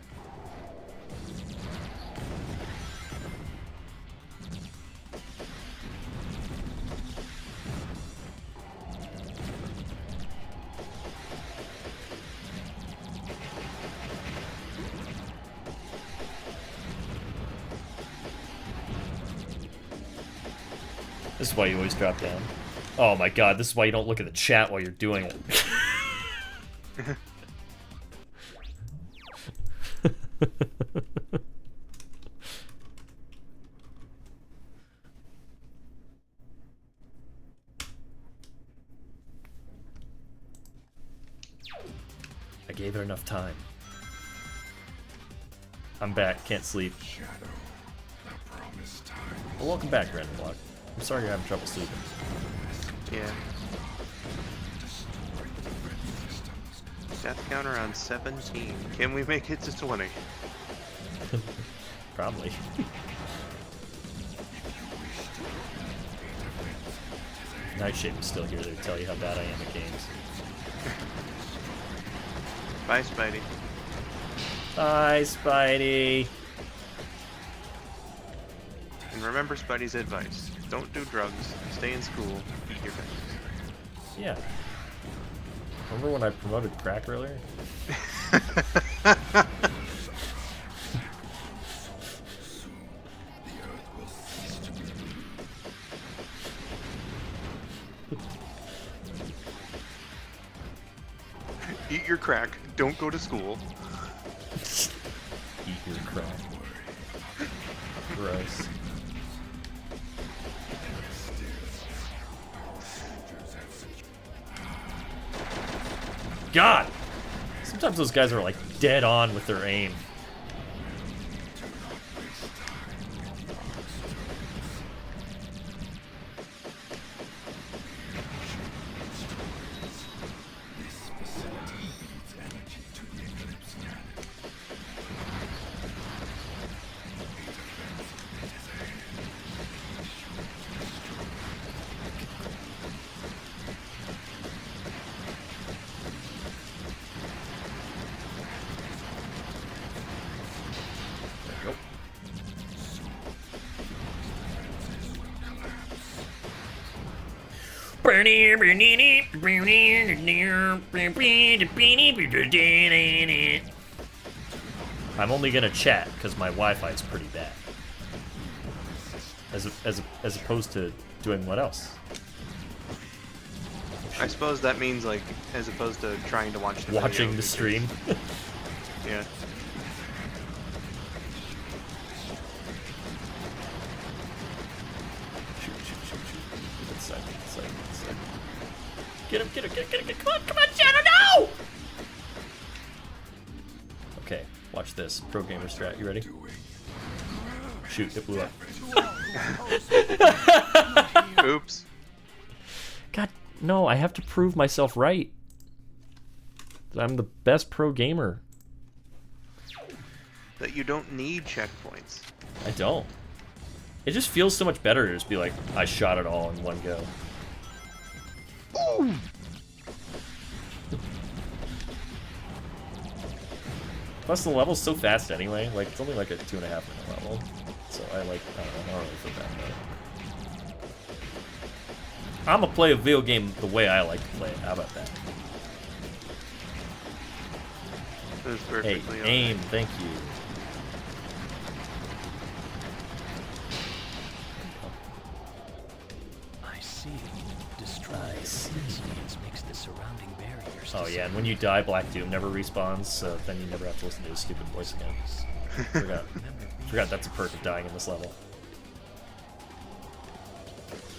This is why you always drop down. Oh my god, this is why you don't look at the chat while you're doing it. I gave her enough time. I'm back, can't sleep. Well, welcome back, Random Block. I'm sorry you're having trouble sleeping. Yeah. Death counter on 17. Can we make it to 20? Probably. Nightshade is still here to tell you how bad I am at games. Bye, Spidey. Bye, Spidey. And remember Spidey's advice. Don't do drugs, stay in school, eat your veggies. Yeah. Remember when I promoted crack earlier? Eat your crack. Don't go to school. Eat your crap. Gross. God! Sometimes those guys are like dead on with their aim. I'm only gonna chat because my Wi-Fi is pretty bad. As opposed to doing what else? I suppose that means like as opposed to trying to watch the Watching video, the stream. Yeah. Get him, get him, get him, get him. Come on, Shadow, no! Okay, watch this. Pro gamer strat, you ready? Shoot, it blew up. Oops. God, no, I have to prove myself right. I'm the best pro gamer. That you don't need checkpoints. I don't. It just feels so much better to just be like, I shot it all in one go. Plus the level's so fast anyway, like it's only like a 2.5 minute level. So I don't really feel bad about it. I'ma play a video game the way I like to play it. How about that? Hey, aim, thank you. I see. Destroy makes the surrounding barriers. Oh yeah, and when you die, Black Doom never respawns, so then you never have to listen to his stupid voice again. Forgot that's a perk of dying in this level.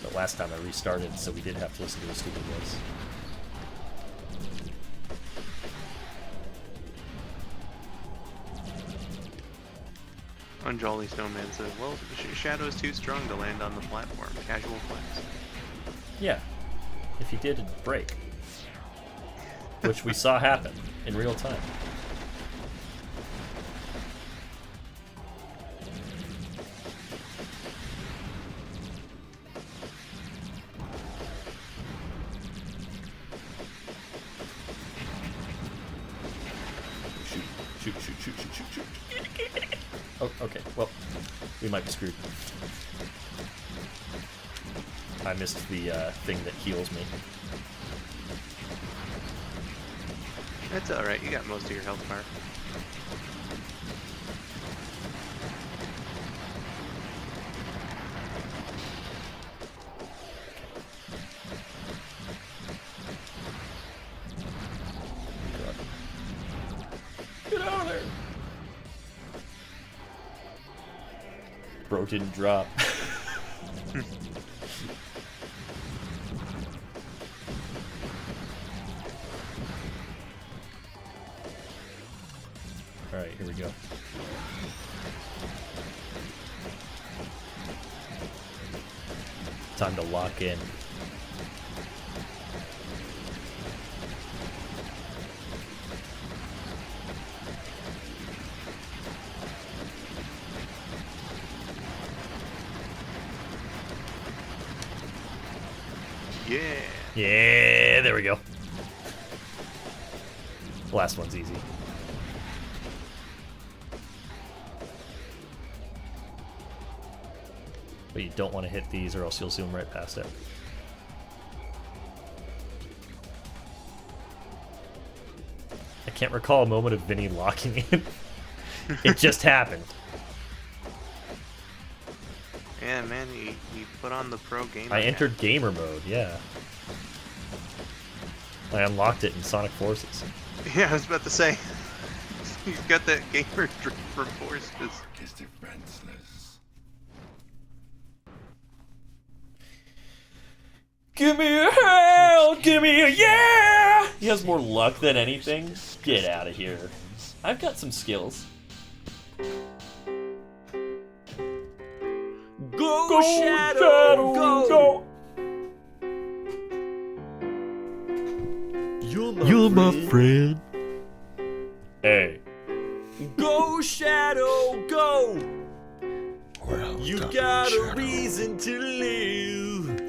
But last time I restarted, so we did have to listen to his stupid voice. Unjolly Snowman says, well, Shadow is too strong to land on the platform. Casual flex. Yeah. If he did, it'd break. Which we saw happen in real time. Shoot. Oh, okay. Well, we might be screwed. I missed the thing that heals me. That's alright, you got most of your health bar. Get out of there! Bro didn't drop. Alright, here we go. Time to lock in. Yeah. Yeah, there we go. The last one's easy. But you don't want to hit these or else you'll zoom right past it. I can't recall a moment of Vinny locking in. It just happened. Yeah, man, he put on the pro gamer. I entered gamer mode, yeah. I unlocked it in Sonic Forces. Yeah, I was about to say. You've got that gamer drift from Force. Is defenseless. Give me a hell! Give me a yeah! He has more luck than anything. Get out of here. I've got some skills. Go Shadow! Go! You're my friend. Hey. Go Shadow, go! Well, You got a reason to live.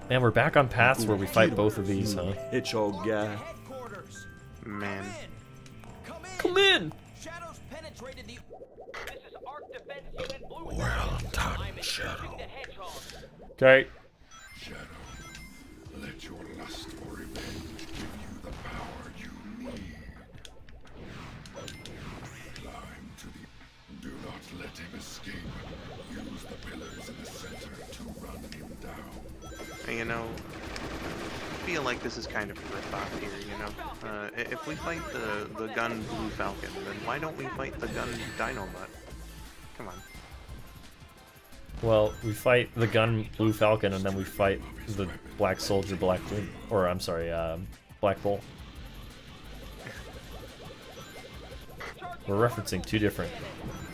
Man, we're back on paths where we fight both of these, huh? Hedgehog guy. Man. Come in! Shadow's penetrated the. This is Arc Defense Unit Blue. Well done, Shadow. The Hedgehog. Okay. Shadow, let your lust for revenge give you the power you need. Climb to the... Do not let him escape. Use the pillars in the center to run him down. You know, I feel like this is kind of a rip-off here, you know? If we fight the gun Blue Falcon, then why don't we fight the gun Dino Butt? Come on. Well, we fight the gun Blue Falcon, and then we fight the Black Soldier Black Doom. Or, I'm sorry, Black Bull. We're referencing two different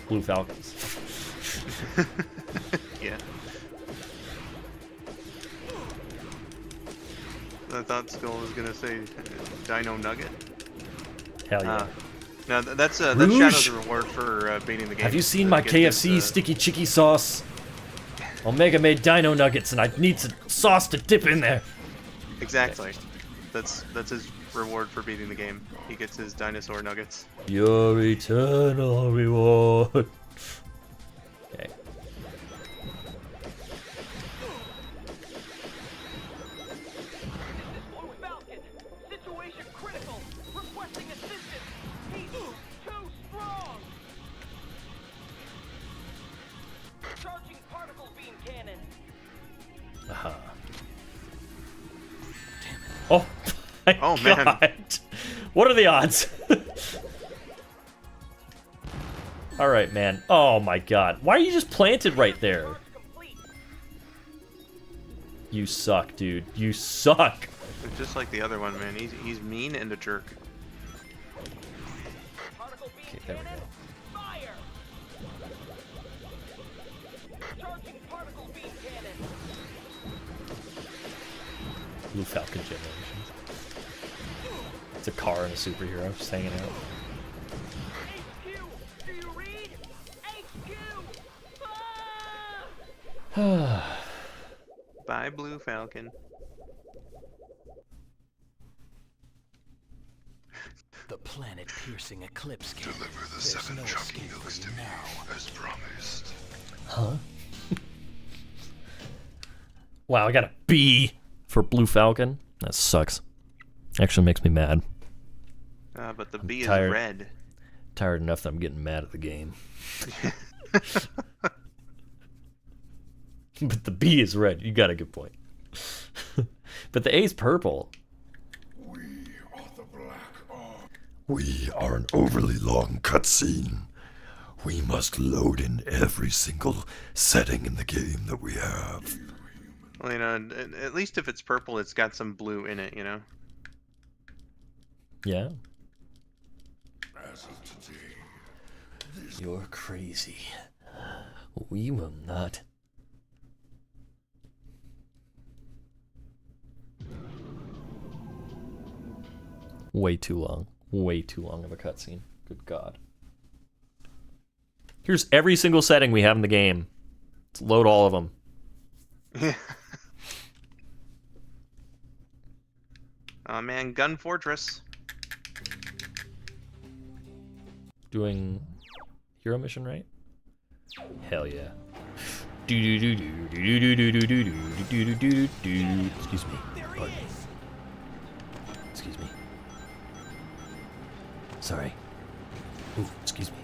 Blue Falcons. Yeah. I thought Skull was gonna say Dino Nugget. Hell yeah. No, that's Rouge? Shadow's reward for beating the game. Have you seen my KFC sticky chicky sauce? Omega made dino nuggets, and I need some sauce to dip in there. Exactly. That's his reward for beating the game. He gets his dinosaur nuggets. Your eternal reward. Okay. Blue Falcon. Situation critical. Requesting assistance. He's too strong. Charging particle beam cannon. Uh-huh. Oh my Oh, god. man. What are the odds? Alright, man. Oh my god. Why are you just planted right there? You suck, dude. You suck. It's just like the other one, man. He's mean and a jerk. Okay, there we go. Fire. Charging particle beam cannon. Blue Falcon Generations. It's a car and a superhero just hanging out. HQ, do you read? HQ. Bye, Blue Falcon. The planet-piercing eclipse came. Deliver the There's 7 no chunky escape milks for to you me, now. as promised. Huh? Wow, I got a B for Blue Falcon. That sucks. Actually makes me mad. But the B tired. is red. Tired enough that I'm getting mad at the game. But the B is red. You got a good point. But the A is purple. We are the Black Ark. We are an overly long cutscene. We must load in every single setting in the game that we have. Well, you know, at least if it's purple, it's got some blue in it, you know? Yeah. As of today, You're crazy. We will not. Way too long. Way too long of a cutscene. Good God. Here's every single setting we have in the game. Let's load all of them. Oh man, Gun Fortress. Doing hero mission, right? Hell yeah. Excuse me. Pardon me. Excuse me. Sorry. Ooh, excuse me.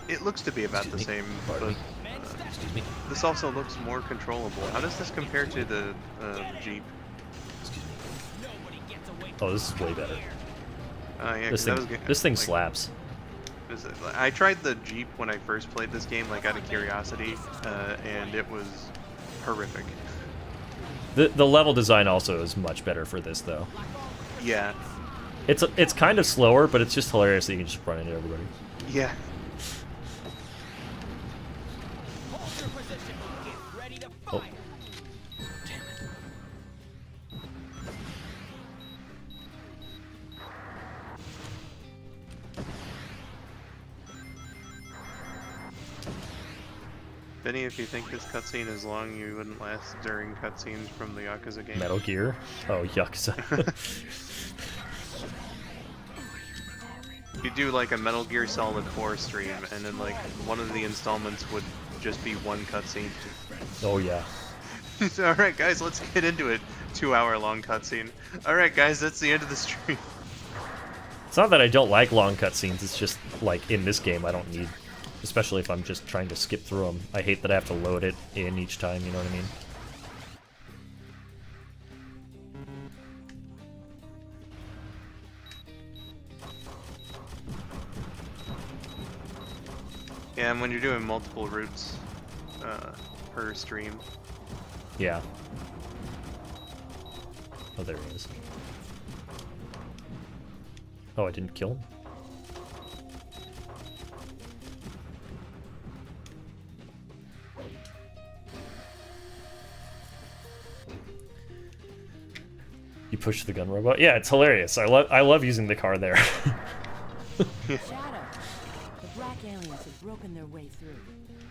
It looks to be about the same, but Excuse me. this also looks more controllable. How does this compare to the Jeep? Oh, this is way better. Yeah, This 'cause I thing, was g- this thing like, slaps. I tried the Jeep when I first played this game, like out of curiosity, and it was horrific. The level design also is much better for this though. Yeah. It's kind of slower, but it's just hilarious that you can just run into everybody. Yeah. Oh. Benny, if you think this cutscene is long, you wouldn't last during cutscenes from the Yakuza game. Metal Gear? Oh, Yakuza. You do like a Metal Gear Solid 4 stream, and then like one of the installments would just be one cutscene. Oh yeah. Alright guys, let's get into it. 2-hour-long cutscene. Alright guys, that's the end of the stream. It's not that I don't like long cutscenes, it's just, like, in this game I don't need... Especially if I'm just trying to skip through them. I hate that I have to load it in each time, you know what I mean? Yeah, and when you're doing multiple routes per stream. Yeah. Oh, there he is. Oh, I didn't kill him? You push the gun robot? Yeah, it's hilarious. I love using the car there. Shadow, the black aliens have broken their way through.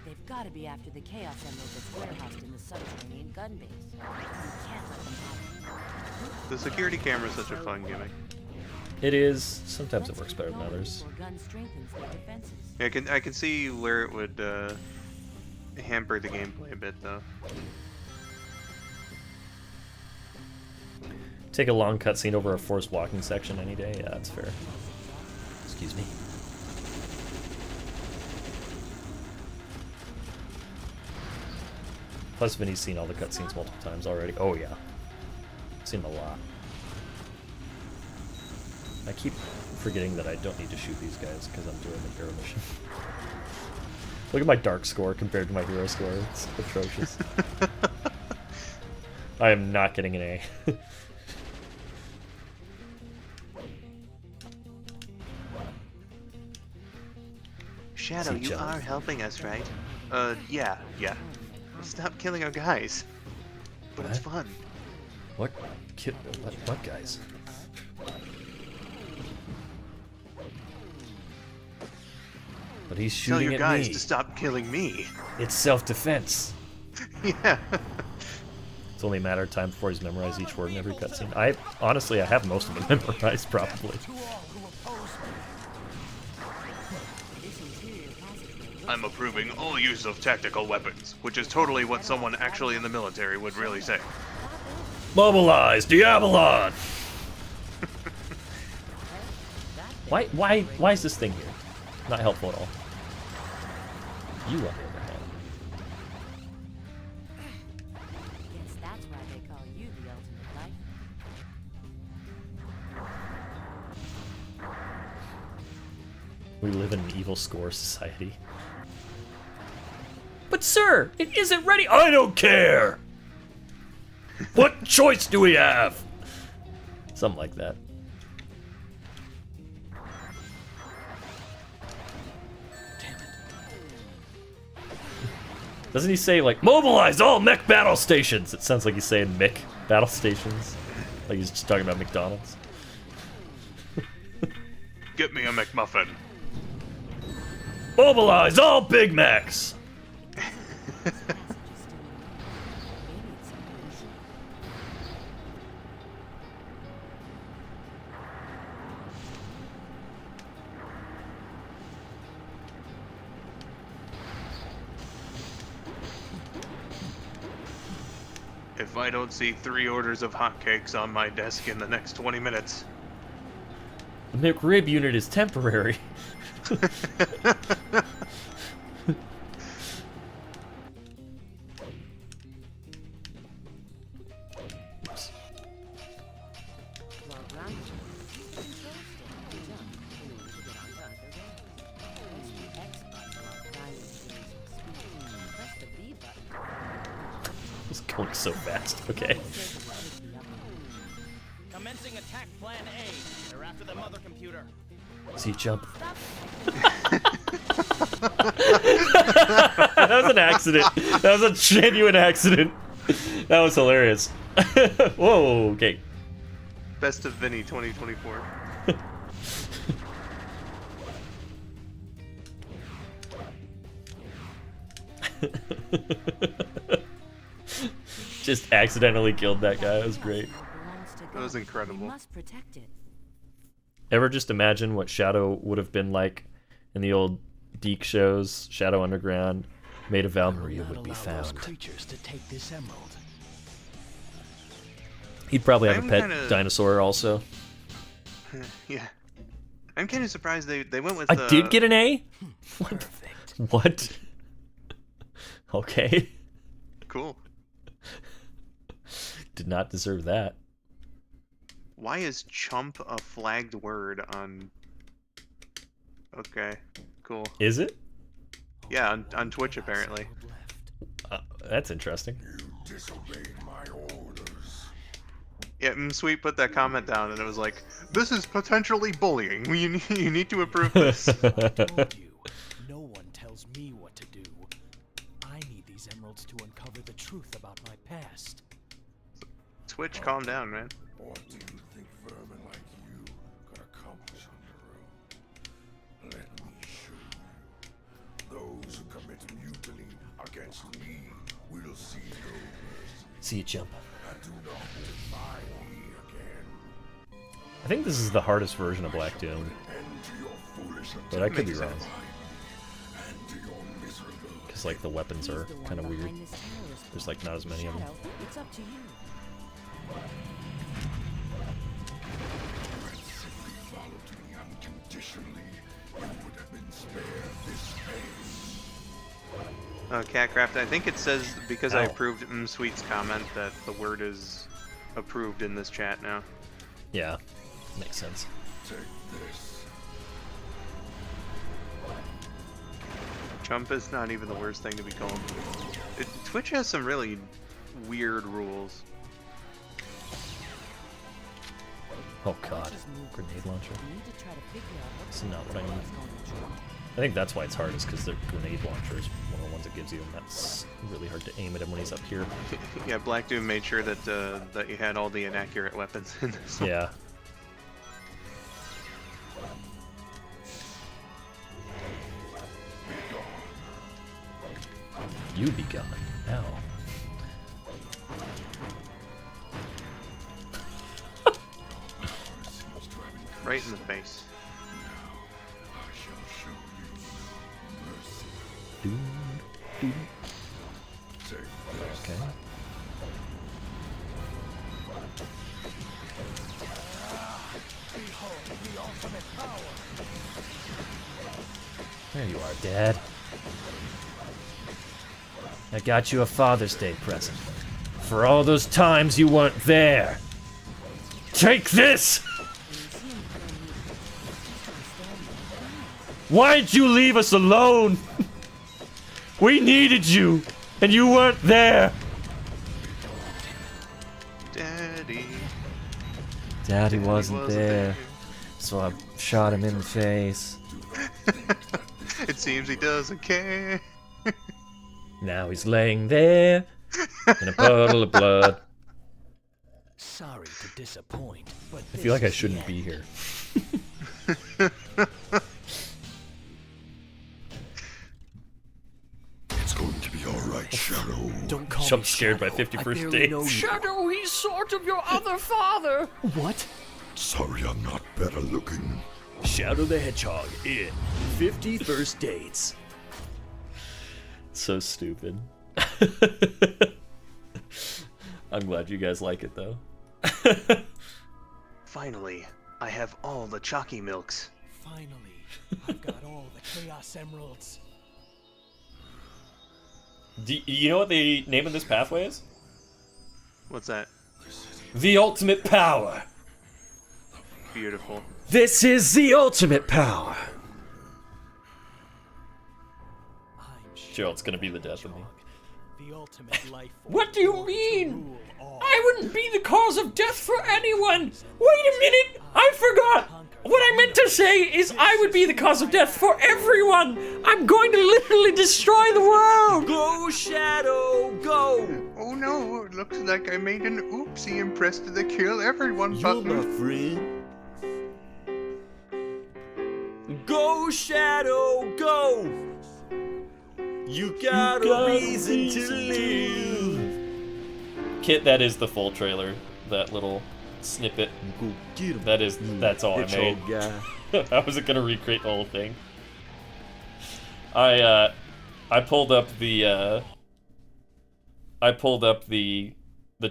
They've got to be after the Chaos Emerald that's warehoused in the subterranean gun base. You can't let them have it. The security camera is such a fun gimmick. It is. Sometimes it works better than others. Gun strengthens their defenses. Yeah, I can see where it would hamper the gameplay a bit though. Take a long cutscene over a forced walking section any day? Yeah, that's fair. Excuse me. Plus, Vinny's seen all the cutscenes multiple times already. Oh, yeah. Seen them a lot. I keep forgetting that I don't need to shoot these guys because I'm doing the hero mission. Look at my dark score compared to my hero score. It's atrocious. I am not getting an A. Shadow, you are helping us, right? Yeah. Stop killing our guys. But it's fun. What? What guys? But he's shooting Tell your at guys me. to stop killing me. It's self-defense. Yeah. It's only a matter of time before he's memorized each word in every cutscene. I have most of them memorized, probably. I'm approving all use of tactical weapons, which is totally what someone actually in the military would really say. Mobilize, Diabolon! Why is this thing here? Not helpful at all. You on the other hand. Guess that's why they call you the ultimate life. We live in an evil score society. But sir, it isn't ready. I don't care. What choice do we have? Something like that. Doesn't he say, like, mobilize all mech battle stations? It sounds like he's saying mech battle stations. Like he's just talking about McDonald's. Get me a McMuffin. Mobilize all Big Macs! If I don't see 3 orders of hotcakes on my desk in the next 20 minutes. The McRib unit is temporary. Going so fast. Okay. Commencing attack plan A. They're after the mother computer. See you jump. That was an accident. That was a genuine accident. That was hilarious. Whoa, okay. Best of Vinny 2024. Just accidentally killed that guy. That was great. That was incredible. Must protect it. Ever just imagine what Shadow would have been like in the old Deke shows, Shadow Underground, Maid of Valkyria would be found. Creatures to take this emerald. He'd probably have I'm a pet kinda- dinosaur also. Yeah. I'm kind of surprised they went with. I did get an A? What? What? Okay. Cool. Did not deserve that. Why is chump a flagged word on? Okay, cool. Is it? Yeah, on Twitch apparently. That's interesting. Disobeyed my orders. Yeah, Sweet put that comment down, and it was like, "This is potentially bullying. You need to approve this." Told you, no one tells me what to do. I need these emeralds to uncover the truth about my past. Twitch, calm down, man. What do you think vermin like you could accomplish on your own? Let me show you. Those who commit mutiny against me will see no mercy. See you jump. And do not defy me again. I think this is the hardest version of Black Doom. End to your foolish But I could be Makes wrong. sense. and to your miserable. Because like the weapons are kind of weird. There's like not as many of them. Shadow, it's up to you. Simply followed me unconditionally, you would have been spared this pain. Catcraft, I think it says because I Ow. approved Sweet's comment that the word is approved in this chat now. Yeah, makes sense. Take this. Chump is not even the worst thing to be called. Twitch has some really weird rules. Oh god, grenade launcher. You need to try to figure out what This is not what I need. is going to drop. I think that's why it's hard, is because the grenade launcher is one of the ones it gives you, and that's really hard to aim at him when he's up here. Yeah, Black Doom made sure that that you had all the inaccurate weapons in this one. Yeah. You be gone. Ow. Right in the face. I shall show you mercy. Take this. Okay. There you are, Dad. I got you a Father's Day present. For all those times you weren't there. Take this! Why'd you leave us alone? We needed you, and you weren't there. Daddy. Daddy Daddy wasn't there, so I shot him in the face. It seems he doesn't care. Now he's laying there in a puddle of blood. Sorry to disappoint, but I feel like I shouldn't be here. It's going to be alright, Shadow. Don't call Jump me scared by Shadow. 51st I barely know dates. you. Shadow, he's sort of your other father. What? Sorry I'm not better looking. Shadow the Hedgehog in 50 First Dates. So stupid. I'm glad you guys like it though. Finally, I have all the chalky milks. Finally, I've got all the Chaos Emeralds. Do you know what the name of this pathway is? What's that? The ultimate power. Beautiful. This is the ultimate power. Joe, it's gonna be the death of me. The ultimate life form What do you born to mean? rule all. I wouldn't be the cause of death for anyone! Wait a minute! I forgot! What I meant to say is I would be the cause of death for everyone! I'm going to literally destroy the world! Go, Shadow, go! Oh no, it looks like I made an oopsie and pressed the kill everyone button. friend. Go, Shadow, go! You got a reason to live. Kit, that is the full trailer. That little snippet. That's all I made. I wasn't gonna recreate the whole thing. I pulled up the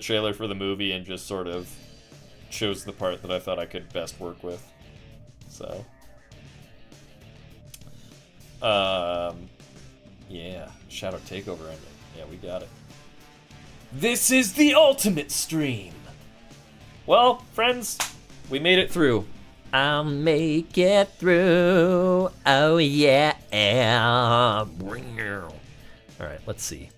trailer for the movie and just sort of chose the part that I thought I could best work with. So yeah, Shadow Takeover ending. Yeah, we got it. This is the ultimate stream. Well, friends, we made it through. I'll make it through. Oh yeah. All right, let's see.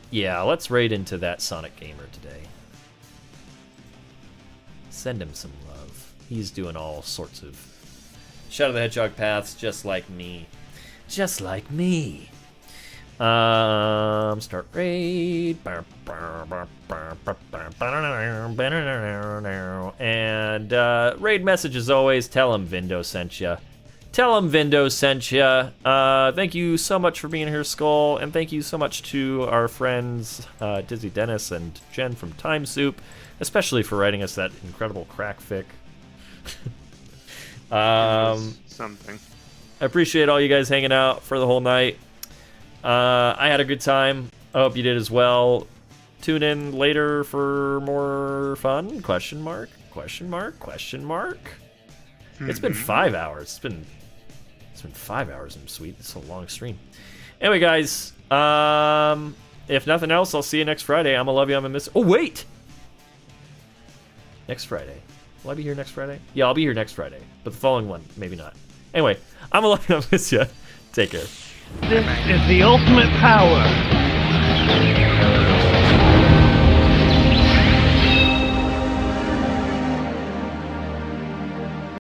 Yeah, let's raid into that Sonic Gamer today. Send him some love. He's doing all sorts of Shadow the Hedgehog paths just like me. Just like me. Start raid. And raid message as always. Tell him Vindo sent ya. Tell him Vindo sent ya. Thank you so much for being here, Skull, and thank you so much to our friends Dizzy Dennis and Jen from Time Soup, especially for writing us that incredible crack fic. Something. I appreciate all you guys hanging out for the whole night. I had a good time. I hope you did as well. Tune in later for more fun? Question mark? Question mark? Question mark? It's been 5 hours. It's been 5 hours and sweet. It's a long stream. Anyway, guys, if nothing else, I'll see you next Friday. I'm gonna love you. I'm gonna miss. Oh wait, next Friday. Will I be here next Friday? Yeah, I'll be here next Friday. But the following one, maybe not. Anyway, I'm gonna love you. I'm gonna miss you. Take care. This is the ultimate power.